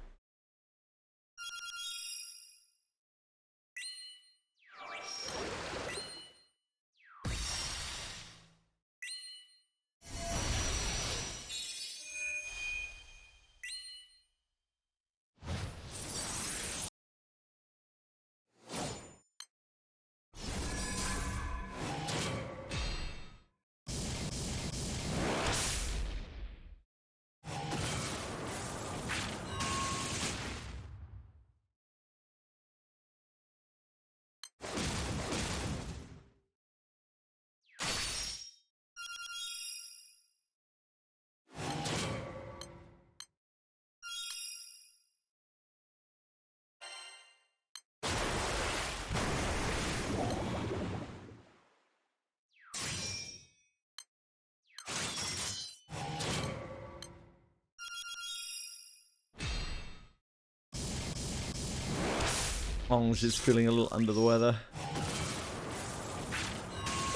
Ange is feeling a little under the weather.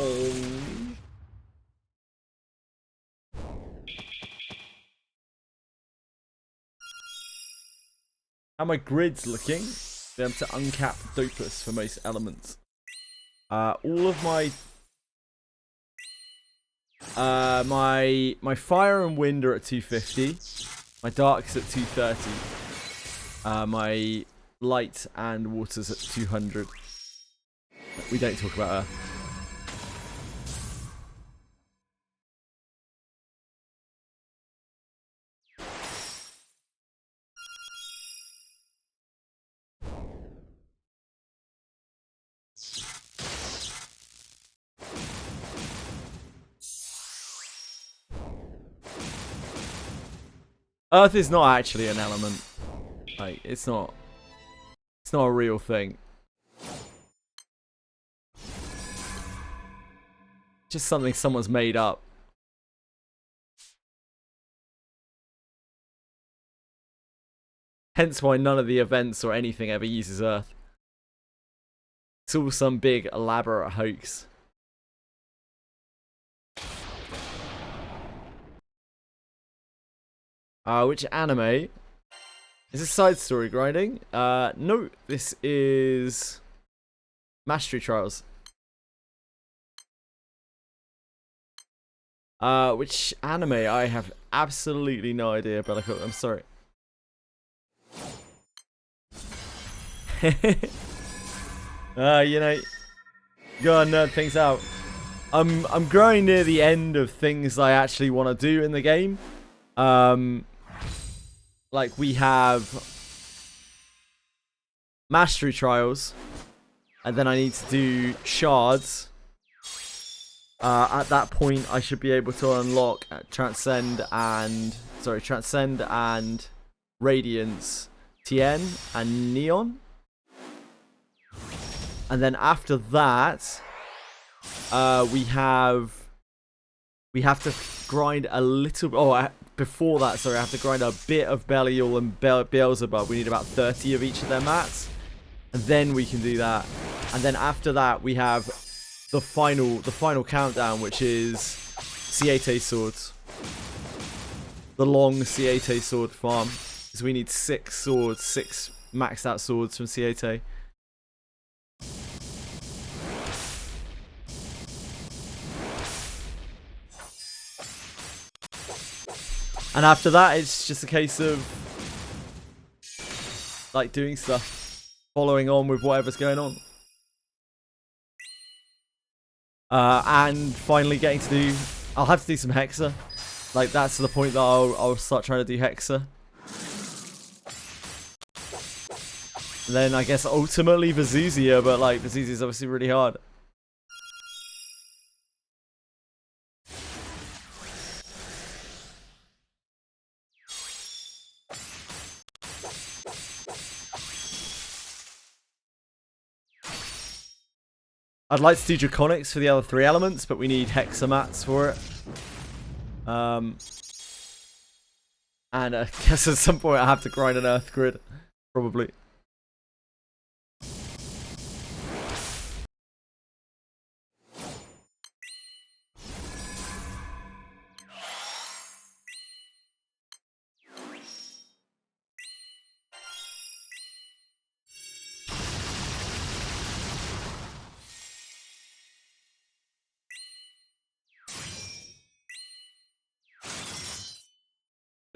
Oh. How my grids looking? Be able to uncap Dopus for most elements. All of my my fire and wind are at 250. My dark's at 230. My light and water's at 200. We don't talk about Earth. Earth is not actually an element. Like, it's not a real thing. Just something someone's made up. Hence why none of the events or anything ever uses Earth. It's all some big elaborate hoax. Which anime? Is this side story grinding? No, this is Mastery Trials. Which anime? I have absolutely no idea, Bellicoat. I'm sorry. You know, gotta nerd things out. I'm growing near the end of things I actually want to do in the game. Like we have Mastery Trials, and then I need to do Shards. At that point, I should be able to unlock Transcend and Radiance, Tien, and Neon. And then after that, we have to grind a little. Oh, before that, sorry, I have to grind a bit of Belial and Beelzebub. We need about 30 of each of their mats, and then we can do that. And then after that, we have the final countdown, which is Siete swords. The long Siete sword farm, because we need 6 swords, 6 maxed out swords from Siete. And after that, it's just a case of like doing stuff, following on with whatever's going on. And finally getting to do, I'll have to do some Hexa. Like, that's the point that I'll start trying to do Hexa. And then I guess ultimately Vazuzia, but like Vazuzia is obviously really hard. I'd like to do Draconics for the other 3 elements, but we need Hexamats for it. And I guess at some point I have to grind an Earth Grid, probably.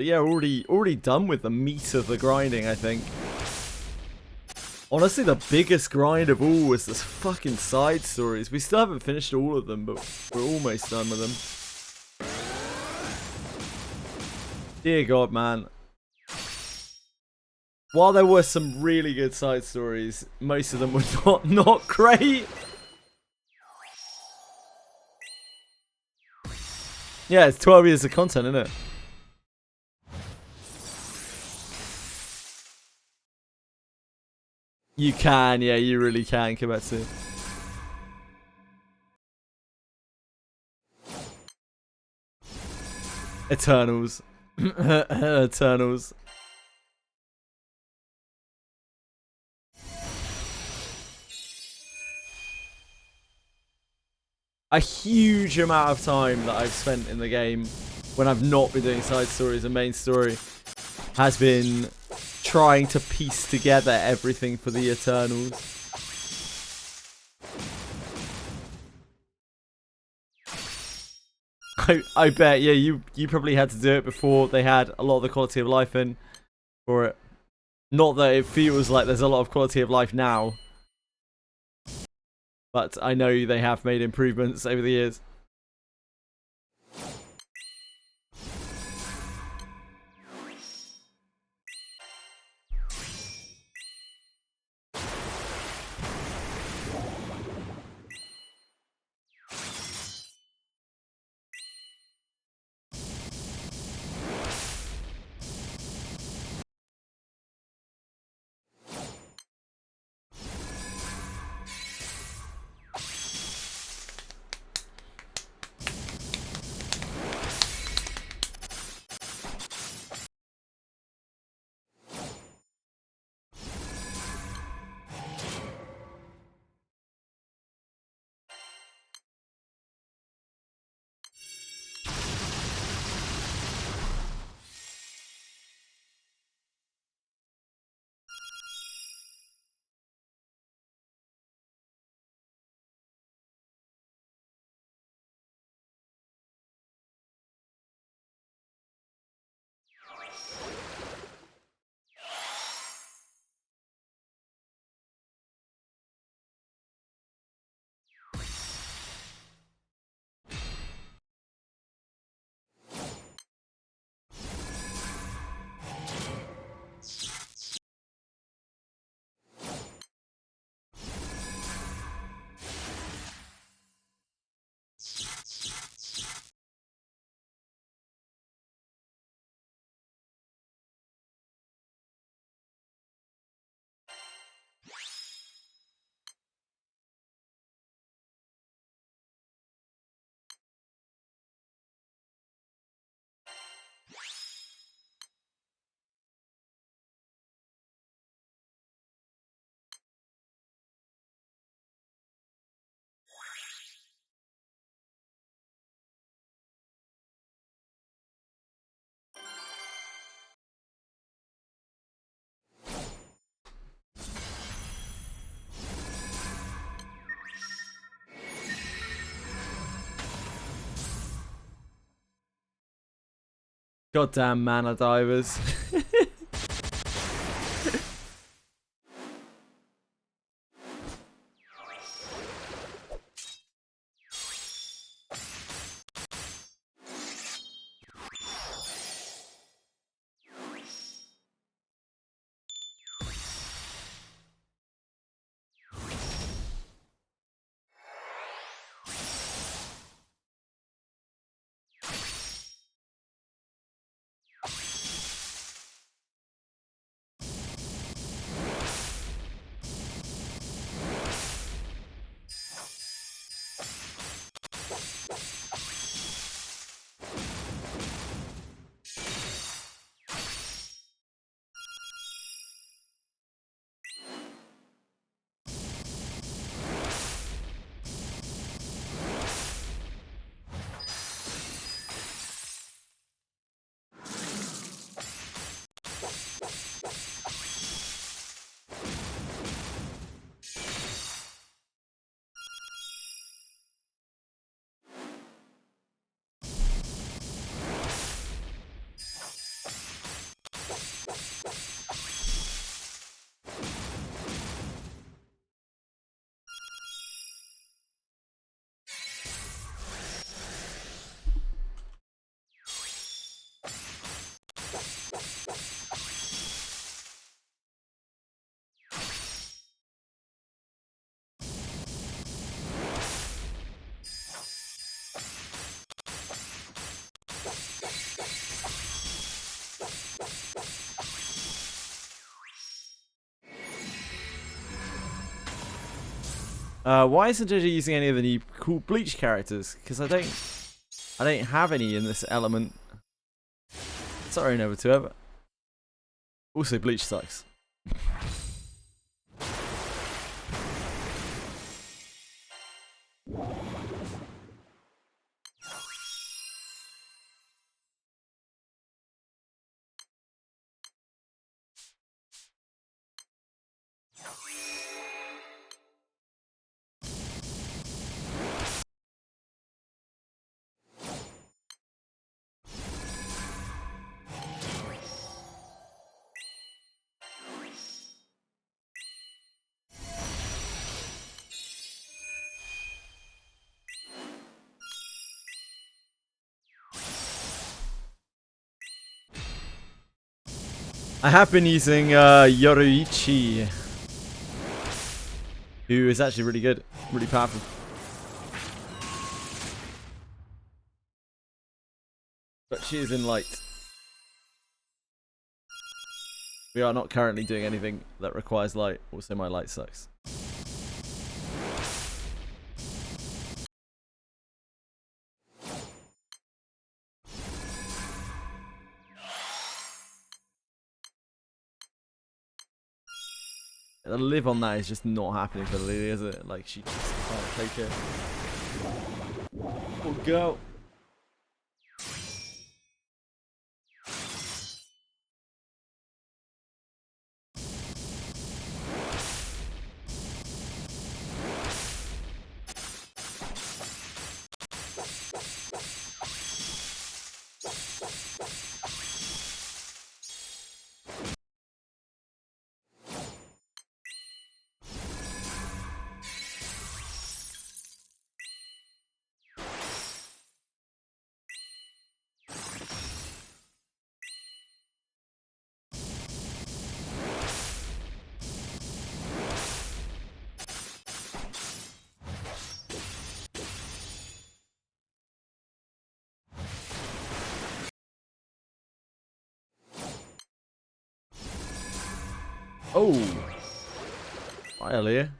But yeah, already done with the meat of the grinding, I think. Honestly, the biggest grind of all was this fucking side stories. We still haven't finished all of them, but we're almost done with them. Dear God, man. While there were some really good side stories, most of them were not great. Yeah, it's 12 years of content, isn't it? You can, yeah, you really can, Kibetsu. Eternals. Eternals. A huge amount of time that I've spent in the game when I've not been doing side stories and main story has been trying to piece together everything for the Eternals. I bet, yeah, you probably had to do it before they had a lot of the quality of life in for it. Not that it feels like there's a lot of quality of life now, but I know they have made improvements over the years. Goddamn mana divers. Why isn't JJ using any of the new cool Bleach characters? Because I don't have any in this element. Sorry, never to ever. Also, Bleach sucks. I have been using Yoruichi, who is actually really good, really powerful. But she is in light. We are not currently doing anything that requires light. Also, my light sucks. The live on that is just not happening for Lily, is it? Like, she just can't take it. Oh, go. Oh. Hi, Aaliyah.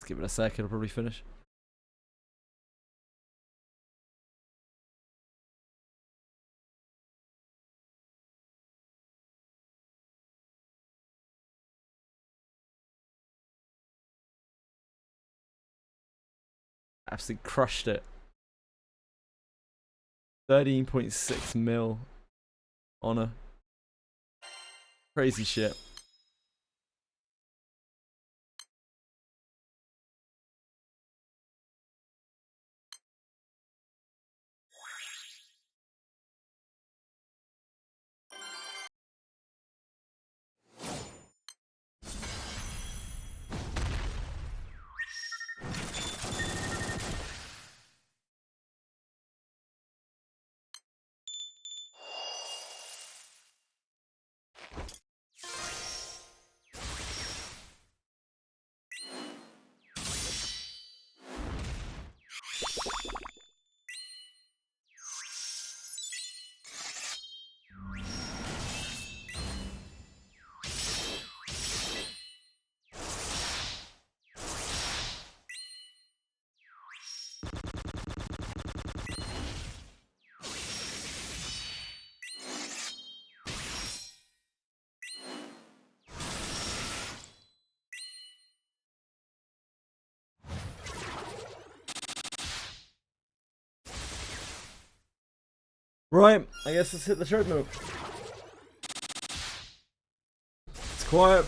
Let's give it a sec, it'll probably finish. Absolutely crushed it. 13.6 mil honor. Crazy shit. Right, I guess let's hit the treadmill. It's quiet.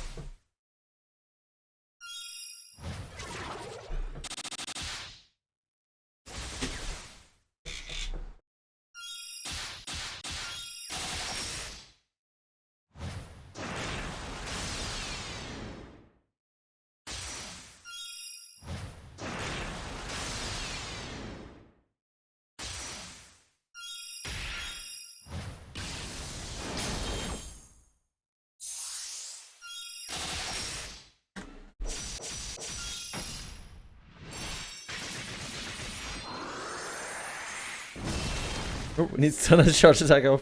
Oh, we need to turn the charge attack off.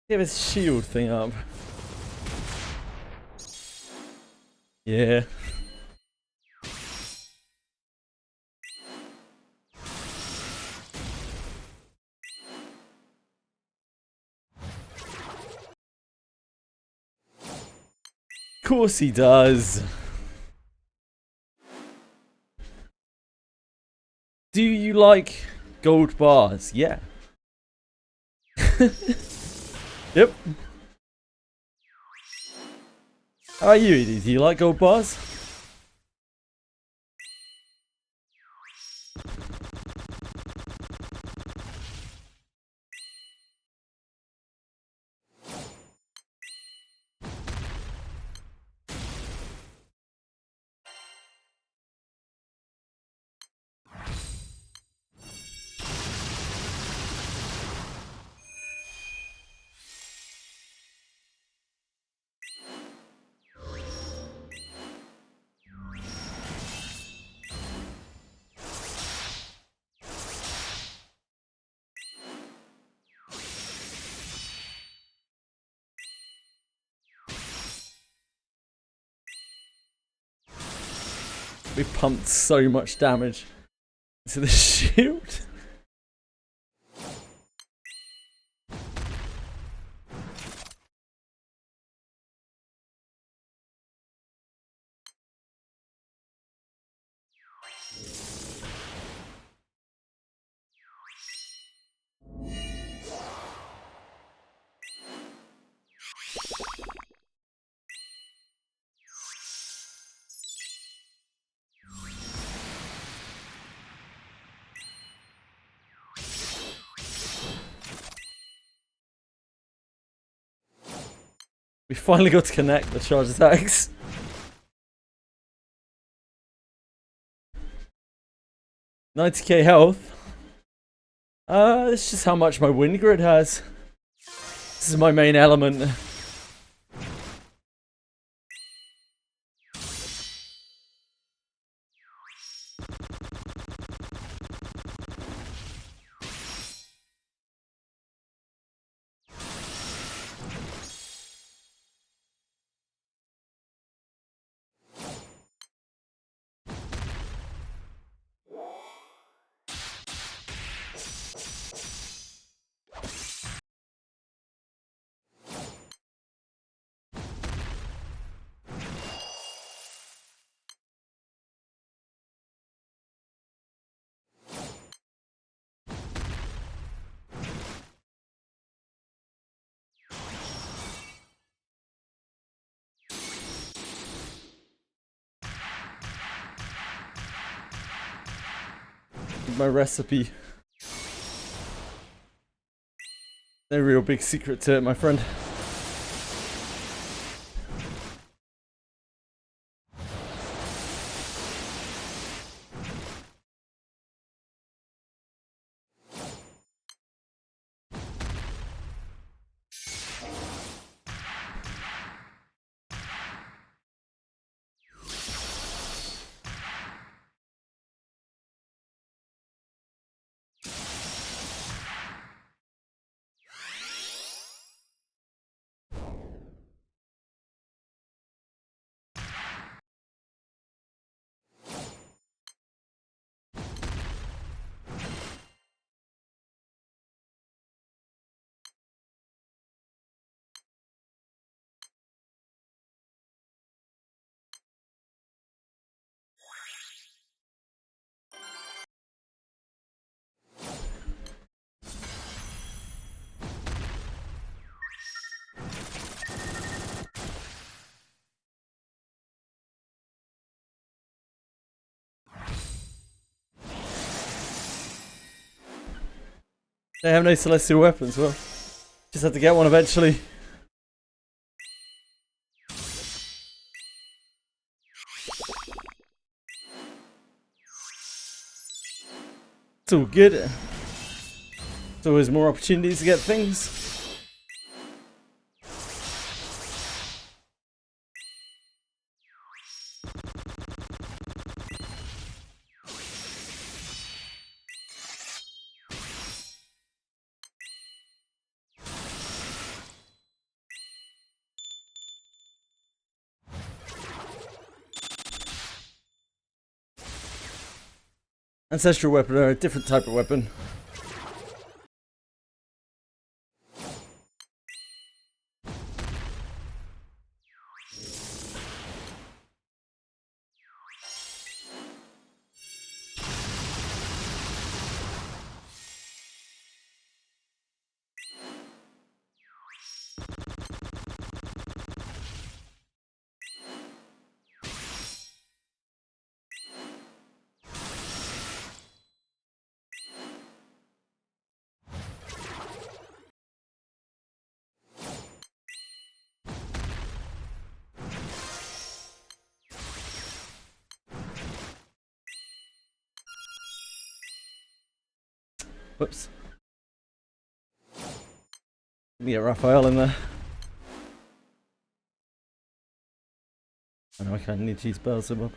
Get this shield thing up. Yeah. Of course he does. Do you like gold bars? Yeah. Yep. How are you, Edie? Do you like gold bars? We've pumped so much damage into the shield. We finally got to connect the charge attacks. $90k health. It's just how much my wind grid has. This is my main element. My recipe. No real big secret to it, my friend. They have no celestial weapons. Well, just have to get one eventually. It's all good. There's always more opportunities to get things. Ancestral weapon are a different type of weapon. Whoops. Let me get Raphael in there. I know I kind of need to use spell symbol.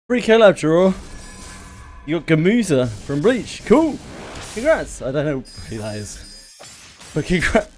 Free collab draw. You got Gamuza from Bleach. Cool. Congrats. I don't know who that is, but congrats.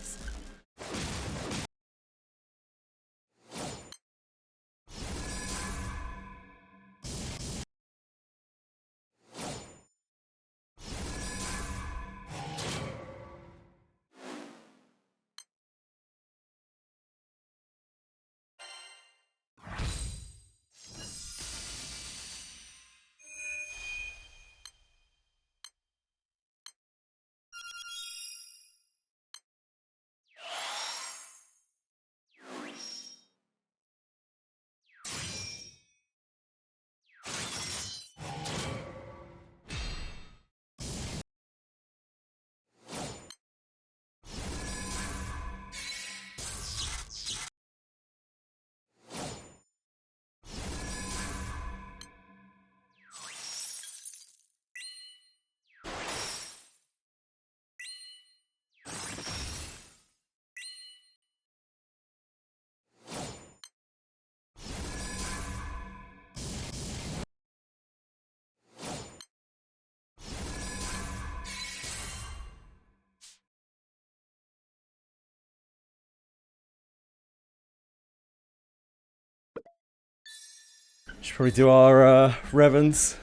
Should probably do our Revens.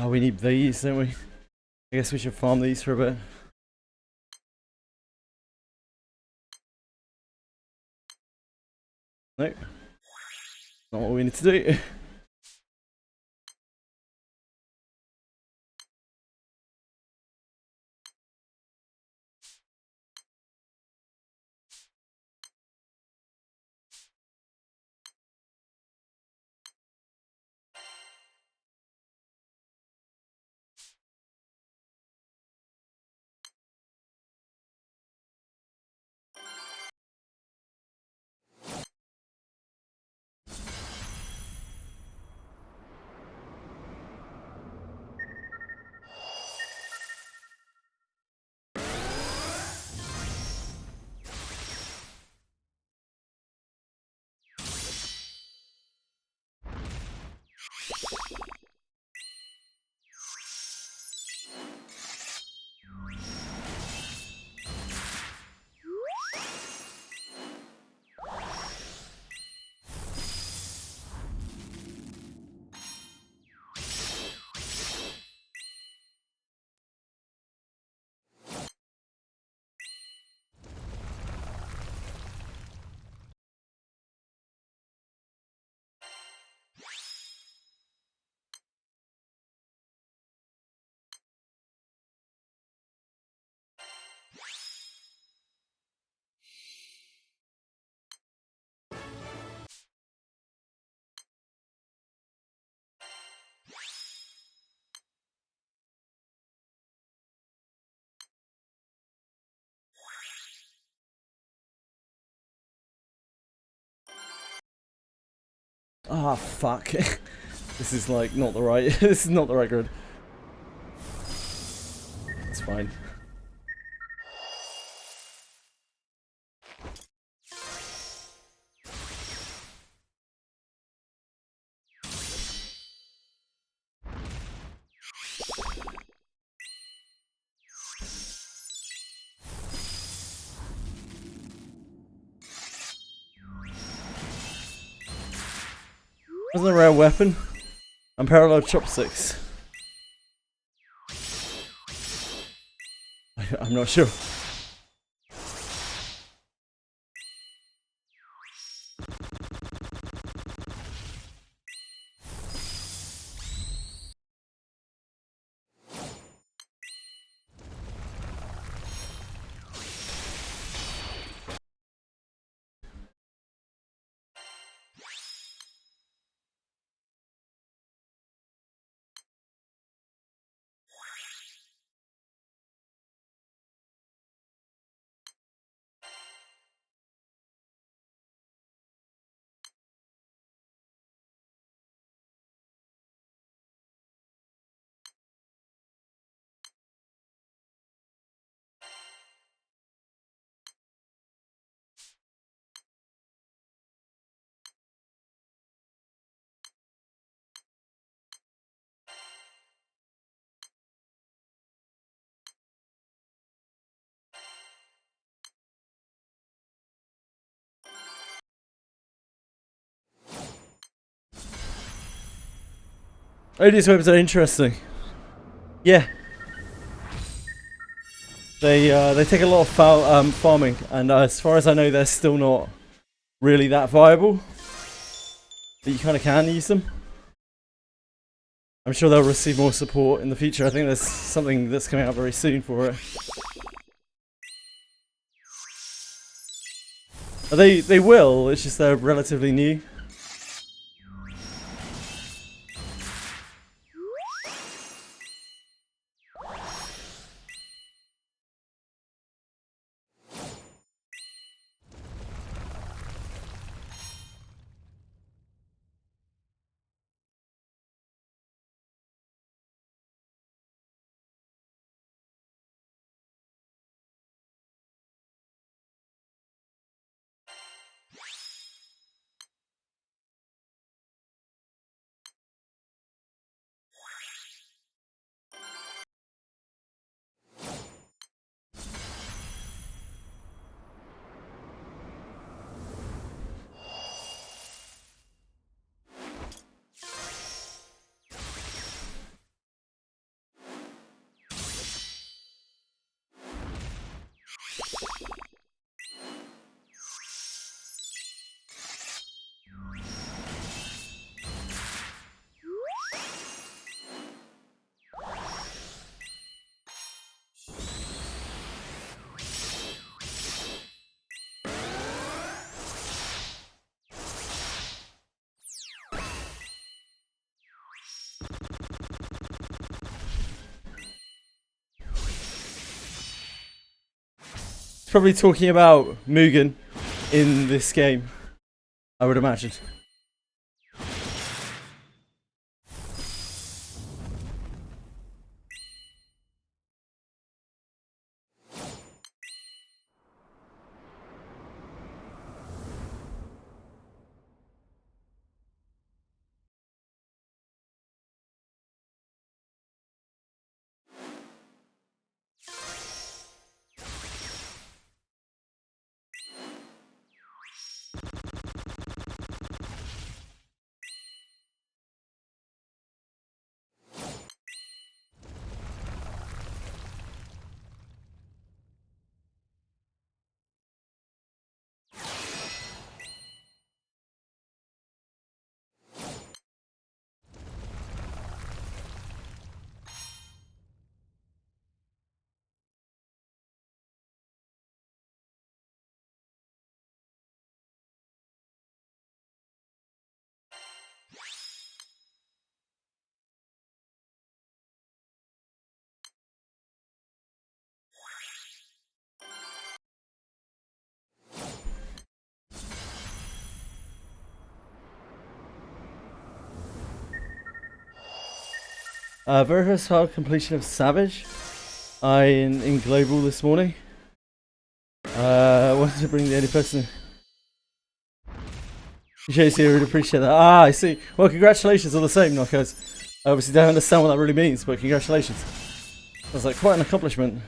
We need these, don't we? I guess we should farm these for a bit. Nope. Not what we need to do. Ah, fuck. This is like not the right. This is not the right grid. It's fine. Wasn't a rare weapon. Unparalleled chopsticks. I'm not sure. Oh, these webs are interesting. Yeah. They take a lot of farming, and as far as I know, they're still not really that viable. But you kind of can use them. I'm sure they'll receive more support in the future. I think there's something that's coming out very soon for it. They will. It's just they're relatively new. Probably talking about Mugen in this game, I would imagine. Very first file completion of Savage. In Global this morning. Wanted to bring the only person. JC, I really appreciate that. Ah, I see. Well, congratulations all the same, Knockers. I obviously don't understand what that really means, but congratulations. That's like quite an accomplishment.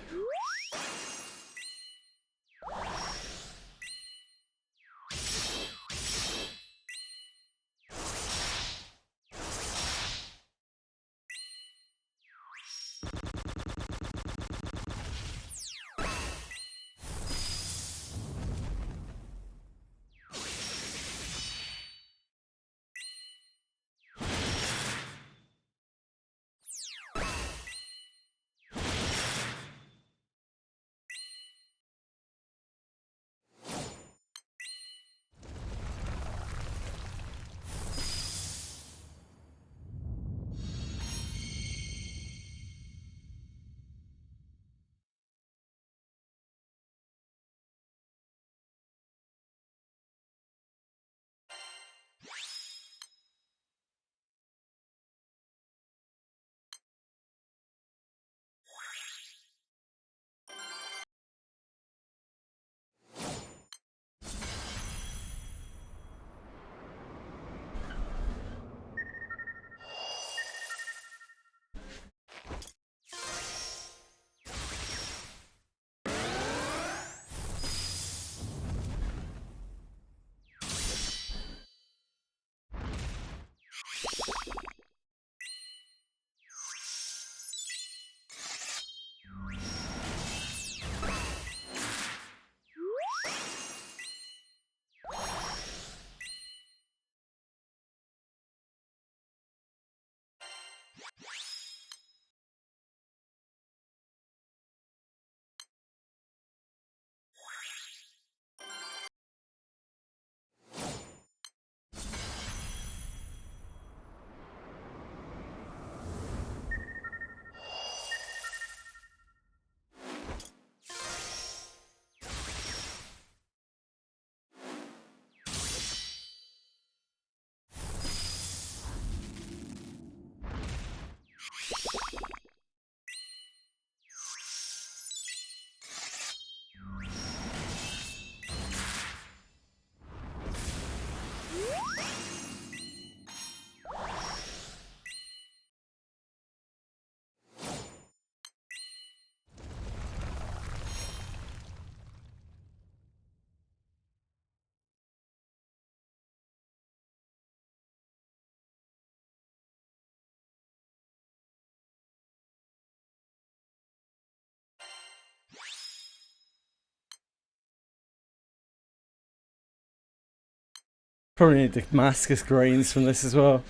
Probably need Damascus grains from this as well.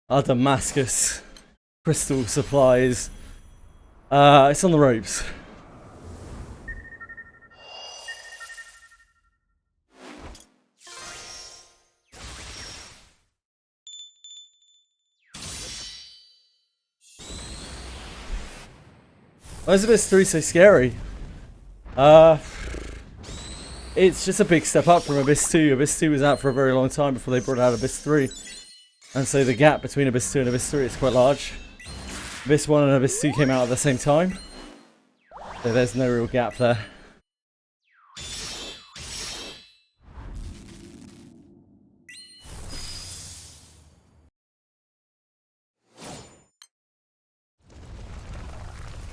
Our Damascus crystal supplies. It's on the ropes. Why is Abyss 3 so scary? It's just a big step up from Abyss 2. Abyss 2 was out for a very long time before they brought out Abyss 3. And so the gap between Abyss 2 and Abyss 3 is quite large. Abyss 1 and Abyss 2 came out at the same time. So there's no real gap there.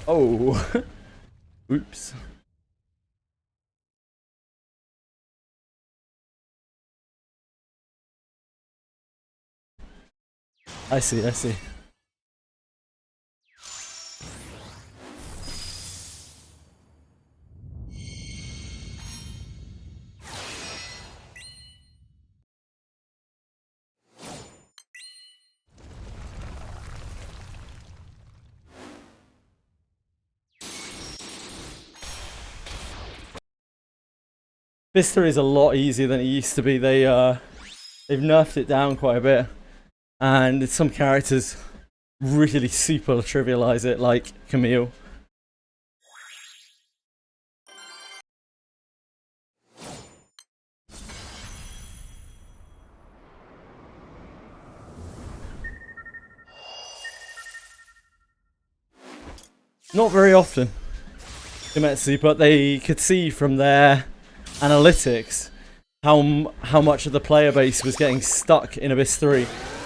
Oh. Oops. I see, I see. This 3 is a lot easier than it used to be. They've nerfed it down quite a bit. And some characters really super trivialize it, like Camille. Not very often, Kimetsu, but they could see from their analytics how much of the player base was getting stuck in Abyss 3,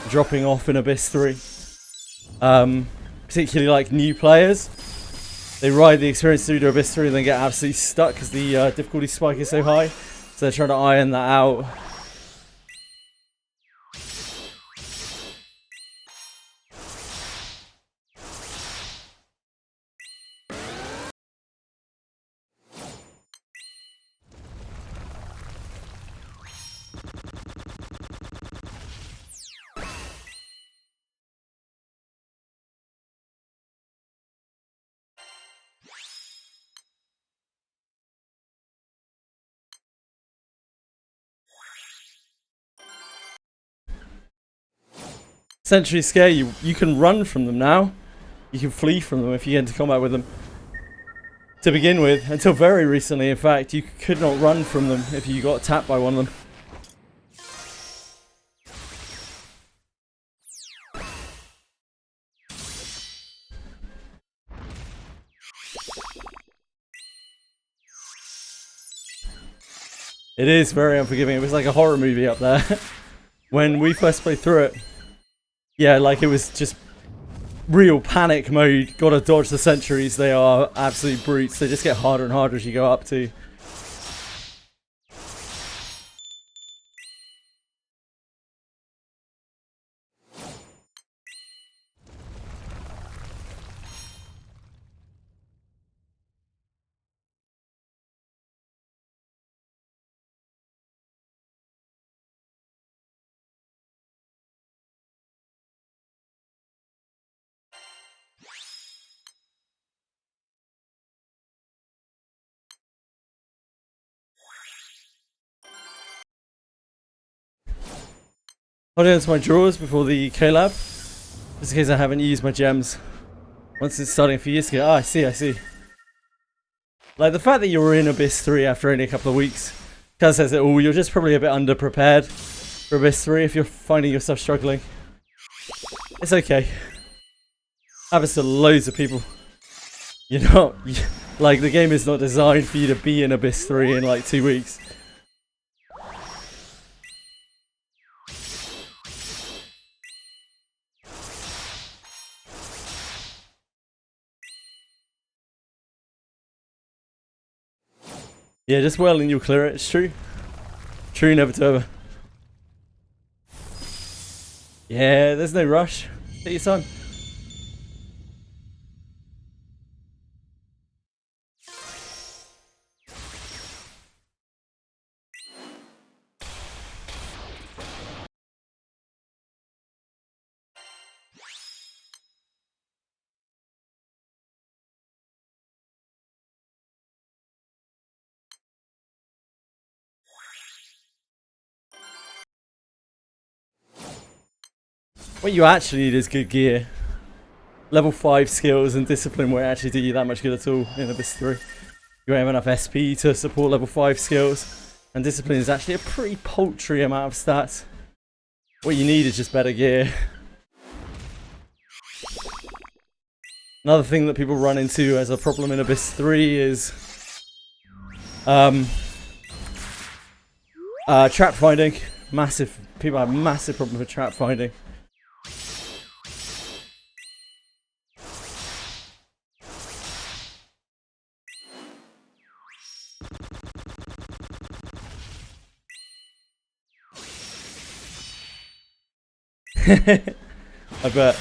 dropping off in Abyss 3. Particularly like new players. They ride the experience through to Abyss 3 and then get absolutely stuck because the difficulty spike is so high. So they're trying to iron that out. Sentries scare you. You can run from them now. You can flee from them if you get into combat with them. To begin with, until very recently, in fact, you could not run from them if you got tapped by one of them. It is very unforgiving. It was like a horror movie up there. When we first played through it, yeah, like it was just real panic mode. Gotta dodge the sentries. They are absolute brutes. They just get harder and harder as you go up to. Holding on to my drawers before the collab, just in case I haven't used my gems. Once it's starting a few years ago. Ah, I see. Like, the fact that you were in Abyss 3 after only a couple of weeks kind of says it all. You're just probably a bit underprepared for Abyss 3 if you're finding yourself struggling. It's okay. Happens to loads of people. You're not... Like, the game is not designed for you to be in Abyss 3 in like 2 weeks. Yeah, just well and you'll clear it. It's true. True, never to ever. Yeah, there's no rush. Take your time. What you actually need is good gear. Level 5 skills and discipline won't actually do you that much good at all in Abyss 3. You won't have enough SP to support level 5 skills. And discipline is actually a pretty paltry amount of stats. What you need is just better gear. Another thing that people run into as a problem in Abyss 3 is trap finding. Massive. People have massive problem with trap finding. I bet.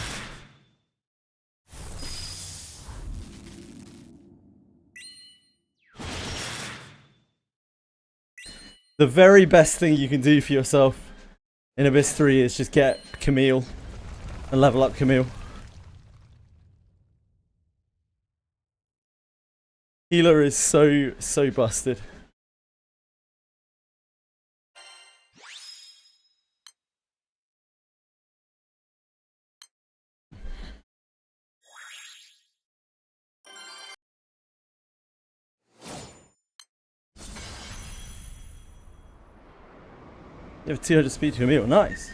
The very best thing you can do for yourself in Abyss 3 is just get Camille and level up Camille. Healer is so busted. You have 200 speed to Camille, nice.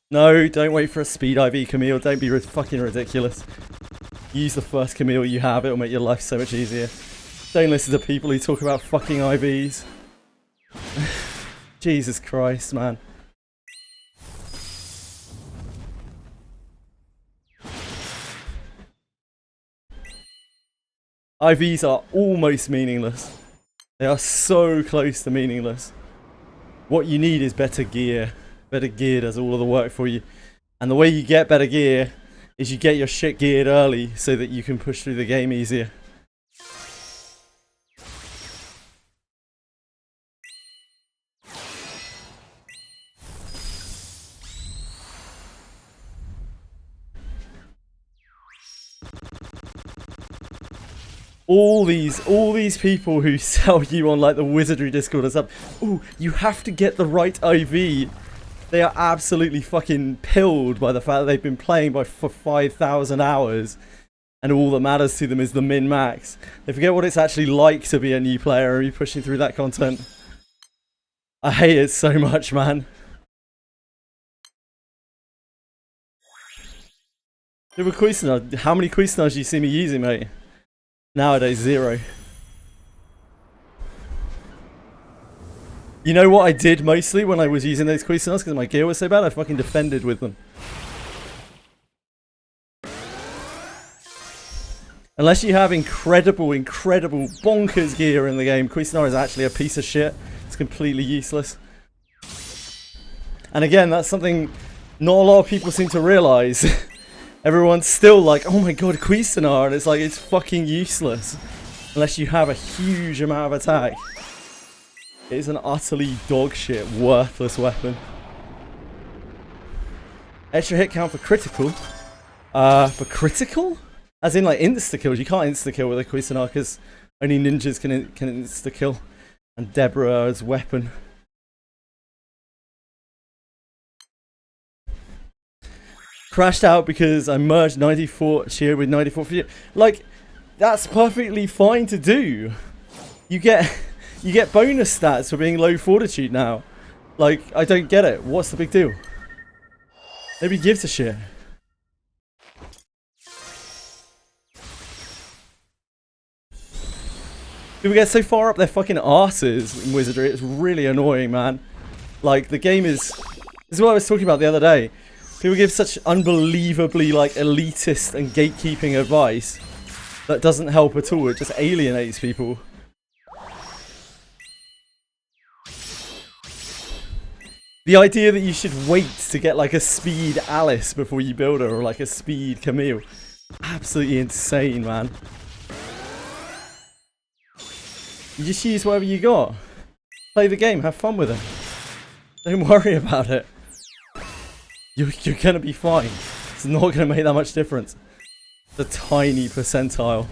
No, don't wait for a speed IV Camille, don't be fucking ridiculous. Use the first Camille you have, it'll make your life so much easier. Don't listen to people who talk about fucking IVs. Jesus Christ, man. IVs are almost meaningless. They are so close to meaningless. What you need is better gear. Better gear does all of the work for you. And the way you get better gear is you get your shit geared early so that you can push through the game easier. All these people who sell you on like the Wizardry Discord and stuff, ooh, you have to get the right IV. They are absolutely fucking pilled by the fact that they've been playing for 5,000 hours and all that matters to them is the min-max. They forget what it's actually like to be a new player and be pushing through that content. I hate it so much, man. How many Cuisinards do you see me using, mate? Nowadays, 0. You know what I did mostly when I was using those Cuisinards because my gear was so bad? I fucking defended with them. Unless you have incredible bonkers gear in the game, Cuisinart is actually a piece of shit. It's completely useless. And again, that's something not a lot of people seem to realise. Everyone's still like, oh my god, Cuisinart, and it's like, it's fucking useless. Unless you have a huge amount of attack. It is an utterly dogshit, worthless weapon. Extra hit count for critical. For critical? As in like insta-kills. You can't insta-kill with a Cuisinart because only ninjas can insta-kill. And Deborah's weapon. Crashed out because I merged 94 shear with 94 fear. Like, that's perfectly fine to do. You get bonus stats for being low fortitude now. Like, I don't get it. What's the big deal? Nobody gives a shit. People get so far up their fucking arses in Wizardry. It's really annoying, man. Like, the game is... This is what I was talking about the other day. People give such unbelievably, like, elitist and gatekeeping advice that doesn't help at all. It just alienates people. The idea that you should wait to get, like, a speed Alice before you build her, or, like, a speed Camille. Absolutely insane, man. You just use whatever you got. Play the game, have fun with it. Don't worry about it. You're gonna be fine. It's not gonna make that much difference. The tiny percentile.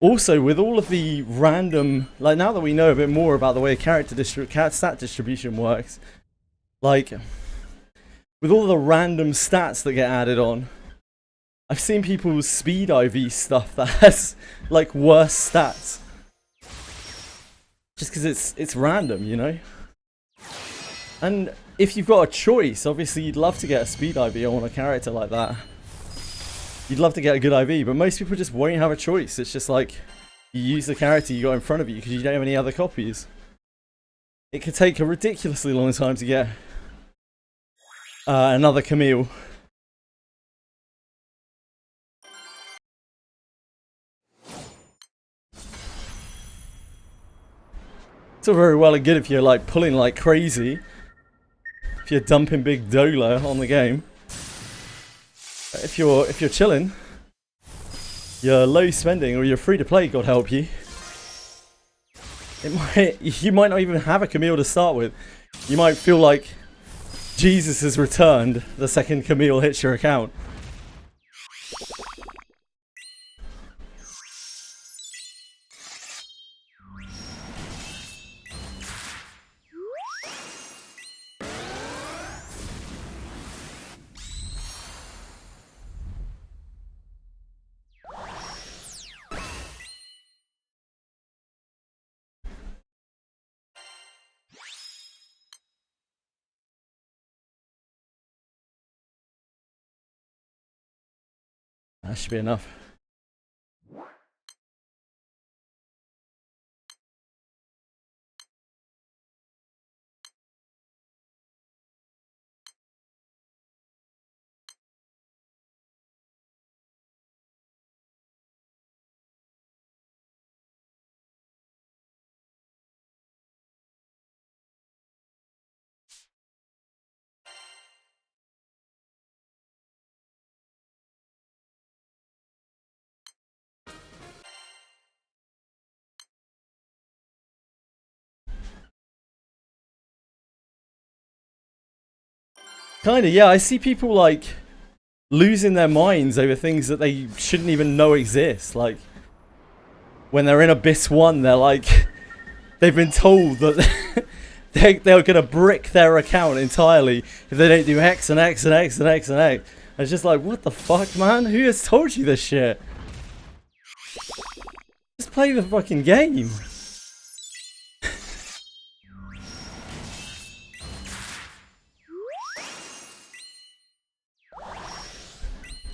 Also, with all of the random, like now that we know a bit more about the way stat distribution works, like with all the random stats that get added on, I've seen people's speed IV stuff that has like worse stats, just because it's random, you know. And if you've got a choice, obviously you'd love to get a speed IV on a character like that. You'd love to get a good IV, but most people just won't have a choice. It's just like, you use the character you got in front of you because you don't have any other copies. It could take a ridiculously long time to get another Camille. It's all very well and good if you're like pulling like crazy. If you're dumping big Dola on the game. If you're chilling, you're low spending or you're free to play, God help you. You might not even have a Camille to start with. You might feel like Jesus has returned the second Camille hits your account. That should be enough. Kinda, yeah. I see people like losing their minds over things that they shouldn't even know exist. Like when they're in Abyss 1, they're like, they've been told that they're gonna brick their account entirely if they don't do X and X and X and X and X. It's just like, what the fuck, man? Who has told you this shit? Just play the fucking game.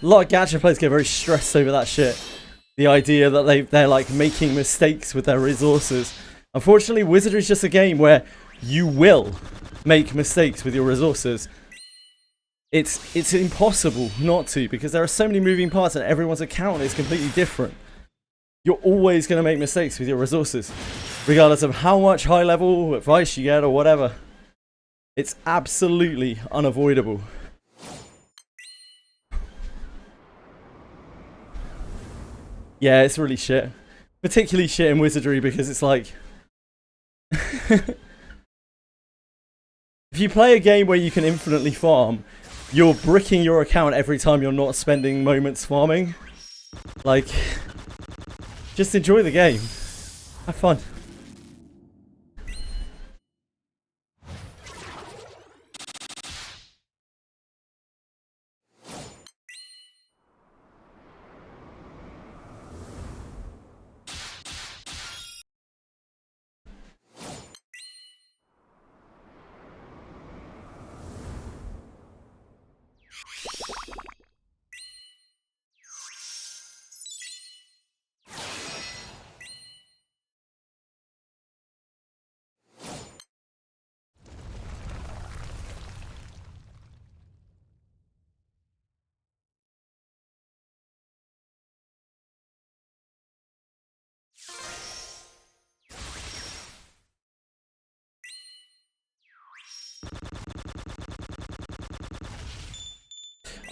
A lot of gacha players get very stressed over that shit. The idea that they're like making mistakes with their resources. Unfortunately, Wizardry is just a game where you will make mistakes with your resources. It's impossible not to, because there are so many moving parts and everyone's account is completely different. You're always going to make mistakes with your resources, regardless of how much high level advice you get or whatever. It's absolutely unavoidable. Yeah, it's really shit. Particularly shit in Wizardry because it's like... if you play a game where you can infinitely farm, you're bricking your account every time you're not spending moments farming. Like, just enjoy the game. Have fun.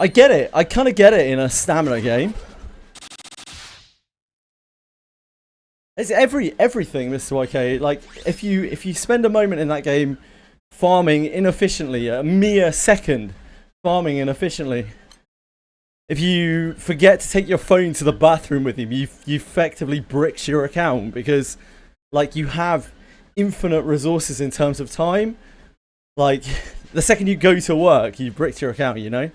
I get it. I kind of get it in a stamina game. It's everything, Mr. YK. Like, if you spend a moment in that game farming inefficiently, a mere second farming inefficiently, if you forget to take your phone to the bathroom with you, you effectively bricked your account because, like, you have infinite resources in terms of time. Like, the second you go to work, you bricked your account, you know?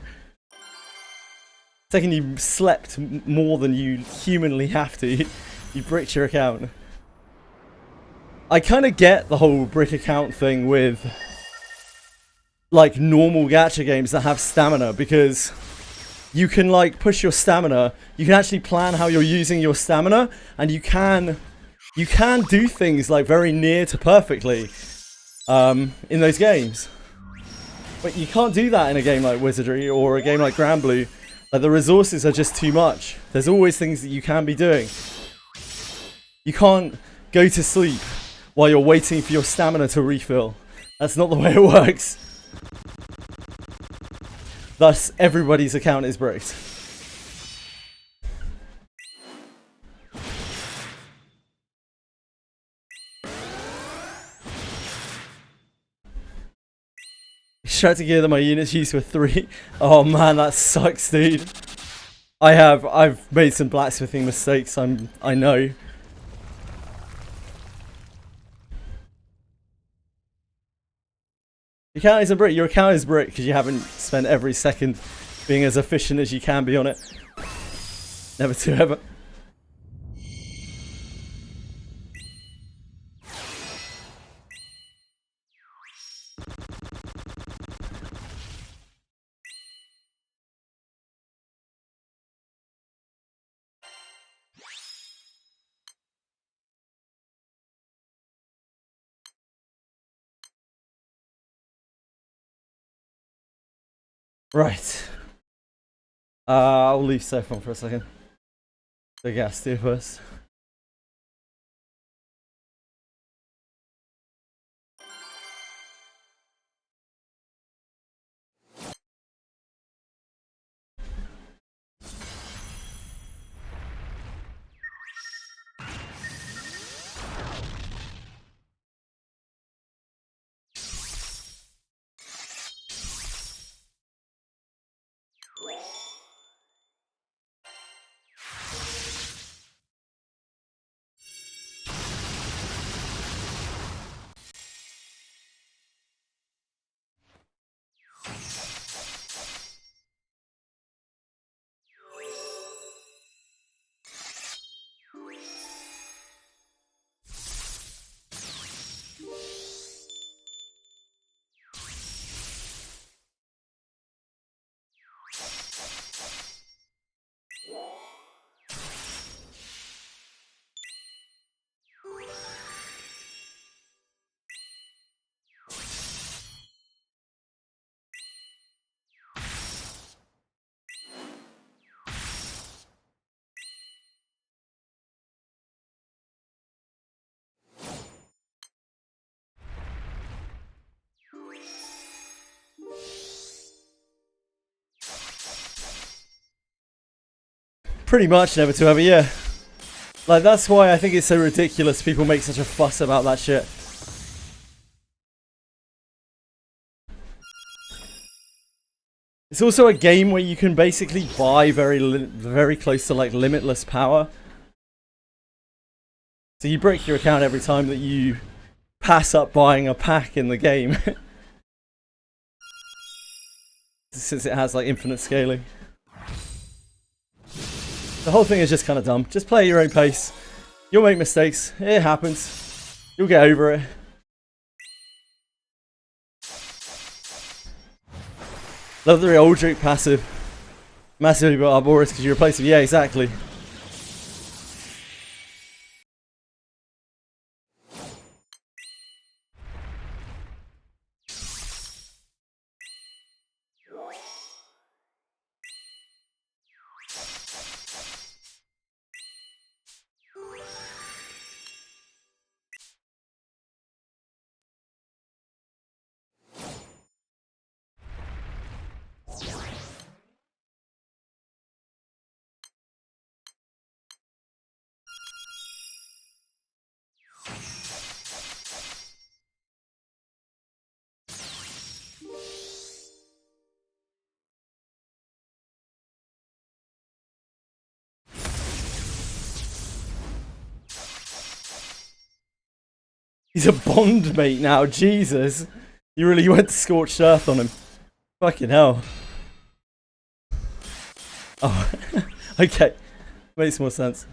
The second you slept more than you humanly have to, you bricked your account. I kind of get the whole brick account thing with, like, normal gacha games that have stamina, because you can, like, push your stamina. You can actually plan how you're using your stamina, and you can do things, like, very near to perfectly in those games. But you can't do that in a game like Wizardry or a game like Granblue. Like, the resources are just too much. There's always things that you can be doing. You can't go to sleep while you're waiting for your stamina to refill. That's not the way it works. Thus, everybody's account is bricked. Tried to gear that my units used with 3. Oh man, that sucks, dude. I've made some blacksmithing mistakes. I know. Your account isn't brick. Your account is brick because you haven't spent every second being as efficient as you can be on it. Never to ever. Right. I'll leave Seth on for a second. The gas do first. Pretty much never to ever, yeah. Like, that's why I think it's so ridiculous people make such a fuss about that shit. It's also a game where you can basically buy very close to like limitless power. So you break your account every time that you pass up buying a pack in the game. Since it has like infinite scaling. The whole thing is just kind of dumb. Just play at your own pace. You'll make mistakes. It happens. You'll get over it. Love the old Drake passive. Massively about Arboris because you replace him. Yeah, exactly. He's a bond mate now, Jesus. You really went scorched earth on him. Fucking hell. Oh, okay. Makes more sense.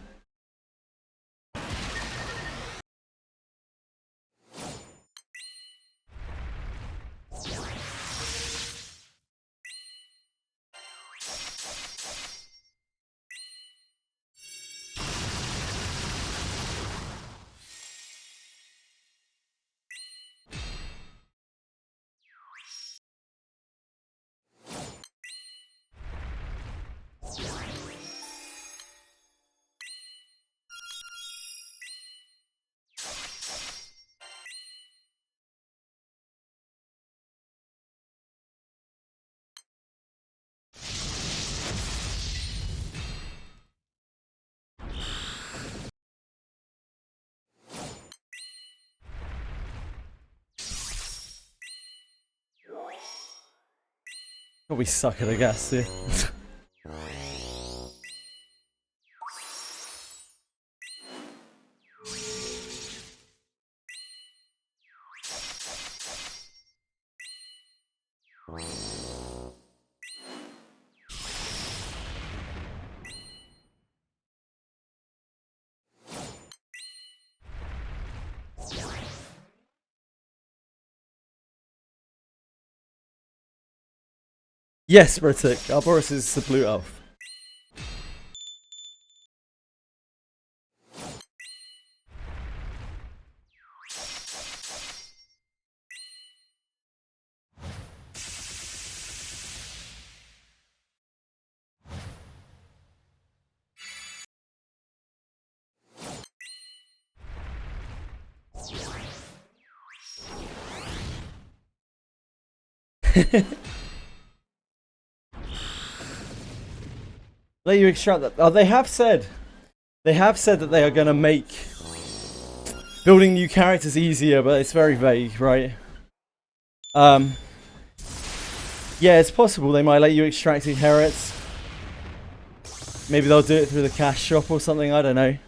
Oh, we suck at a gas too. Yes, Britic. Arboris is the blue elf. Let you extract that. Oh, they have said that they are going to make building new characters easier, but it's very vague, right? Yeah, it's possible they might let you extract inherits. Maybe they'll do it through the cash shop or something, I don't know.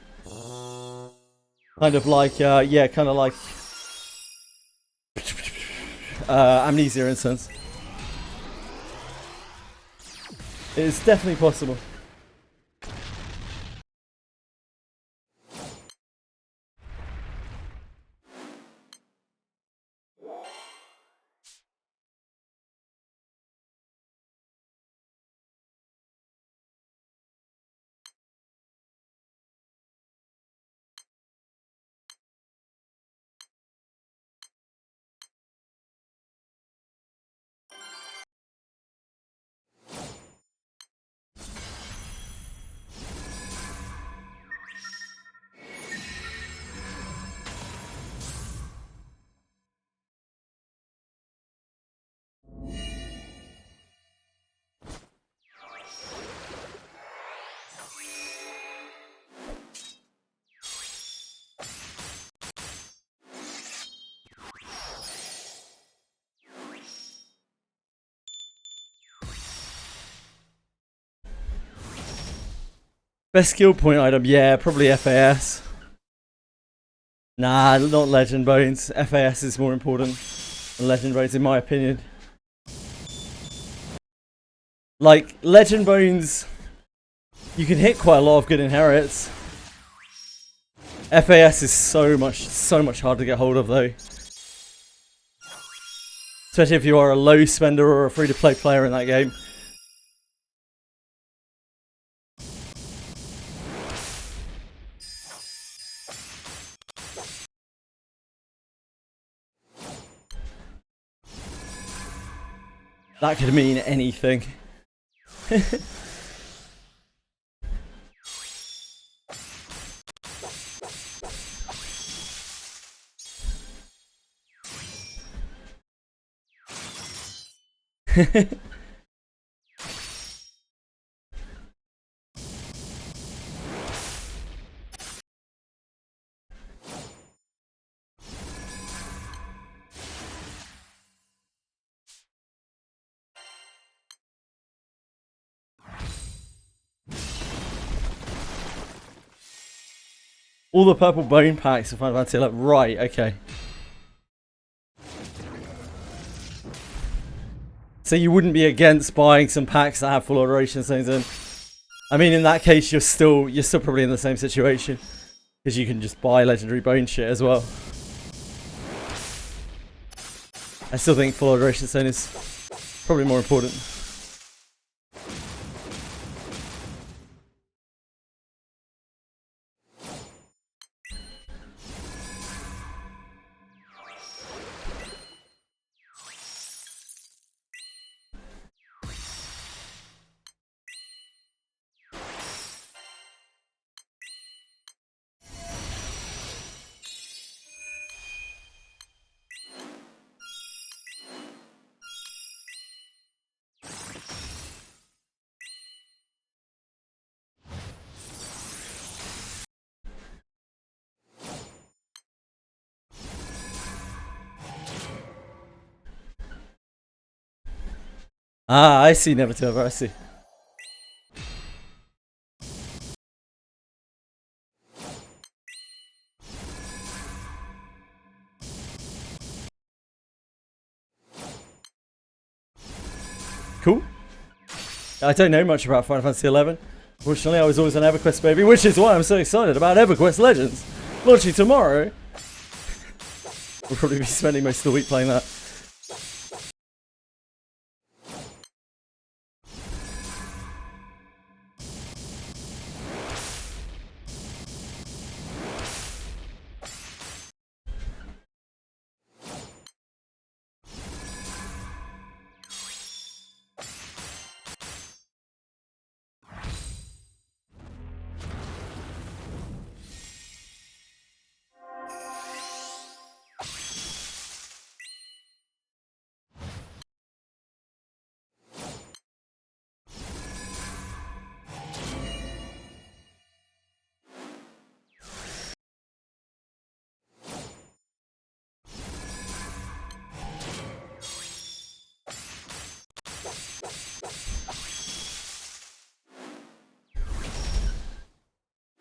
Kind of like, yeah, kind of like Amnesia instance. It's definitely possible. Best skill point item, yeah, probably FAS. Nah, not Legend Bones. FAS is more important than Legend Bones, in my opinion. Like, Legend Bones, you can hit quite a lot of good inherits. FAS is so much harder to get hold of, though. Especially if you are a low spender or a free-to-play player in that game. That could mean anything. All the purple bone packs of Final Fantasy 11. Right, okay. So you wouldn't be against buying some packs that have full alteration stones in? I mean, in that case, you're still probably in the same situation, because you can just buy legendary bone shit as well. I still think full alteration stone is probably more important. Ah, I see, never to ever, I see. Cool. I don't know much about Final Fantasy 11. Fortunately, I was always an EverQuest baby, which is why I'm so excited about EverQuest Legends. Launching tomorrow. We'll probably be spending most of the week playing that.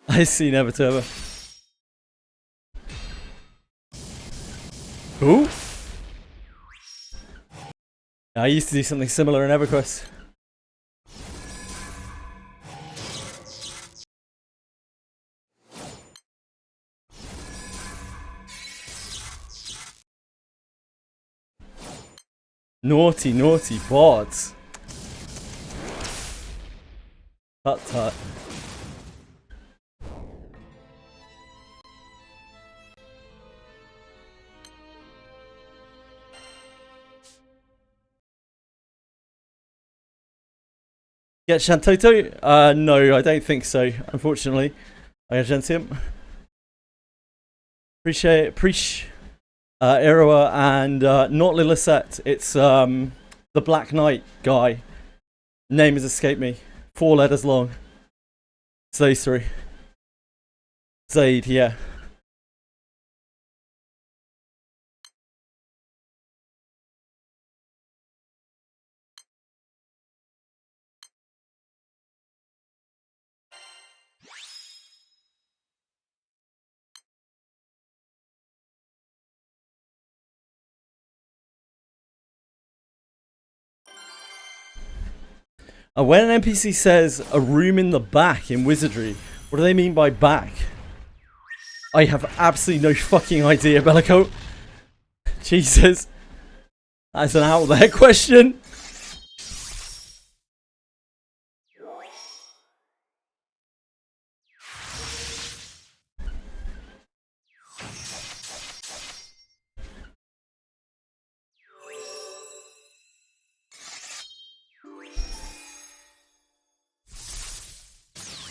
I see, never to ever. Cool. I used to do something similar in EverQuest. Naughty, naughty bots. Tut tut. Get Shantoto? No, I don't think so, unfortunately. I got Gentium. Appreciate Iroha and not Lilithset. It's the Black Knight guy. Name has escaped me. 4 letters long. It's those 3. Zaid, yeah. When an NPC says a room in the back in Wizardry, what do they mean by back? I have absolutely no fucking idea, Bellico. Jesus. That's an out there question.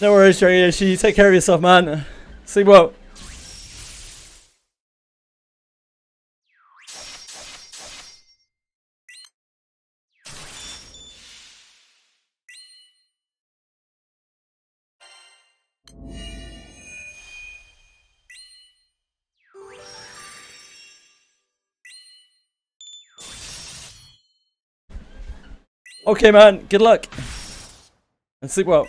No worries, JJWF. You take care of yourself, man. Sleep well. Okay, man. Good luck. And sleep well.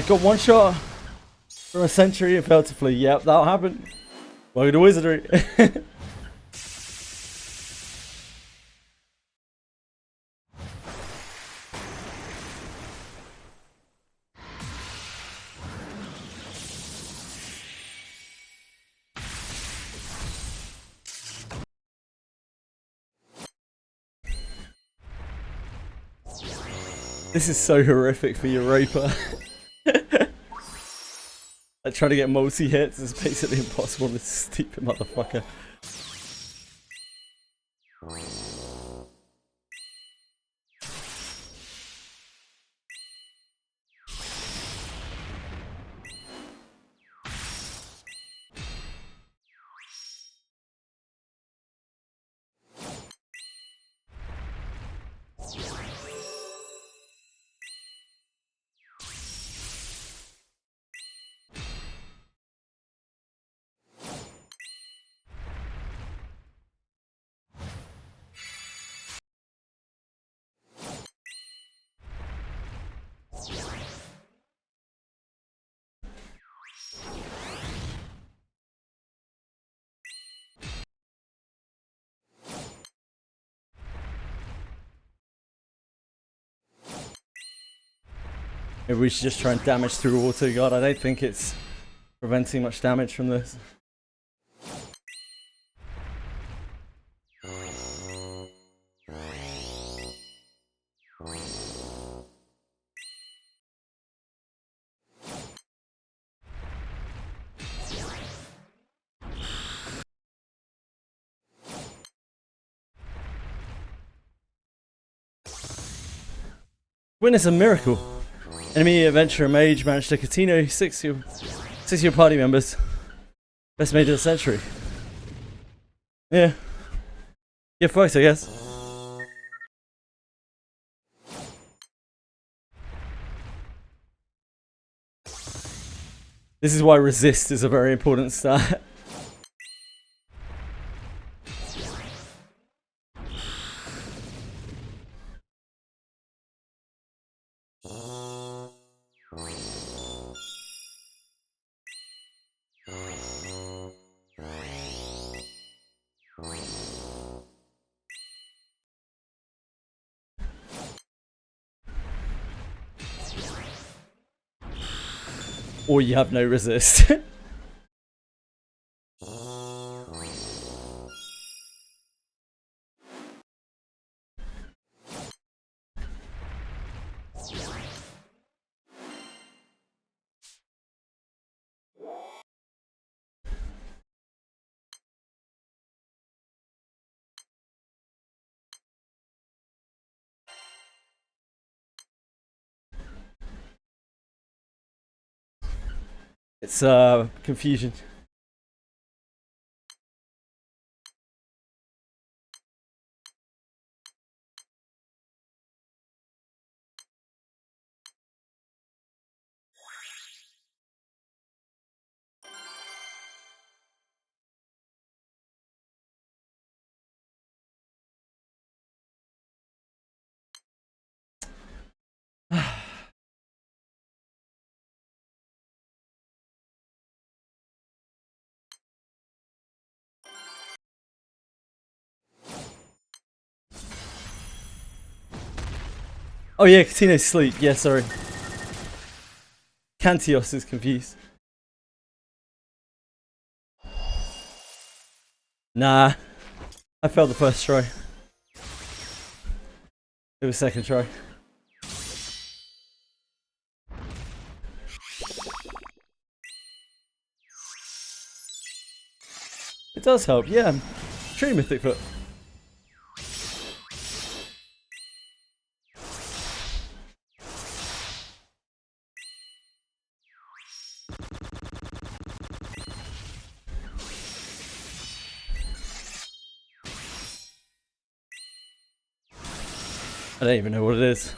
Got one shot from a century and failed to flee. Yep, that'll happen. Welcome to Wizardry. This is so horrific for Europa. Like trying to get multi-hits is basically impossible, this stupid motherfucker. Maybe we should just try and damage through auto guard. I don't think it's preventing much damage from this. Witness a miracle. Enemy adventurer mage managed to Catino 6 of your party members. Best mage of the century. Yeah. Yeah, fucked, I guess. This is why resist is a very important stat. Or you have no resist. It's confusion. Oh yeah, Catino's sleep. Yeah, sorry. Cantios is confused. Nah. I failed the first try. It was second try. It does help, yeah. True Mythic Foot. I don't even know what it is.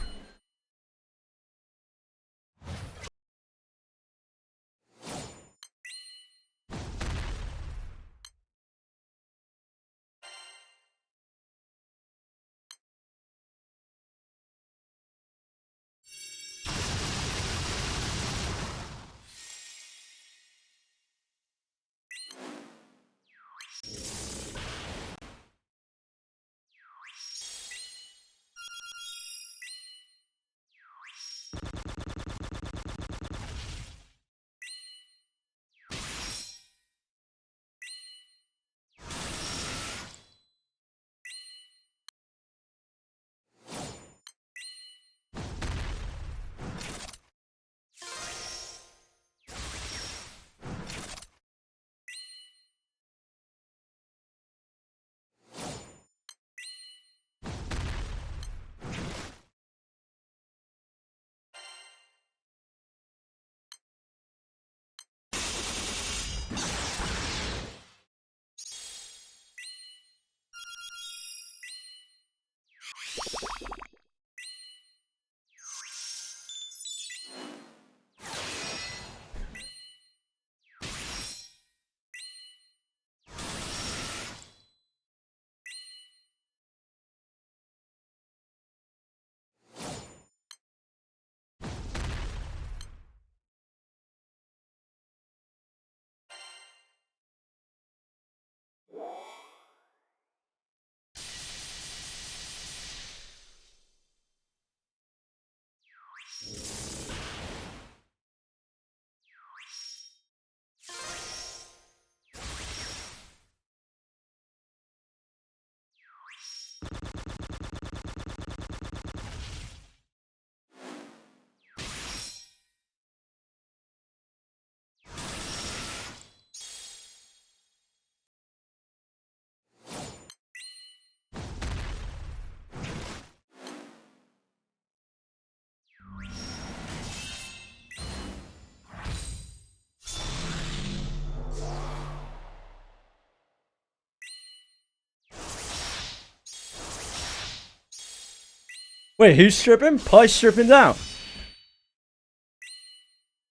Wait, who's stripping? Pie's stripping down.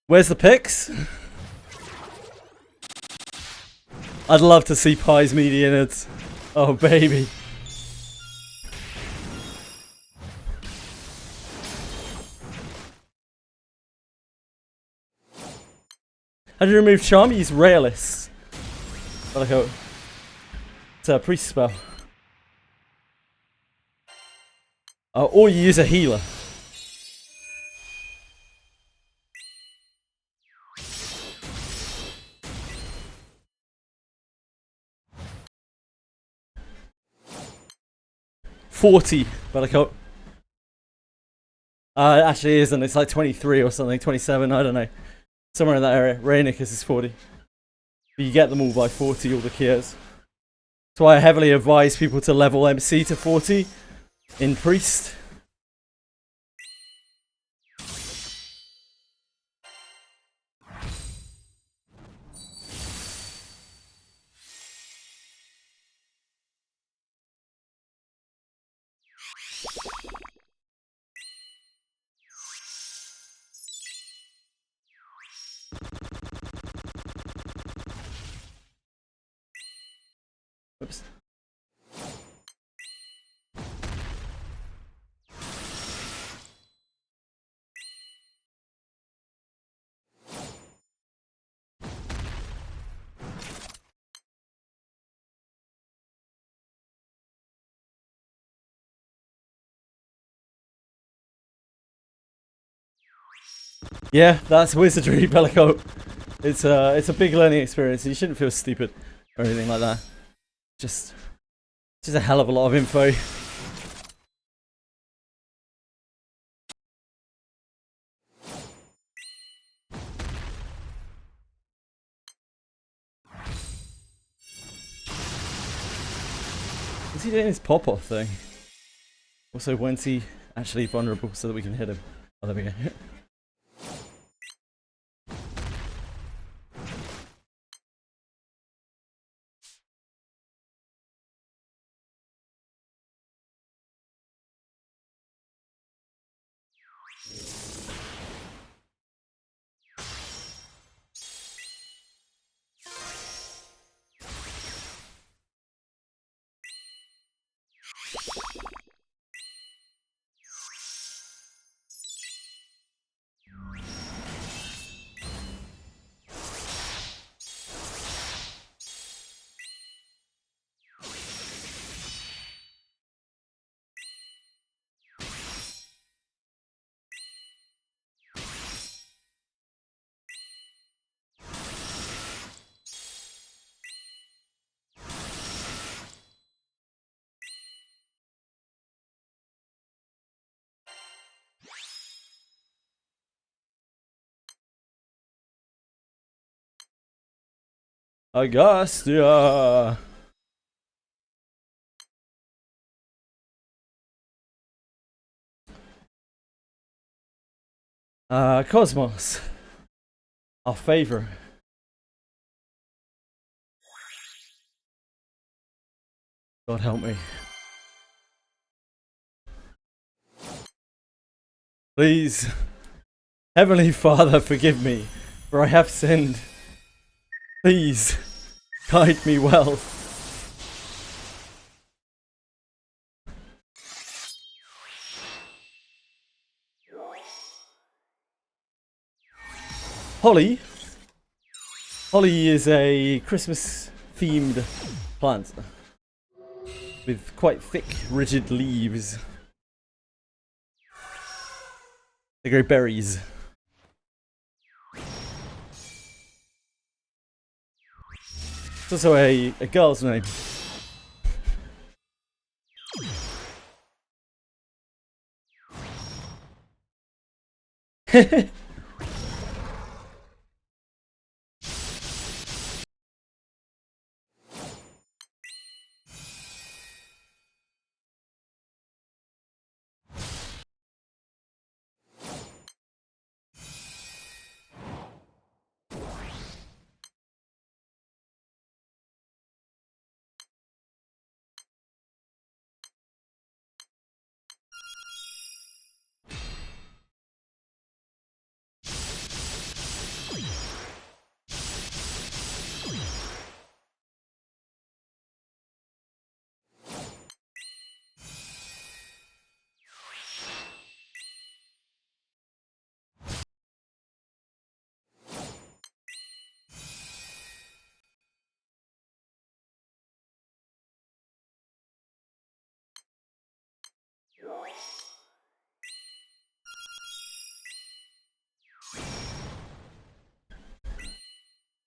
Where's the pics? I'd love to see Pie's meaty innards. Oh, baby. How do you remove charm? Use Rayless. It's a priest spell. Or you use a healer. $40, Bellicoat. Actually it isn't. It's like 23 or something. 27, I don't know. Somewhere in that area. Raynicus is 40. But you get them all by 40, all the Kiers. That's why I heavily advise people to level MC to 40 in Priest. Oops. Yeah, that's Wizardry, Bellicoat. It's a big learning experience. You shouldn't feel stupid or anything like that. Just a hell of a lot of info. Is he doing his pop-off thing? Also, when's he actually vulnerable so that we can hit him? Oh, there we go. Augustia. Cosmos. Our favorite. God help me. Please. Heavenly Father, forgive me, for I have sinned. Please, guide me well. Holly. Holly is a Christmas-themed plant with quite thick, rigid leaves. They grow berries. It's also a girl's name.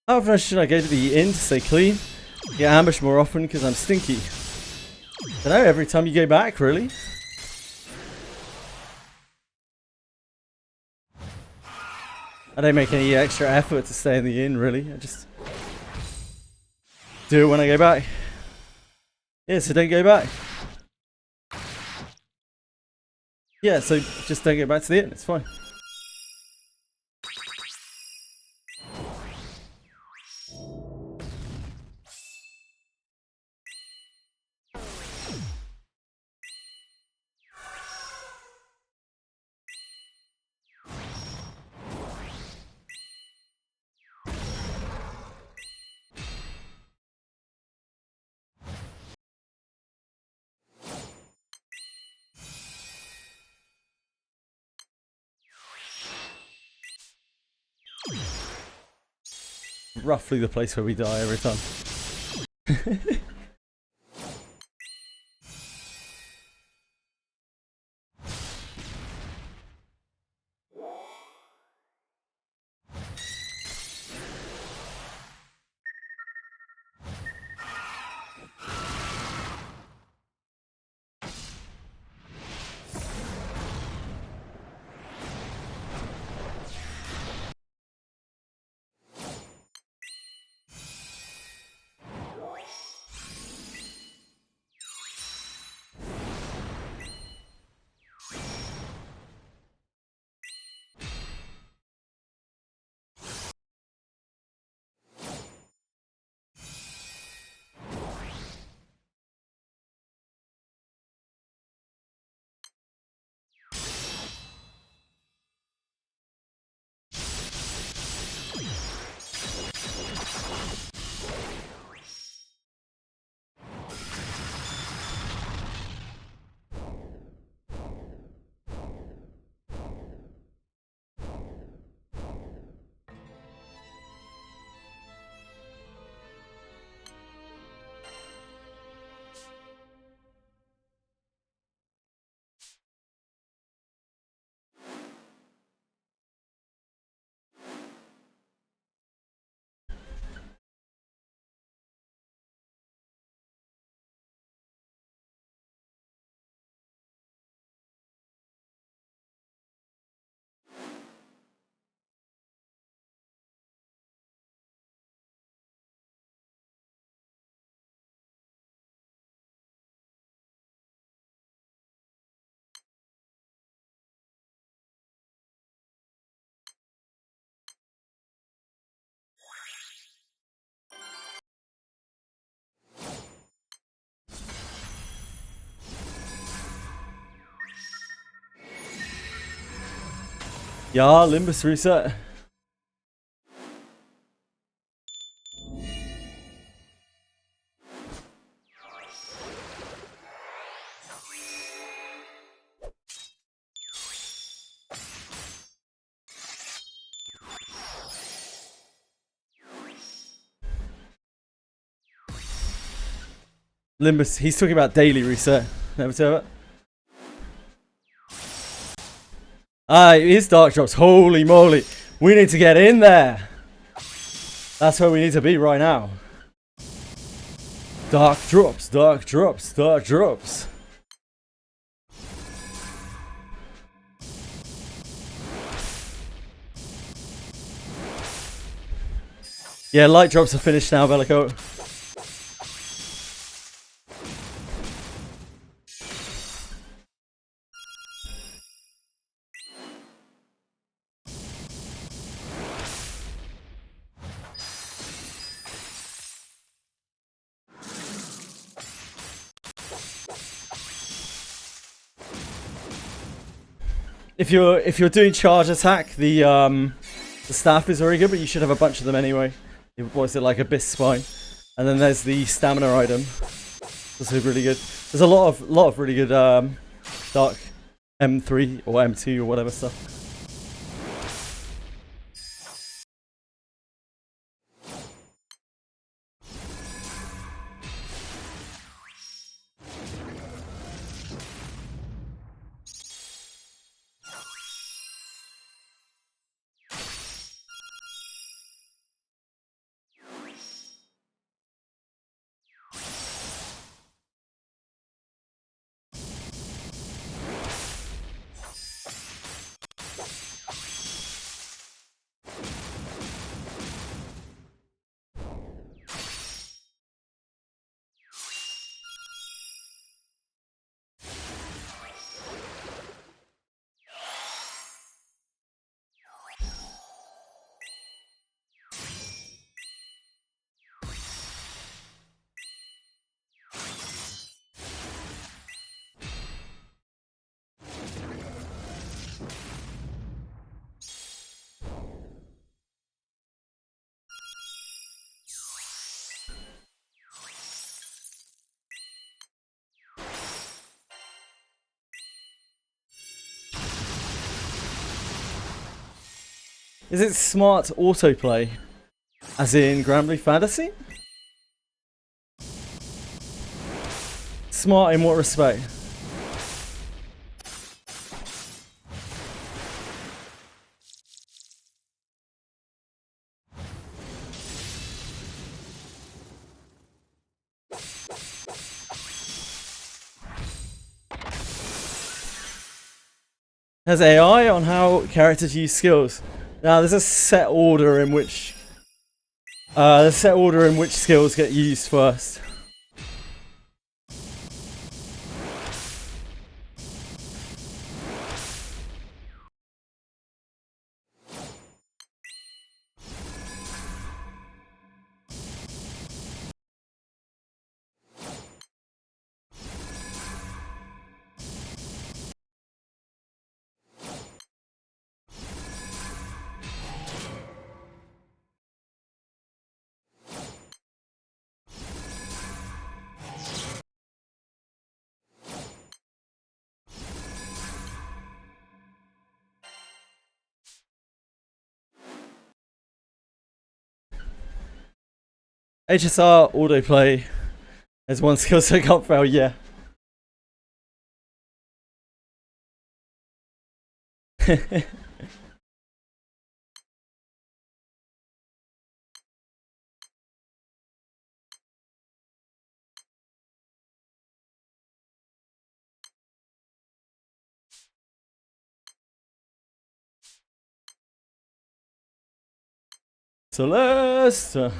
How often should I go to the inn to stay clean? Get ambushed more often because I'm stinky. I don't know, every time you go back, really? I don't make any extra effort to stay in the inn, really. I just do it when I go back. Yeah, so don't go back. Yeah, so just don't go back to the inn, it's fine. Roughly the place where we die every time. Yeah, Limbus reset. Limbus, he's talking about daily reset. Never tell it. It is dark drops. Holy moly. We need to get in there. That's where we need to be right now. Dark drops, dark drops, dark drops. Yeah, light drops are finished now, Bellico. If you're doing charge attack, the staff is very good, but you should have a bunch of them anyway. What's it like, Abyss Spine? And then there's the stamina item. Also really good. There's a lot of really good dark M3 or M2 or whatever stuff. Is it smart autoplay? As in Granblue Fantasy? Smart in what respect? Has AI on how characters use skills. Now there's a set order in which skills get used first. HSR autoplay as one skill so can't fail, yeah. Celeste!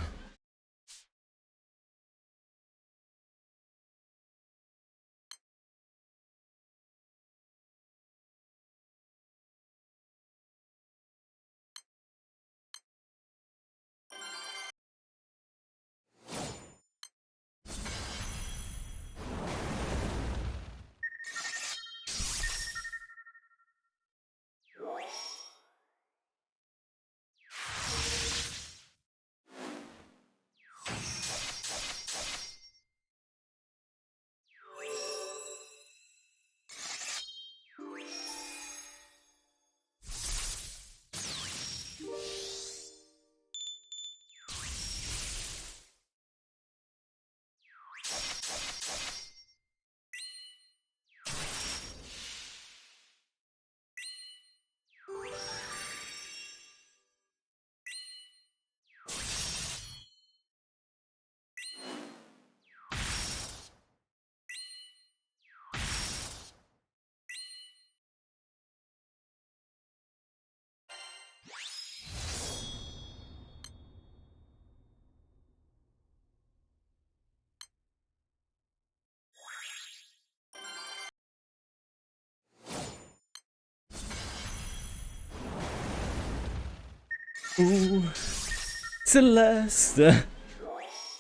Ooh, Celeste,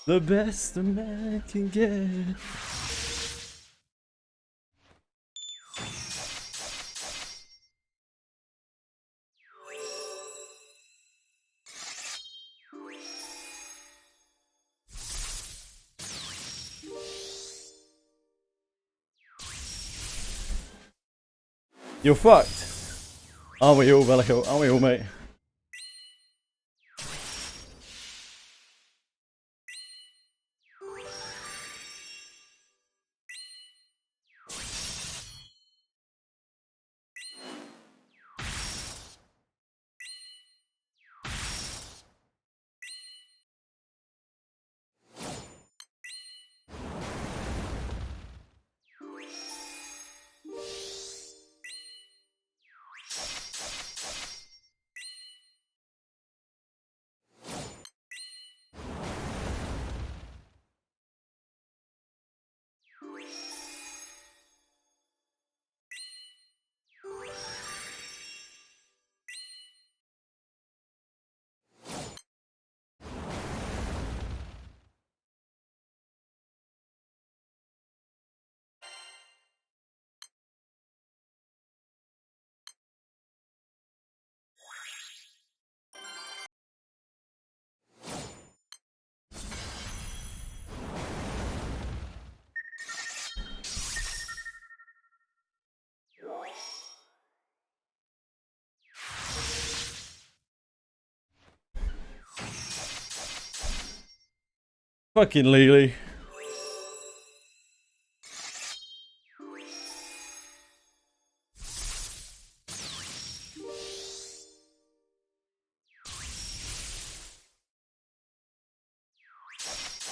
the best a man can get. You're fucked. Aren't we all, Bellico? Aren't we all, mate? Fucking Lily.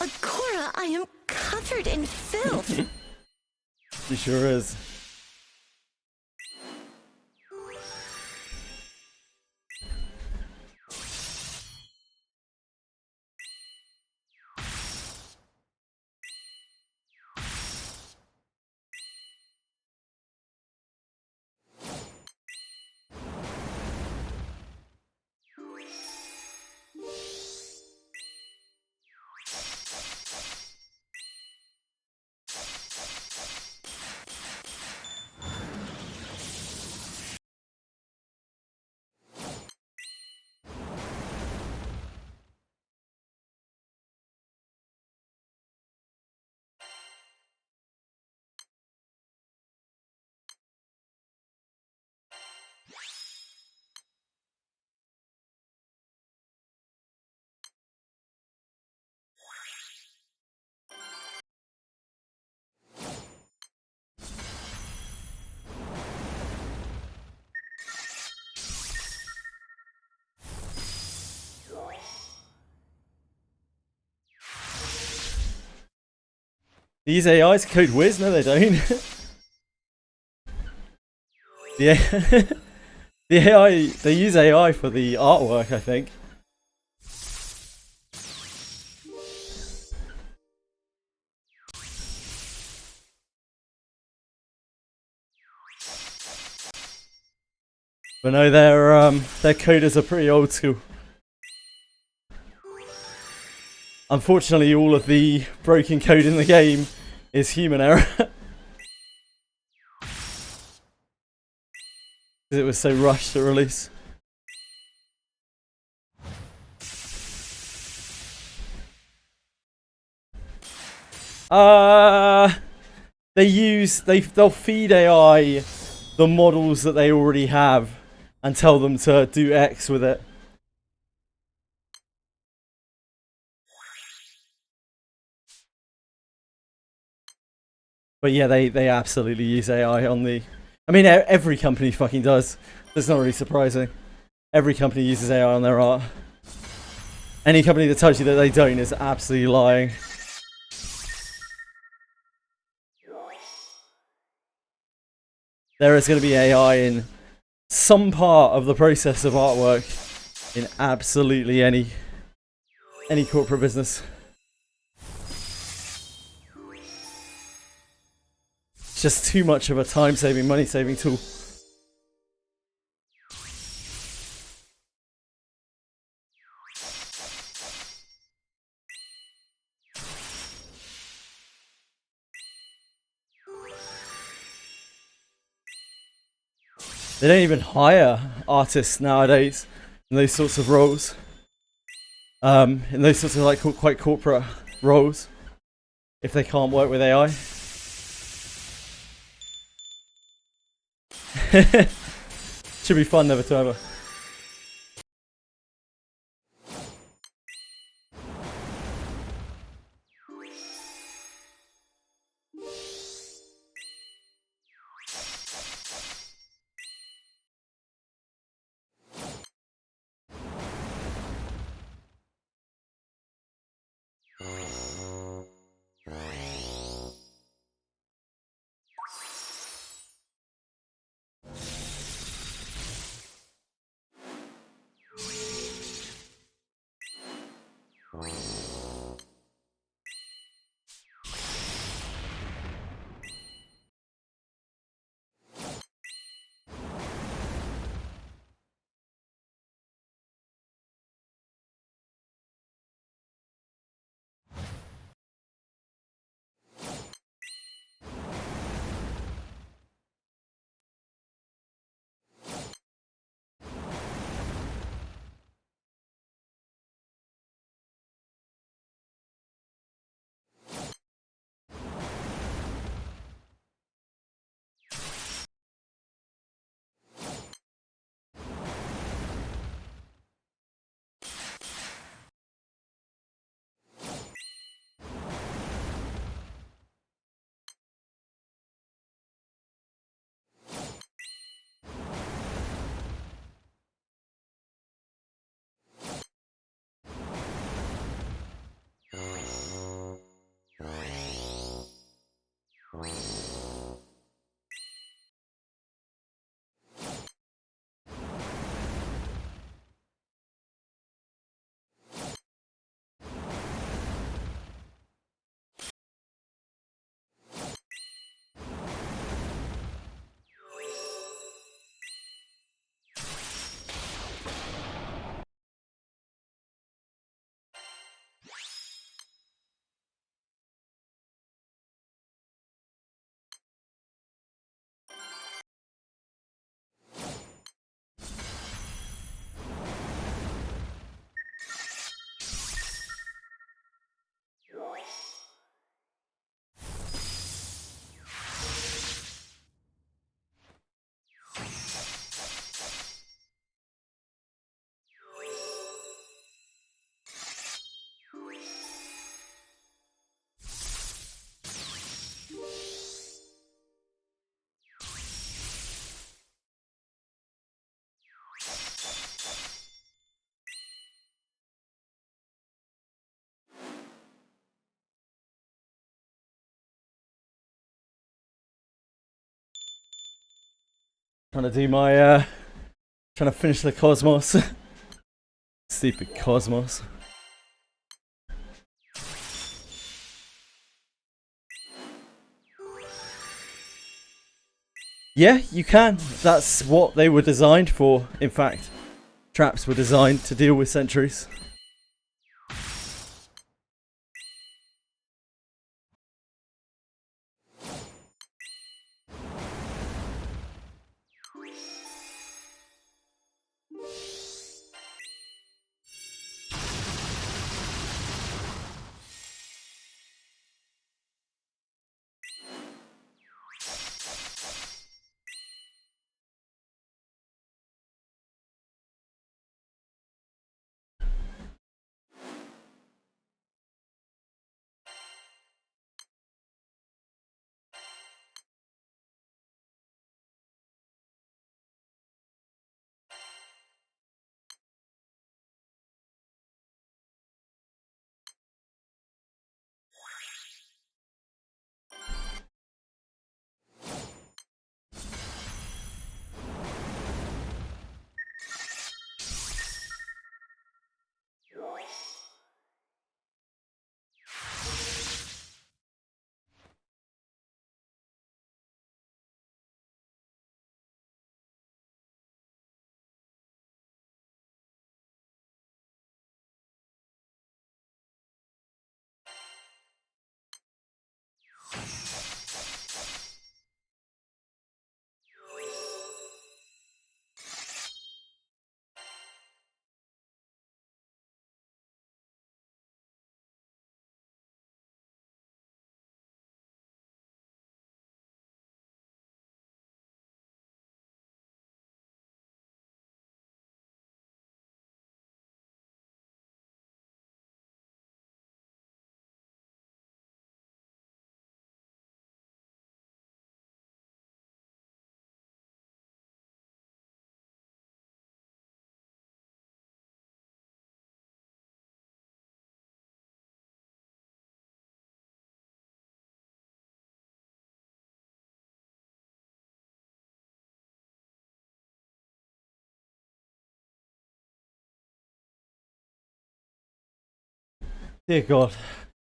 Agora, I am covered in filth. He sure is. These AIs code Wiz? No, they don't. Yeah, the AI, they use AI for the artwork, I think. But no, their coders are pretty old school. Unfortunately, all of the broken code in the game is human error. It was so rushed to release. They'll feed AI the models that they already have and tell them to do X with it. But yeah, they absolutely use AI on the... I mean, every company fucking does. That's not really surprising. Every company uses AI on their art. Any company that tells you that they don't is absolutely lying. There is going to be AI in some part of the process of artwork in absolutely any corporate business. It's just too much of a time-saving, money-saving tool. They don't even hire artists nowadays in those sorts of roles. In those sorts of like quite corporate roles, if they can't work with AI. Should be fun, never to ever. Trying to do my trying to finish the Cosmos. Stupid Cosmos. Yeah, you can. That's what they were designed for, in fact. Traps were designed to deal with sentries. Dear God.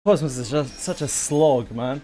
Cosmos is just such a slog, man.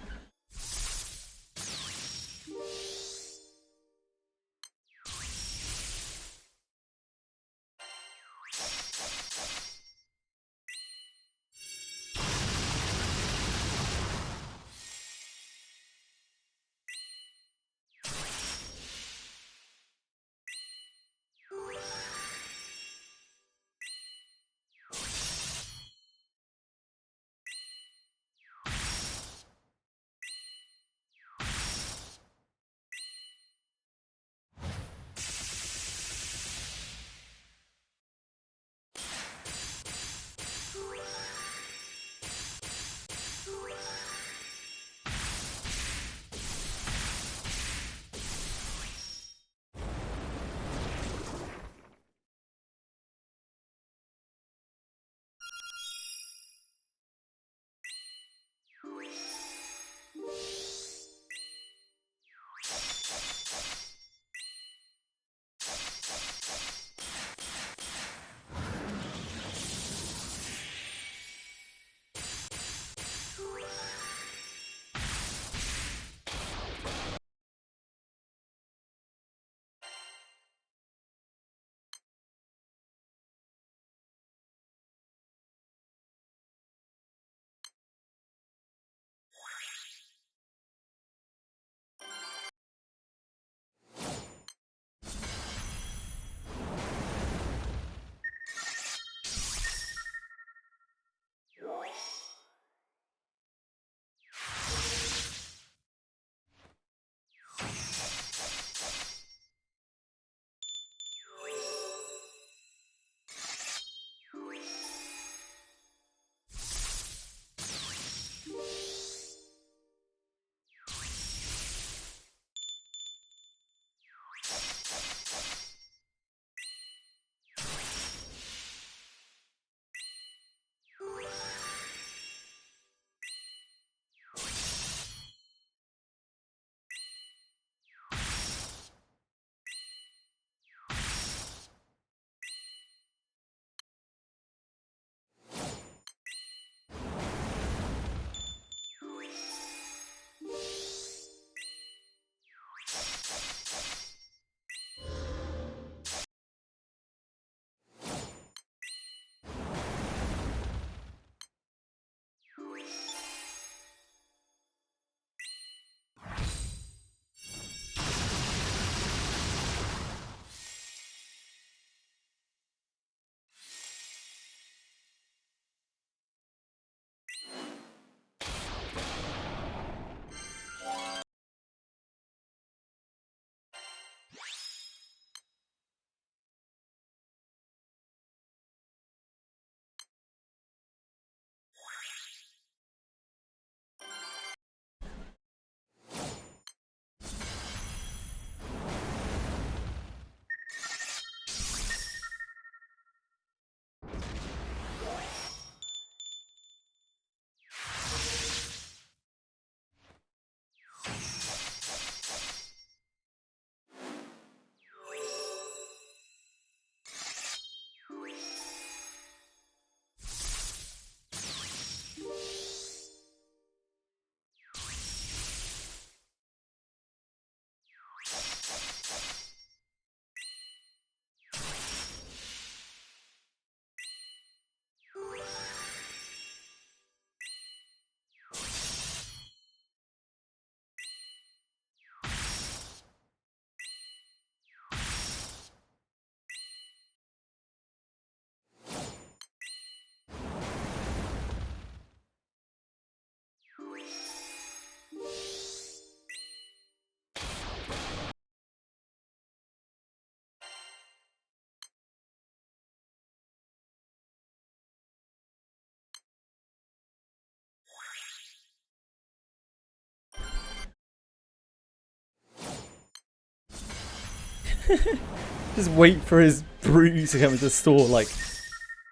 Just wait for his brew to come into the store like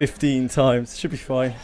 15 times. Should be fine.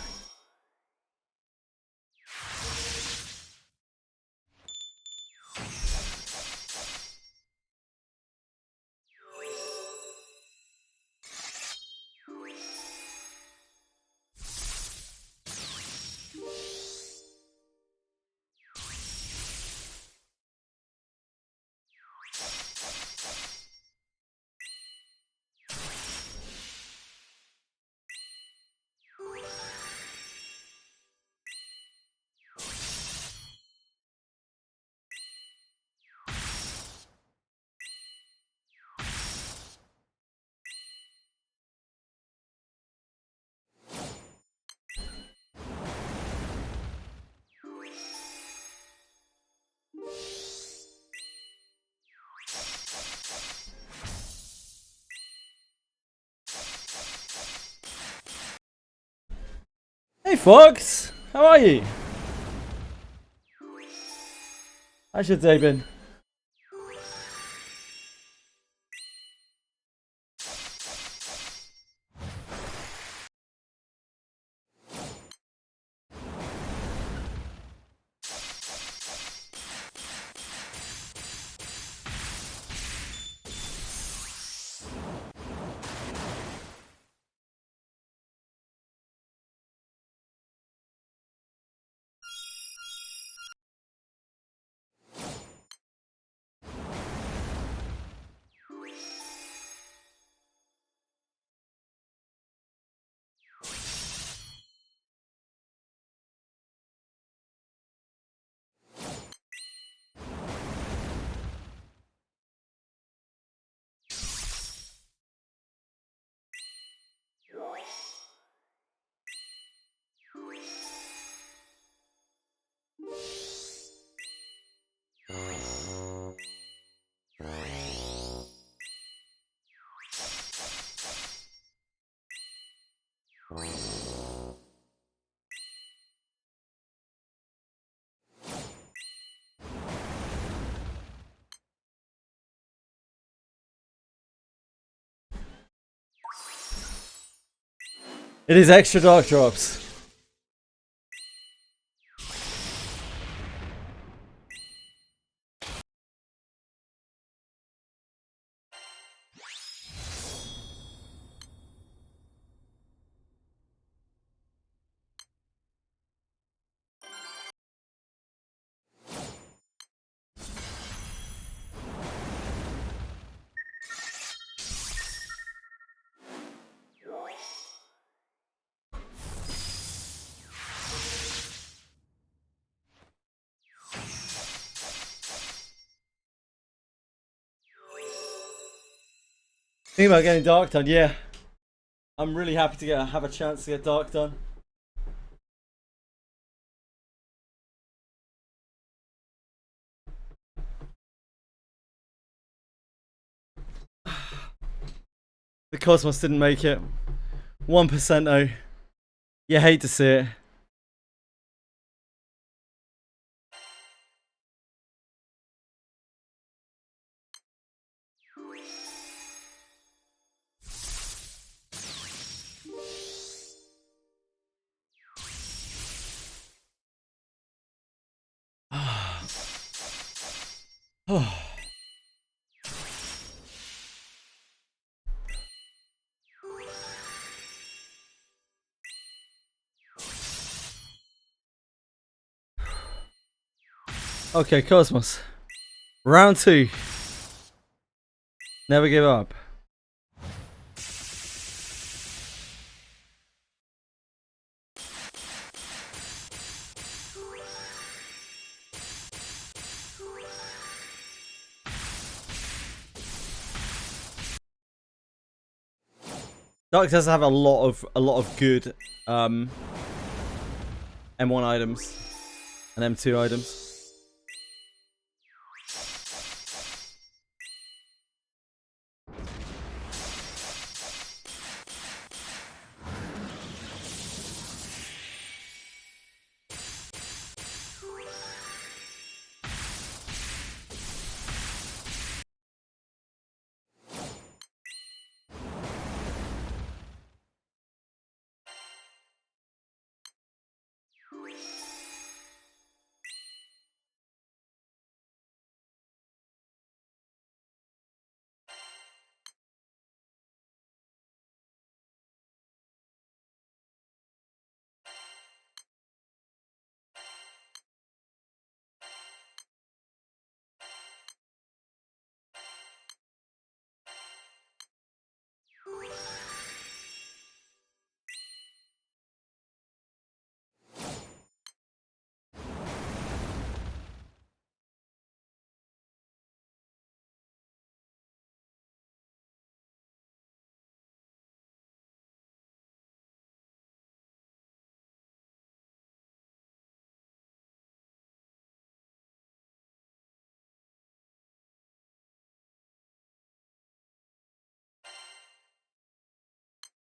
Hey Fox, how are you? How's your day been? It is extra dark drops. Think about getting dark done, yeah. I'm really happy to have a chance to get dark done. The Cosmos didn't make it. 1% though. You hate to see it. Okay, Cosmos. Round 2. Never give up. Dark does have a lot of good M1 items and M2 items.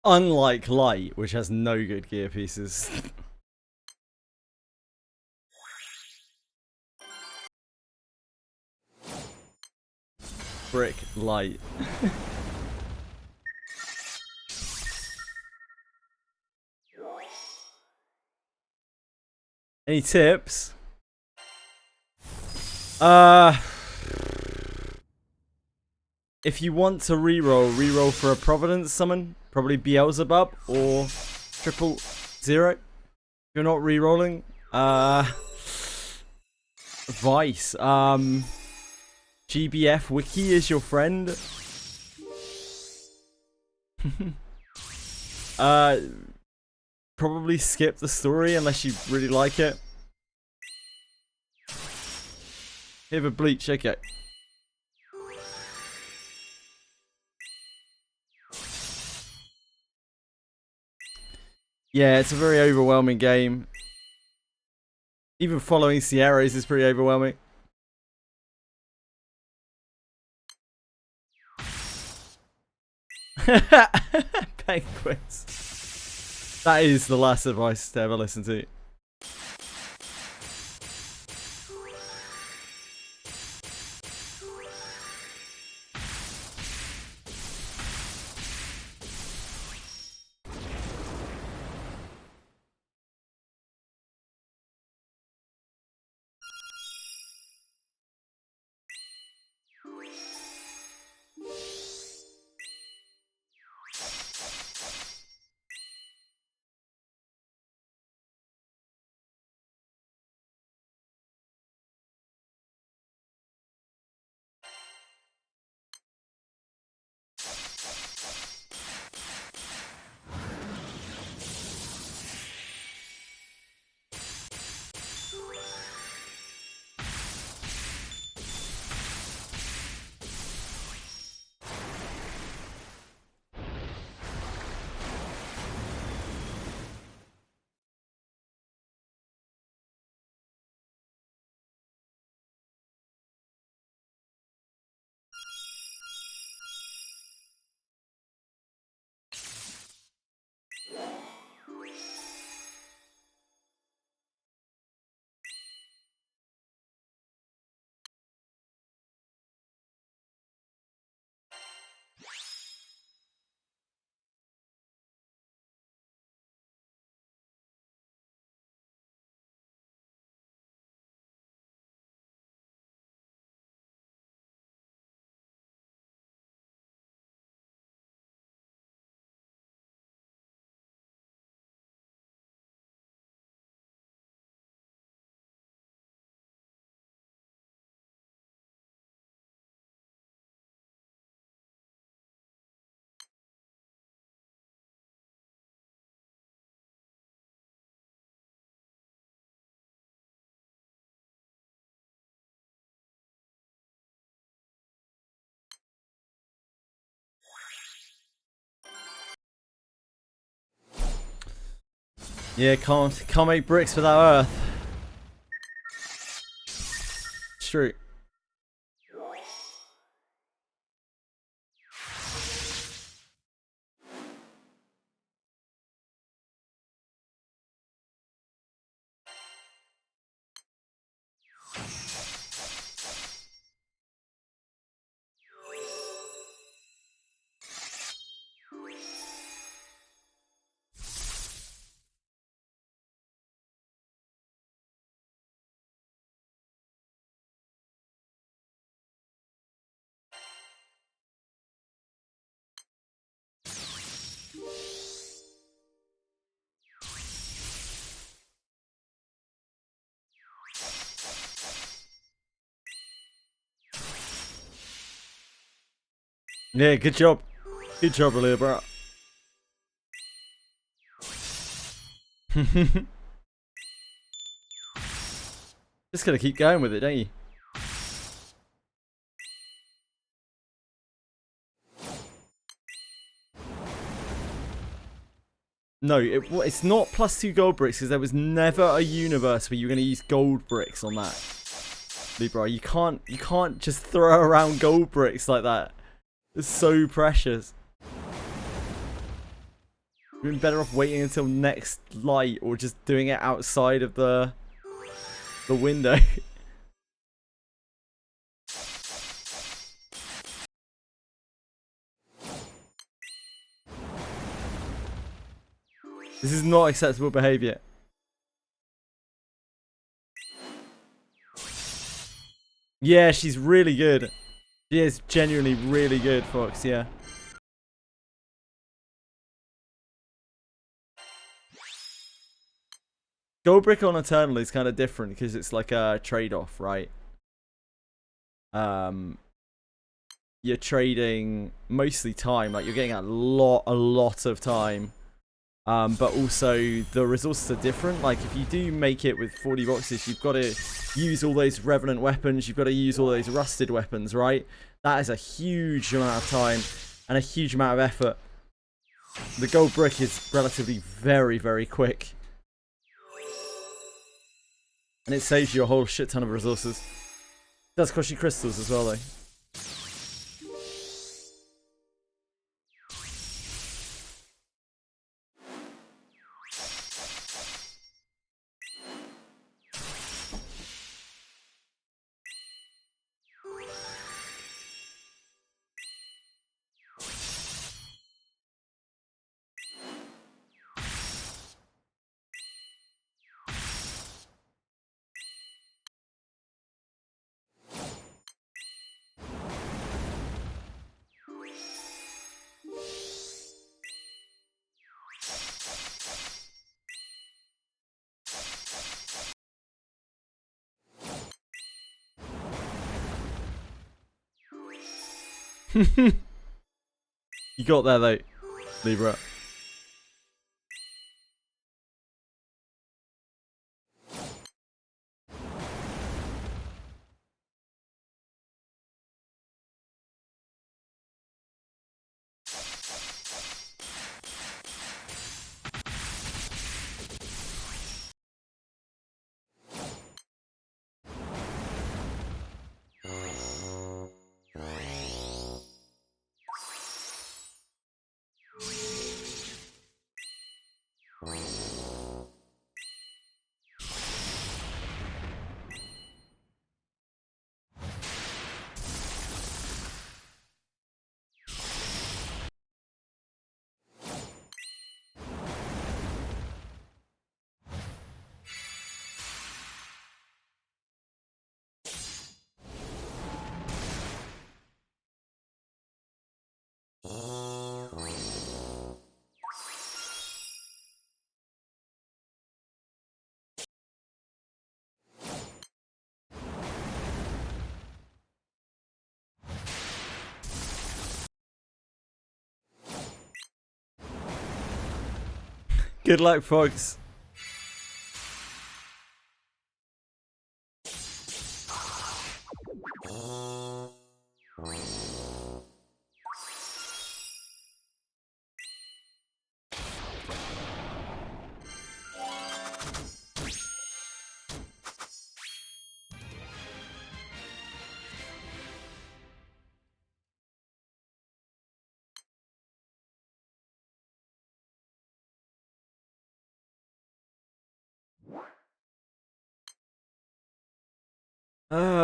Unlike Light, which has no good gear pieces. Brick Light. Any tips? If you want to reroll for a Providence summon. Probably Beelzebub or 000. If you're not rerolling. Vice. GBF Wiki is your friend. Probably skip the story unless you really like it. Have a bleach, okay. Yeah, it's a very overwhelming game. Even following Sierras is pretty overwhelming. Penguins. That is the last advice to ever listen to. Yeah, can't make bricks without earth. It's true. Yeah, good job. Good job, Alia, bro. Just gotta keep going with it, don't you? No, it's not +2 gold bricks because there was never a universe where you're gonna use gold bricks on that. Libra, you can't just throw around gold bricks like that. It's so precious. You've been better off waiting until next light or just doing it outside of the window. This is not acceptable behavior. Yeah, she's really good. She is genuinely really good, Fox, yeah. Gold brick on Eternal is kind of different because it's like a trade-off, right? You're trading mostly time, like you're getting a lot of time. But also the resources are different. Like if you do make it with 40 boxes, you've got to use all those revenant weapons, you've got to use all those rusted weapons, right? That is a huge amount of time and a huge amount of effort. The gold brick is relatively very quick. And it saves you a whole shit ton of resources. It does cost you crystals as well though. You got there though, Libra. Good luck, Fox.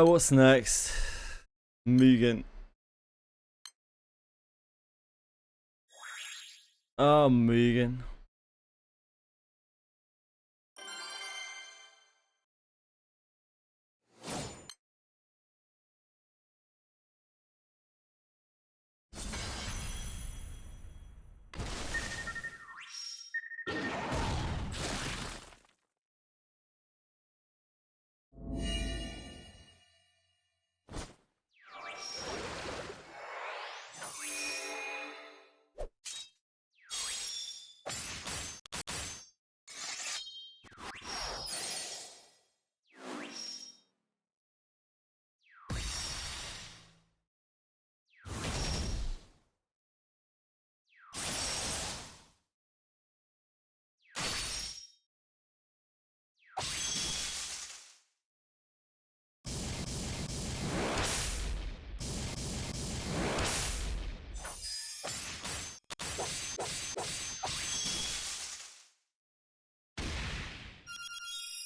What's next? Mugen. Oh, Mugen.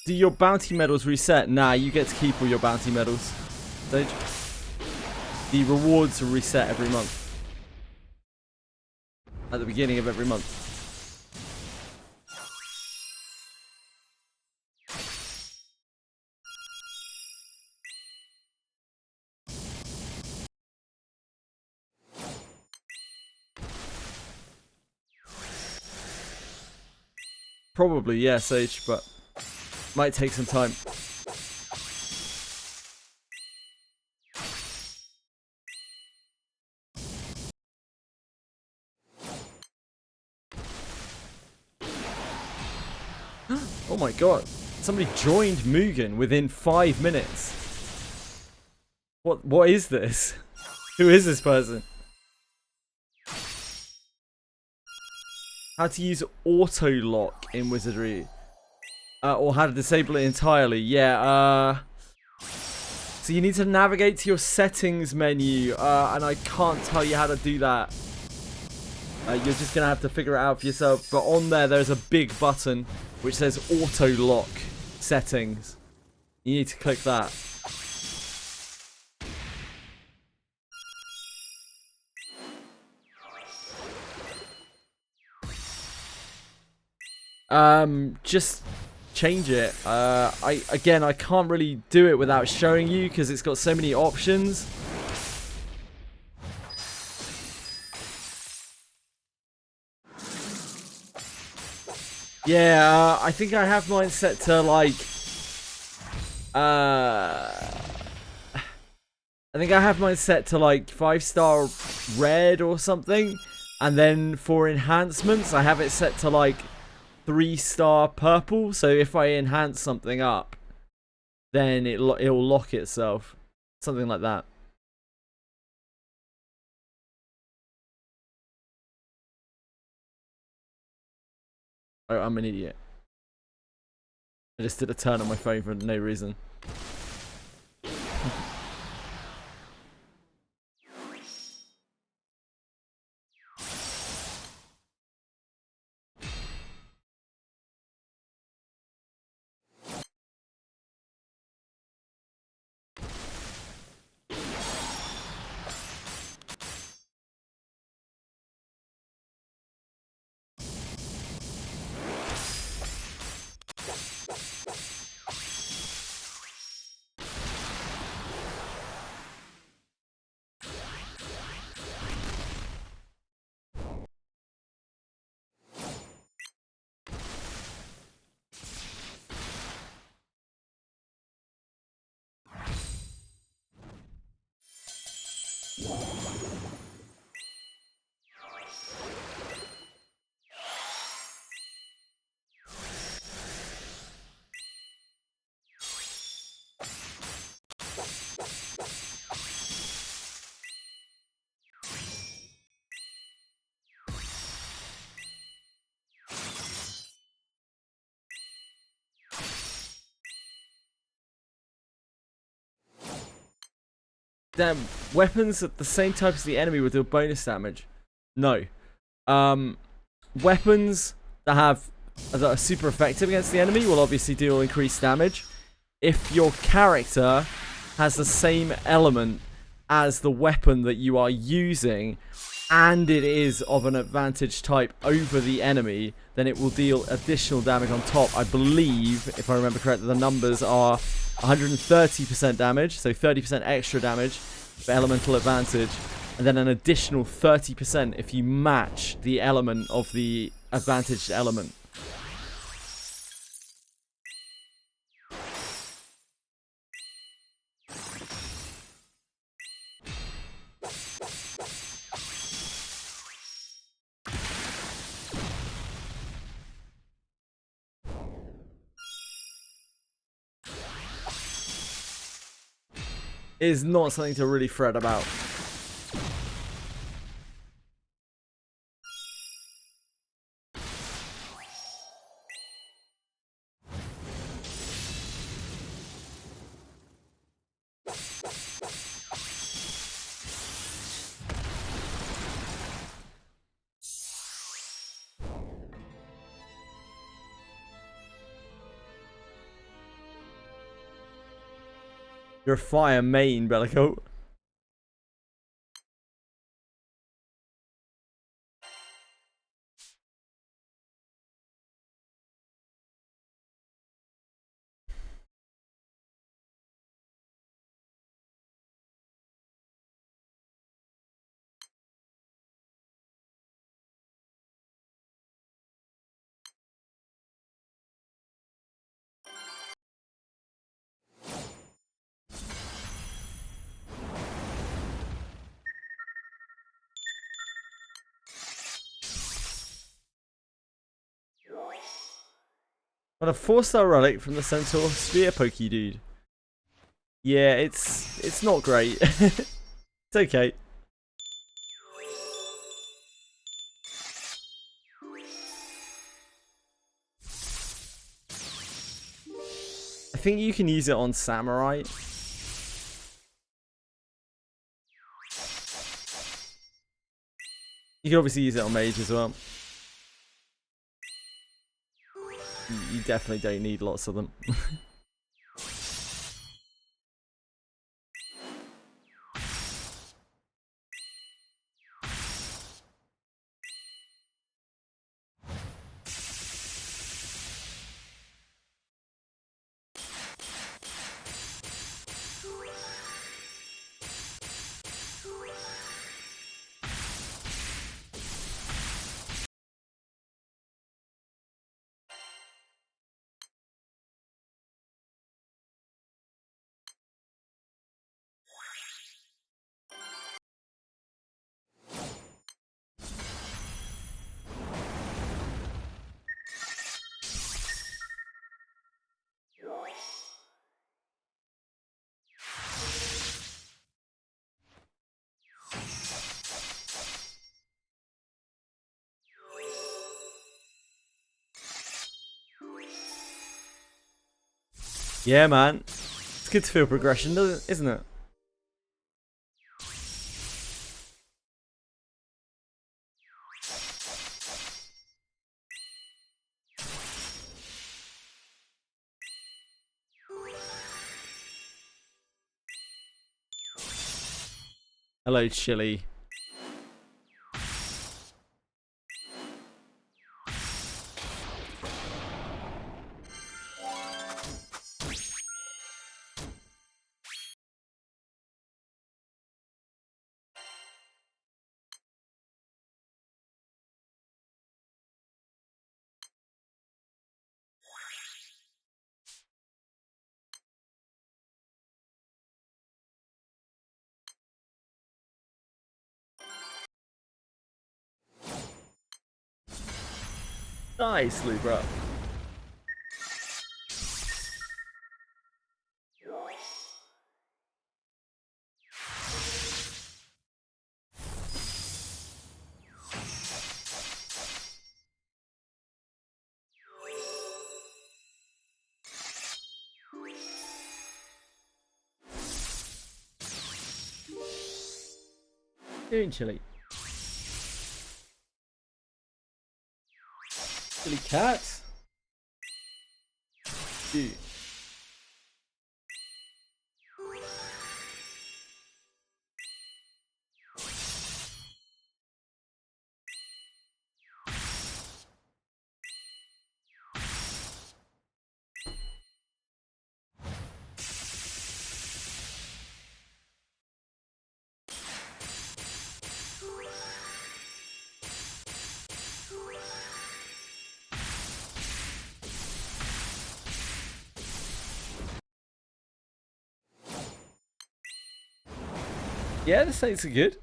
Do your bounty medals reset? Nah, you get to keep all your bounty medals. Sage. The rewards reset every month. At the beginning of every month. Probably, yeah, Sage, but might take some time. Oh my god. Somebody joined Mugen within 5 minutes. What is this? Who is this person? How to use auto lock in Wizardry. Or how to disable it entirely. Yeah, so you need to navigate to your settings menu, and I can't tell you how to do that. You're just going to have to figure it out for yourself. But on there's a big button which says auto lock settings. You need to click that. Just change it. I can't really do it without showing you because it's got so many options. Yeah, I think I have mine set to like I think I have mine set to like 5-star red or something, and then for enhancements I have it set to like 3-star purple. So if I enhance something up, then it'll lock itself, something like that. Oh, I'm an idiot. I just did a turn on my phone for no reason. Damn, weapons at the same type as the enemy will deal bonus damage. No. Weapons that are super effective against the enemy will obviously deal increased damage. If your character has the same element as the weapon that you are using, and it is of an advantage type over the enemy, then it will deal additional damage on top. I believe, if I remember correctly, the numbers are 130% damage, so 30% extra damage for elemental advantage, and then an additional 30% if you match the element of the advantaged element. It is not something to really fret about. You're a fire main, Bellicoat. What a 4-star relic from the Centaur Spear Pokey dude. Yeah, it's not great. It's okay. I think you can use it on Samurai. You can obviously use it on Mage as well. You definitely don't need lots of them. Yeah, man. It's good to feel progression, isn't it? Hello, Chili. Nice, Lubra. Doing Chili. Chili cat. Dude. Yeah, the Saints are good.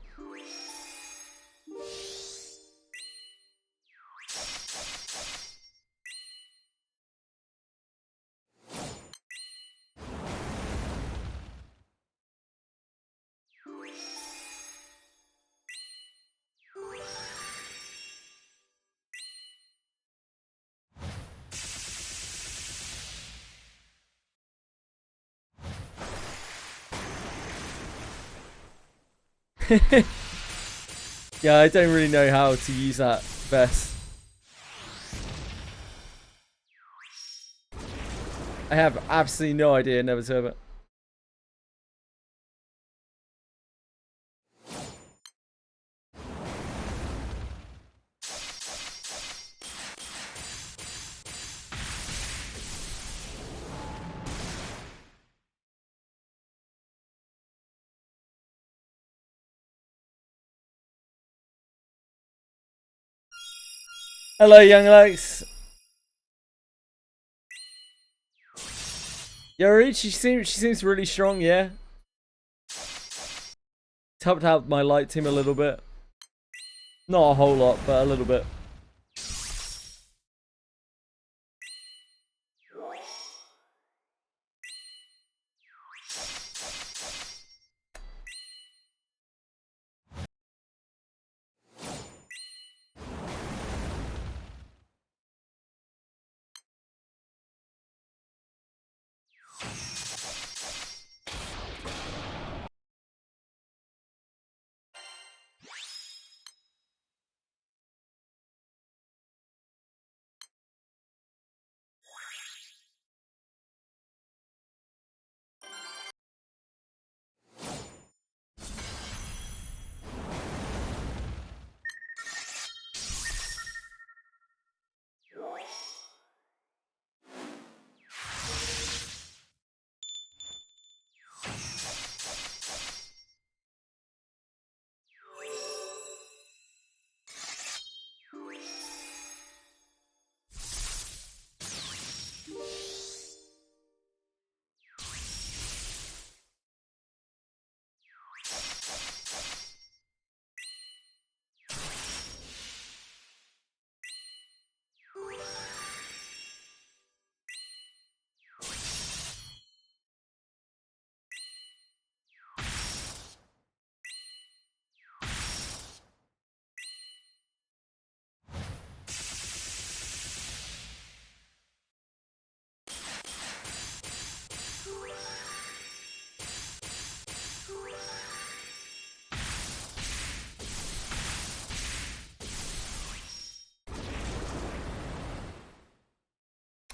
Yeah, I don't really know how to use that best. I have absolutely no idea, never heard of it. Hello, young Alex. Yuri, she seems really strong, yeah. Helped out my light team a little bit. Not a whole lot, but a little bit.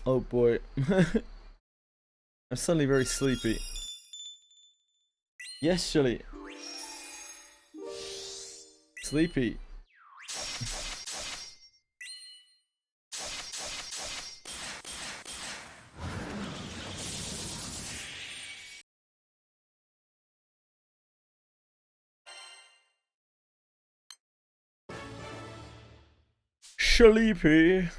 Oh boy. I'm suddenly very sleepy. Yes, Shirley. Sleepy. Sleepy.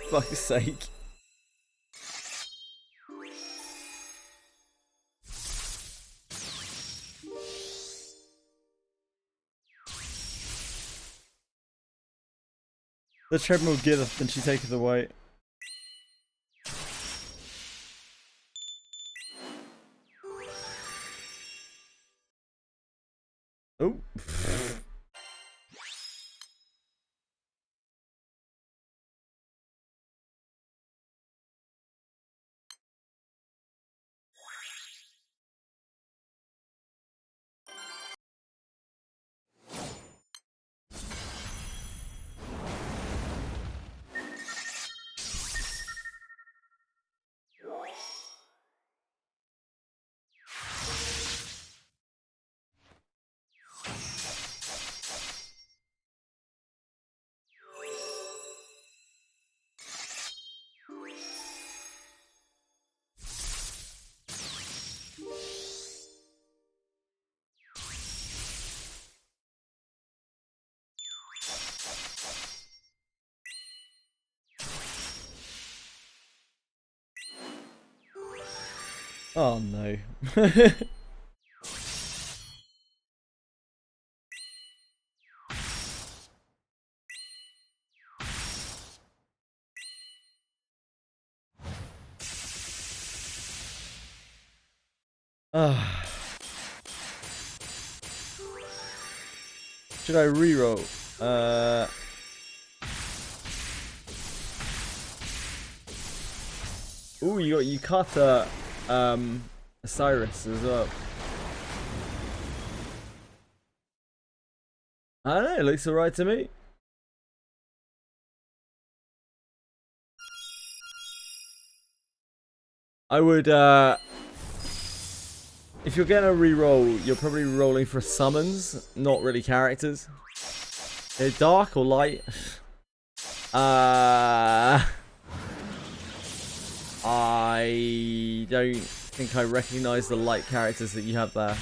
Fuck's sake. The treadmill giveth and she taketh away. Oh. Oh no. Should I reroll? Ooh, you cut Cyrus as well. I don't know, it looks alright to me. I would if you're gonna re-roll, you're probably rolling for summons, not really characters. They're dark or light. I don't think I recognize the light characters that you have there.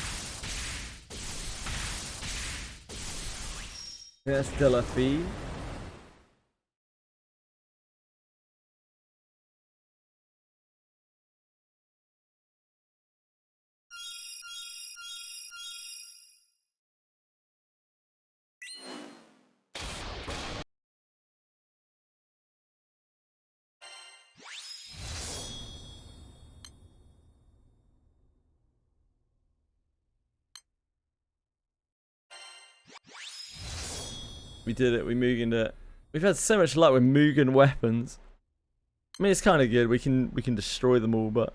That's still a fee. We did it. We Mugened it. We've had so much luck with Mugen weapons. I mean, it's kind of good. We can destroy them all, but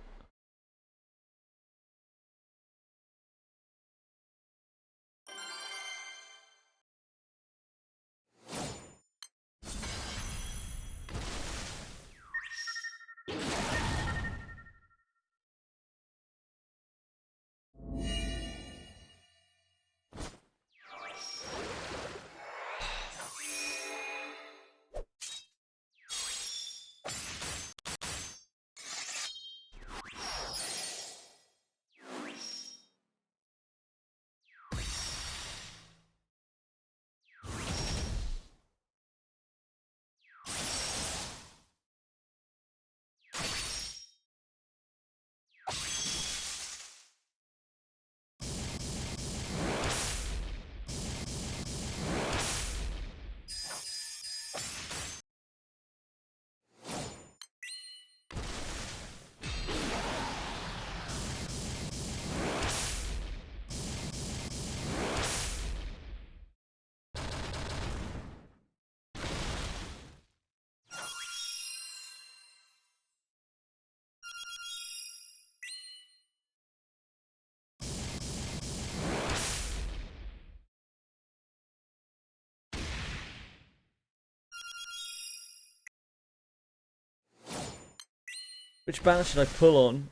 which banner should I pull on?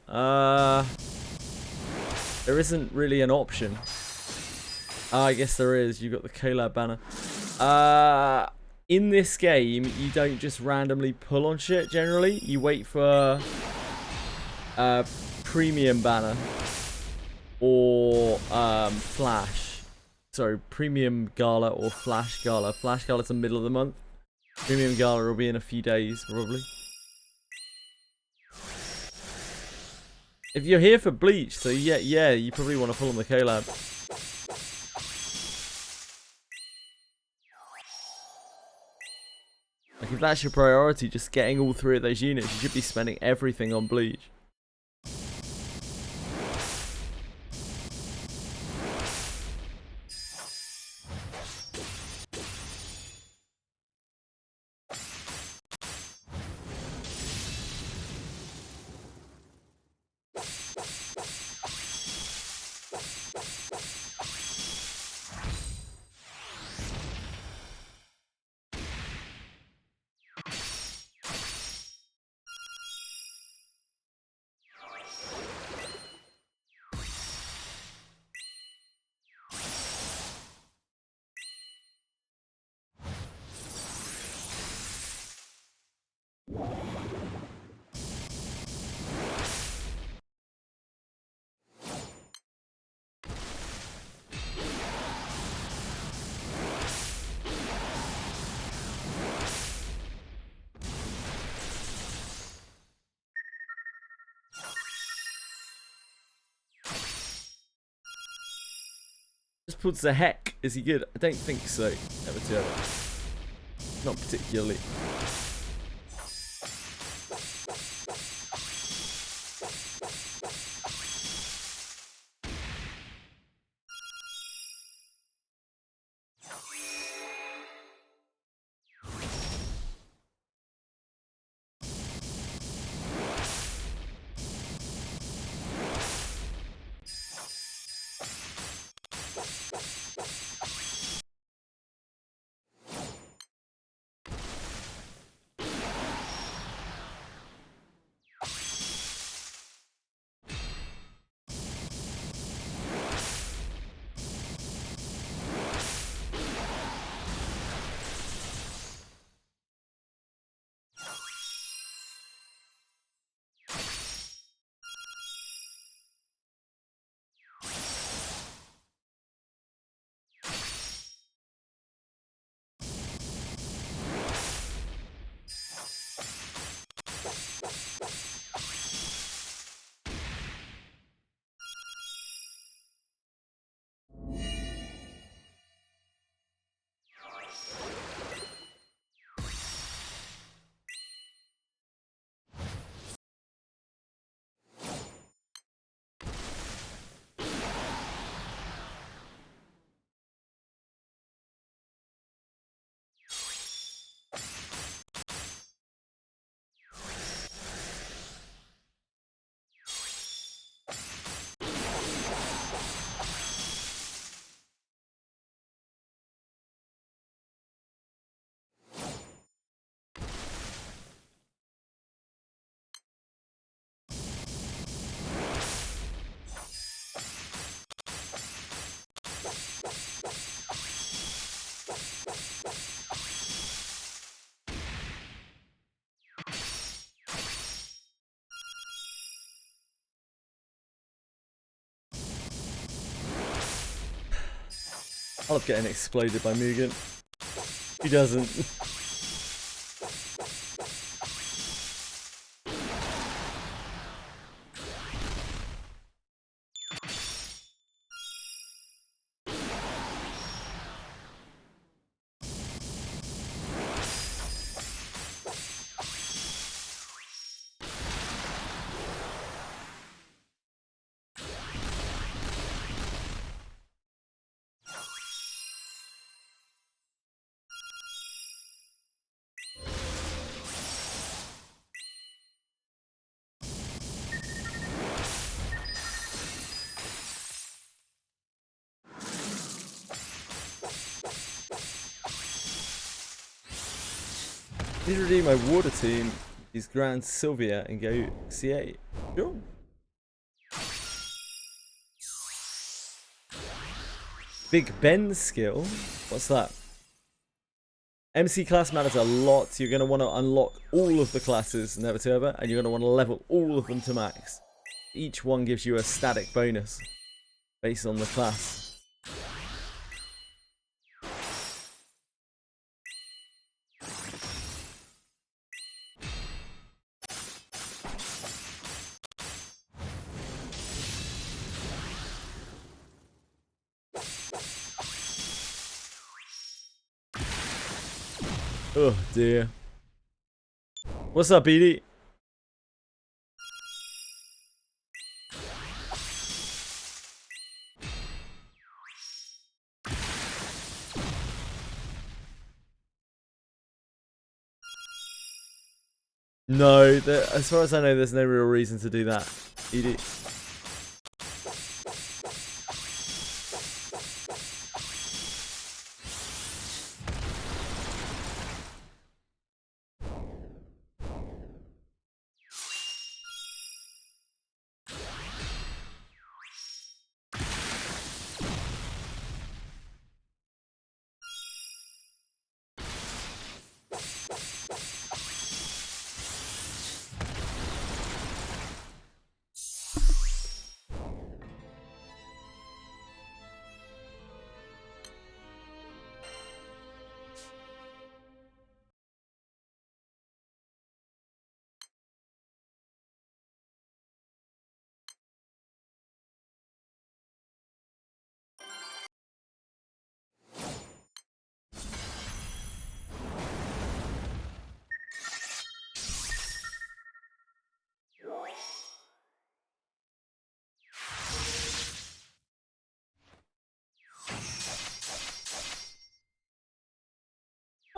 There isn't really an option. I guess there is. You've got the Collab banner. In this game, you don't just randomly pull on shit, generally. You wait for a premium banner or Flash. Sorry, premium gala or Flash gala. Flash gala's the middle of the month. Premium gala will be in a few days, probably. If you're here for Bleach, so yeah, you probably want to pull on the collab. Like, if that's your priority, just getting all three of those units, you should be spending everything on Bleach. Just pulled the heck. Is he good? I don't think so. Never tell. Not particularly. I love getting exploded by Mugen. Who doesn't? Please redeem my water team, use Grand Sylvia, and go C8. Sure. Big Ben skill? What's that? MC class matters a lot. You're going to want to unlock all of the classes, never to ever, and you're going to want to level all of them to max. Each one gives you a static bonus based on the class. Oh dear. What's up, Edie? No, as far as I know, there's no real reason to do that, Edie.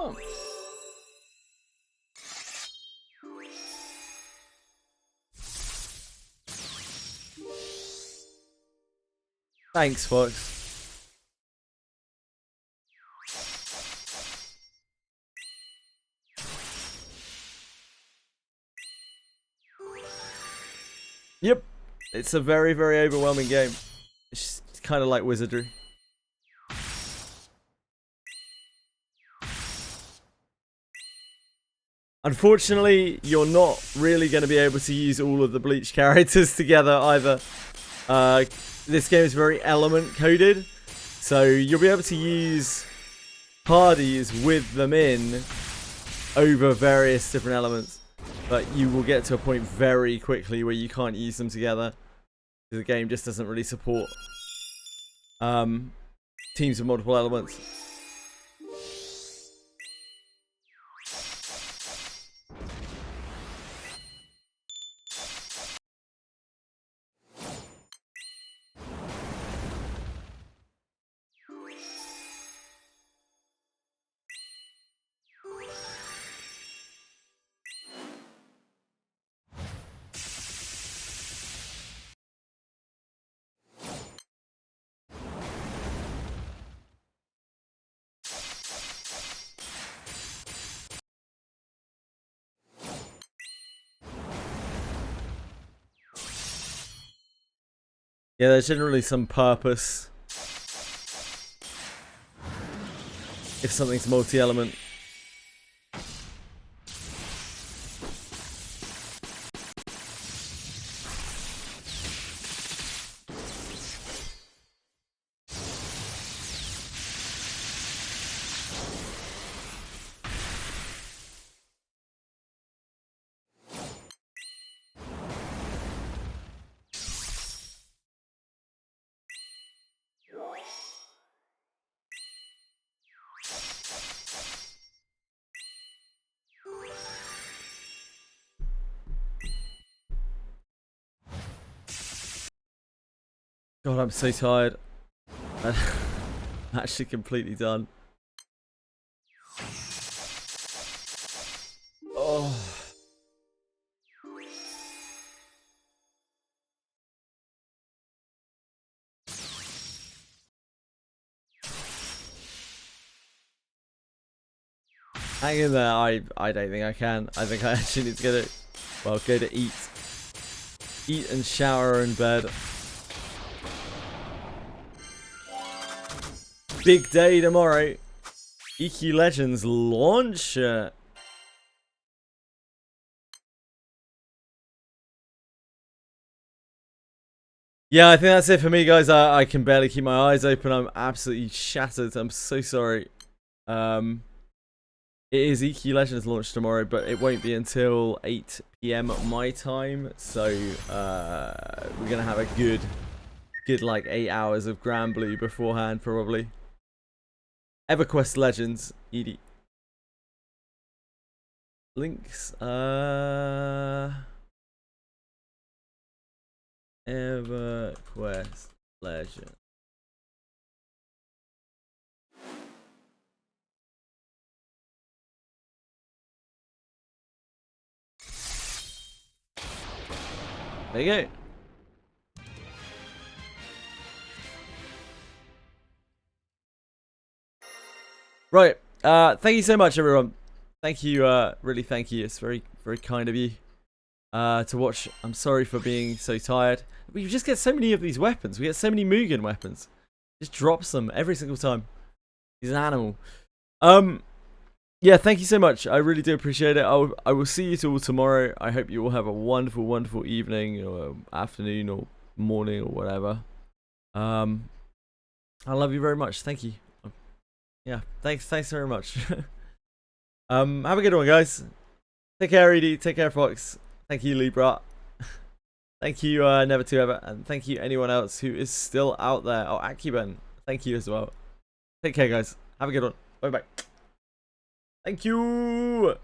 Oh. Thanks, Fox. Yep, it's a very, very overwhelming game. It's kind of like Wizardry. Unfortunately, you're not really going to be able to use all of the Bleach characters together either. This game is very element coded, so you'll be able to use parties with them in over various different elements, but you will get to a point very quickly where you can't use them together. The game just doesn't really support teams with multiple elements. Yeah, there's generally some purpose if something's multi-element. God, I'm so tired. I'm actually completely done. Oh. Hang in there. I don't think I can. I think I actually need to go to eat. Eat and shower in bed. Big day tomorrow. EQ Legends launch. Yeah, I think that's it for me, guys. I can barely keep my eyes open. I'm absolutely shattered. I'm so sorry. It is EQ Legends launch tomorrow, but it won't be until 8 PM my time. So we're gonna have a good like 8 hours of Granblue beforehand, probably. EverQuest Legends, ED. Links. EverQuest Legends. There you go. Right. Thank you so much, everyone. Thank you. Really, thank you. It's very, very kind of you to watch. I'm sorry for being so tired. We just get so many of these weapons. We get so many Mugen weapons. Just drops them every single time. He's an animal. Yeah, thank you so much. I really do appreciate it. I will see you all tomorrow. I hope you all have a wonderful, wonderful evening or afternoon or morning or whatever. I love you very much. Thank you. Yeah, thanks very much. Have a good one, guys. Take care, Edie. Take care, Fox. Thank you, Libra. Thank you, Never to Ever, and thank you anyone else who is still out there. Oh, Akiben, thank you as well. Take care, guys. Have a good one. Bye bye. Thank you.